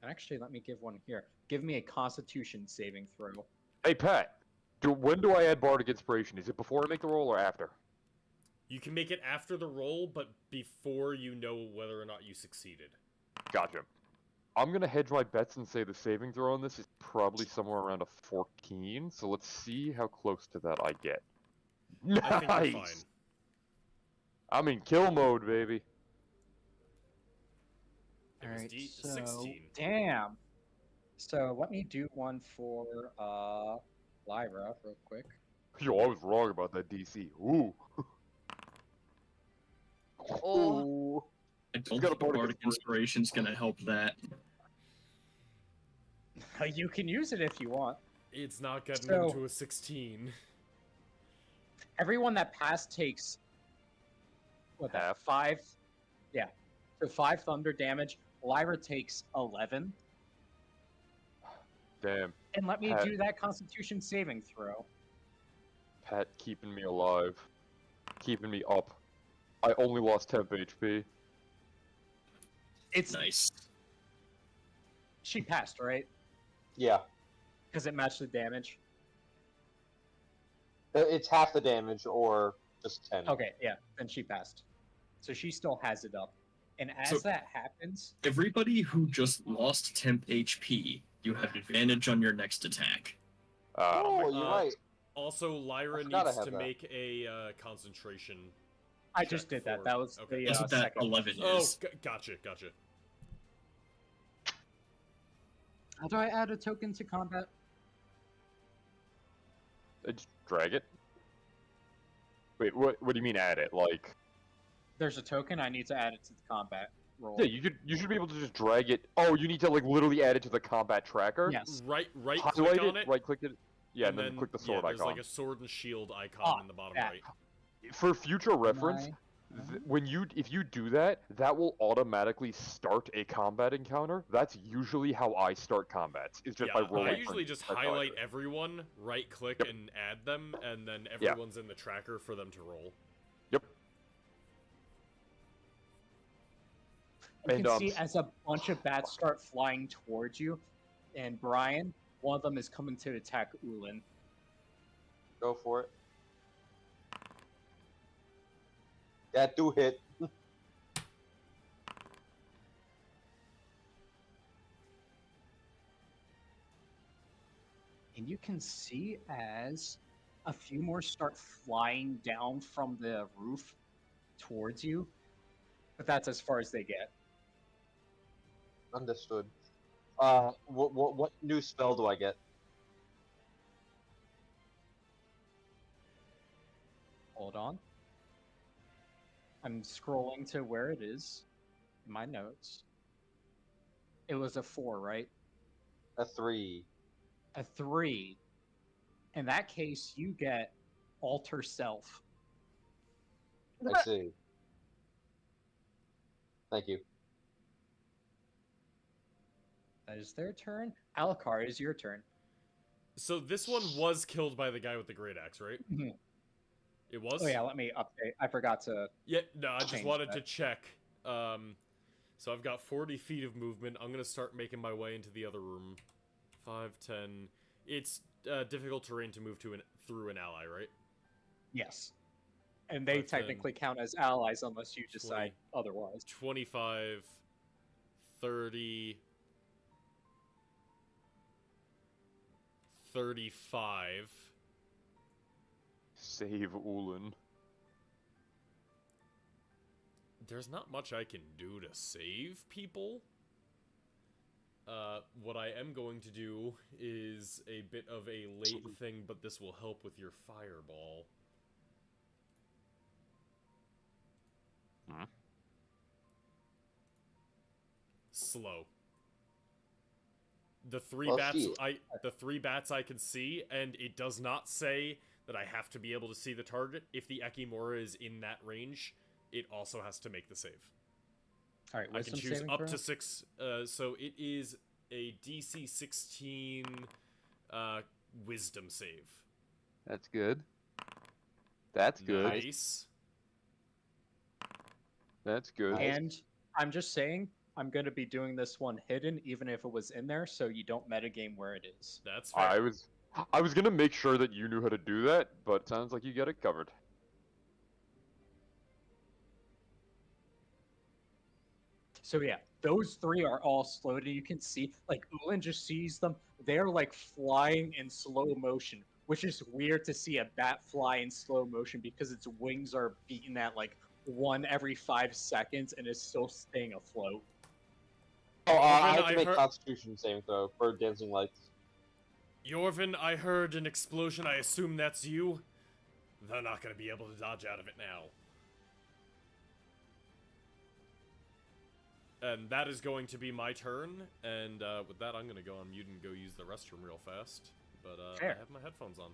S1: And actually, let me give one here. Give me a Constitution saving throw.
S5: Hey, Pat. When do I add Bardic Inspiration? Is it before I make the roll or after?
S2: You can make it after the roll, but before you know whether or not you succeeded.
S5: Gotcha. I'm gonna hedge my bets and say the saving throw on this is probably somewhere around a 14. So let's see how close to that I get.
S2: I think you're fine.
S5: Nice. I'm in kill mode, baby.
S2: It was
S1: Alright,
S2: D-
S1: so
S2: 16.
S1: damn. So let me do one for Lyra real quick.
S5: Yo, I was wrong about that DC. Ooh.
S3: Oh.
S6: I don't
S5: got a
S6: think
S5: Bardic
S6: Bardic Inspiration's gonna help that.
S1: You can use it if you want.
S2: It's not getting
S1: So-
S2: into a 16.
S1: Everyone that passed takes what that
S5: Half.
S1: 5? Yeah. So 5 thunder damage. Lyra takes 11.
S5: Damn.
S1: And let me
S5: Pat.
S1: do that Constitution saving throw.
S5: Pat keeping me alive. Keeping me up. I only lost 10 HP.
S1: It's
S6: Nice.
S1: she passed, right?
S7: Yeah.
S1: Because it matched the damage.
S7: It's half the damage or just 10.
S1: Okay, yeah, then she passed. So she still has it up. And as
S6: So-
S1: that happens,
S6: Everybody who just lost temp HP, you have advantage on your next attack.
S7: Oh, you're right.
S2: Also, Lyra
S7: forgot I
S2: needs
S7: had
S2: to
S7: that.
S2: make a concentration.
S1: I just
S2: check
S1: did that.
S2: for-
S1: That was
S2: okay.
S1: the
S6: That's what that
S1: second.
S6: 11
S2: Oh,
S6: is.
S2: gotcha.
S1: How do I add a token to combat?
S5: Just drag it. Wait, what do you mean add it? Like,
S1: There's a token. I need to add it to the combat roll.
S5: yeah, you should be able to just drag it. Oh, you need to like literally add it to the combat tracker.
S1: Yes.
S2: Right click
S5: Highlight
S2: on
S5: it,
S2: it.
S5: right click it. Yeah, and then click the sword
S2: there's
S5: icon.
S2: like a sword and shield icon
S1: Ah,
S2: in the bottom
S1: that.
S2: right.
S5: For future reference,
S1: Nine.
S5: if you do that, that will automatically start a combat encounter. That's usually how I start combats. Is just
S2: Yeah,
S5: by rolling.
S2: I usually just
S5: by
S2: highlight
S5: target.
S2: everyone, right click
S5: Yep.
S2: and add them, and then
S5: Yeah.
S2: everyone's in the tracker for them to roll.
S5: Yep.
S1: You
S5: And,
S1: can see as a bunch of bats start flying towards you, and Brian, one of them is coming to attack Ulin.
S7: Go for it. That do hit.
S1: And you can see as a few more start flying down from the roof towards you, but that's as far as they get.
S7: Understood. What new spell do I get?
S1: Hold on. I'm scrolling to where it is in my notes. It was a 4, right?
S7: A 3.
S1: A 3. In that case, you get Alter Self.
S7: I see. Thank you.
S1: That is their turn. Alucard, it is your turn.
S2: So this one was killed by the guy with the great axe, right?
S1: Mhm.
S2: It was?
S1: Oh yeah, let me update. I forgot to.
S2: Yeah, no, I just
S1: change
S2: wanted
S1: that.
S2: to check. So I've got 40 feet of movement. I'm going to start making my way into the other room. 5, 10. It's difficult terrain to move through an ally, right?
S1: Yes. And they
S2: 5, 10,
S1: technically count as allies unless you decide
S2: 20.
S1: otherwise.
S2: 25, 30, 35.
S5: Save Ulin.
S2: There's not much I can do to save people. what I am going to do is a bit of a late thing, but this will help with your fireball.
S5: Hmm?
S2: Slow. The three
S7: Well,
S2: bats
S7: shit.
S2: the three bats I can see, and it does not say that I have to be able to see the target. If the Ekimura is in that range, it also has to make the save.
S1: All right,
S2: I can
S1: wisdom
S2: choose
S1: saving
S2: up
S1: throw?
S2: to 6. So it is a DC 16 wisdom save.
S5: That's good. That's good.
S2: Nice.
S5: That's good.
S1: And I'm just saying, I'm going to be doing this one hidden, even if it was in there, so you don't metagame where it is.
S2: That's fair.
S5: I was gonna make sure that you knew how to do that, but it sounds like you got it covered.
S1: So yeah, those three are all slowed, and you can see, like, Ulan just sees them. They're, like, flying in slow motion, which is weird to see a bat fly in slow motion because its wings are beaten at, like, 1 every 5 seconds and is still staying afloat.
S7: Oh, I
S2: Then
S7: have to
S2: I
S7: make
S2: heard-
S7: Constitution saving throw for Dancing Lights.
S2: Yorvin, I heard an explosion. I assume that's you. They're not going to be able to dodge out of it now. And that is going to be my turn. And with that, I'm going to go on mute and go use the restroom real fast. But I
S1: Fair.
S2: have my headphones on.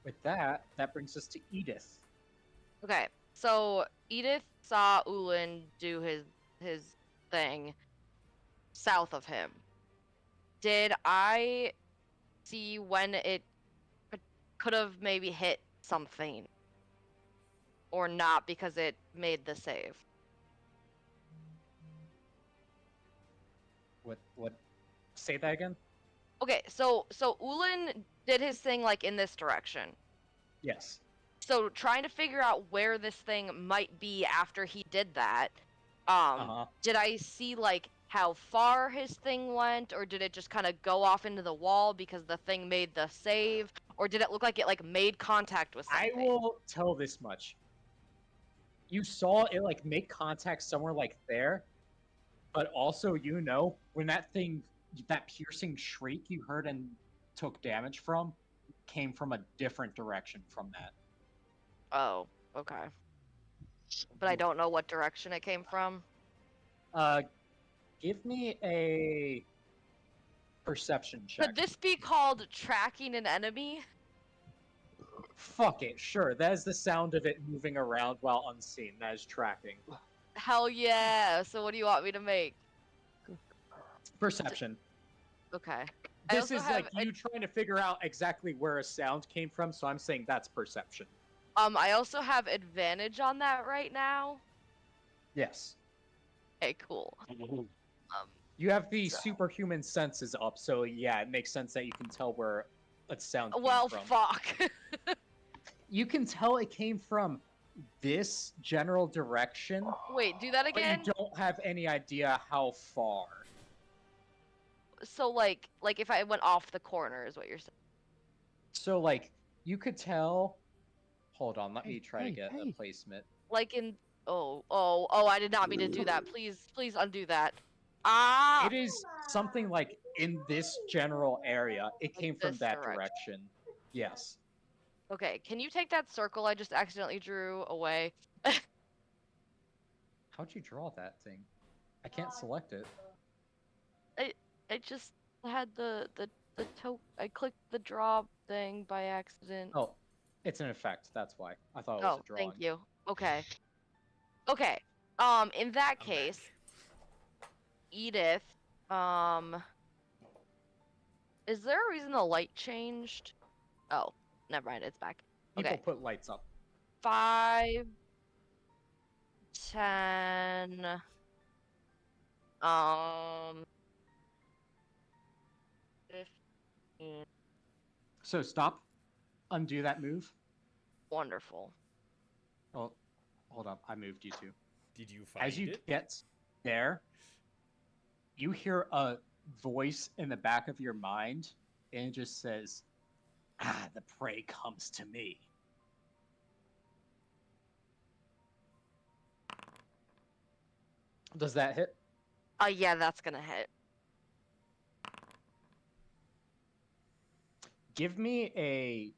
S1: With that, that brings us to Edith.
S3: Okay, so Edith saw Ulan do his thing south of him. Did I see when it could have maybe hit something? Or not because it made the save?
S1: What? Say that again?
S3: Okay, so Ulan did his thing like in this direction.
S1: Yes.
S3: So trying to figure out where this thing might be after he did that,
S1: Uh-huh.
S3: did I see like how far his thing went, or did it just kind of go off into the wall because the thing made the save, or did it look like it like made contact with
S1: I
S3: something?
S1: will tell this much. You saw it like make contact somewhere like there, but also when that piercing shriek you heard and took damage from came from a different direction from that.
S3: Oh, okay. But I don't know what direction it came from.
S1: Give me a perception check.
S3: Could this be called tracking an enemy?
S1: Fuck it, sure. That is the sound of it moving around while unseen. That is tracking.
S3: Hell yeah! So what do you want me to make?
S1: Perception.
S3: Okay. I
S1: This
S3: also
S1: is
S3: have
S1: like you trying to figure out exactly where a sound came from, so I'm saying that's perception.
S3: I also have advantage on that right now.
S1: Yes.
S3: Okay, cool.
S1: You have the superhuman senses up, so yeah, it makes sense that you can tell where a sound came
S3: Well,
S1: from.
S3: fuck.
S1: You can tell it came from this general direction,
S3: Wait, do that
S1: but
S3: again?
S1: you don't have any idea how far.
S3: So like if I went off the corner is what you're saying.
S1: So like you could tell. Hold on, let me
S4: Hey,
S1: try to
S4: hey,
S1: get a
S4: hey.
S1: placement.
S3: Like in oh, I did not mean to do that. Please undo that. Ah.
S1: It is something like in this general area. It came from
S3: this
S1: that
S3: direction.
S1: direction. Yes.
S3: Okay, can you take that circle I just accidentally drew away?
S1: How'd you draw that thing? I can't select it.
S3: I just had the I clicked the draw thing by accident.
S1: Oh, it's an effect. That's why. I thought it was
S3: Oh,
S1: a drawing.
S3: thank you. Okay. Okay. In that
S2: I'm
S3: case,
S2: back.
S3: Edith, is there a reason the light changed? Oh, never mind, it's back.
S1: People
S3: Okay.
S1: put lights up.
S3: 5, 10, 15.
S1: So stop. Undo that move.
S3: Wonderful.
S1: Oh, hold up. I moved you two.
S2: Did you find
S1: As you
S2: it?
S1: get there, you hear a voice in the back of your mind, and it just says, "Ah, the prey comes to me." Does that hit?
S3: Yeah, that's gonna hit.
S1: Give me a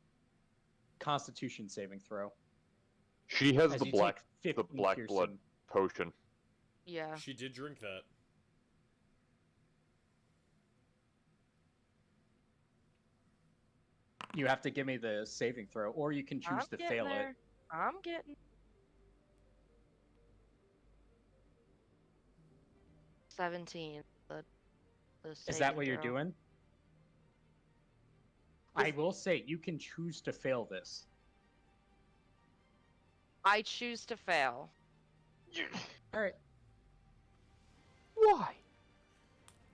S1: Constitution saving throw.
S5: She has
S1: As
S5: the
S1: you
S5: black
S1: take 15
S5: blood
S1: piercing.
S5: potion.
S3: Yeah.
S2: She did drink that.
S1: You have to give me the saving throw, or you can choose to fail it.
S3: I'm getting. 17. The
S1: Is that what
S3: saving
S1: you're
S3: throw.
S1: doing? I will say you can choose to fail this.
S3: I choose to fail.
S1: All right.
S7: Why?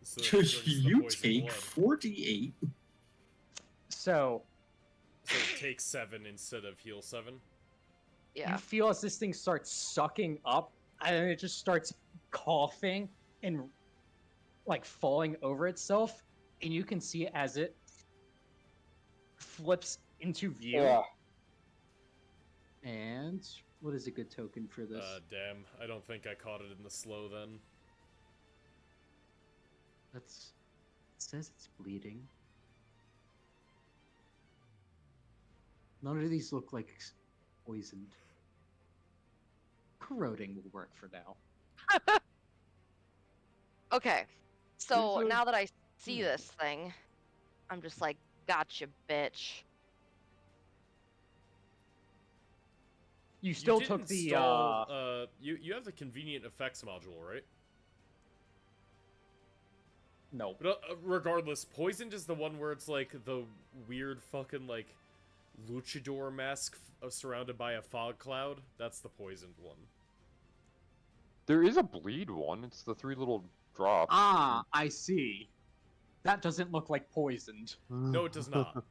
S2: So that drinks the
S6: You
S2: poison
S6: take
S2: blood.
S6: 48.
S1: So
S2: So take 7 instead of heal 7.
S3: Yeah.
S1: you feel as this thing starts sucking up, and then it just starts coughing and like falling over itself, and you can see as it flips into view.
S7: Yeah.
S1: And what is a good token for this?
S2: Damn. I don't think I caught it in the slow then.
S1: It says it's bleeding. None of these look like poisoned. Corroding will work for now.
S3: Okay. So
S1: Here's a-
S3: now that I see this thing, I'm just like, gotcha, bitch.
S1: You still
S2: did
S1: took the
S2: install, you have the convenient effects module, right?
S1: no.
S2: But regardless, poisoned is the one where it's like the weird fucking like luchador mask surrounded by a fog cloud. That's the poisoned one.
S5: There is a bleed one. It's the 3 little drops.
S1: Ah, I see. That doesn't look like poisoned.
S2: No, it does not.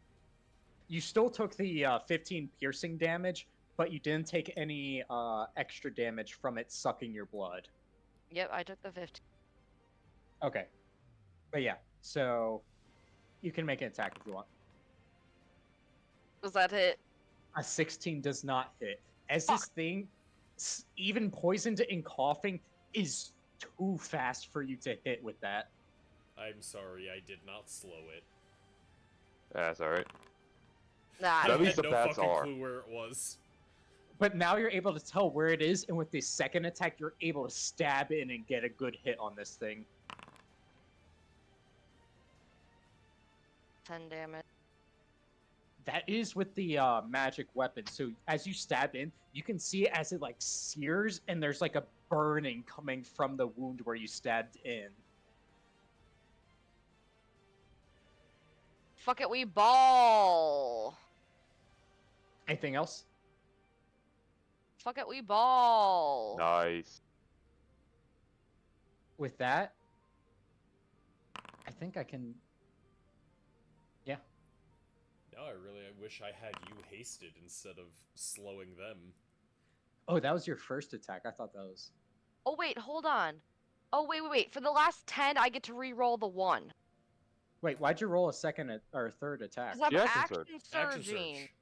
S1: You still took the 15 piercing damage, but you didn't take any extra damage from it sucking your blood.
S3: Yep, I took the 15.
S1: Okay. But yeah, so you can make an attack if you want.
S3: Was that it?
S1: A 16 does not hit. As this thing, even poisoned and coughing, is too fast for you to hit with that.
S2: I'm sorry, I did not slow it.
S5: That's alright.
S3: Nah.
S5: But at
S2: I
S5: least
S2: had
S5: the
S2: no
S5: bats
S2: fucking
S5: are.
S2: clue where it was.
S1: But now you're able to tell where it is, and with this second attack, you're able to stab in and get a good hit on this thing.
S3: 10 damage.
S1: That is with the magic weapon. So as you stab in, you can see as it like sears, and there's like a burning coming from the wound where you stabbed in.
S3: Fuck it, we ball.
S1: Anything else?
S3: Fuck it, we ball.
S5: Nice.
S1: With that, I think I can. Yeah.
S2: Now I wish I had you hasted instead of slowing them.
S1: Oh, that was your first attack. I thought that was.
S3: Oh, wait, hold on. Oh, wait. For the last 10, I get to re-roll the 1.
S1: Wait, why'd you roll a second or third attack?
S3: Because I'm
S5: Yeah,
S3: action
S2: Action
S3: surging.
S2: surge.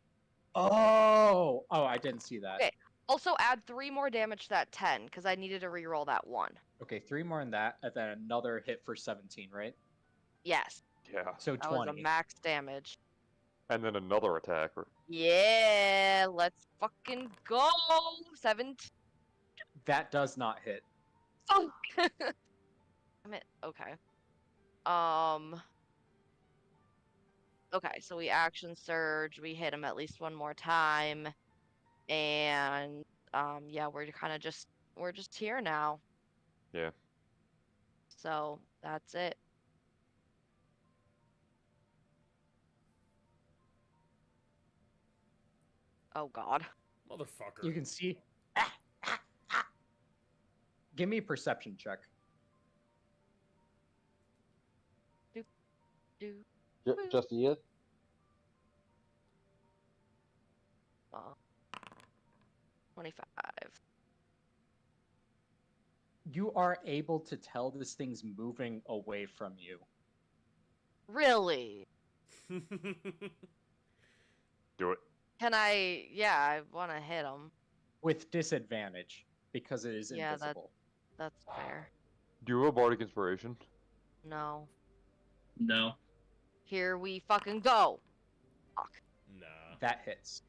S1: Oh, I didn't see that.
S3: Okay. Also, add 3 more damage to that 10, because I needed to re-roll that 1.
S1: Okay, 3 more in that, and then another hit for 17, right?
S3: Yes,
S5: Yeah.
S1: So
S3: that was
S1: 20.
S3: a max damage.
S5: And then another attacker.
S3: Yeah, let's fucking go. 17.
S1: That does not hit.
S3: Oh. Damn it. Okay. Okay, so we action surge. We hit him at least one more time, and yeah, we're just here now.
S5: Yeah.
S3: So that's it. Oh God.
S2: Motherfucker.
S1: You can see. Give me a perception check.
S3: Do.
S7: Just you?
S3: Uh, 25.
S1: You are able to tell this thing's moving away from you.
S3: Really?
S5: Do it.
S3: Can I? Yeah, I want to hit him.
S1: With disadvantage, because it is
S3: Yeah,
S1: invisible.
S3: That's fair.
S5: Do you have a bardic inspiration?
S3: No.
S6: No.
S3: Here we fucking go. Fuck.
S2: Nah.
S1: That hits.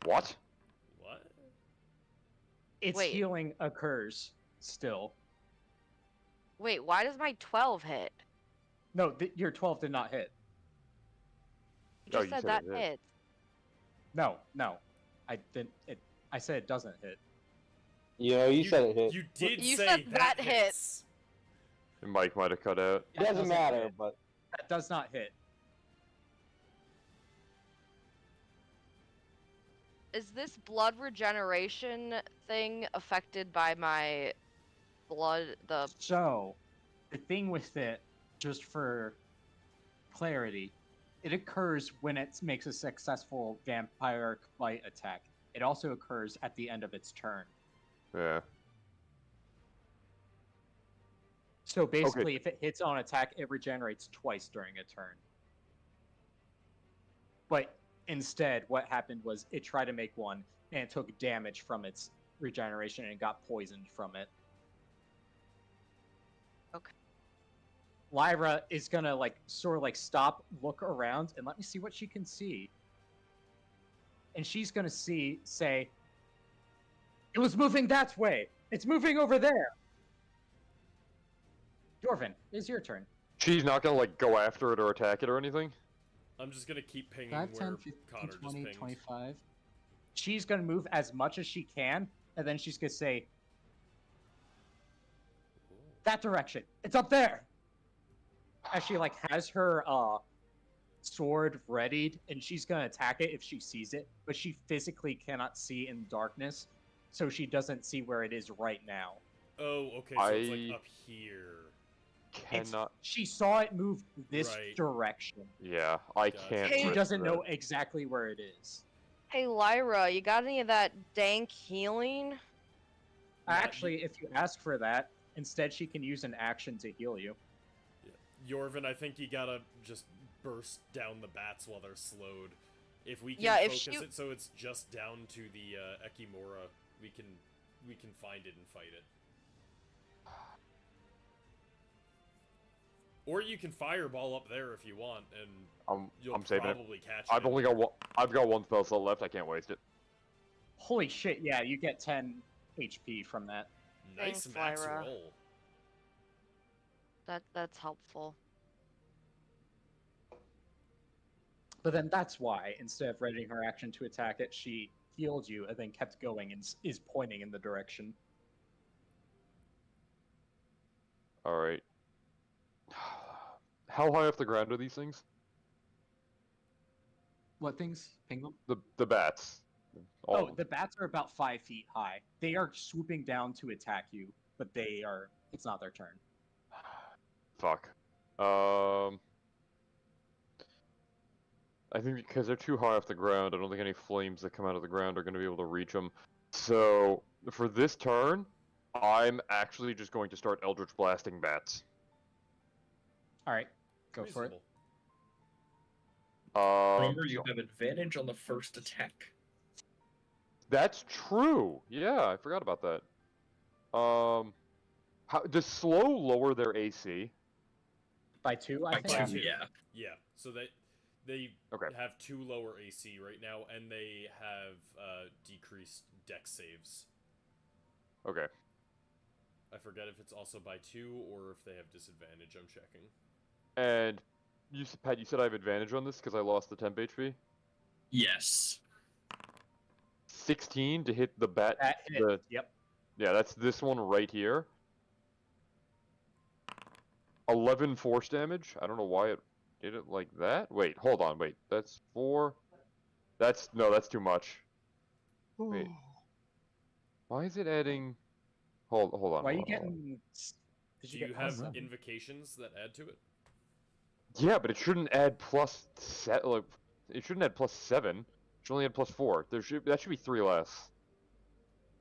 S5: What?
S2: What?
S1: Its
S3: Wait.
S1: healing occurs still.
S3: Wait, why does my 12 hit?
S1: No, your 12 did not hit.
S3: You just
S5: you
S3: said
S5: said
S3: that
S5: it hit.
S3: hits.
S1: No, I didn't. I said it doesn't hit.
S7: You know, you said it hit.
S2: You did
S3: You
S2: say
S3: said that
S2: hits.
S5: And Mike might have cut out.
S7: It doesn't matter,
S1: hit.
S7: but
S1: That does not hit.
S3: Is this blood regeneration thing affected by my blood?
S1: So, the thing with it, just for clarity, it occurs when it makes a successful vampire bite attack. It also occurs at the end of its turn.
S5: Yeah.
S1: So basically, if it hits on attack, it regenerates twice during a turn. But instead, what happened was it tried to make one, and it took damage from its regeneration and got poisoned from it.
S3: Okay.
S1: Lyra is gonna sort of stop, look around, and let me see what she can see. And she's gonna say, it was moving that way. It's moving over there. Dorvin, it's your turn.
S5: She's not gonna go after it or attack it or anything.
S2: I'm just gonna keep pinging
S1: 5, 10,
S2: where
S1: 15,
S2: Connor
S1: 20,
S2: just pinged.
S1: 25. She's gonna move as much as she can, and then she's gonna say, that direction. It's up there. As she has her sword readied, and she's gonna attack it if she sees it, but she physically cannot see in darkness, so she doesn't see where it is right now.
S2: Oh, okay, so it's
S5: I-
S2: up here.
S5: Cannot.
S1: She saw it move this
S2: Right.
S1: direction.
S5: Yeah, I
S2: Gotcha.
S5: can't.
S3: Hey-
S1: She
S5: risk
S1: doesn't
S5: that.
S1: know exactly where it is.
S3: Hey Lyra, you got any of that dank healing?
S2: Not-
S1: Actually, if you ask for that, instead she can use an action to heal you.
S2: Yorvin, I think you gotta just burst down the bats while they're slowed. If we can
S3: Yeah, if
S2: focus
S3: she-
S2: it so it's just down to the Ekimura, we can find it and fight it. Or you can fireball up there if you want, and you'll
S5: I'm saving it.
S2: probably catch
S5: I've
S2: it.
S5: only got one. I've got one spell slot left. I can't waste it.
S1: Holy shit, yeah, you get 10 HP from that.
S2: Nice
S3: Thanks,
S2: max
S3: Lyra.
S2: roll.
S3: That's helpful.
S1: But then that's why, instead of readying her action to attack it, she healed you and then kept going and is pointing in the direction.
S5: All right. How high off the ground are these things?
S1: What things? Ping them?
S5: The bats. All
S1: Oh,
S5: of them.
S1: the bats are about 5 feet high. They are swooping down to attack you, but it's not their turn.
S5: Fuck. I think because they're too high off the ground, I don't think any flames that come out of the ground are going to be able to reach them. So for this turn, I'm actually just going to start Eldritch blasting bats.
S1: Alright, go for it.
S2: Reasonable.
S6: Remember, you have advantage on the first attack.
S5: That's true. Yeah, I forgot about that. Does slow lower their AC?
S1: By 2, I
S6: By
S1: think?
S6: two, yeah.
S2: Yeah, so they
S5: Okay.
S2: have 2 lower AC right now, and they have decreased dex saves.
S5: Okay.
S2: I forget if it's also by 2 or if they have disadvantage. I'm checking.
S5: And Pat, you said I have advantage on this because I lost the temp HP.
S6: Yes.
S5: 16 to hit the bat.
S1: That hit.
S5: The,
S1: Yep.
S5: yeah, that's this one right here. 11 force damage. I don't know why it did it like that. Wait, hold on. Wait, that's 4. That's too much. Wait. Why is it adding? Hold on.
S1: Why are you
S5: hold on.
S1: getting... Did
S2: Do
S1: you
S2: you
S1: get
S2: have
S1: +7?
S2: invocations that add to it?
S5: Yeah, but it shouldn't add it shouldn't add +7. It should only add +4. That should be 3 less.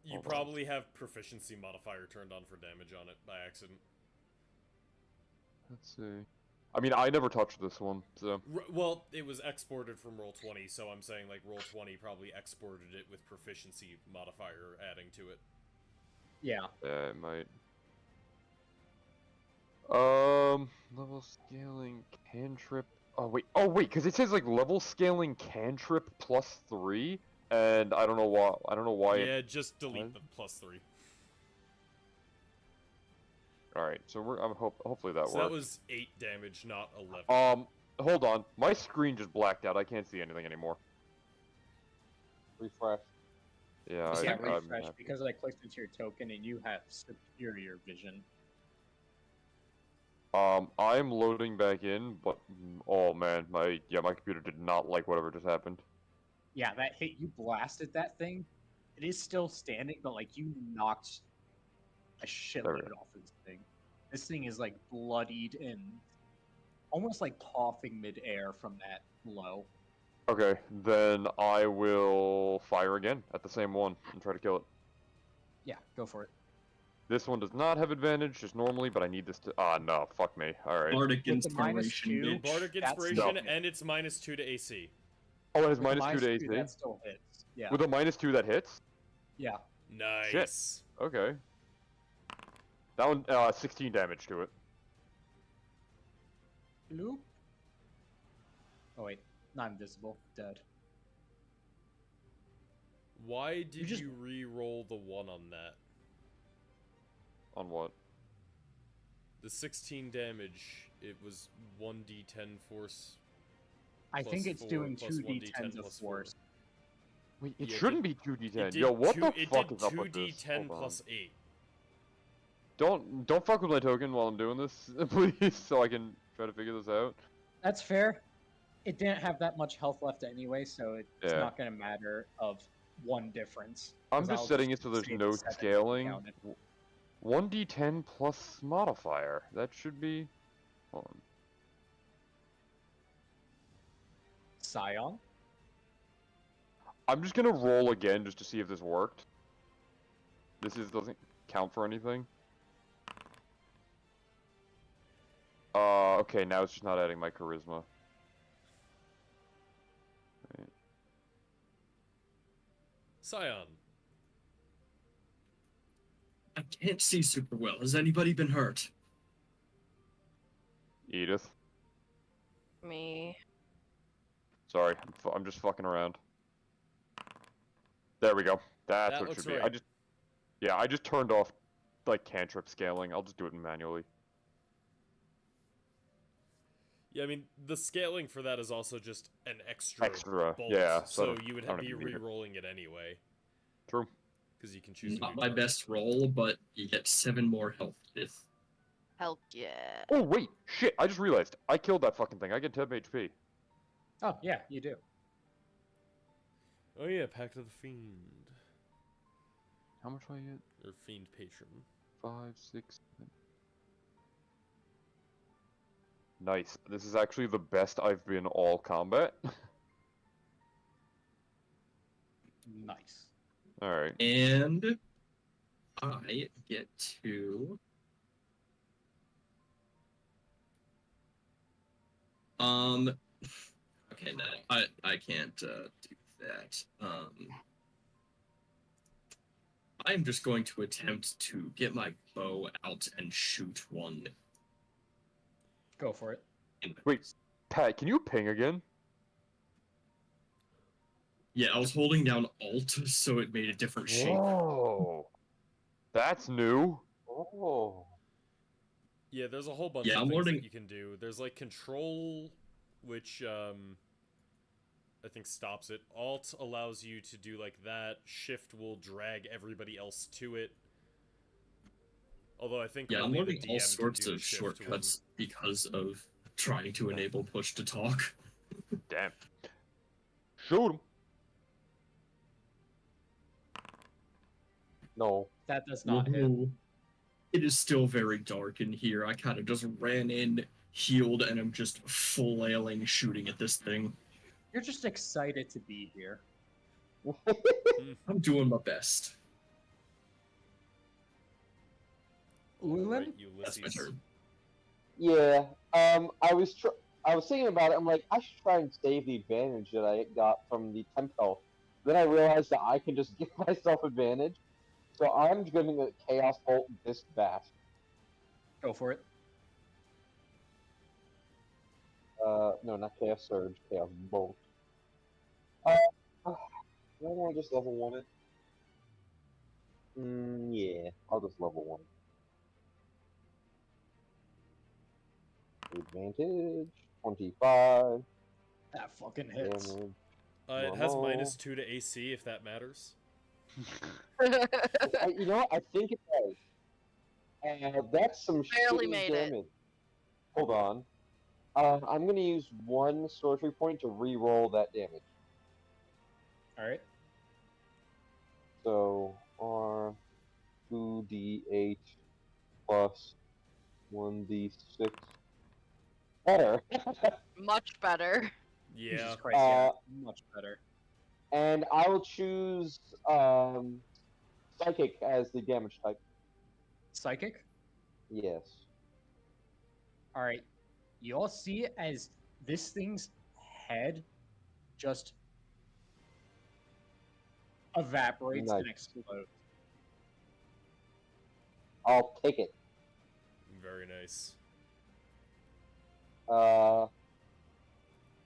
S2: You
S5: Hold on.
S2: probably have proficiency modifier turned on for damage on it by accident.
S5: Let's see. I mean, I never touched this one, so.
S2: Well, it was exported from Roll20, so I'm saying Roll20 probably exported it with proficiency modifier adding to it.
S1: Yeah.
S5: Yeah, it might. Level scaling cantrip. Oh wait, because it says like level scaling cantrip +3, and I don't know why. I don't know why.
S2: Yeah, just delete
S5: What?
S2: the +3.
S5: All right, so hopefully that
S2: So
S5: works.
S2: that was 8 damage, not 11.
S5: Hold on. My screen just blacked out. I can't see anything anymore.
S7: Refresh.
S5: Yeah,
S1: Yeah,
S5: I'm
S1: refresh
S5: happy.
S1: because I clicked into your token and you have superior vision.
S5: I'm loading back in, but oh man, my computer did not like whatever just happened.
S1: Yeah, that hit you blasted that thing. It is still standing, but like you knocked a shitload
S5: go.
S1: off of this thing. This thing is like bloodied and almost like coughing midair from that blow.
S5: Okay, then I will fire again at the same one and try to kill it.
S1: Yeah, go for it.
S5: This one does not have advantage, just normally, but I need this to. Ah, no, fuck me. Alright.
S6: Bardic
S1: With the minus
S6: inspiration.
S1: 2,
S6: bitch.
S2: Bardic
S1: that's
S2: Inspiration,
S1: no.
S2: and it's -2 to AC.
S5: Oh, it has
S1: With the
S5: -2 to AC?
S1: That still hits. Yeah.
S5: With a -2 that hits?
S1: Yeah.
S2: Nice.
S5: Okay. That one, 16 damage to it.
S1: Bloop. Oh wait, not invisible. Dead.
S2: Why did
S1: just-
S2: you re-roll the 1 on that?
S5: On what?
S2: The 16 damage, it was 1d10 force.
S1: I think
S2: Plus
S1: it's
S2: 4
S1: doing
S2: plus
S1: 2d10s
S2: 1d10
S1: of
S2: plus 4.
S1: force.
S5: Wait, it
S2: Yeah, it
S5: shouldn't
S2: did-
S5: be 2d10.
S2: It did
S5: Yo, what
S2: two,
S5: the
S2: it
S5: fuck
S2: did
S5: is up with this?
S2: 2d10
S5: Hold on.
S2: plus 8.
S5: Don't fuck with my token while I'm doing this, please, so I can try to figure this out.
S1: That's fair. It didn't have that much health left anyway, so it's
S5: Yeah.
S1: not going to matter of one difference.
S5: I'm
S1: 'cause
S5: just
S1: I'll
S5: setting it so there's
S1: save
S5: no
S1: the 7
S5: scaling.
S1: counted.
S5: 1d10 plus modifier. That should be. Hold on.
S1: Scion?
S5: I'm just gonna roll again just to see if this worked. Doesn't count for anything. Okay, now it's just not adding my charisma.
S2: Scion.
S6: I can't see super well. Has anybody been hurt?
S5: Edith.
S3: Me.
S5: Sorry, I'm just fucking around. There we go. That's
S2: That
S5: what it
S2: looks
S5: should be.
S2: right.
S5: I just turned off like cantrip scaling. I'll just do it manually.
S2: Yeah, I mean, the scaling for that is also just an extra
S5: Extra,
S2: bolt,
S5: yeah,
S2: so
S5: so
S2: you would
S5: I don't
S2: be
S5: even need it.
S2: re-rolling it anyway,
S5: True.
S2: because you can choose to
S6: Not
S2: do
S6: my
S2: dark.
S6: best roll, but you get 7 more health with.
S3: Hell yeah.
S5: Oh wait, shit! I just realized I killed that fucking thing. I get 10 HP.
S1: Oh, yeah, you do.
S2: Oh yeah, Pact of the Fiend.
S5: How much do I get?
S2: Or Fiend Patron.
S5: 5, 6. 7. Nice. This is actually the best I've been all combat.
S1: Nice.
S5: All right.
S6: And I get to. Okay, no, I can't do that. I'm just going to attempt to get my bow out and shoot one.
S1: Go for it.
S6: In the
S5: Wait.
S6: face.
S5: Pat, can you ping again?
S6: Yeah, I was holding down Alt, so it made a different shape.
S5: Whoa. That's new.
S7: Oh.
S2: Yeah, there's a whole bunch
S6: Yeah,
S2: of
S6: I'm
S2: things
S6: learning-
S2: that you can do. There's like Control, which I think stops it. Alt allows you to do like that. Shift will drag everybody else to it. Although I think
S6: Yeah, I'm
S2: only the
S6: learning
S2: DM
S6: all
S2: can
S6: sorts
S2: do the
S6: of
S2: shift one.
S6: shortcuts because of trying to enable push to talk.
S5: Damn. Shoot him.
S7: No.
S1: That does not hit.
S6: Whoa. It is still very dark in here. I kind of just ran in, healed, and I'm just flailing, shooting at this thing.
S1: You're just excited to be here.
S6: I'm doing my best.
S2: Alright,
S6: That's my
S2: Ulysses.
S6: turn.
S7: Yeah. I was thinking about it. I'm like, I should try and save the advantage that I got from the temp health. Then I realized that I can just give myself advantage. So I'm giving the Chaos Bolt this bat.
S1: Go for it.
S7: No, not Chaos Surge. Chaos Bolt. Do I want to just level 1 it? Yeah, I'll just level 1. Advantage 25.
S1: That fucking hits.
S7: Damage.
S2: It has
S7: Normal.
S2: -2 to AC, if that matters.
S7: You know what? I think it does. That's some
S3: Barely
S7: shitty
S3: made it.
S7: damage. Hold on. I'm gonna use 1 sorcery point to re-roll that damage.
S1: Alright.
S7: So R 2d8 plus 1d6. Better.
S3: Much better.
S2: Yeah.
S1: Jesus Christ, yeah.
S7: Uh,
S1: Much better.
S7: And I will choose Psychic as the damage type.
S1: Psychic?
S7: Yes.
S1: Alright. You all see it as this thing's head just evaporates and
S7: Nice.
S1: explodes.
S7: I'll take it.
S2: Very nice.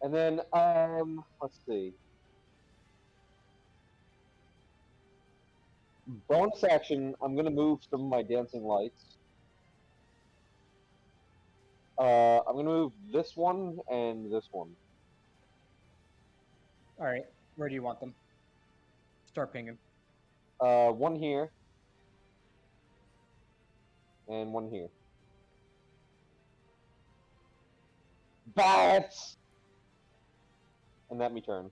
S7: And then let's see. Bonus action, I'm gonna move some of my dancing lights. I'm gonna move this one and this one.
S1: Alright. Where do you want them? Start pinging.
S7: One here. And one here. Bats! And that me turn.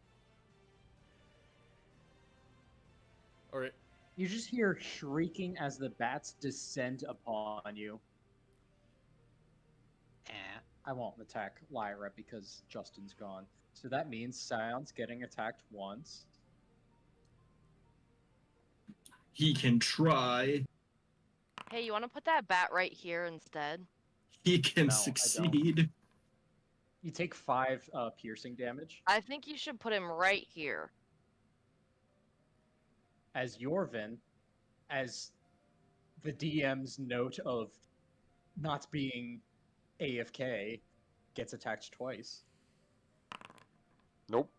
S2: Alright.
S1: You just hear shrieking as the bats descend upon you. I won't attack Lyra because Justin's gone. So that means Scion's getting attacked once.
S6: He can try.
S3: Hey, you want to put that bat right here instead?
S6: He can
S1: No, I don't.
S6: succeed.
S1: You take 5 piercing damage.
S3: I think you should put him right here.
S1: As Yorvin, as the DM's note of not being AFK, gets attacked twice.
S5: Nope.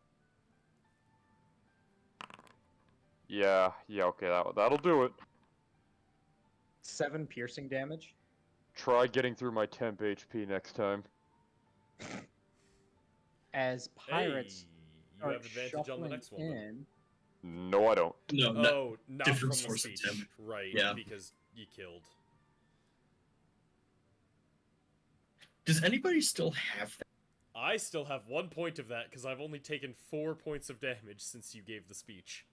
S5: Yeah, okay, that'll do it.
S1: 7 piercing damage.
S5: Try getting through my temp HP next time.
S1: As pirates
S2: Hey, you
S1: start
S2: have advantage on the
S1: shuffling
S2: next one. Then.
S1: in.
S5: No, I don't.
S6: No, no.
S2: Oh, not from
S6: different
S2: the
S6: source of
S2: speech.
S6: temp.
S2: Right,
S6: Yeah.
S2: because you killed.
S6: Does anybody still have that?
S2: I still have 1 point of that because I've only taken 4 points of damage since you gave the speech.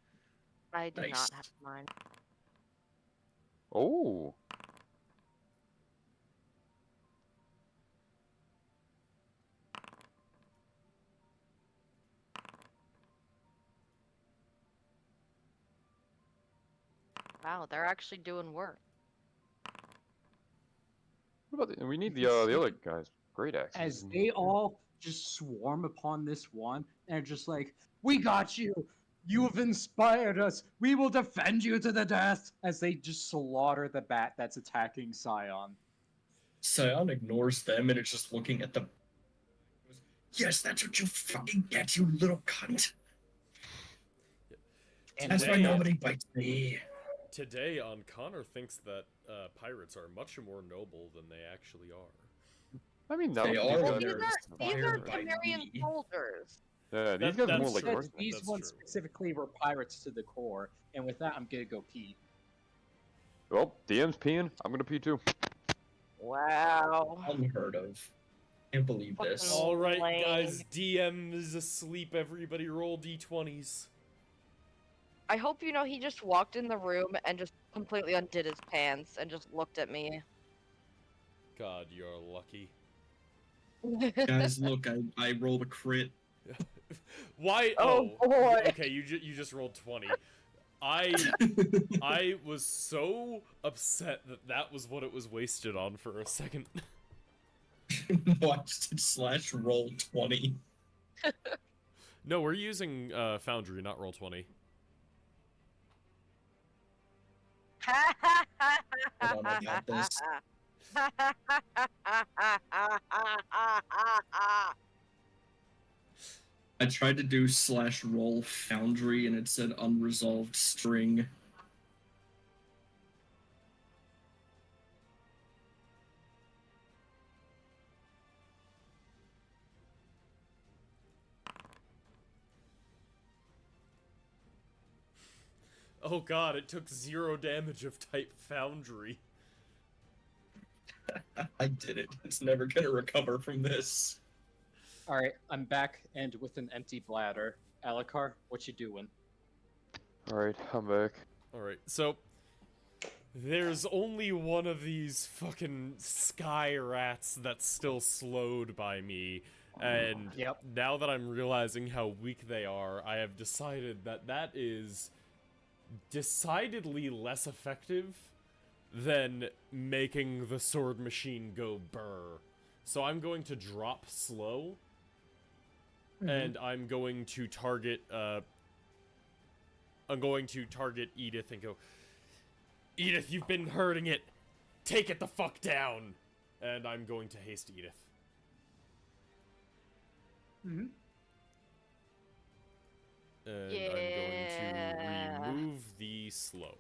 S3: I do
S6: Nice.
S3: not have mine.
S5: Oh.
S3: Wow, they're actually doing work.
S5: What about we need
S1: You
S5: the
S1: can see
S5: other guys. Great axes.
S1: As they all just swarm upon this one, and are just like, "We got you! You have inspired us! We will defend you to the death!" As they just slaughter the bat that's attacking Scion.
S6: Scion ignores them and is just looking at them. Yes, that's what you fucking get, you little cunt.
S1: And
S6: That's why
S2: today-
S6: nobody bites me.
S2: Today on Connor thinks that pirates are much more noble than they actually are.
S5: I mean,
S6: They
S5: no,
S6: are,
S5: these
S3: Well,
S6: but
S5: guys
S3: these
S6: they're
S3: are
S6: inspired by
S3: Temerian
S6: me.
S3: soldiers.
S5: Yeah, these
S2: That-
S5: guys are
S2: that's
S5: more like
S2: true.
S5: mercenaries.
S1: These
S2: That's
S1: ones
S2: true.
S1: specifically were pirates to the core, and with that, I'm gonna go pee.
S5: Well, DM's peeing. I'm gonna pee too.
S3: Wow.
S6: Unheard of. Can't believe this.
S3: Fucking-
S2: Alright,
S3: lame.
S2: guys, DM is asleep. Everybody roll d20s.
S3: I hope you know he just walked in the room and just completely undid his pants and just looked at me.
S2: God, you're lucky.
S6: Guys, look, I rolled a crit.
S2: Why?
S3: Oh, boy.
S2: Okay, you just rolled 20. I was so upset that was what it was wasted on for a second.
S6: Watched it / roll 20.
S2: No, we're using Foundry, not Roll20.
S6: I don't know about this. I tried to do /roll foundry and it said unresolved string.
S2: Oh god, it took 0 damage of type Foundry.
S6: I did it. It's never gonna recover from this.
S1: All right, I'm back and with an empty bladder. Alucard, what you doing?
S5: Alright, I'm back.
S2: Alright, so there's only one of these fucking sky rats that's still slowed by me, and
S1: Yep.
S2: now that I'm realizing how weak they are, I have decided that that is decidedly less effective than making the sword machine go burr. So I'm going to drop slow, and I'm going to target, Edith and go, Edith, you've been hurting it! Take it the fuck down! And I'm going to haste Edith.
S1: Mm-hmm.
S2: And
S3: Yeah.
S2: I'm going to remove the slow.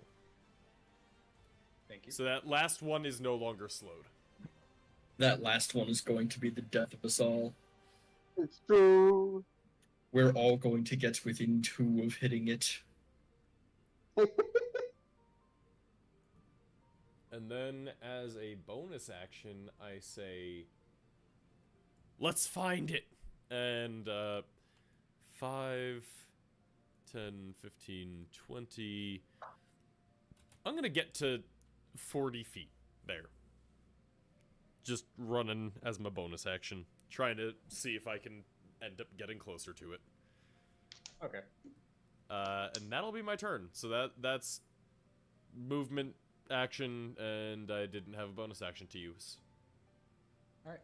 S1: Thank you.
S2: So that last one is no longer slowed.
S6: That last one is going to be the death of us all.
S7: It's true.
S6: We're all going to get within 2 of hitting it.
S2: And then, as a bonus action, I say, let's find it! And, 5, 10, 15, 20... I'm gonna get to 40 feet there. Just running as my bonus action. Trying to see if I can end up getting closer to it.
S1: Okay.
S2: And that'll be my turn. So that's movement action, and I didn't have a bonus action to use.
S1: All right.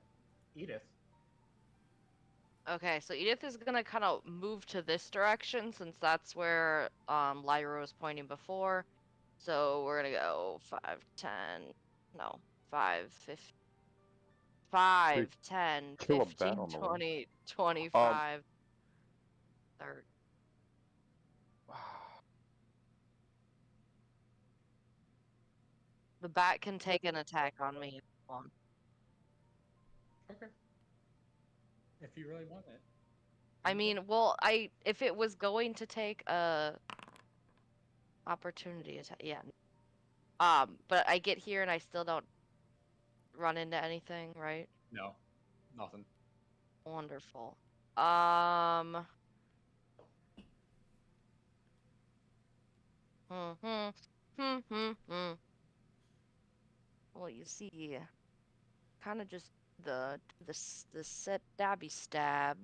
S1: Edith.
S3: Okay, so Edith is gonna kind of move to this direction since that's where Lyra was pointing before. So we're gonna go 5, 10, no, 5, 15, 5, 10,
S5: kill a
S3: 15,
S5: bat on the way.
S3: 20, 25, 30. The bat can take an attack on me if you want.
S1: Okay. If you really want it.
S3: I mean, well, if it was going to take a opportunity attack, yeah. But I get here and I still don't run into anything, right?
S1: No. Nothing.
S3: Wonderful. Well, you see, kind of just the set dabby stab.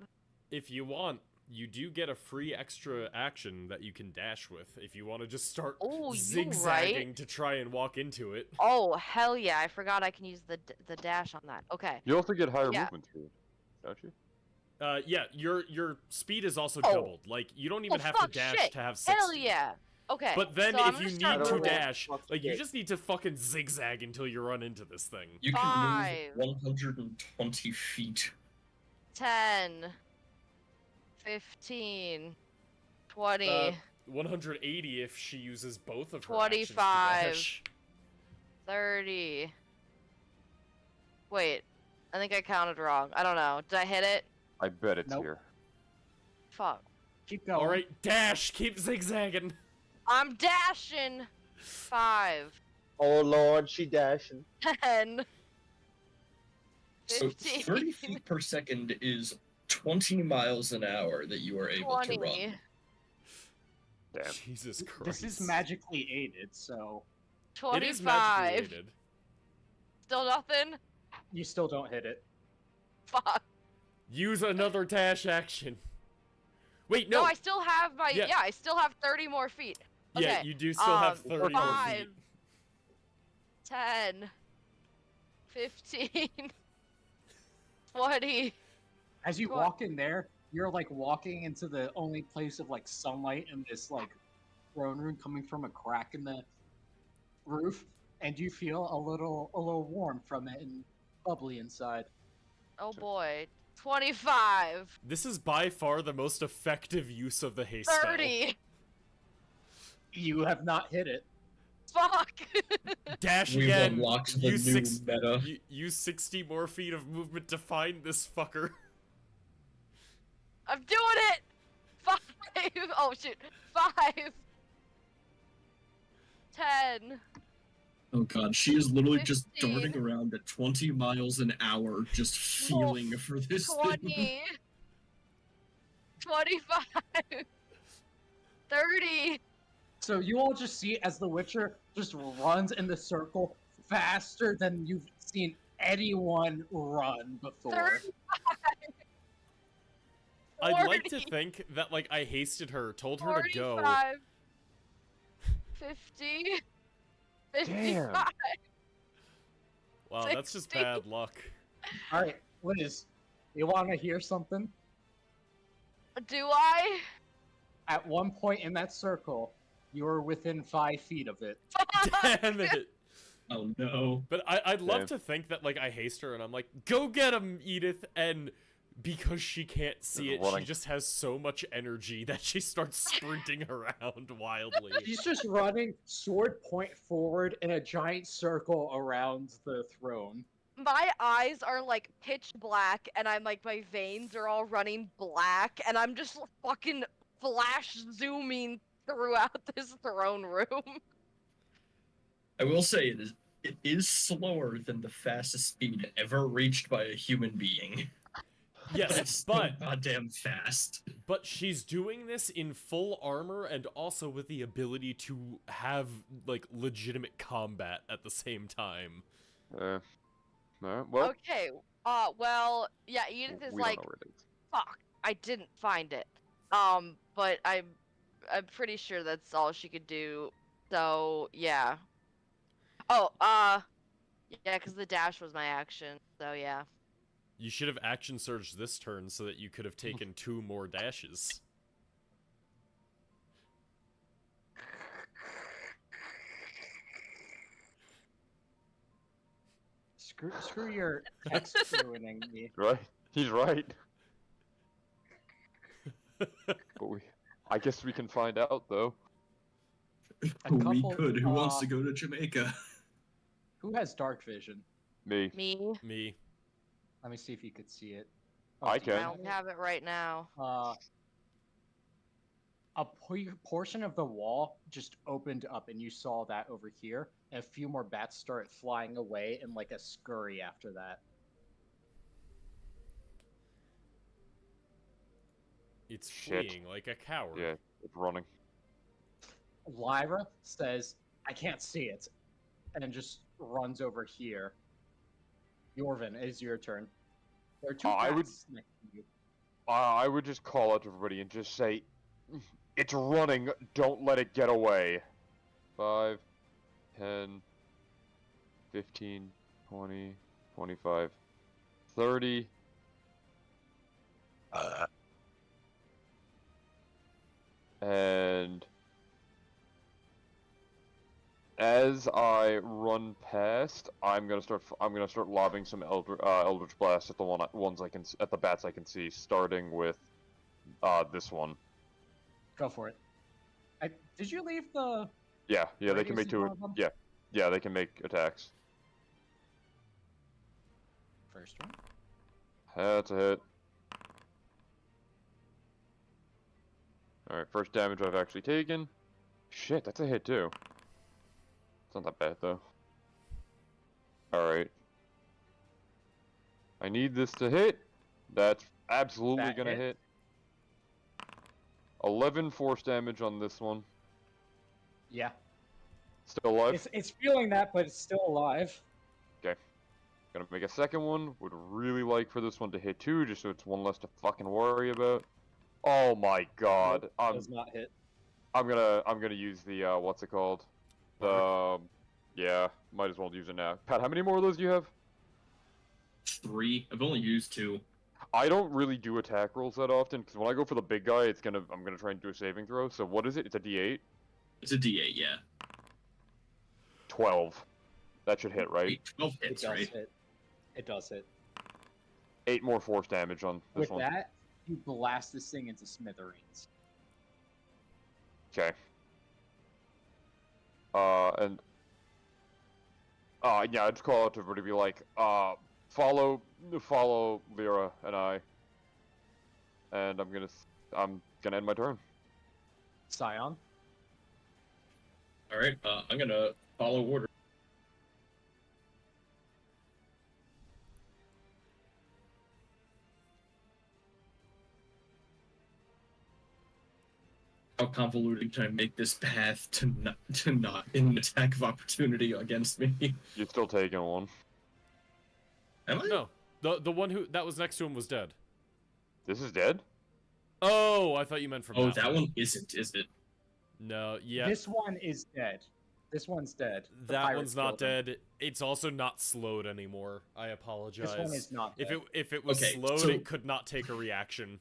S2: If you want, you do get a free extra action that you can dash with if you want to just start
S3: Oh, you
S2: zigzagging
S3: right.
S2: to try and walk into it.
S3: Oh, hell yeah! I forgot I can use the dash on that. Okay.
S5: You also get higher
S3: Yeah.
S5: movement speed, don't you?
S2: Yeah, your speed is also
S3: Oh.
S2: doubled. Like, you don't even have to
S3: fuck,
S2: dash
S3: shit.
S2: to have 60.
S3: Hell yeah! Okay.
S2: But then
S3: so I'm
S2: if you
S3: gonna
S2: need
S3: start
S2: to
S3: moving.
S2: dash,
S7: What's
S2: like, you
S7: it?
S2: just need to fucking zigzag until you run into this thing.
S6: You can
S3: 5.
S6: move 120 feet.
S3: 10, 15, 20,
S2: 180 if she uses both of her
S3: 25.
S2: actions to dash.
S3: 30. Wait, I think I counted wrong. I don't know. Did I hit it?
S5: I bet it's
S1: Nope.
S5: here.
S3: Fuck.
S1: Keep going.
S2: Alright, dash! Keep zigzagging!
S3: I'm dashing. 5,
S7: Oh Lord, she dashing.
S3: 10,
S6: So
S3: 15,
S6: 30 feet per second is 20 miles an hour that you are able to
S3: 20.
S6: run.
S5: Damn.
S2: Jesus Christ.
S1: This is magically aided, so
S2: It is
S3: 25.
S2: magically aided.
S3: Still nothing?
S1: you still don't hit it.
S3: Fuck.
S2: Use another dash action. Wait, no!
S3: No, I still have my.
S2: Yeah.
S3: Yeah, I still have 30 more feet. Okay.
S2: Yeah, you do still have 30 more
S3: 5,
S2: feet.
S3: 10, 15, 20.
S1: As you
S3: Go on.
S1: walk in there, you're like walking into the only place of like sunlight in this like throne room coming from a crack in the roof, and you feel a little warm from it and bubbly inside.
S3: Oh boy. 25.
S2: This is by far the most effective use of the haste spell.
S3: 30.
S1: You have not hit it.
S3: Fuck.
S2: Dash
S6: We've
S2: again.
S6: unlocked the
S2: Use
S6: new
S2: six,
S6: meta.
S2: use 60 more feet of movement to find this fucker.
S3: I'm doing it. 5. Oh shit. 5. 10.
S6: Oh god, she is literally just
S3: 15.
S6: darting around at 20 miles an hour, just feeling for this thing.
S3: 20. 25. 30.
S1: So you all just see as the Witcher just runs in the circle faster than you've seen anyone run before.
S3: 35.
S2: I'd like to
S3: 40.
S2: think that, like, I hasted her, told her to go.
S3: 45. 50. 55.
S2: Wow, that's just
S3: 60.
S2: bad luck.
S1: All right, Liz, you want to hear something?
S3: Do I?
S1: At one point in that circle, you were within 5 feet of it.
S2: Damn it.
S6: Oh no.
S2: But I'd love
S5: Damn.
S2: to think that, like, I haste her and I'm like, go get him, Edith, and because she can't see it,
S5: Running.
S2: she just has so much energy that she starts sprinting around wildly.
S1: She's just running, sword point forward in a giant circle around the throne.
S3: My eyes are like pitch black, and I'm like, my veins are all running black, and I'm just fucking flash zooming throughout this throne room.
S6: I will say it is slower than the fastest speed ever reached by a human being. But
S2: Yes,
S6: it's still
S2: but
S6: goddamn fast.
S2: she's doing this in full armor and also with the ability to have, like, legitimate combat at the same time.
S5: No, well,
S3: Okay, well, yeah, Edith is
S5: we
S3: like,
S5: don't know where it is.
S3: fuck, I didn't find it. But I'm pretty sure that's all she could do. So yeah. Oh, yeah, because the dash was my action. So yeah.
S2: You should have action surged this turn so that you could have taken 2 more dashes.
S1: Screw your ex ruining me.
S5: Right? He's right. But I guess we can find out though.
S1: A
S6: We
S1: couple,
S6: could. Who wants to
S1: uh,
S6: go to Jamaica?
S1: Who has dark vision?
S5: Me.
S3: Me.
S2: Me.
S1: Let me see if you could see it.
S5: I
S1: do you
S3: I
S5: can.
S3: only have it right now.
S1: A portion of the wall just opened up, and you saw that over here. And a few more bats started flying away in like a scurry after that.
S2: It's
S5: Shit.
S2: fleeing like a coward.
S5: Yeah, it's running.
S1: Lyra says, "I can't see it," and then just runs over here. Yorvin, it is your turn. There are 2
S5: I would-
S1: bats next to you.
S5: I would just call out to everybody and just say, it's running, don't let it get away. 5, 10, 15, 20, 25, 30. And as I run past, I'm gonna start lobbing some Eldritch Blast at the ones I can at the bats I can see, starting with this one.
S1: Go for it. Did you leave the?
S5: Yeah, they can
S1: Radius
S5: make
S1: in
S5: 2.
S1: one of them?
S5: Yeah, they can make attacks.
S1: First one.
S5: That's a hit. Alright, first damage I've actually taken. Shit, that's a hit too. It's not that bad though. Alright. I need this to hit. That's absolutely
S1: That
S5: gonna
S1: hit.
S5: hit. 11 force damage on this one.
S1: Yeah.
S5: Still alive.
S1: It's feeling that, but it's still alive.
S5: Gonna make a second one. Would really like for this one to hit too, just so it's one less to fucking worry about. Oh my god.
S1: Does not hit.
S5: I'm gonna use the what's it called? The yeah, might as well use it now. Pat, how many more of those do you have?
S6: 3. I've only used 2.
S5: I don't really do attack rolls that often because when I go for the big guy, I'm gonna try and do a saving throw. So what is it? It's a D8.
S6: It's a D8, yeah.
S5: 12. That should hit, right?
S6: 12
S1: It
S6: hits,
S1: does
S6: right?
S1: hit. It does hit.
S5: 8 more force damage on this
S1: With
S5: one.
S1: that, you blast this thing into smithereens.
S5: Okay. And yeah, I'd call out to everybody, be like, follow Lyra and I, and I'm gonna end my turn.
S1: Scion,
S6: All right, I'm gonna follow order. How convoluted can I make this path to not an attack of opportunity against me?
S5: You're still taking one.
S6: Am I?
S2: No, the one that was next to him was dead.
S5: This is dead?
S2: Oh, I thought you meant from
S6: Oh,
S2: that
S6: that
S2: one.
S6: one isn't, is it?
S2: No, yeah,
S1: this one is dead. This one's dead. The
S2: that
S1: pirates
S2: one's not
S1: killed him.
S2: dead. It's also not slowed anymore. I apologize.
S1: This one is not dead.
S2: If it was
S6: Okay,
S2: slowed,
S6: so-
S2: it could not take a reaction.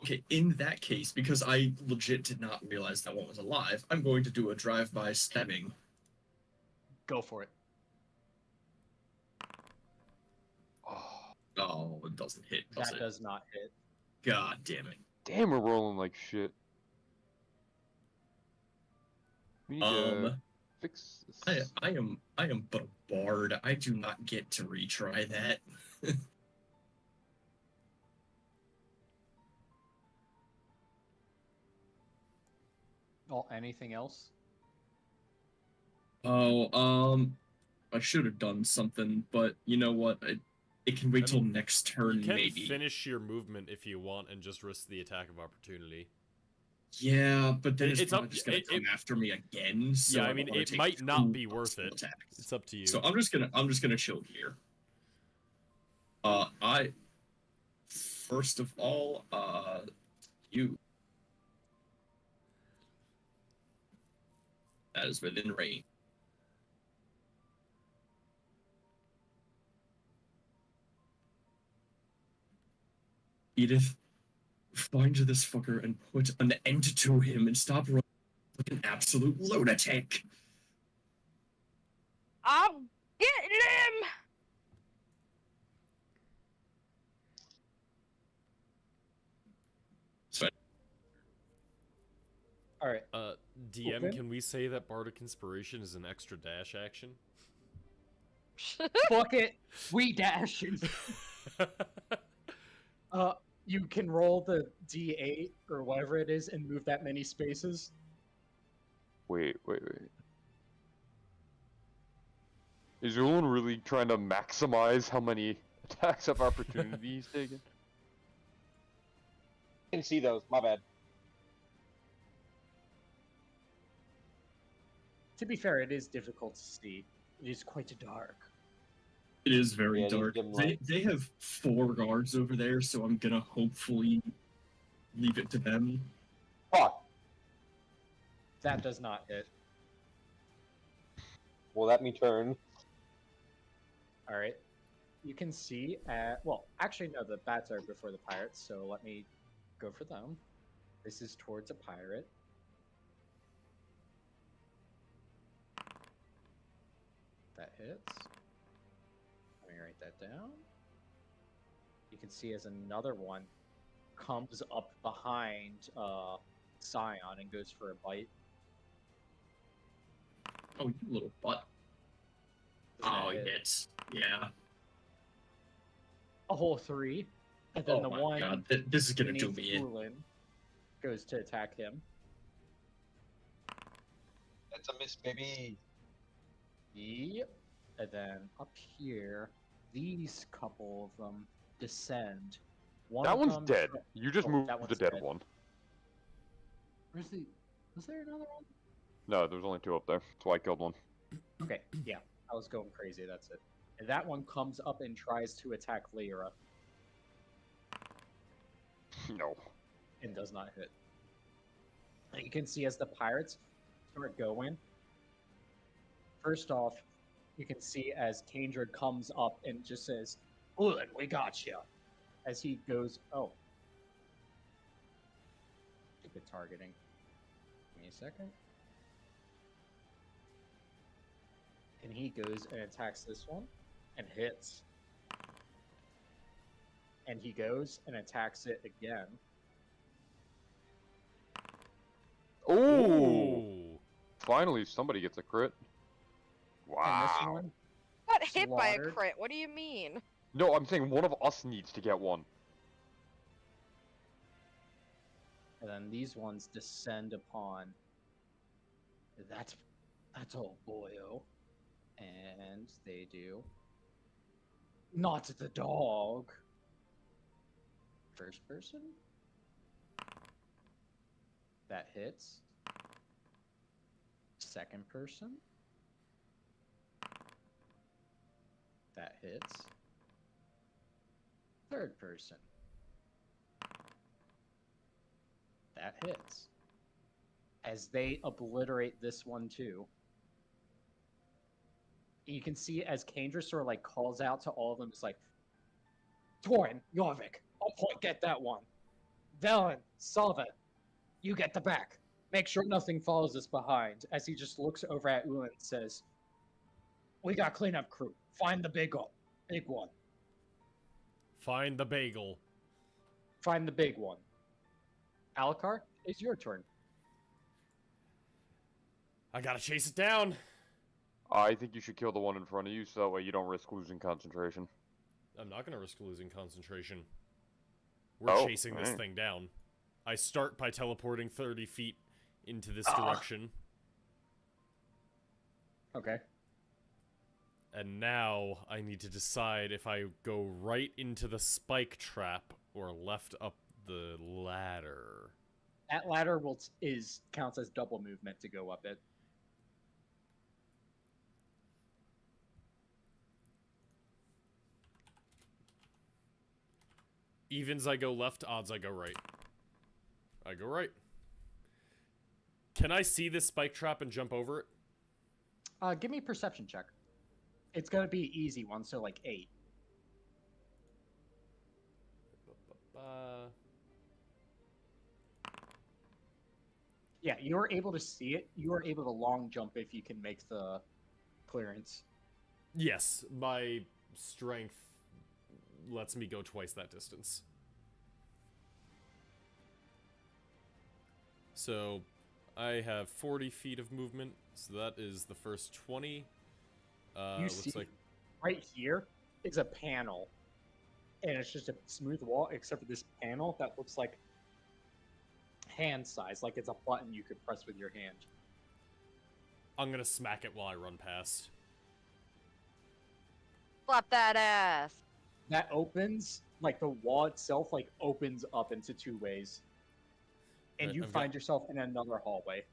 S6: Okay, in that case, because I legit did not realize that one was alive, I'm going to do a drive-by stabbing.
S1: Go for it.
S6: Oh, it doesn't hit, does
S1: That
S6: it?
S1: does not hit.
S6: God damn it.
S5: Damn, we're rolling like shit. We need to fix this.
S6: I am but a bard. I do not get to retry that.
S1: Oh, anything else?
S6: Oh, I should have done something, but you know what? It can wait
S2: I
S6: till
S2: mean,
S6: next turn,
S2: You can
S6: maybe.
S2: finish your movement if you want and just risk the attack of opportunity.
S6: Yeah, but then
S2: It's
S6: it's
S2: up-
S6: probably just gonna
S2: it-
S6: come after me again. So
S2: Yeah, I
S6: don't
S2: mean,
S6: wanna
S2: it
S6: take
S2: might not
S6: two
S2: be worth
S6: possible
S2: it.
S6: attacks.
S2: It's up to you.
S6: So I'm just gonna chill here. I first of all, you that is within range. Edith, find this fucker and put an end to him and stop running like an absolute lunatic.
S3: I'm getting him!
S6: So
S1: All right.
S2: DM,
S1: Okay.
S2: can we say that Bardic Inspiration is an extra dash action?
S1: Fuck it. We dash. You can roll the D8 or whatever it is and move that many spaces.
S5: Wait. Is Ulan really trying to maximize how many attacks of opportunity he's taken?
S7: I can see those. My bad.
S1: To be fair, it is difficult to see. It is quite dark.
S6: it is very
S7: Yeah, these
S6: dark.
S7: dim
S6: They
S7: lights.
S6: they have 4 guards over there, so I'm gonna hopefully leave it to them.
S7: Fuck.
S1: That does not hit.
S7: Will let me turn?
S1: All right. You can see well, actually no, the bats are before the pirates, so let me go for them. This is towards a pirate. That hits. Let me write that down. You can see as another one comes up behind Scion and goes for a bite.
S6: Oh, you little butt.
S1: Does that
S6: Oh,
S1: hit?
S6: yes. Yeah.
S1: A whole 3. And then
S6: Oh
S1: the
S6: my
S1: one
S6: god, this is gonna do
S1: beneath
S6: me in.
S1: Ulin goes to attack him.
S7: That's a miss, baby.
S1: Yep. And then up here, these couple of them descend. One
S5: That one's
S1: comes
S5: dead.
S1: from-
S5: You just
S1: Oh,
S5: moved
S1: that
S5: the
S1: one's
S5: dead
S1: dead.
S5: one.
S1: Where's the? Was there another one?
S5: No, there's only 2 up there. That's why I killed one.
S1: Okay, yeah, I was going crazy. That's it. And that one comes up and tries to attack Lyra
S5: No.
S1: and does not hit. And you can see as the pirates start going. First off, you can see as Kendra comes up and just says, "Ulin, we got you." As he goes, oh, stupid targeting. Give me a second. And he goes and attacks this one and hits. and he goes and attacks it again.
S5: Ooh! Finally, somebody gets a crit.
S1: And this
S5: Wow.
S1: one,
S3: Got hit by a
S1: Slaughtered.
S3: crit. What do you mean?
S5: No, I'm saying one of us needs to get one.
S1: and then these ones descend upon. That's old boyo, and they do. Not the dog. First person. That hits. Second person. That hits. Third person. That hits. As they obliterate this one too. You can see as Kendra sort of like calls out to all of them, it's like, Torin, Jorvik, I'll point get that one. Velen, Salva, you get the back. Make sure nothing follows us behind. As he just looks over at Ulan and says, we got cleanup crew. Find the big one.
S2: Find the bagel.
S1: Find the big one. Alucard, it's your turn.
S2: I gotta chase it down.
S5: I think you should kill the one in front of you so that way you don't risk losing concentration.
S2: I'm not gonna risk losing concentration. We're chasing this thing down. I start by teleporting 30 feet into this direction.
S1: Okay.
S2: And now I need to decide if I go right into the spike trap or left up the ladder.
S1: That ladder counts as double movement to go up it.
S2: Evens I go left, odds I go right. I go right. Can I see this spike trap and jump over it?
S1: Give me a perception check. It's gonna be an easy one, so like 8. Yeah, you're able to see it. You are able to long jump if you can make the clearance.
S2: Yes, my strength lets me go twice that distance. So, I have 40 feet of movement, so that is the first 20.
S1: You
S2: looks
S1: see
S2: like
S1: right here is a panel, and it's just a smooth wall, except for this panel that looks like hand size, like it's a button you could press with your hand.
S2: I'm gonna smack it while I run past.
S3: Slap that ass.
S1: That opens, like the wall itself, like opens up into 2 ways, and
S2: Right,
S1: you
S2: I've
S1: find
S2: got-
S1: yourself in another hallway.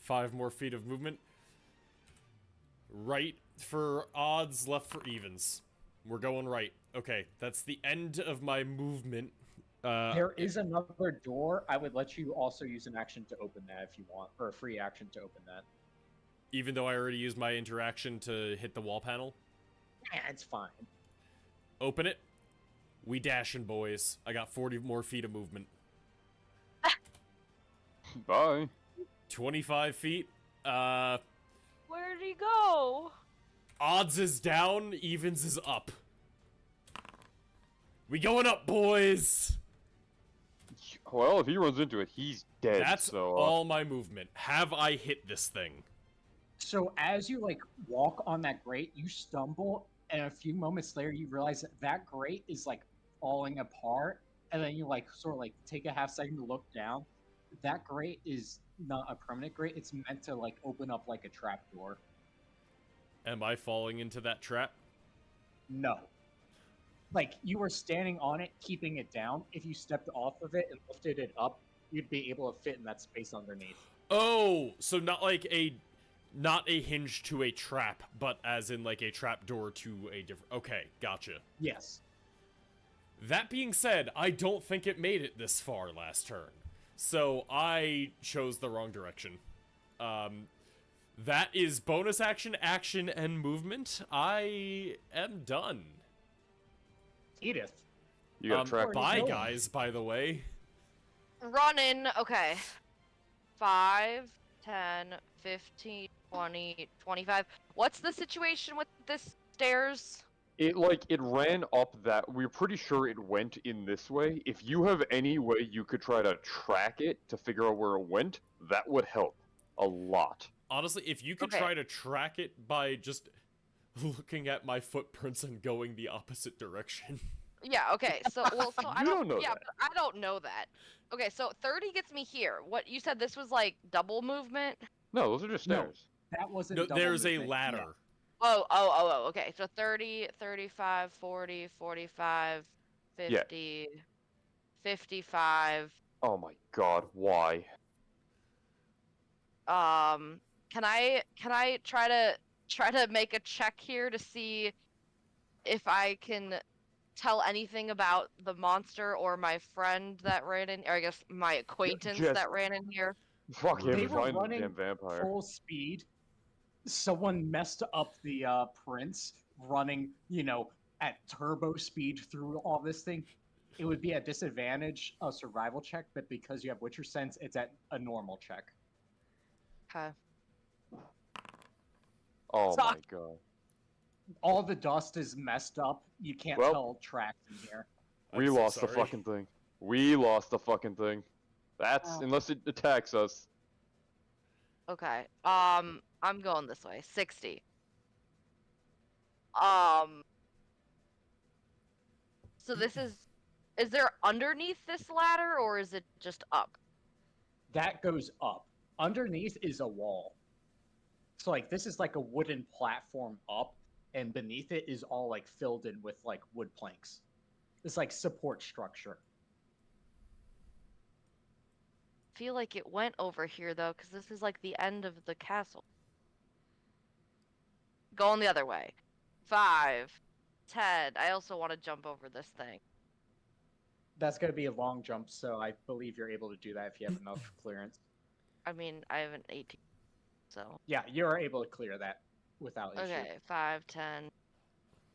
S2: 5 more feet of movement. Right for odds, left for evens. We're going right. Okay, that's the end of my movement.
S1: There is another door. I would let you also use an action to open that if you want, or a free action to open that.
S2: Even though I already used my interaction to hit the wall panel.
S1: Yeah, it's fine.
S2: Open it. We dashing, boys. I got 40 more feet of movement.
S5: Bye.
S2: 25 feet.
S3: Where'd he go?
S2: Odds is down, evens is up. We going up, boys.
S5: Well, if he runs into it, he's dead.
S2: That's
S5: so,
S2: all my movement. Have I hit this thing?
S1: So as you like walk on that grate, you stumble, and a few moments later you realize that grate is like falling apart, and then you like sort of like take a half second to look down. That grate is not a permanent grate. It's meant to like open up like a trap door.
S2: Am I falling into that trap?
S1: No. Like you were standing on it, keeping it down. If you stepped off of it and lifted it up, you'd be able to fit in that space underneath.
S2: Oh, so not a hinge to a trap, but as in like a trap door to a different. Okay, gotcha.
S1: Yes.
S2: That being said, I don't think it made it this far last turn. So I chose the wrong direction. That is bonus action, action, and movement. I am done.
S1: Edith.
S5: you got track.
S2: Bye,
S1: going?
S2: guys, by the way.
S3: Running. Okay. 5, 10, 15, 20, 25. What's the situation with this stairs?
S5: It ran up that. We're pretty sure it went in this way. If you have any way you could try to track it to figure out where it went, that would help a lot.
S2: Honestly, if you could
S3: Okay.
S2: try to track it by just looking at my footprints and going the opposite direction.
S3: Yeah, okay. So I
S5: You
S3: don't,
S5: don't know
S3: yeah,
S5: that.
S3: but I don't know that. Okay, so 30 gets me here. What you said this was like double movement?
S5: No, those are just
S1: No.
S5: stairs.
S1: That wasn't.
S2: No,
S1: double
S2: there's a
S1: movement.
S2: ladder.
S1: Yeah.
S3: Oh, okay. So 30, 35, 40, 45,
S5: Yeah.
S3: 50, 55.
S5: Oh my god, why?
S3: Can I try to make a check here to see if I can tell anything about the monster or my friend that ran in, or I guess my acquaintance
S5: Jess-
S3: that ran in here?
S5: Fuck him,
S1: They were
S5: find the
S1: running
S5: damn vampire.
S1: full speed. Someone messed up the prince running, at turbo speed through all this thing. It would be a disadvantage, a survival check, but because you have Witcher sense, it's at a normal check.
S3: Okay.
S5: Oh
S3: Suck.
S5: my god.
S1: All the dust is messed up. You can't
S5: Well-
S1: tell tracks in here.
S2: I'm
S5: We
S2: so
S5: lost the
S2: sorry.
S5: fucking thing. We lost the fucking thing. That's
S1: Oh.
S5: unless it attacks us.
S3: Okay. I'm going this way. 60. So this is there underneath this ladder or is it just up?
S1: That goes up. Underneath is a wall. So this is like a wooden platform up, and beneath it is all filled in with wood planks. It's support structure.
S3: Feel like it went over here though, because this is the end of the castle. Going the other way. 5, 10. I also want to jump over this thing.
S1: That's going to be a long jump, so I believe you're able to do that if you have enough clearance.
S3: I mean, I have an 18, so.
S1: Yeah, you're able to clear that without issue.
S3: Okay, 5, 10,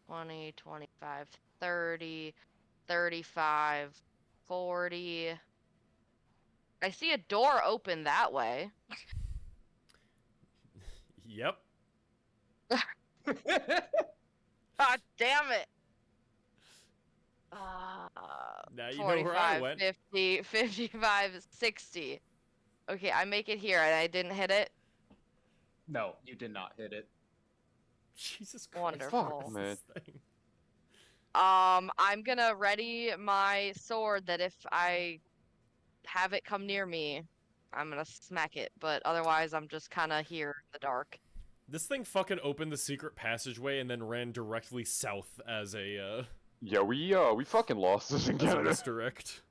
S3: 20, 25, 30, 35, 40. I see a door open that way.
S2: Yep.
S3: God damn it!
S2: Now you know where I
S3: 45,
S2: went.
S3: 50, 55, 60. Okay, I make it here and I didn't hit it.
S1: No, you did not hit it.
S2: Jesus Christ.
S3: Wonderful.
S2: what's
S5: Man.
S2: this thing?
S3: I'm gonna ready my sword that if I have it come near me, I'm gonna smack it, but otherwise I'm just kinda here in the dark.
S2: This thing fucking opened the secret passageway and then ran directly south as a
S5: Yeah, we fucking lost this in
S2: as a
S5: Canada.
S2: misdirect.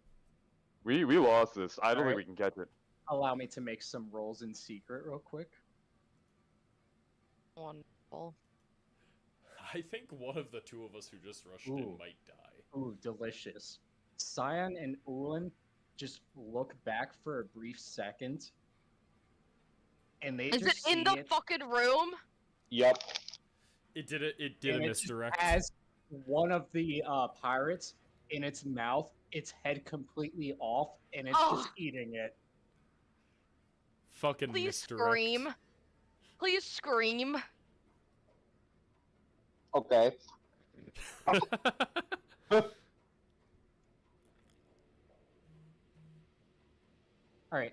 S5: We lost this. I don't
S1: Alright.
S5: think we can catch it.
S1: Allow me to make some rolls in secret real quick.
S3: Wonderful.
S2: I think one of the two of us who just rushed
S1: Ooh.
S2: in might die.
S1: Ooh, delicious. Scion and Ulan just look back for a brief second, and they
S3: Is it
S1: just
S3: in
S1: see
S3: the fucking room?
S7: Yep.
S2: It did a
S1: and it just
S2: misdirect.
S1: has one of the pirates in its mouth, its head completely off, and it's just
S3: Oh.
S1: eating it.
S2: Fucking
S3: Please
S2: misdirect.
S3: scream. Please scream.
S7: Okay.
S1: All right.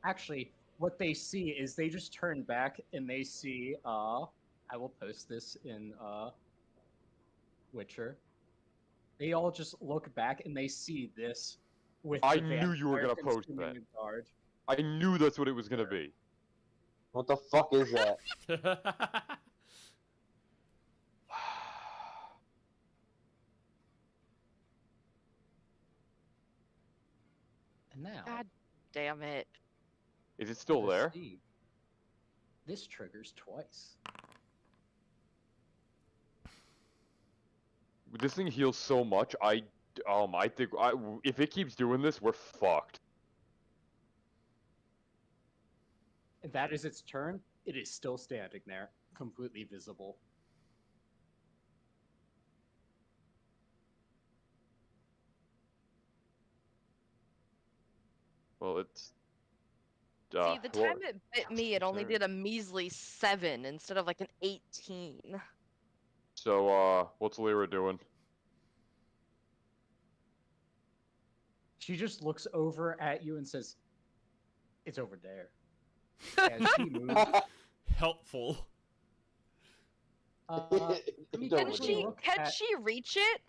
S1: Actually, what they see is they just turn back and they see. I will post this in Witcher. They all just look back and they see this. With
S5: I
S1: the
S5: knew you were
S1: vampire
S5: gonna post
S1: consuming
S5: that.
S1: a guard.
S5: I knew that's what it was gonna be.
S7: What the fuck is that?
S1: And now,
S3: God damn it.
S5: Is it still
S1: for
S5: there?
S1: Steve, this triggers twice.
S5: This thing heals so much. I think if it keeps doing this, we're fucked.
S1: And that is its turn. It is still standing there, completely visible.
S5: Well, it's.
S3: See, the
S5: well,
S3: time it bit me, it only
S5: turn.
S3: did a measly 7 instead of an 18.
S5: So, what's Lyra doing?
S1: She just looks over at you and says, "It's over there." As she moves,
S2: Helpful.
S1: let me
S7: Don't
S1: quickly
S7: worry.
S1: look
S3: Can
S1: at-
S3: she reach it?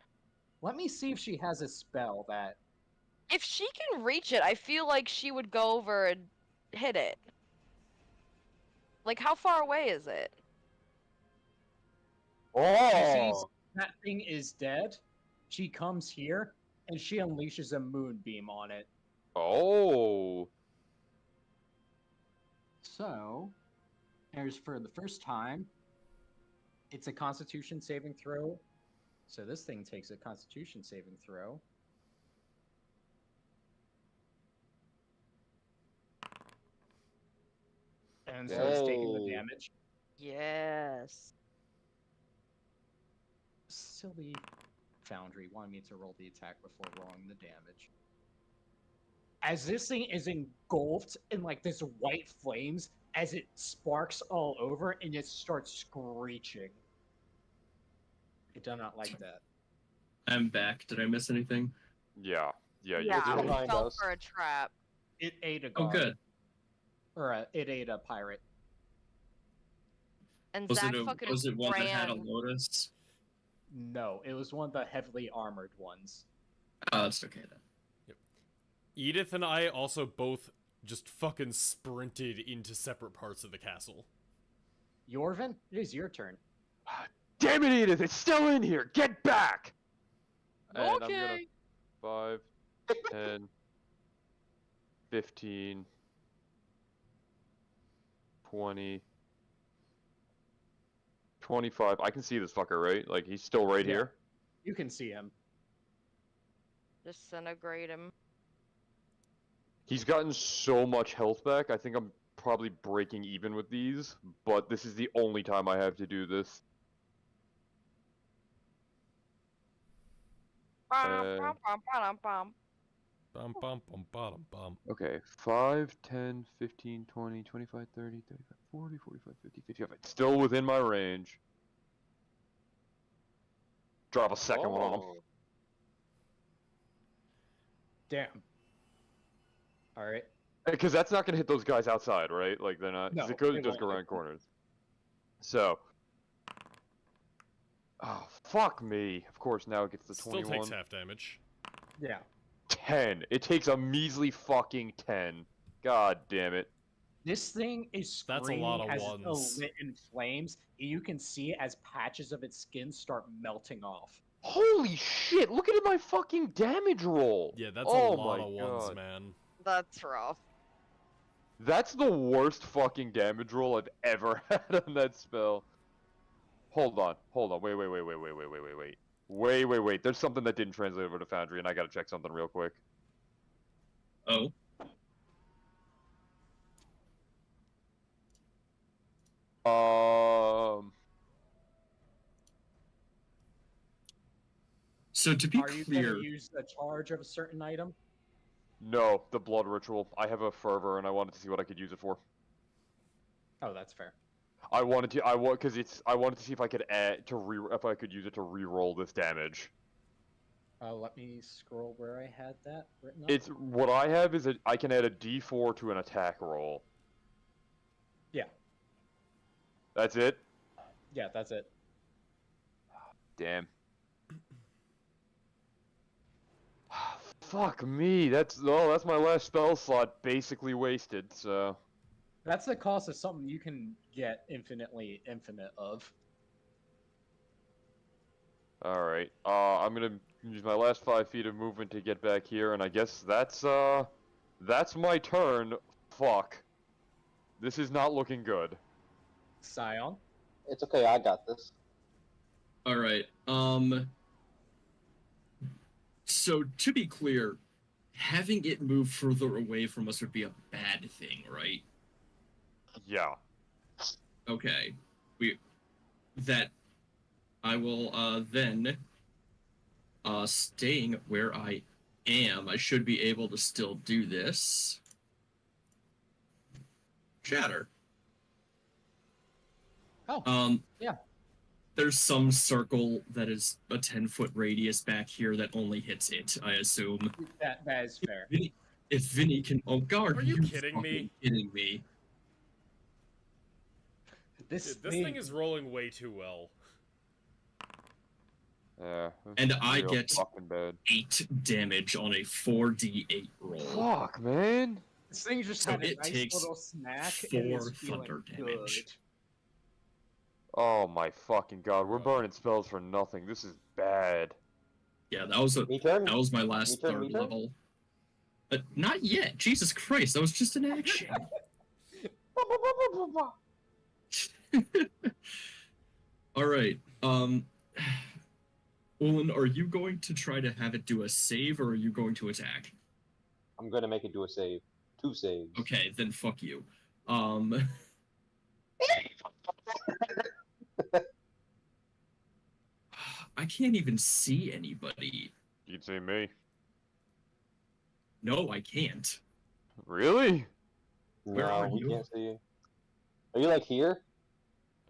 S1: Let me see if she has a spell that.
S3: If she can reach it, I feel like she would go over and hit it. Like, how far away is it?
S1: She sees
S7: Oh,
S1: that thing is dead. She comes here and she unleashes a moonbeam on it.
S5: Oh.
S1: So, there's for the first time, it's a Constitution saving throw. So this thing takes a Constitution saving throw. And so it's taking the
S7: Yay.
S1: damage.
S3: Yes.
S1: Silly Foundry wanted me to roll the attack before rolling the damage. As this thing is engulfed in like this white flames, as it sparks all over and it starts screeching. I do not like that.
S6: I'm back. Did I miss anything?
S5: Yeah. Yeah,
S3: Yeah,
S5: you
S3: we
S5: do.
S7: behind
S3: fell
S7: us.
S3: for a trap.
S1: It ate a
S6: Oh,
S1: guard.
S6: good.
S1: Or it ate a pirate.
S3: And
S6: Was
S3: Zach
S6: it,
S3: fucking
S6: was it one that had a
S3: ran.
S6: lotus?
S1: No, it was one of the heavily armored ones.
S6: Oh, that's okay then.
S2: Edith and I also both just fucking sprinted into separate parts of the castle.
S1: Yorvin, it is your turn.
S5: Damn it, Edith! It's still in here! Get back! And I'm gonna
S3: Okay.
S5: 5, 10, 15, 20, 25. I can see this fucker, right? Like, he's still right
S1: Yeah.
S5: here.
S1: You can see him.
S3: Disintegrate him.
S5: He's gotten so much health back, I think I'm probably breaking even with these, but this is the only time I have to do this.
S3: Bum,
S5: Uh,
S3: bum, bum, bum, bum.
S2: Bum bum bum bum bum.
S5: Okay, 5, 10, 15, 20, 25, 30, 35, 40, 45, 50, 55. It's still within my range. Drop a second one on him.
S7: Oh.
S1: Damn. Alright.
S5: Because that's not going to hit those guys outside, right? Like, they're not. 'Cause
S1: No,
S5: it goes,
S1: it
S5: it does
S1: won't
S5: go
S1: hit
S5: around
S1: them.
S5: corners. So. Oh, fuck me. Of course, now it gets the
S2: Still
S5: 21.
S2: takes half damage.
S1: Yeah.
S5: 10. It takes a measly fucking 10. God damn it.
S1: This thing is
S2: That's a
S1: screaming
S2: lot of
S1: as
S2: ones.
S1: it's lit in flames, and you can see as patches of its skin start melting off.
S5: Holy shit, look at my fucking damage roll.
S2: Yeah, that's
S5: Oh
S2: a lot
S5: my
S2: of ones,
S5: God.
S2: man.
S3: That's rough.
S5: That's the worst fucking damage roll I've ever had on that spell. Hold on. Wait. There's something that didn't translate over to Foundry, and I gotta check something real quick.
S6: Oh. So to be
S1: Are you
S6: clear,
S1: going to use a charge of a certain item?
S5: No, the blood ritual. I have a fervor, and I wanted to see what I could use it for.
S1: Oh, that's fair.
S5: I wanted to see if I could if I could use it to re-roll this damage.
S1: Let me scroll where I had that written up.
S5: It's what I have is I can add a D4 to an attack roll.
S1: Yeah.
S5: That's it?
S1: Yeah, that's it.
S5: Damn. Fuck me. That's my last spell slot basically wasted. So
S1: That's the cost of something you can get infinite of.
S5: all right. I'm gonna use my last 5 feet of movement to get back here, and I guess that's my turn. Fuck. This is not looking good.
S1: Scion.
S7: It's okay, I got this.
S6: all right. So to be clear, having it move further away from us would be a bad thing, right?
S5: Yeah.
S6: Okay. I will then staying where I am, I should be able to still do this. Shatter.
S1: Oh.
S6: Yeah. there's some circle that is a 10-foot radius back here that only hits it, I assume.
S1: That is fair.
S6: If Vinny can... Oh, God,
S2: Are you kidding
S6: fucking
S2: me?
S6: kidding me?
S1: This
S2: Dude, this thing is rolling way too well.
S5: Yeah.
S6: And
S5: it's
S6: I
S5: real
S6: get
S5: fucking bad.
S6: 8 damage on a 4d8 roll.
S5: Fuck, man.
S1: This thing just
S6: So
S1: had a
S6: it
S1: nice
S6: takes
S1: little snack and
S6: 4
S1: is feeling
S6: thunder
S1: good.
S6: damage.
S5: Oh my fucking god, we're
S2: Bro.
S5: burning spells for nothing. This is bad.
S6: Yeah, that was
S7: Me turn.
S6: my last
S7: Me turn, me
S6: third
S7: turn?
S6: level. Not yet. Jesus Christ, that was just an action. All right. Olin, are you going to try to have it do a save, or are you going to attack?
S7: I'm gonna make it do a save. 2 saves.
S6: Okay, then fuck you. I can't even see anybody.
S5: You can see me.
S6: No, I can't.
S5: Really?
S6: Where
S7: No,
S6: are
S7: we
S6: you?
S7: can't see you. Are you like here?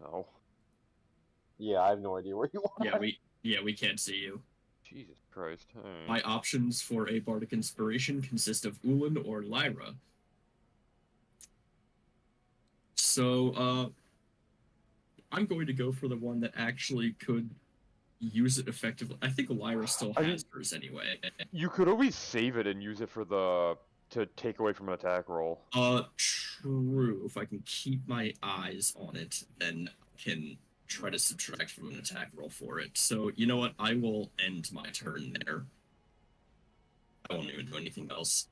S5: No.
S7: Yeah, I have no idea where you are.
S6: Yeah, we can't see you.
S5: Jesus Christ. Alright.
S6: My options for a bardic inspiration consist of Ulin or Lyra. So, I'm going to go for the one that actually could use it effectively. I think Lyra still
S5: I mean-
S6: has hers anyway.
S5: You could always save it and use it for the to take away from an attack roll.
S6: True. If I can keep my eyes on it, then I can try to subtract from an attack roll for it. So, you know what? I will end my turn there. I won't even do anything else.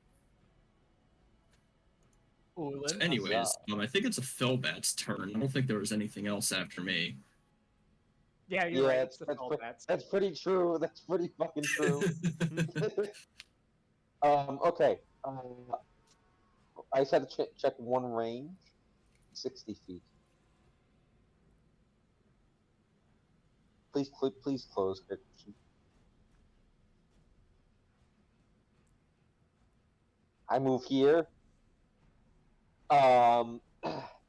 S1: Olin,
S6: So anyways, I think it's a Felbat's turn. I don't think there was anything else after me.
S1: yeah, you're
S7: Yeah,
S1: right. It's the
S7: that's
S1: Felbats.
S7: That's pretty true. That's pretty fucking true. Okay. I just had to check one range. 60 feet. Please close. Christian. I move here.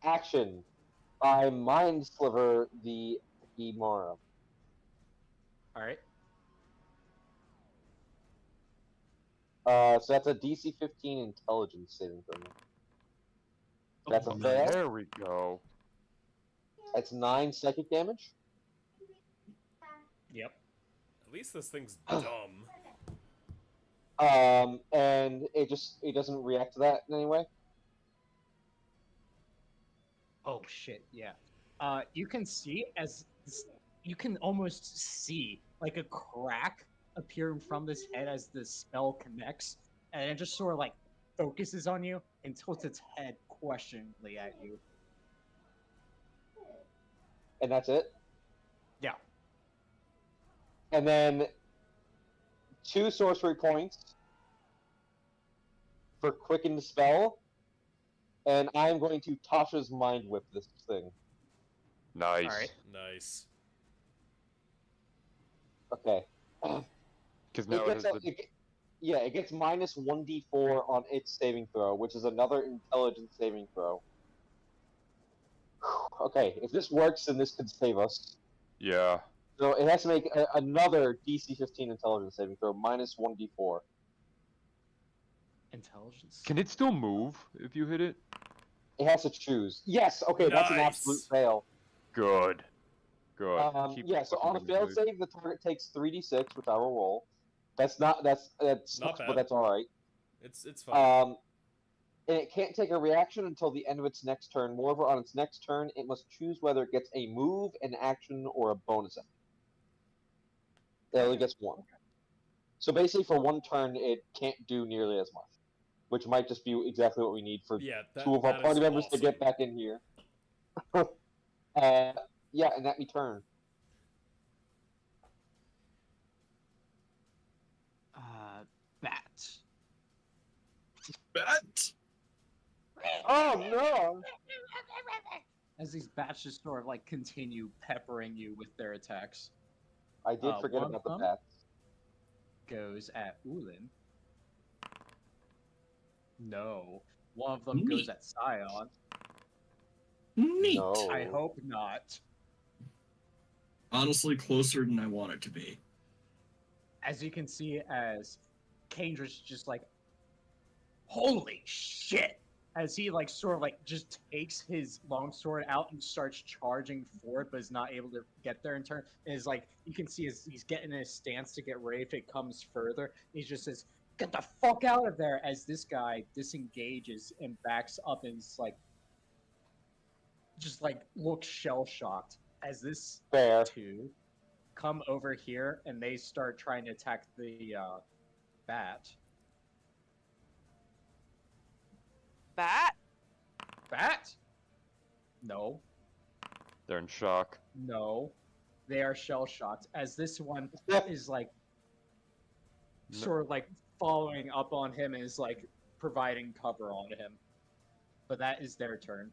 S7: Action. I mind sliver the Imara.
S1: All right.
S7: So that's a DC 15 intelligence saving throw. That's a fail.
S5: There we go.
S7: That's 9 psychic damage.
S1: Yep.
S2: At least this thing's dumb.
S7: And it doesn't react to that in any way.
S1: Oh shit. Yeah. You can see you can almost see like a crack appearing from this head as the spell connects, and it just sort of like focuses on you and tilts its head questioningly at you.
S7: And that's it.
S1: Yeah.
S7: And then 2 sorcery points for quicken the spell. And I'm going to Tasha's Mind Whip this thing.
S5: Nice.
S1: Alright.
S2: Nice.
S7: Okay.
S5: Because now it has the...
S7: It gets minus 1d4 on its saving throw, which is another intelligence saving throw. Okay, if this works, then this could save us.
S5: Yeah.
S7: So it has to make another DC 15 intelligence saving throw, minus 1d4.
S1: Intelligence.
S5: Can it still move if you hit it?
S7: It has to choose. Yes, okay, that's an
S2: Nice.
S7: absolute fail.
S5: Good. Good. Keep
S7: Yeah, so on a
S5: fucking
S7: failed
S5: moving.
S7: save, the target takes 3d6, which I will roll. That's
S2: Not
S7: but
S2: bad.
S7: that's alright.
S2: It's fine.
S7: And it can't take a reaction until the end of its next turn. Moreover, on its next turn, it must choose whether it gets a move, an action, or a bonus action. It only gets one. So basically, for one turn, it can't do nearly as much, which might just be exactly what we need for
S2: Yeah, that,
S7: 2 of our
S2: that is
S7: party members to
S2: awesome.
S7: get back in here. Yeah, and that me turn.
S1: Bat.
S6: Bat!
S7: Oh no!
S1: As these bats just sort of like continue peppering you with their attacks,
S7: I did forget
S1: one
S7: about the
S1: of
S7: bats.
S1: goes at Ulin. No. One of them goes
S6: Neat.
S1: at Scion.
S6: Neat!
S7: No.
S1: I hope not.
S6: Honestly, closer than I want it to be.
S1: As you can see, as Kandra's just like, holy shit! As he like sort of like just takes his longsword out and starts charging forward, but is not able to get there in turn. And is like, you can see as he's getting in his stance to get ready if it comes further. He just says, "Get the fuck out of there!" As this guy disengages and backs up and is like, just like looks shell shocked. As this
S7: Fair.
S1: two come over here and they start trying to attack the bat.
S3: Bat?
S1: Bat? No.
S5: They're in shock.
S1: No. They are shell shocked. As this one is like
S5: No.
S1: sort of like following up on him and is like providing cover on him. But that is their turn.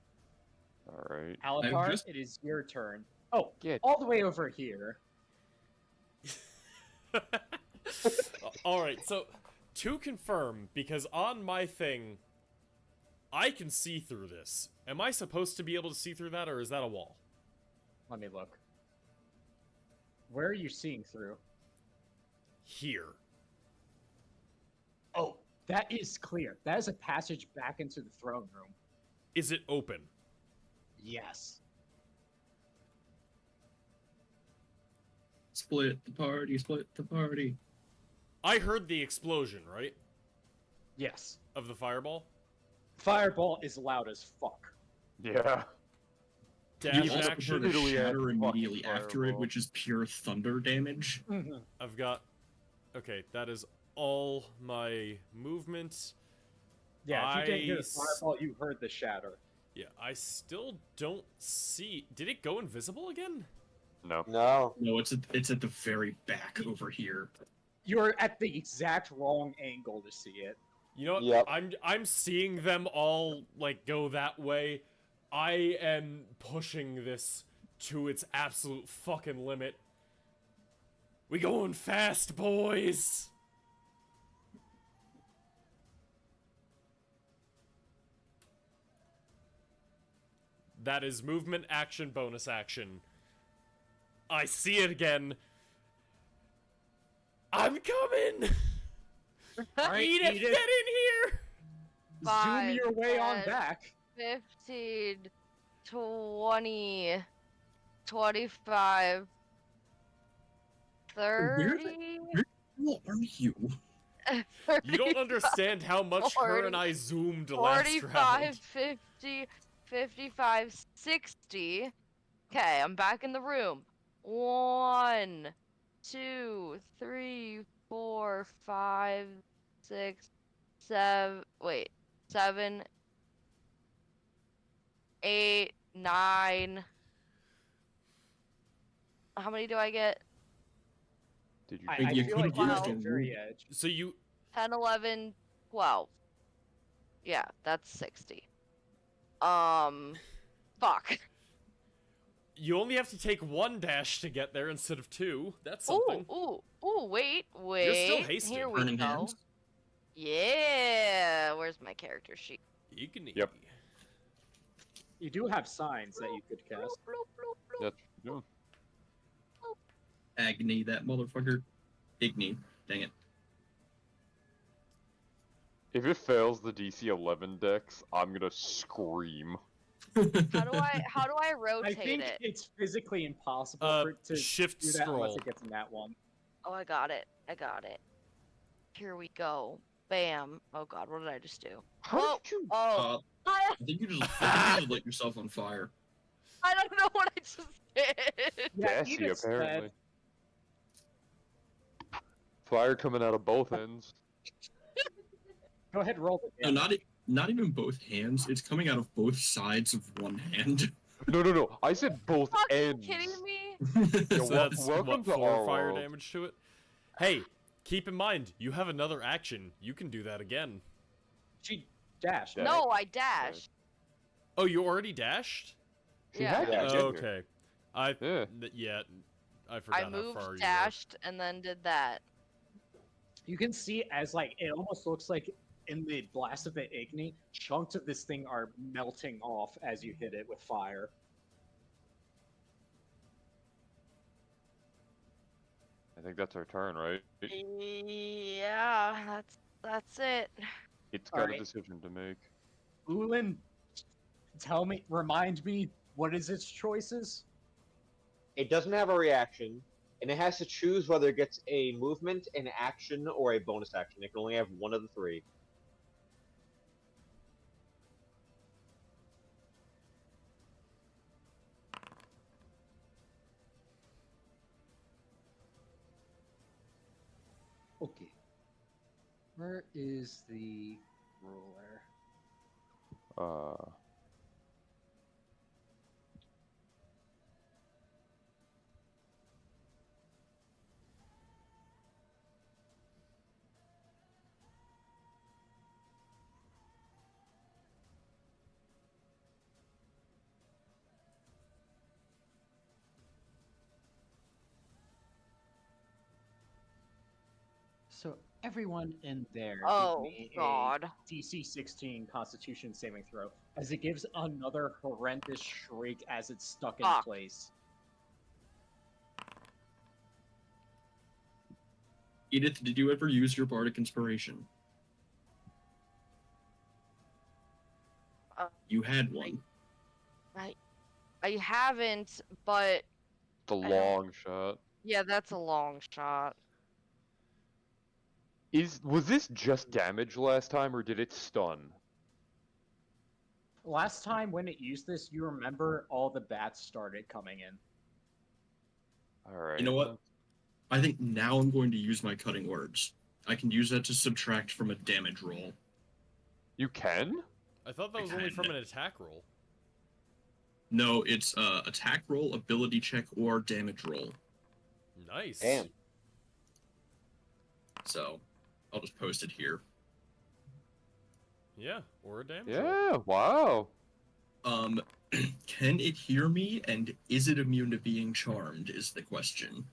S5: All right.
S1: Alatar,
S6: just-
S1: it is your turn. Oh,
S5: Get-
S1: all the way over here.
S2: Alright, so to confirm, because on my thing, I can see through this. Am I supposed to be able to see through that, or is that a wall?
S1: Let me look. Where are you seeing through?
S2: Here.
S1: Oh, that is clear. That is a passage back into the throne room.
S2: Is it open?
S1: Yes.
S6: Split the party, split the party.
S2: I heard the explosion, right?
S1: Yes.
S2: Of the fireball?
S1: Fireball is loud as fuck.
S5: Yeah.
S2: Dash
S6: You also
S2: action.
S6: heard a
S5: Literally a
S6: shatter
S5: fucking
S6: immediately after it,
S5: fireball.
S6: which is pure thunder damage.
S2: I've got... Okay, that is all my movement.
S1: Yeah, if you didn't hear the
S2: I
S1: fireball, you heard the shatter.
S2: Yeah, I still don't see... Did it go invisible again?
S5: No.
S7: No.
S6: No, it's at the very back over here.
S1: You're at the exact wrong angle to see it.
S2: You know what?
S7: Yep.
S2: I'm seeing them all, like, go that way. I am pushing this to its absolute fucking limit. We going fast, boys! That is movement, action, bonus action. I see it again. I'm coming!
S1: Alright,
S2: Edith,
S1: Edith.
S2: get in here!
S1: Zoom
S3: Five,
S1: your way on
S3: 10,
S1: back.
S3: 15, 20, 25, 30,
S6: Who are you?
S2: You don't understand how much her
S3: 40,
S2: and I zoomed last
S3: 45,
S2: round.
S3: 50, 55, 60. Okay, I'm back in the room. 1, 2, 3, 4, 5, 6, 7. Wait, 7, 8, 9. How many do I get?
S5: Did you?
S1: I
S6: You
S1: feel like
S6: could've
S1: you're
S3: used
S1: at the
S6: a
S1: very
S6: rule.
S1: edge.
S2: So you
S3: 10, 11, 12. Yeah, that's 60. Fuck.
S2: you only have to take one dash to get there instead of two. That's something.
S3: Ooh, wait.
S2: still hasted.
S3: Here we
S6: Burning
S3: go.
S6: hands.
S3: Yeah, where's my character sheet?
S2: Igni.
S5: Yep.
S1: You do have signs that you could cast.
S3: Bloop, bloop, bloop, bloop.
S5: That's no.
S6: Agni, that motherfucker. Igni. Dang it.
S5: If it fails the DC 11 dex, I'm gonna scream.
S3: How do I
S1: I
S3: rotate
S1: think
S3: it?
S1: it's physically impossible for it to
S2: Shift
S1: do that unless
S2: scroll.
S1: it gets in that one.
S3: Oh, I got it. Here we go. Bam. Oh god, what did I just do?
S5: How did you?
S3: Oh.
S6: I think you just lit yourself on fire.
S3: I don't know what I just did.
S1: Yeah,
S5: Gassy,
S1: Edith said-
S5: apparently. Fire coming out of both ends.
S1: Go ahead, roll the
S6: No,
S1: damage.
S6: not even both hands. It's coming out of both sides of one hand.
S5: No. I said both
S3: Fuck, you
S5: ends.
S3: kidding me?
S5: Yeah,
S2: So
S5: wel-
S2: that's
S5: welcome
S2: what,
S5: to
S2: 4
S5: our
S2: fire
S5: world.
S2: damage to it. Hey, keep in mind, you have another action. You can do that again.
S1: She dashed.
S5: Yeah.
S1: right?
S3: No, I dashed.
S2: Oh, you already dashed?
S5: She
S3: Yeah.
S5: had
S7: Yeah.
S5: to,
S2: Oh,
S5: didn't you?
S2: okay. I
S5: Yeah.
S2: yeah, I forgot
S3: I
S2: how
S3: moved,
S2: far you
S3: dashed, and then did that.
S1: You can see as like it almost looks like in the blast of the Igni, chunks of this thing are melting off as you hit it with fire.
S5: I think that's our turn, right?
S3: Yeah, that's it.
S5: It's got a
S1: Alright.
S5: decision to make.
S1: Ulin, remind me, what is its choices?
S7: It doesn't have a reaction, and it has to choose whether it gets a movement, an action, or a bonus action. It can only have one of the three.
S1: Okay. Where is the ruler? So everyone in there,
S3: Oh,
S1: give me
S3: God.
S1: a DC 16 Constitution saving throw, as it gives another horrendous shriek as it's stuck in
S3: Fuck.
S1: place.
S6: Edith, did you ever use your bardic inspiration? You had one.
S3: I haven't, but
S5: The
S3: I don't-
S5: long shot.
S3: yeah, that's a long shot.
S5: Was this just damage last time, or did it stun?
S1: Last time when it used this, you remember all the bats started coming in.
S5: Alright.
S6: You know what? I think now I'm going to use my cutting words. I can use that to subtract from a damage roll.
S5: You can?
S2: I thought that was only from an attack roll.
S6: No, it's attack roll, ability check, or damage roll.
S2: Nice.
S7: Damn.
S6: So, I'll just post it here.
S2: Yeah, or a damage roll.
S5: Yeah, wow.
S6: Can it hear me, and is it immune to being charmed, is the question.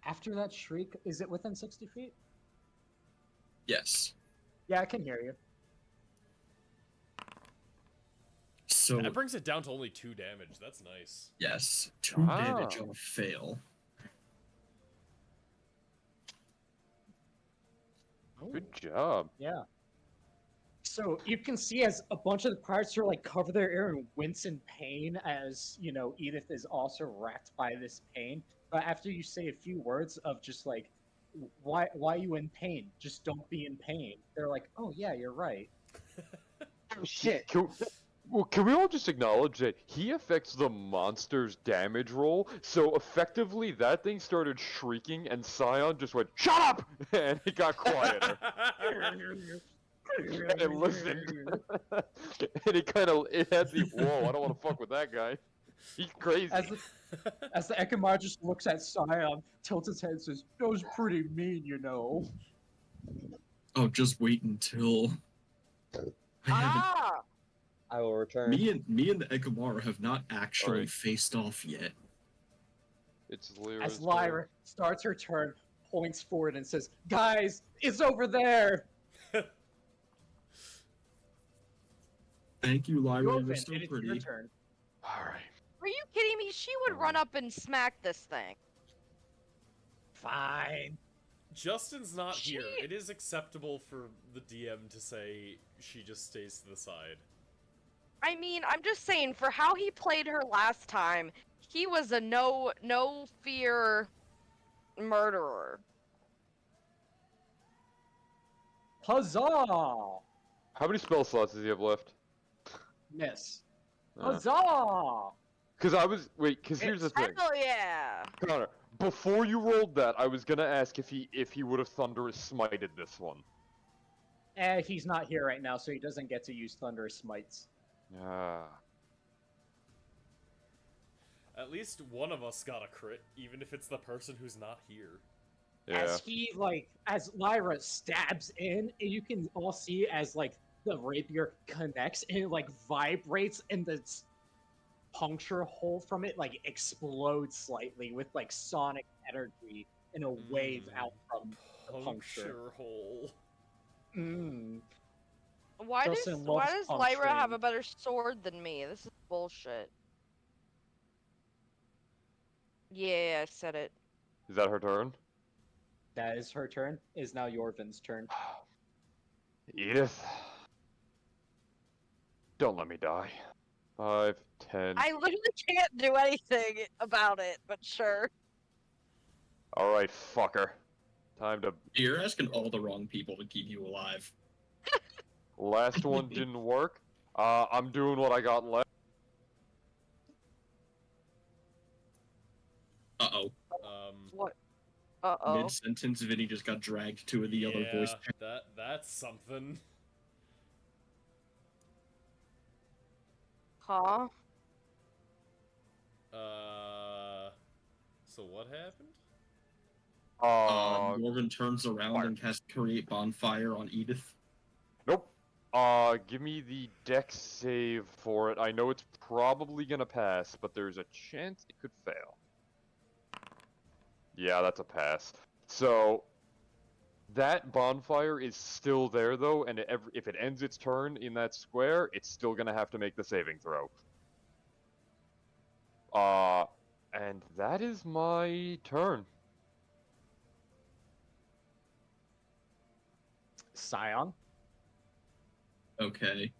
S1: After that shriek, is it within 60 feet?
S6: Yes.
S1: Yeah, I can hear you.
S6: So,
S2: That brings it down to only 2 damage. That's nice.
S6: yes, 2 damage
S5: Wow.
S6: on a fail.
S5: Good job.
S1: Yeah. So you can see as a bunch of the pirates are like cover their ear and wince in pain as, you know, Edith is also racked by this pain. But after you say a few words of just like, why are you in pain? Just don't be in pain. They're like, oh yeah, you're right.
S7: Oh shit!
S5: Can we all just acknowledge that he affects the monster's damage roll? So effectively, that thing started shrieking, and Scion just went, "Shut up!" and it got quieter. And it listened. And it had the, whoa, I don't want to fuck with that guy. He's crazy.
S1: As the Ekimar just looks at Scion, tilts his head, and says, "That was pretty mean, you know."
S6: Oh, just wait until... I haven't...
S3: Ah!
S7: I will return.
S6: Me and the Ekimara have not actually
S5: Alright.
S6: faced off yet.
S5: It's Lyra's
S1: As Lyra starts her turn, points forward and says, "Guys, it's over there."
S6: Thank you, Lyra.
S1: Yorvin,
S6: You're so
S1: it is
S6: pretty.
S1: your turn.
S5: Alright.
S3: Are you kidding me? She would run up and smack this thing.
S1: Fine.
S2: Justin's not here.
S3: She-
S2: It is acceptable for the DM to say she just stays to the side.
S3: I mean, I'm just saying, for how he played her last time, he was a no fear murderer.
S1: Huzzah!
S5: How many spell slots does he have left?
S1: Miss.
S5: Uh,
S1: Huzzah!
S5: because here's the thing.
S3: Hell yeah!
S5: Connor, before you rolled that, I was gonna ask if he would have Thunderous Smited this one.
S1: He's not here right now, so he doesn't get to use Thunderous Smites.
S5: Ah.
S2: At least one of us got a crit, even if it's the person who's not here.
S5: Yeah.
S1: As Lyra stabs in, and you can all see as, like, the rapier connects, and it, like, vibrates, and the puncture hole from it, like, explodes slightly with, like, sonic energy in a wave out from the puncture.
S2: Puncture hole.
S1: Mm.
S3: Why
S1: Justin
S3: does
S1: loves
S3: Lyra have
S1: puncturing.
S3: a better sword than me? This is bullshit. Yeah, I said it.
S5: Is that her turn?
S1: That is her turn. Is now Yorvin's turn.
S5: Edith. Don't let me die. 5, 10.
S3: I literally can't do anything about it, but sure.
S5: Alright, fucker. Time to.
S6: You're asking all the wrong people to keep you alive.
S5: Last one didn't work. I'm doing what I got left.
S6: Uh-oh.
S3: What? Uh-oh.
S6: Mid-sentence, Vinny just got dragged to the other voice.
S2: that's something.
S3: Huh?
S2: So what happened?
S6: Morgan turns around
S5: fire.
S6: and casts Create Bonfire on Edith.
S5: Nope. Give me the dex save for it. I know it's probably gonna pass, but there's a chance it could fail. Yeah, that's a pass. So, that bonfire is still there, though, and if it ends its turn in that square, it's still gonna have to make the saving throw. And that is my turn.
S1: Scion.
S6: Okay.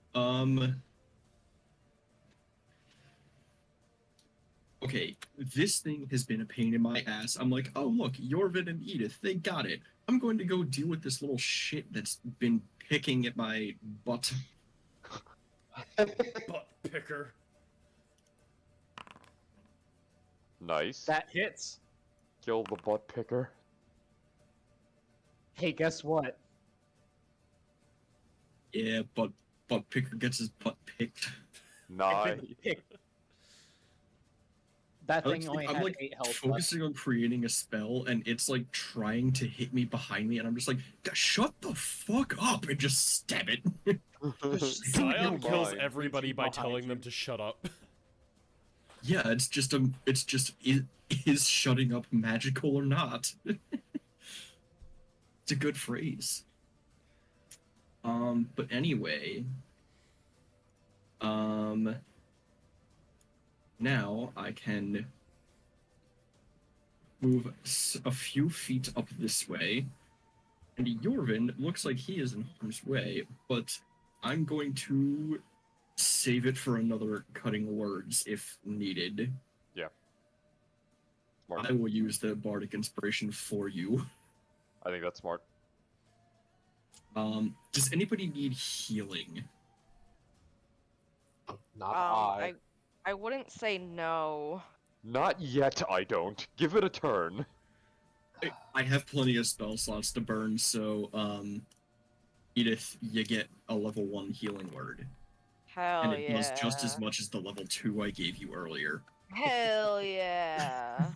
S6: Okay, this thing has been a pain in my ass. I'm like, oh look, Yorvin and Edith, they got it. I'm going to go deal with this little shit that's been picking at my butt.
S2: Butt picker.
S5: Nice.
S1: That hits.
S5: Kill the butt picker.
S1: Hey, guess what?
S6: Yeah, butt picker gets his butt picked.
S5: Nice.
S1: That thing only
S6: I'm
S1: had
S6: like
S1: 8 health left.
S6: focusing on creating a spell, and it's like trying to hit me behind me, and I'm just like, shut the fuck up and just stab it.
S2: Scion kills
S5: mind.
S2: everybody by
S1: Behind
S2: telling
S1: you.
S2: them to shut up.
S6: Yeah, it's just is shutting up magical or not? It's a good phrase. But anyway, now I can move a few feet up this way, and Yorvin looks like he is in harm's way, but I'm going to save it for another cutting words if needed.
S5: Smart.
S6: I will use the bardic inspiration for you.
S5: I think that's smart.
S6: Does anybody need healing?
S7: Not I.
S3: I wouldn't say no.
S5: Not yet, I don't. Give it a turn.
S6: I have plenty of spell slots to burn, so Edith, you get a level 1 healing word.
S3: Hell
S6: And it
S3: yeah.
S6: does just as much as the level 2 I gave you earlier.
S3: Hell yeah.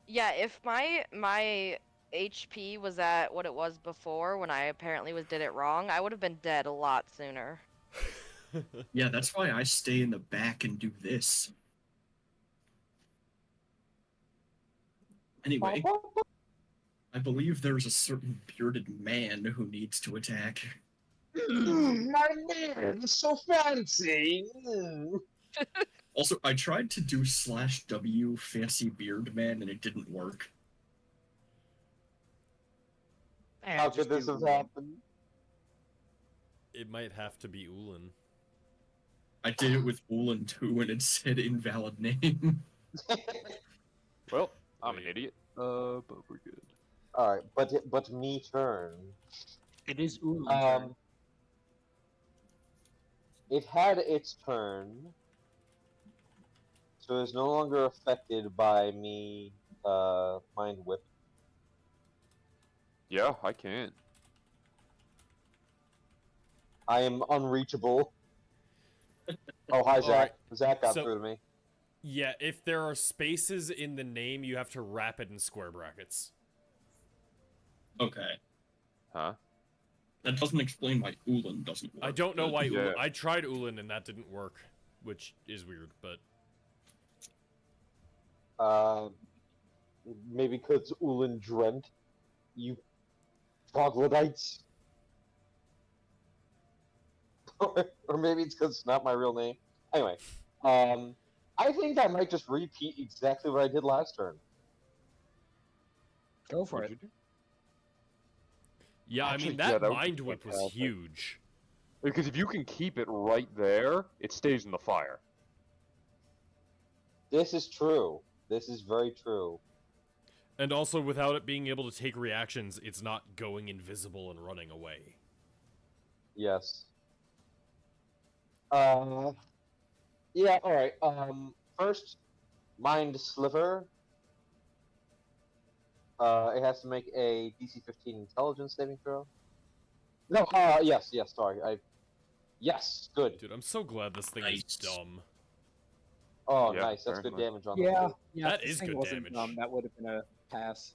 S3: Yeah, if my HP was at what it was before when I apparently did it wrong, I would have been dead a lot sooner.
S6: Yeah, that's why I stay in the back and do this. Anyway, I believe there's a certain bearded man who needs to attack.
S7: My man, so fancy.
S6: Also, I tried to do /W fancy beard man and it didn't work.
S7: How could this have happened?
S2: It might have to be Ulan.
S6: I did it with Ulan too and it said invalid name.
S5: Well, I'm an idiot. But we're good.
S7: All right, but me turn.
S1: It is Ulan's turn.
S7: It had its turn, so it's no longer affected by me. Mind whip.
S5: Yeah, I can.
S7: I am unreachable. Oh, hi, Zach.
S2: Alright,
S7: Zach got
S2: so-
S7: through to me.
S2: Yeah, if there are spaces in the name, you have to wrap it in square brackets.
S6: Okay.
S5: Huh?
S6: That doesn't explain why Ulan doesn't work.
S2: I don't know
S6: but-
S2: why
S5: Yeah.
S2: I tried Ulan and that didn't work, which is weird, but
S7: Maybe because Ulan dreamt. You troglodytes. Or maybe it's because it's not my real name. Anyway, I think I might just repeat exactly what I did last turn.
S1: Go for
S5: What'd
S1: it.
S5: you do?
S2: Yeah, I
S5: Actually,
S2: mean,
S5: yeah,
S2: that
S5: that would be
S2: Mind Whip was
S5: fantastic.
S2: huge.
S5: Because if you can keep it right there, it stays in the fire.
S7: This is true. This is very true.
S2: And also, without it being able to take reactions, it's not going invisible and running away.
S7: Yes. Yeah, alright. First, Mind Sliver. It has to make a DC 15 intelligence saving throw. No, yes, sorry. Yes, good.
S2: Dude, I'm so glad this thing
S6: Nice.
S2: is dumb.
S7: Oh,
S5: Yeah,
S7: nice. That's
S5: very
S7: good
S5: nice.
S7: damage on
S1: Yeah,
S7: that.
S1: yeah.
S2: That
S1: if this
S2: is
S1: thing
S2: good
S1: wasn't
S2: damage.
S1: dumb, that would have been a pass.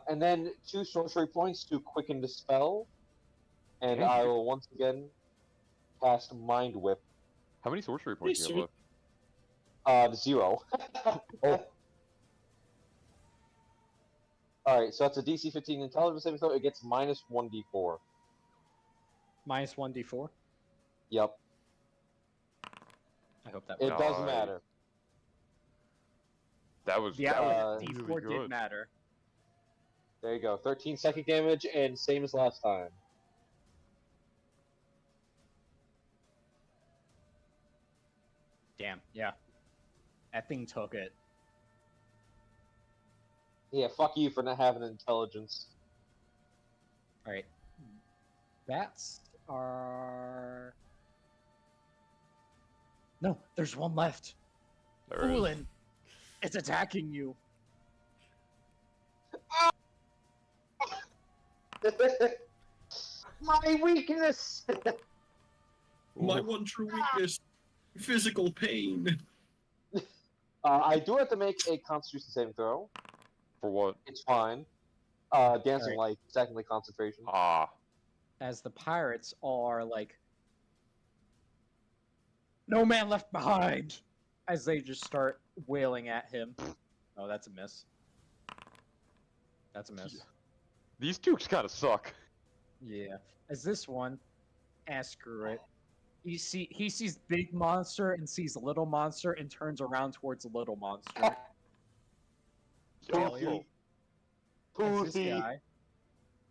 S7: And then 2 sorcery points to quicken Dispel. And
S1: Okay.
S7: I will once again cast Mind Whip.
S5: How many sorcery points do you have left?
S7: 0.
S5: Oh.
S7: Alright, so that's a DC 15 intelligence saving throw. It gets minus 1d4.
S1: Minus 1d4.
S7: Yep.
S1: I hope that
S7: It
S1: works.
S7: does
S5: Nice.
S7: matter.
S5: That was
S1: Yeah,
S5: that was
S1: D4
S5: really
S1: did
S5: good.
S1: matter.
S7: There you go. 13 psychic damage, and same as last time.
S1: Damn, yeah. That thing took it.
S7: Yeah, fuck you for not having intelligence.
S1: Alright. Bats are... No, there's one left.
S5: There it is.
S1: Foolin! It's attacking you.
S7: My weakness!
S6: My
S5: Ooh.
S6: one true weakness, physical pain.
S7: I do have to make a Constitution saving throw.
S5: For what?
S7: It's fine. Dancing
S1: Alright.
S7: Light, secondly concentration.
S5: Ah.
S1: As the pirates are like... No man left behind! As they just start wailing at him. Oh, that's a miss. That's a miss.
S5: These dukes kind of suck.
S1: Yeah. As this one, screw it. He sees big monster and sees little monster and turns around towards little monster. Failure.
S5: Yo,
S1: As this
S7: Pussy.
S1: guy.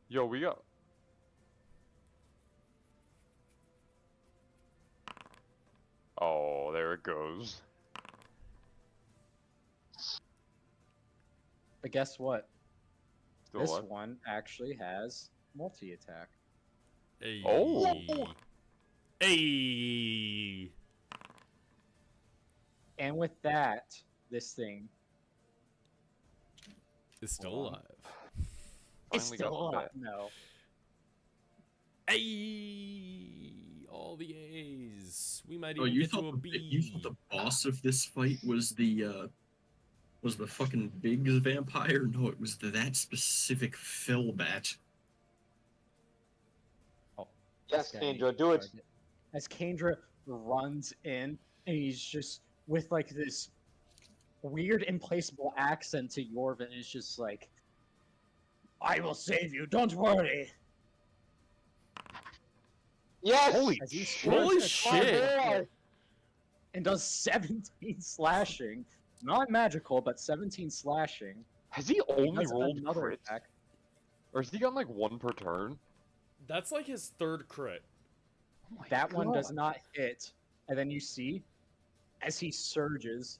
S5: yo, we got. Oh, there it goes.
S1: But guess what?
S5: Still
S1: This
S5: alive.
S1: one actually has multi-attack.
S2: Hey.
S5: Oh.
S2: Hey.
S1: And with that, this thing
S2: Is still
S1: Hold on.
S2: alive.
S1: is
S5: Finally
S1: still
S5: got
S1: alive.
S5: that.
S1: No.
S2: Hey. All the A's. We might
S6: Oh,
S2: even
S6: you
S2: get to a
S6: thought
S2: B.
S6: you thought the boss of this fight was the fucking big vampire? No, it was that specific Philbat.
S7: Yes,
S1: This guy
S7: Kendra, do it.
S1: target. As Kendra runs in, and he's just with like this weird implaceable accent to Yorvin, and it's just like, I will save you, don't worry.
S7: Yes!
S1: As he
S2: Holy
S1: strikes a
S2: shit.
S1: target and does 17 slashing. Not magical, but 17 slashing.
S5: Has he
S1: He
S5: only
S1: does
S5: rolled
S1: another
S5: crits?
S1: attack.
S5: Or has he gotten like 1 per turn?
S2: That's like his third crit.
S1: That one does not hit. And then you see, as he surges,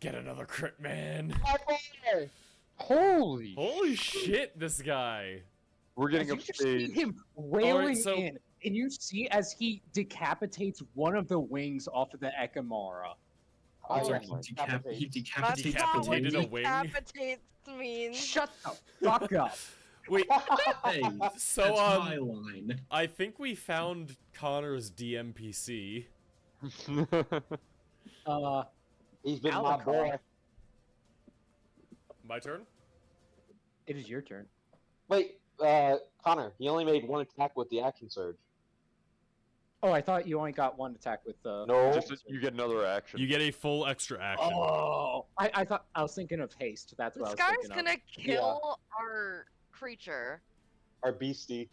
S2: Get another crit, man.
S5: Holy!
S2: Holy shit, this guy.
S5: We're
S1: as
S5: getting
S1: you just see
S5: upstaged.
S1: him wailing
S2: so-
S1: in, and you see as he decapitates one of the wings off of the Ekimara.
S7: I
S6: That's right,
S7: like
S6: he
S7: decapitate.
S6: decapitates
S2: Decapitated
S6: the
S2: a
S6: wing.
S2: wing?
S3: Decapitates means.
S1: Shut the fuck up.
S2: Wait,
S6: Hey,
S2: so
S6: that's my
S2: um,
S6: line.
S2: I think we found Connor's DMPC.
S7: He's been my
S1: Alucard.
S7: boy.
S2: My turn?
S1: It is your turn.
S7: Wait, Connor, he only made 1 attack with the action surge.
S1: Oh, I thought you only got one attack with the.
S7: No.
S5: Just you get another action.
S2: You get a full extra action.
S1: Oh, I thought I was thinking of haste. That's what
S3: This
S1: I was
S3: guy's
S1: thinking
S3: gonna kill our creature.
S7: Our beastie.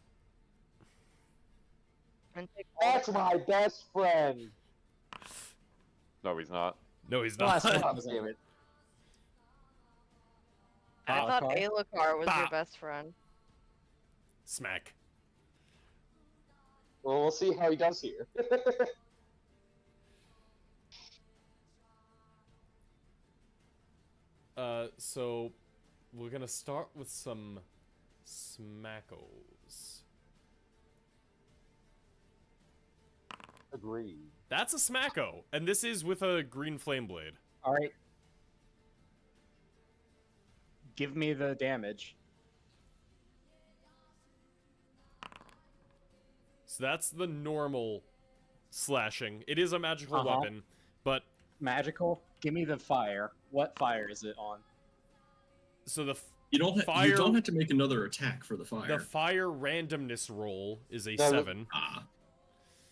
S3: And take all the
S7: That's my best friend.
S5: No, he's not.
S2: No, he's
S1: The
S2: not.
S1: last one
S7: God
S1: was
S7: damn it.
S3: I thought
S1: Alucard?
S3: Alucard was your
S2: Bah.
S3: best friend.
S2: Smack.
S7: Well, we'll see how he does here.
S2: So we're gonna start with some smackos.
S7: Agreed.
S2: That's a smacko, and this is with a green flame blade.
S1: All right. Give me the damage.
S2: So that's the normal slashing. It is a magical
S1: Uh-huh.
S2: weapon, but
S1: Magical. Give me the fire. What fire is it on?
S2: so the
S6: You don't
S2: Fire-
S6: have to make another attack for the fire.
S2: the fire randomness roll is a
S7: No,
S2: 7.
S6: Ah,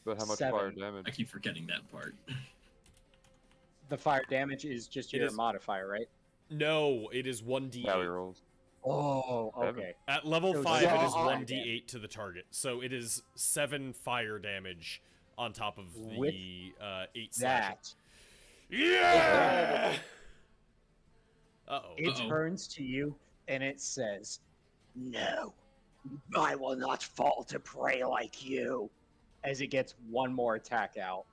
S5: But how much
S1: 7.
S5: fire
S6: I
S5: damage?
S6: keep forgetting that part.
S1: The fire damage is just
S2: It
S1: your
S2: is-
S1: modifier, right?
S2: No, it is 1d8.
S5: Tally rolls.
S1: Oh,
S5: Seven.
S1: okay.
S2: At level
S1: So
S2: 5,
S7: yeah,
S2: it is
S7: I'll-
S2: 1d8 to the target. So it is 7 fire damage on top of
S1: With
S2: the 8 slashing.
S1: That
S2: Yeah! Uh-oh.
S1: it
S6: Uh-oh.
S1: turns to you and it says,
S8: No, I will not fall to prey like you.
S1: as it gets one more attack out.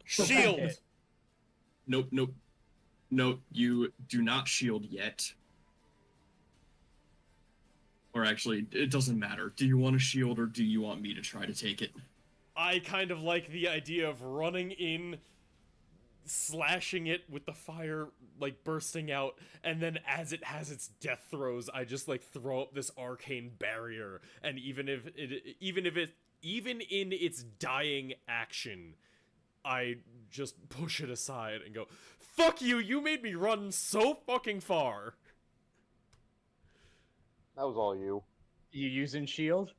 S2: Shield!
S1: Hit.
S6: Nope, nope. Nope, you do not shield yet. Or actually, it doesn't matter. Do you want to shield or do you want me to try to take it?
S2: I kind of like the idea of running in, slashing it with the fire, like, bursting out, and then as it has its death throes, I just, like, throw up this arcane barrier, and even in its dying action, I just push it aside and go, fuck you, you made me run so fucking far!
S7: That was all you.
S1: You using shield?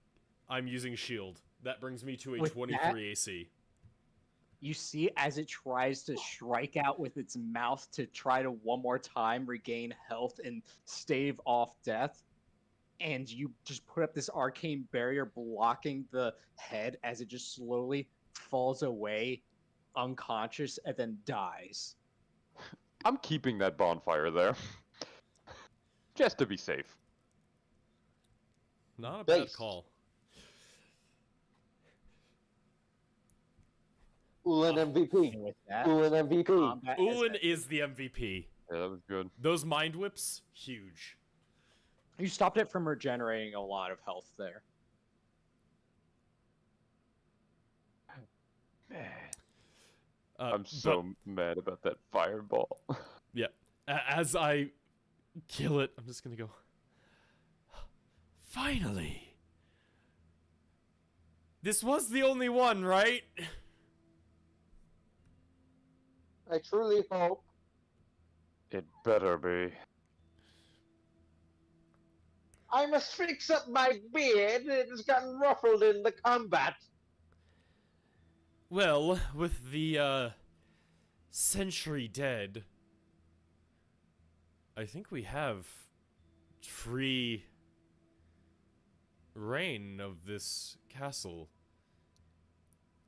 S2: I'm using shield. That brings me to a
S1: With
S2: 23
S1: that-
S2: AC.
S1: You see as it tries to strike out with its mouth to try to one more time regain health and stave off death. And you just put up this arcane barrier blocking the head as it just slowly falls away, unconscious, and then dies.
S5: I'm keeping that bonfire there. Just to be safe.
S2: Not a bad
S7: Base.
S2: call.
S7: Ulan MVP.
S1: And with that,
S7: Ulan MVP.
S1: combat has
S2: Ulan
S1: ended.
S2: is the MVP.
S5: Yeah, that was good.
S2: Those mind whips, huge.
S1: You stopped it from regenerating a lot of health there.
S5: Man.
S2: Uh,
S5: I'm so mad about that fireball.
S2: As I kill it, I'm just gonna go. Finally! This was the only one, right?
S7: I truly hope.
S5: It better be.
S7: I must fix up my beard. It has gotten ruffled in the combat.
S2: Well, with the, century dead, I think we have free reign of this castle.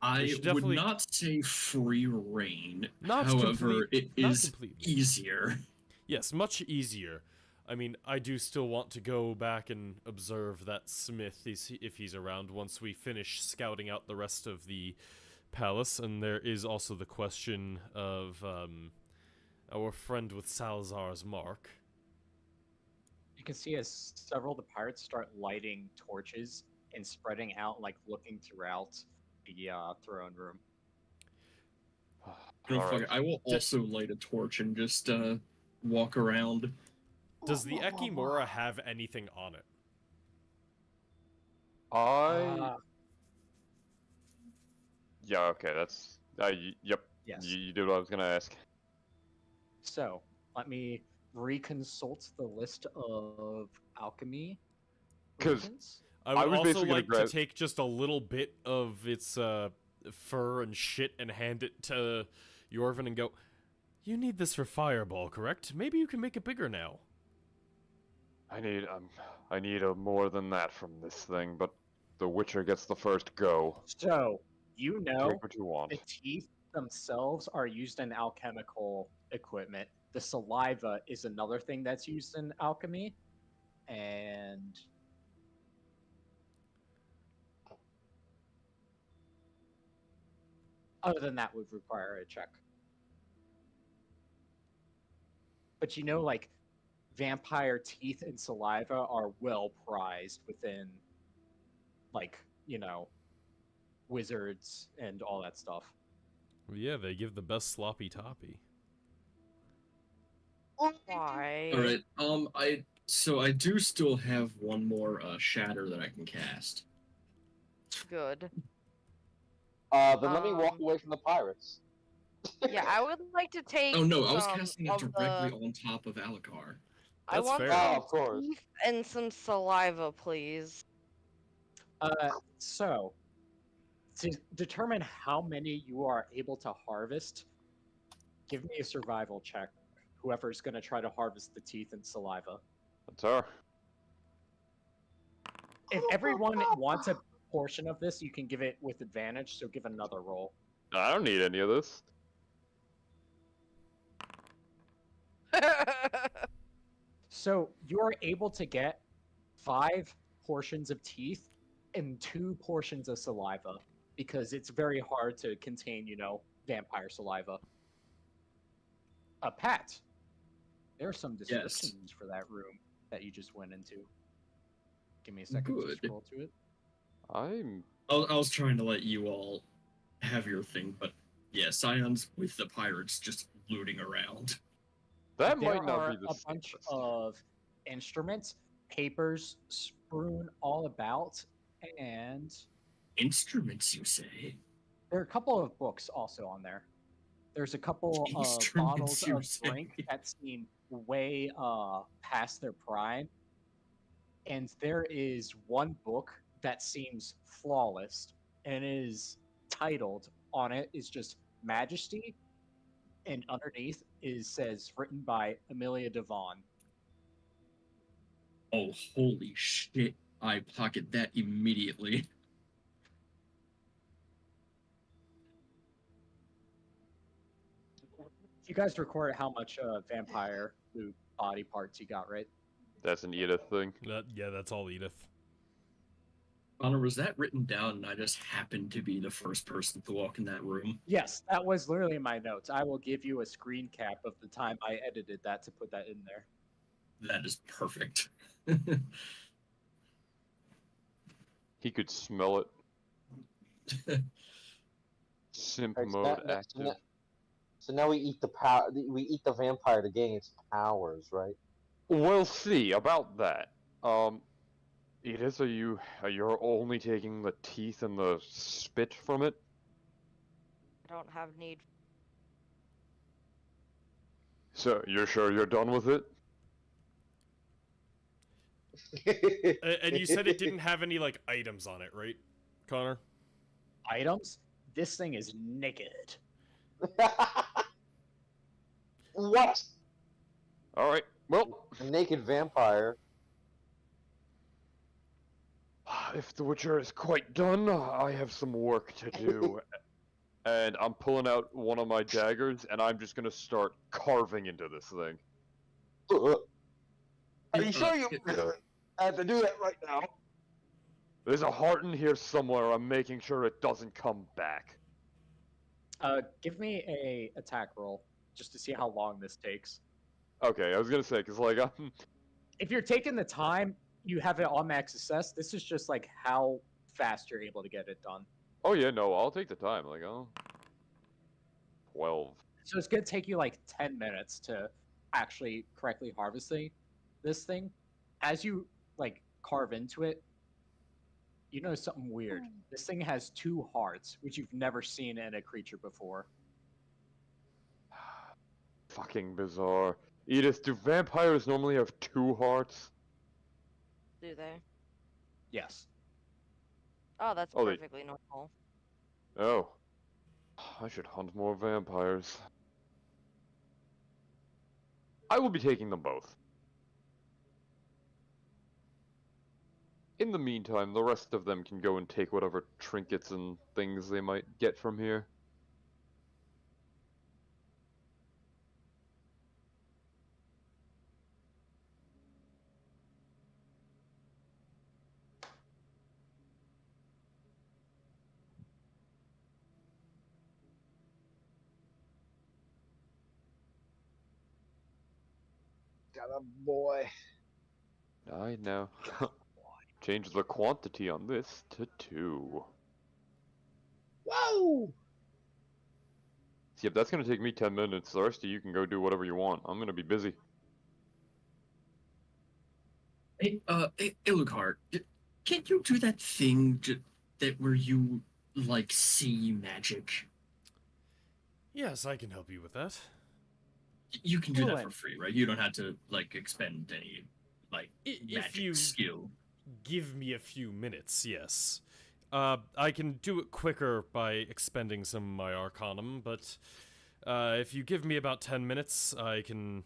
S6: I
S2: should
S6: would
S2: definitely-
S6: not say free reign.
S2: Not
S6: However,
S2: complete-
S6: it
S2: not
S6: is
S2: completely.
S6: easier.
S2: Yes, much easier. I mean, I do still want to go back and observe that smith if he's around once we finish scouting out the rest of the palace, and there is also the question of our friend with Salazar's mark.
S1: You can see as several of the pirates start lighting torches and spreading out, like looking throughout the throne room.
S6: You know, fuck
S5: Alright.
S6: it, I will also light a torch and just walk around.
S2: Does the Ekimura have anything on it?
S5: I. Yeah, okay, that's. Yep.
S1: Yes.
S5: You did what I was gonna ask.
S1: So let me reconsult the list of alchemy.
S5: 'Cause
S1: reagents.
S2: I
S5: I
S2: would
S5: was
S2: also
S5: basically gonna
S2: like to
S5: grab-
S2: take just a little bit of its fur and shit and hand it to Yorvin and go, you need this for Fireball, correct? Maybe you can make it bigger now.
S5: I need. I need more than that from this thing, but the Witcher gets the first go.
S1: So, you know,
S5: Take what you want.
S1: the teeth themselves are used in alchemical equipment. The saliva is another thing that's used in alchemy. And other than that, would require a check. But you know, like, vampire teeth and saliva are well prized within, like, you know, wizards and all that stuff.
S2: Well, yeah, they give the best sloppy toppy.
S3: Why?
S6: All right. I do still have one more shatter that I can cast.
S3: Good.
S7: Then let me walk away from the pirates.
S3: Yeah, I would like to take.
S6: Oh no, I was
S3: some
S6: casting it
S3: of
S6: directly
S3: the-
S6: on top of Alucard.
S3: I
S2: That's
S3: want
S2: fair.
S3: some
S7: Oh, of course.
S3: teeth and some saliva, please.
S1: So, to determine how many you are able to harvest, give me a survival check. Whoever's going to try to harvest the teeth and saliva.
S5: That's her.
S1: If everyone wants a portion of this, you can give it with advantage, so give another roll.
S5: I don't need any of this.
S1: So, you are able to get 5 portions of teeth and 2 portions of saliva, because it's very hard to contain, you know, vampire saliva. Pat, there are some descriptions for that room that you just went into. Give me a second to
S6: Good.
S1: scroll to it.
S6: I was trying to let you all have your thing, but yeah, Scion's with the pirates just looting around.
S5: That
S1: There
S5: might not
S1: are
S5: be the
S1: a bunch of instruments, papers strewn all about, and
S6: Instruments, you say?
S1: there are a couple of books also on there. There's a couple of
S6: Instruments,
S1: bottles
S6: you
S1: of
S6: say.
S1: drink that seem way past their prime. And there is one book that seems flawless, and it is titled on it is just Majesty, and underneath says written by Amelia Devon.
S6: Oh, holy shit. I pocket that immediately.
S1: You guys record how much vampire loot body parts you got, right?
S5: That's an Edith thing.
S2: Yeah, that's all Edith.
S6: Connor, was that written down and I just happened to be the first person to walk in that room?
S1: Yes, that was literally in my notes. I will give you a screen cap of the time I edited that to put that in there.
S6: That is perfect.
S5: He could smell it. Simp mode active.
S7: So now we eat the vampire to gain its powers, right?
S5: We'll see about that. Edith, are you're only taking the teeth and the spit from it?
S3: I don't have need.
S5: So you're sure you're done with it?
S2: And you said it didn't have any, like, items on it, right, Connor?
S1: Items? This thing is naked.
S7: What?
S5: Alright, well,
S7: A naked vampire.
S5: if the Witcher is quite done, I have some work to do. And I'm pulling out one of my daggers, and I'm just gonna start carving into this thing.
S7: Are you sure you have to do that right now?
S5: There's a heart in here somewhere, I'm making sure it doesn't come back.
S1: Give me a attack roll just to see how long this takes.
S5: Okay, I was gonna say, because, like,
S1: If you're taking the time, you have it automatic success. This is just like how fast you're able to get it done.
S5: oh yeah, no, I'll take the time, like, 12.
S1: So it's gonna take you like 10 minutes to actually correctly harvest this thing. As you like carve into it, you notice something weird. This thing has 2 hearts, which you've never seen in a creature before.
S5: Fucking bizarre. Edith, do vampires normally have 2 hearts?
S3: Do they?
S1: Yes.
S3: Oh, that's
S5: Oh, they-
S3: perfectly normal.
S5: Oh. I should hunt more vampires. I will be taking them both. In the meantime, the rest of them can go and take whatever trinkets and things they might get from here.
S7: Got a boy.
S5: I know. Change the quantity on this to 2.
S7: Whoa!
S5: Yep, that's gonna take me 10 minutes. The rest of you can go do whatever you want. I'm gonna be busy.
S6: Hey, Ilucard, can't you do that thing that where you like see magic?
S2: Yes, I can help you with that.
S6: You can do that for
S1: Fluent.
S6: free, right? You don't have to like expend any like
S2: If
S6: magic
S2: you
S6: skill.
S2: give me a few minutes, yes. I can do it quicker by expending some of my Arcanum, but if you give me about 10 minutes, I can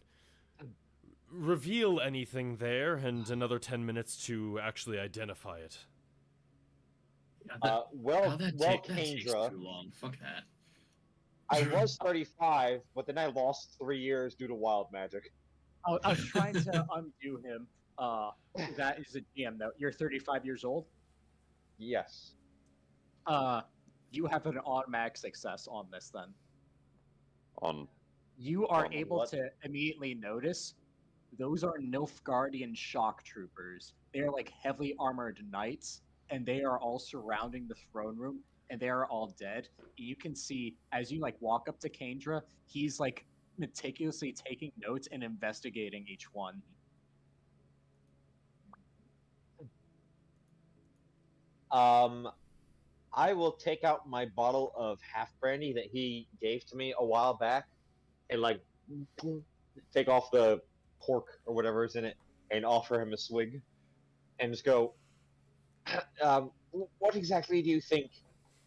S2: reveal anything there, and another 10 minutes to actually identify it.
S6: Yeah,
S7: Well,
S6: that takes
S7: Kendra,
S6: too long. Fuck that.
S7: I was 35, but then I lost 3 years due to wild magic.
S1: I was trying to undo him. That is a GM though. You're 35 years old.
S7: Yes.
S1: You have an automatic success on this. Then
S5: On
S1: you are
S7: On
S1: able
S7: what?
S1: to immediately notice those are Nilfgaardian shock troopers. They are like heavily armored knights, and they are all surrounding the throne room, and they are all dead. You can see as you like walk up to Kendra, he's like meticulously taking notes and investigating each one.
S7: I will take out my bottle of half brandy that he gave to me a while back, and like take off the cork or whatever is in it, and offer him a swig, and just go. What exactly do you think,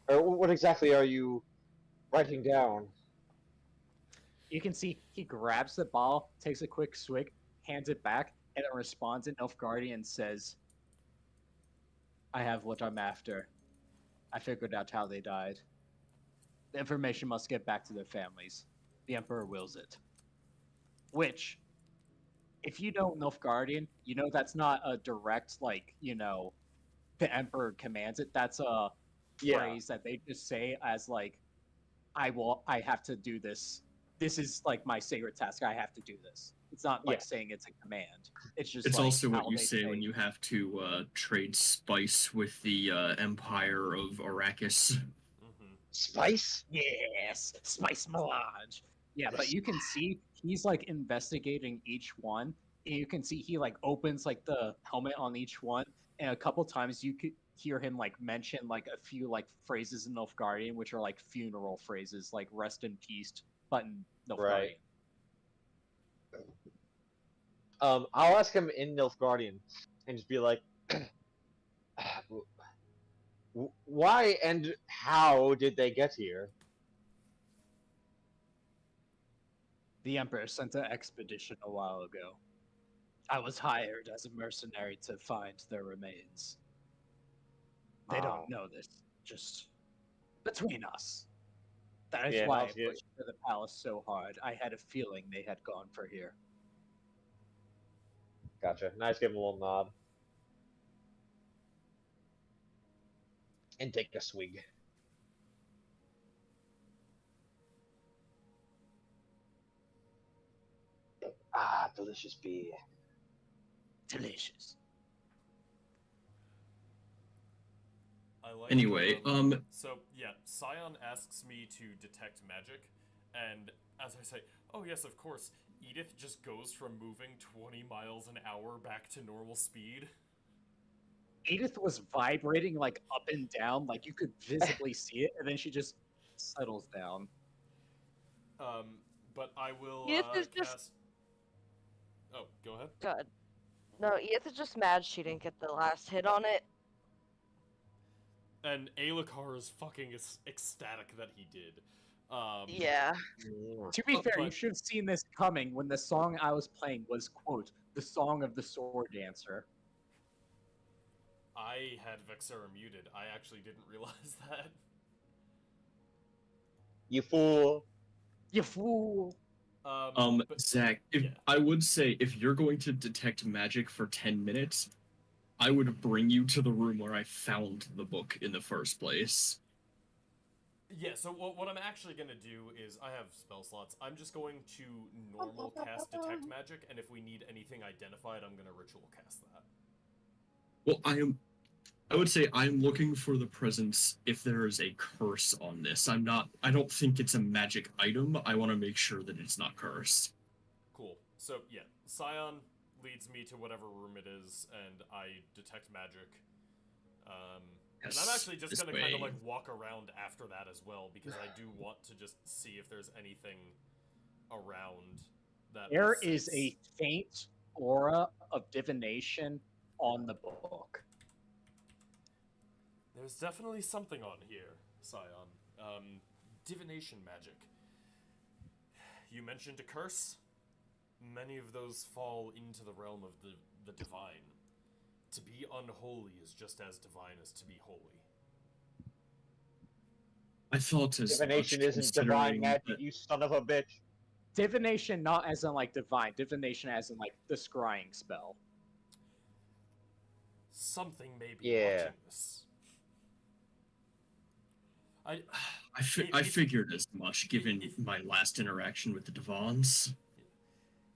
S7: or what exactly are you writing down?
S1: You can see he grabs the ball, takes a quick swig, hands it back, and then responds in Nilfgaardian and says, I have what I'm after. I figured out how they died. The information must get back to their families. The Emperor wills it. Which, if you know Nilfgaardian, you know that's not a direct, like, the Emperor commands it. That's a phrase that they just say as, like, I have to do this. This is, like, my sacred task. I have to do this. It's not like saying it's a command. It's just
S6: It's
S1: like
S6: also what
S1: how
S6: you
S1: they
S6: say when you have to trade spice with the Empire of Arrakis.
S7: Spice?
S1: Yes, spice melange. Yeah, but you can see he's like investigating each one. And you can see he like opens like the helmet on each one, and a couple times you could hear him like mention like a few like phrases in Nilfgaardian, which are like funeral phrases, like "rest in peace," but in Nilfgaardian.
S7: Right. I'll ask him in Nilfgaardian and just be like, why and how did they get here?
S1: The Emperor sent an expedition a while ago. I was hired as a mercenary to find their remains. They
S7: Oh.
S1: don't know this, just between us. That is
S7: Yeah,
S1: why I
S7: how's it?
S1: pushed for the palace so hard. I had a feeling they had gone for here.
S7: Gotcha. Nice, give him a little nod. And take a swig. Ah, delicious beer.
S1: Delicious.
S2: I like,
S6: Anyway,
S2: So, yeah, Scion asks me to detect magic, and as I say, oh yes, of course, Edith just goes from moving 20 miles an hour back to normal speed.
S1: Edith was vibrating like up and down, like you could visibly see it, and then she just settles down.
S2: But I will,
S3: Edith is
S2: cast...
S3: just-
S2: Oh, go ahead.
S3: Good. No, Edith is just mad she didn't get the last hit on it.
S2: And Alucard is fucking ecstatic that he did.
S3: Yeah.
S1: To be fair, you
S2: but-
S1: should have seen this coming when the song I was playing was, quote, the song of the sword dancer.
S2: I had Vexera muted. I actually didn't realize that.
S7: You fool.
S1: You fool.
S2: But,
S6: Zach,
S2: yeah.
S6: I would say if you're going to detect magic for 10 minutes, I would bring you to the room where I found the book in the first place.
S2: Yeah, so what I'm actually going to do is, I have spell slots. I'm just going to normal cast Detect Magic, and if we need anything identified, I'm going to ritual cast that.
S6: Well, I would say I'm looking for the presence if there is a curse on this. I don't think it's a magic item. I want to make sure that it's not cursed.
S2: Cool. So, yeah, Scion leads me to whatever room it is, and I detect magic. And I'm actually just
S6: this
S2: going to kind of
S6: way.
S2: like walk around after that as well, because I do want to just see if there's anything around that.
S1: There
S2: I
S1: is
S2: sense.
S1: a faint aura of divination on the book.
S2: There's definitely something on here, Scion. Divination magic. You mentioned a curse? Many of those fall into the realm of the divine. To be unholy is just as divine as to be holy.
S6: I thought as
S7: Divination
S6: much,
S7: isn't divine
S6: considering
S7: magic,
S6: that-
S7: you son of a bitch.
S1: Divination, not as in like divine. Divination as in like the scrying spell.
S2: Something may be
S7: Yeah.
S2: watching this.
S6: I figured as much, given my last interaction with the Devons.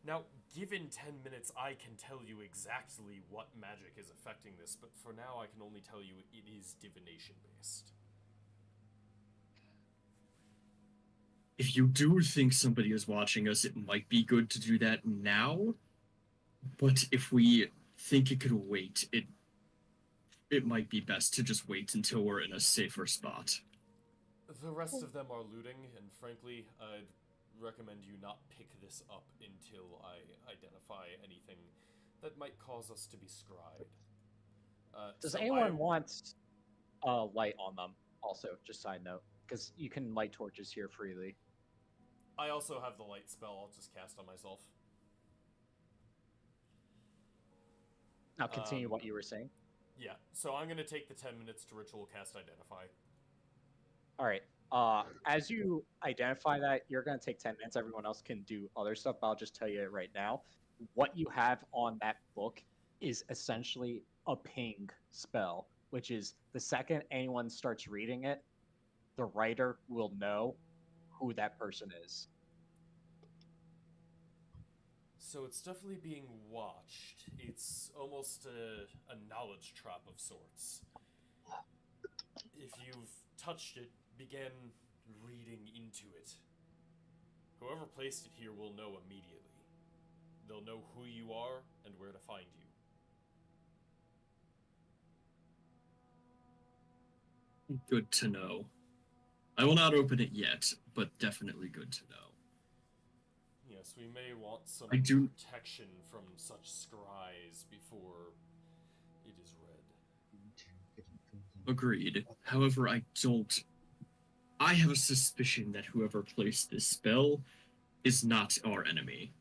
S2: Now, given 10 minutes, I can tell you exactly what magic is affecting this, but for now I can only tell you it is divination-based.
S6: If you do think somebody is watching us, it might be good to do that now. But if we think it could wait, it might be best to just wait until we're in a safer spot.
S2: The rest of them are looting, and frankly, I'd recommend you not pick this up until I identify anything that might cause us to be scried.
S1: Does
S2: so
S1: anyone want a light on them? Also, just side note, because you can light torches here freely.
S2: I also have the light spell. I'll just cast on myself.
S1: Now continue what you were saying.
S2: Yeah, so I'm going to take the 10 minutes to ritual cast Identify.
S1: All right. As you identify that, you're going to take 10 minutes. Everyone else can do other stuff, but I'll just tell you right now. What you have on that book is essentially a ping spell, which is the second anyone starts reading it, the writer will know who that person is.
S2: So it's definitely being watched. It's almost a knowledge trap of sorts. If you've touched it, begin reading into it. Whoever placed it here will know immediately. They'll know who you are and where to find you.
S6: Good to know. I will not open it yet, but definitely good to know.
S2: Yes, we may want some protection from such scries before it is read.
S6: Agreed. However, I have a suspicion that whoever placed this spell is not our enemy.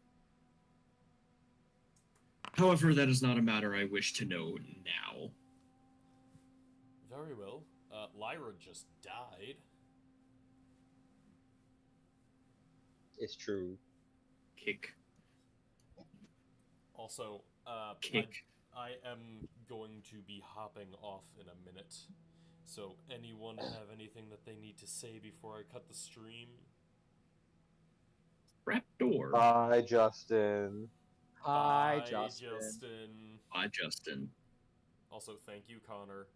S6: However, that is not a matter I wish to know now.
S2: Very well. Lyra just died.
S7: It's true.
S6: Kick.
S2: Also,
S6: Kick.
S2: I am going to be hopping off in a minute. So, anyone have anything that they need to say before I cut the stream?
S6: Trapdoor.
S7: Hi, Justin.
S1: Hi,
S2: Bye,
S1: Justin.
S2: Justin.
S6: Bye, Justin.
S2: Also, thank you, Connor.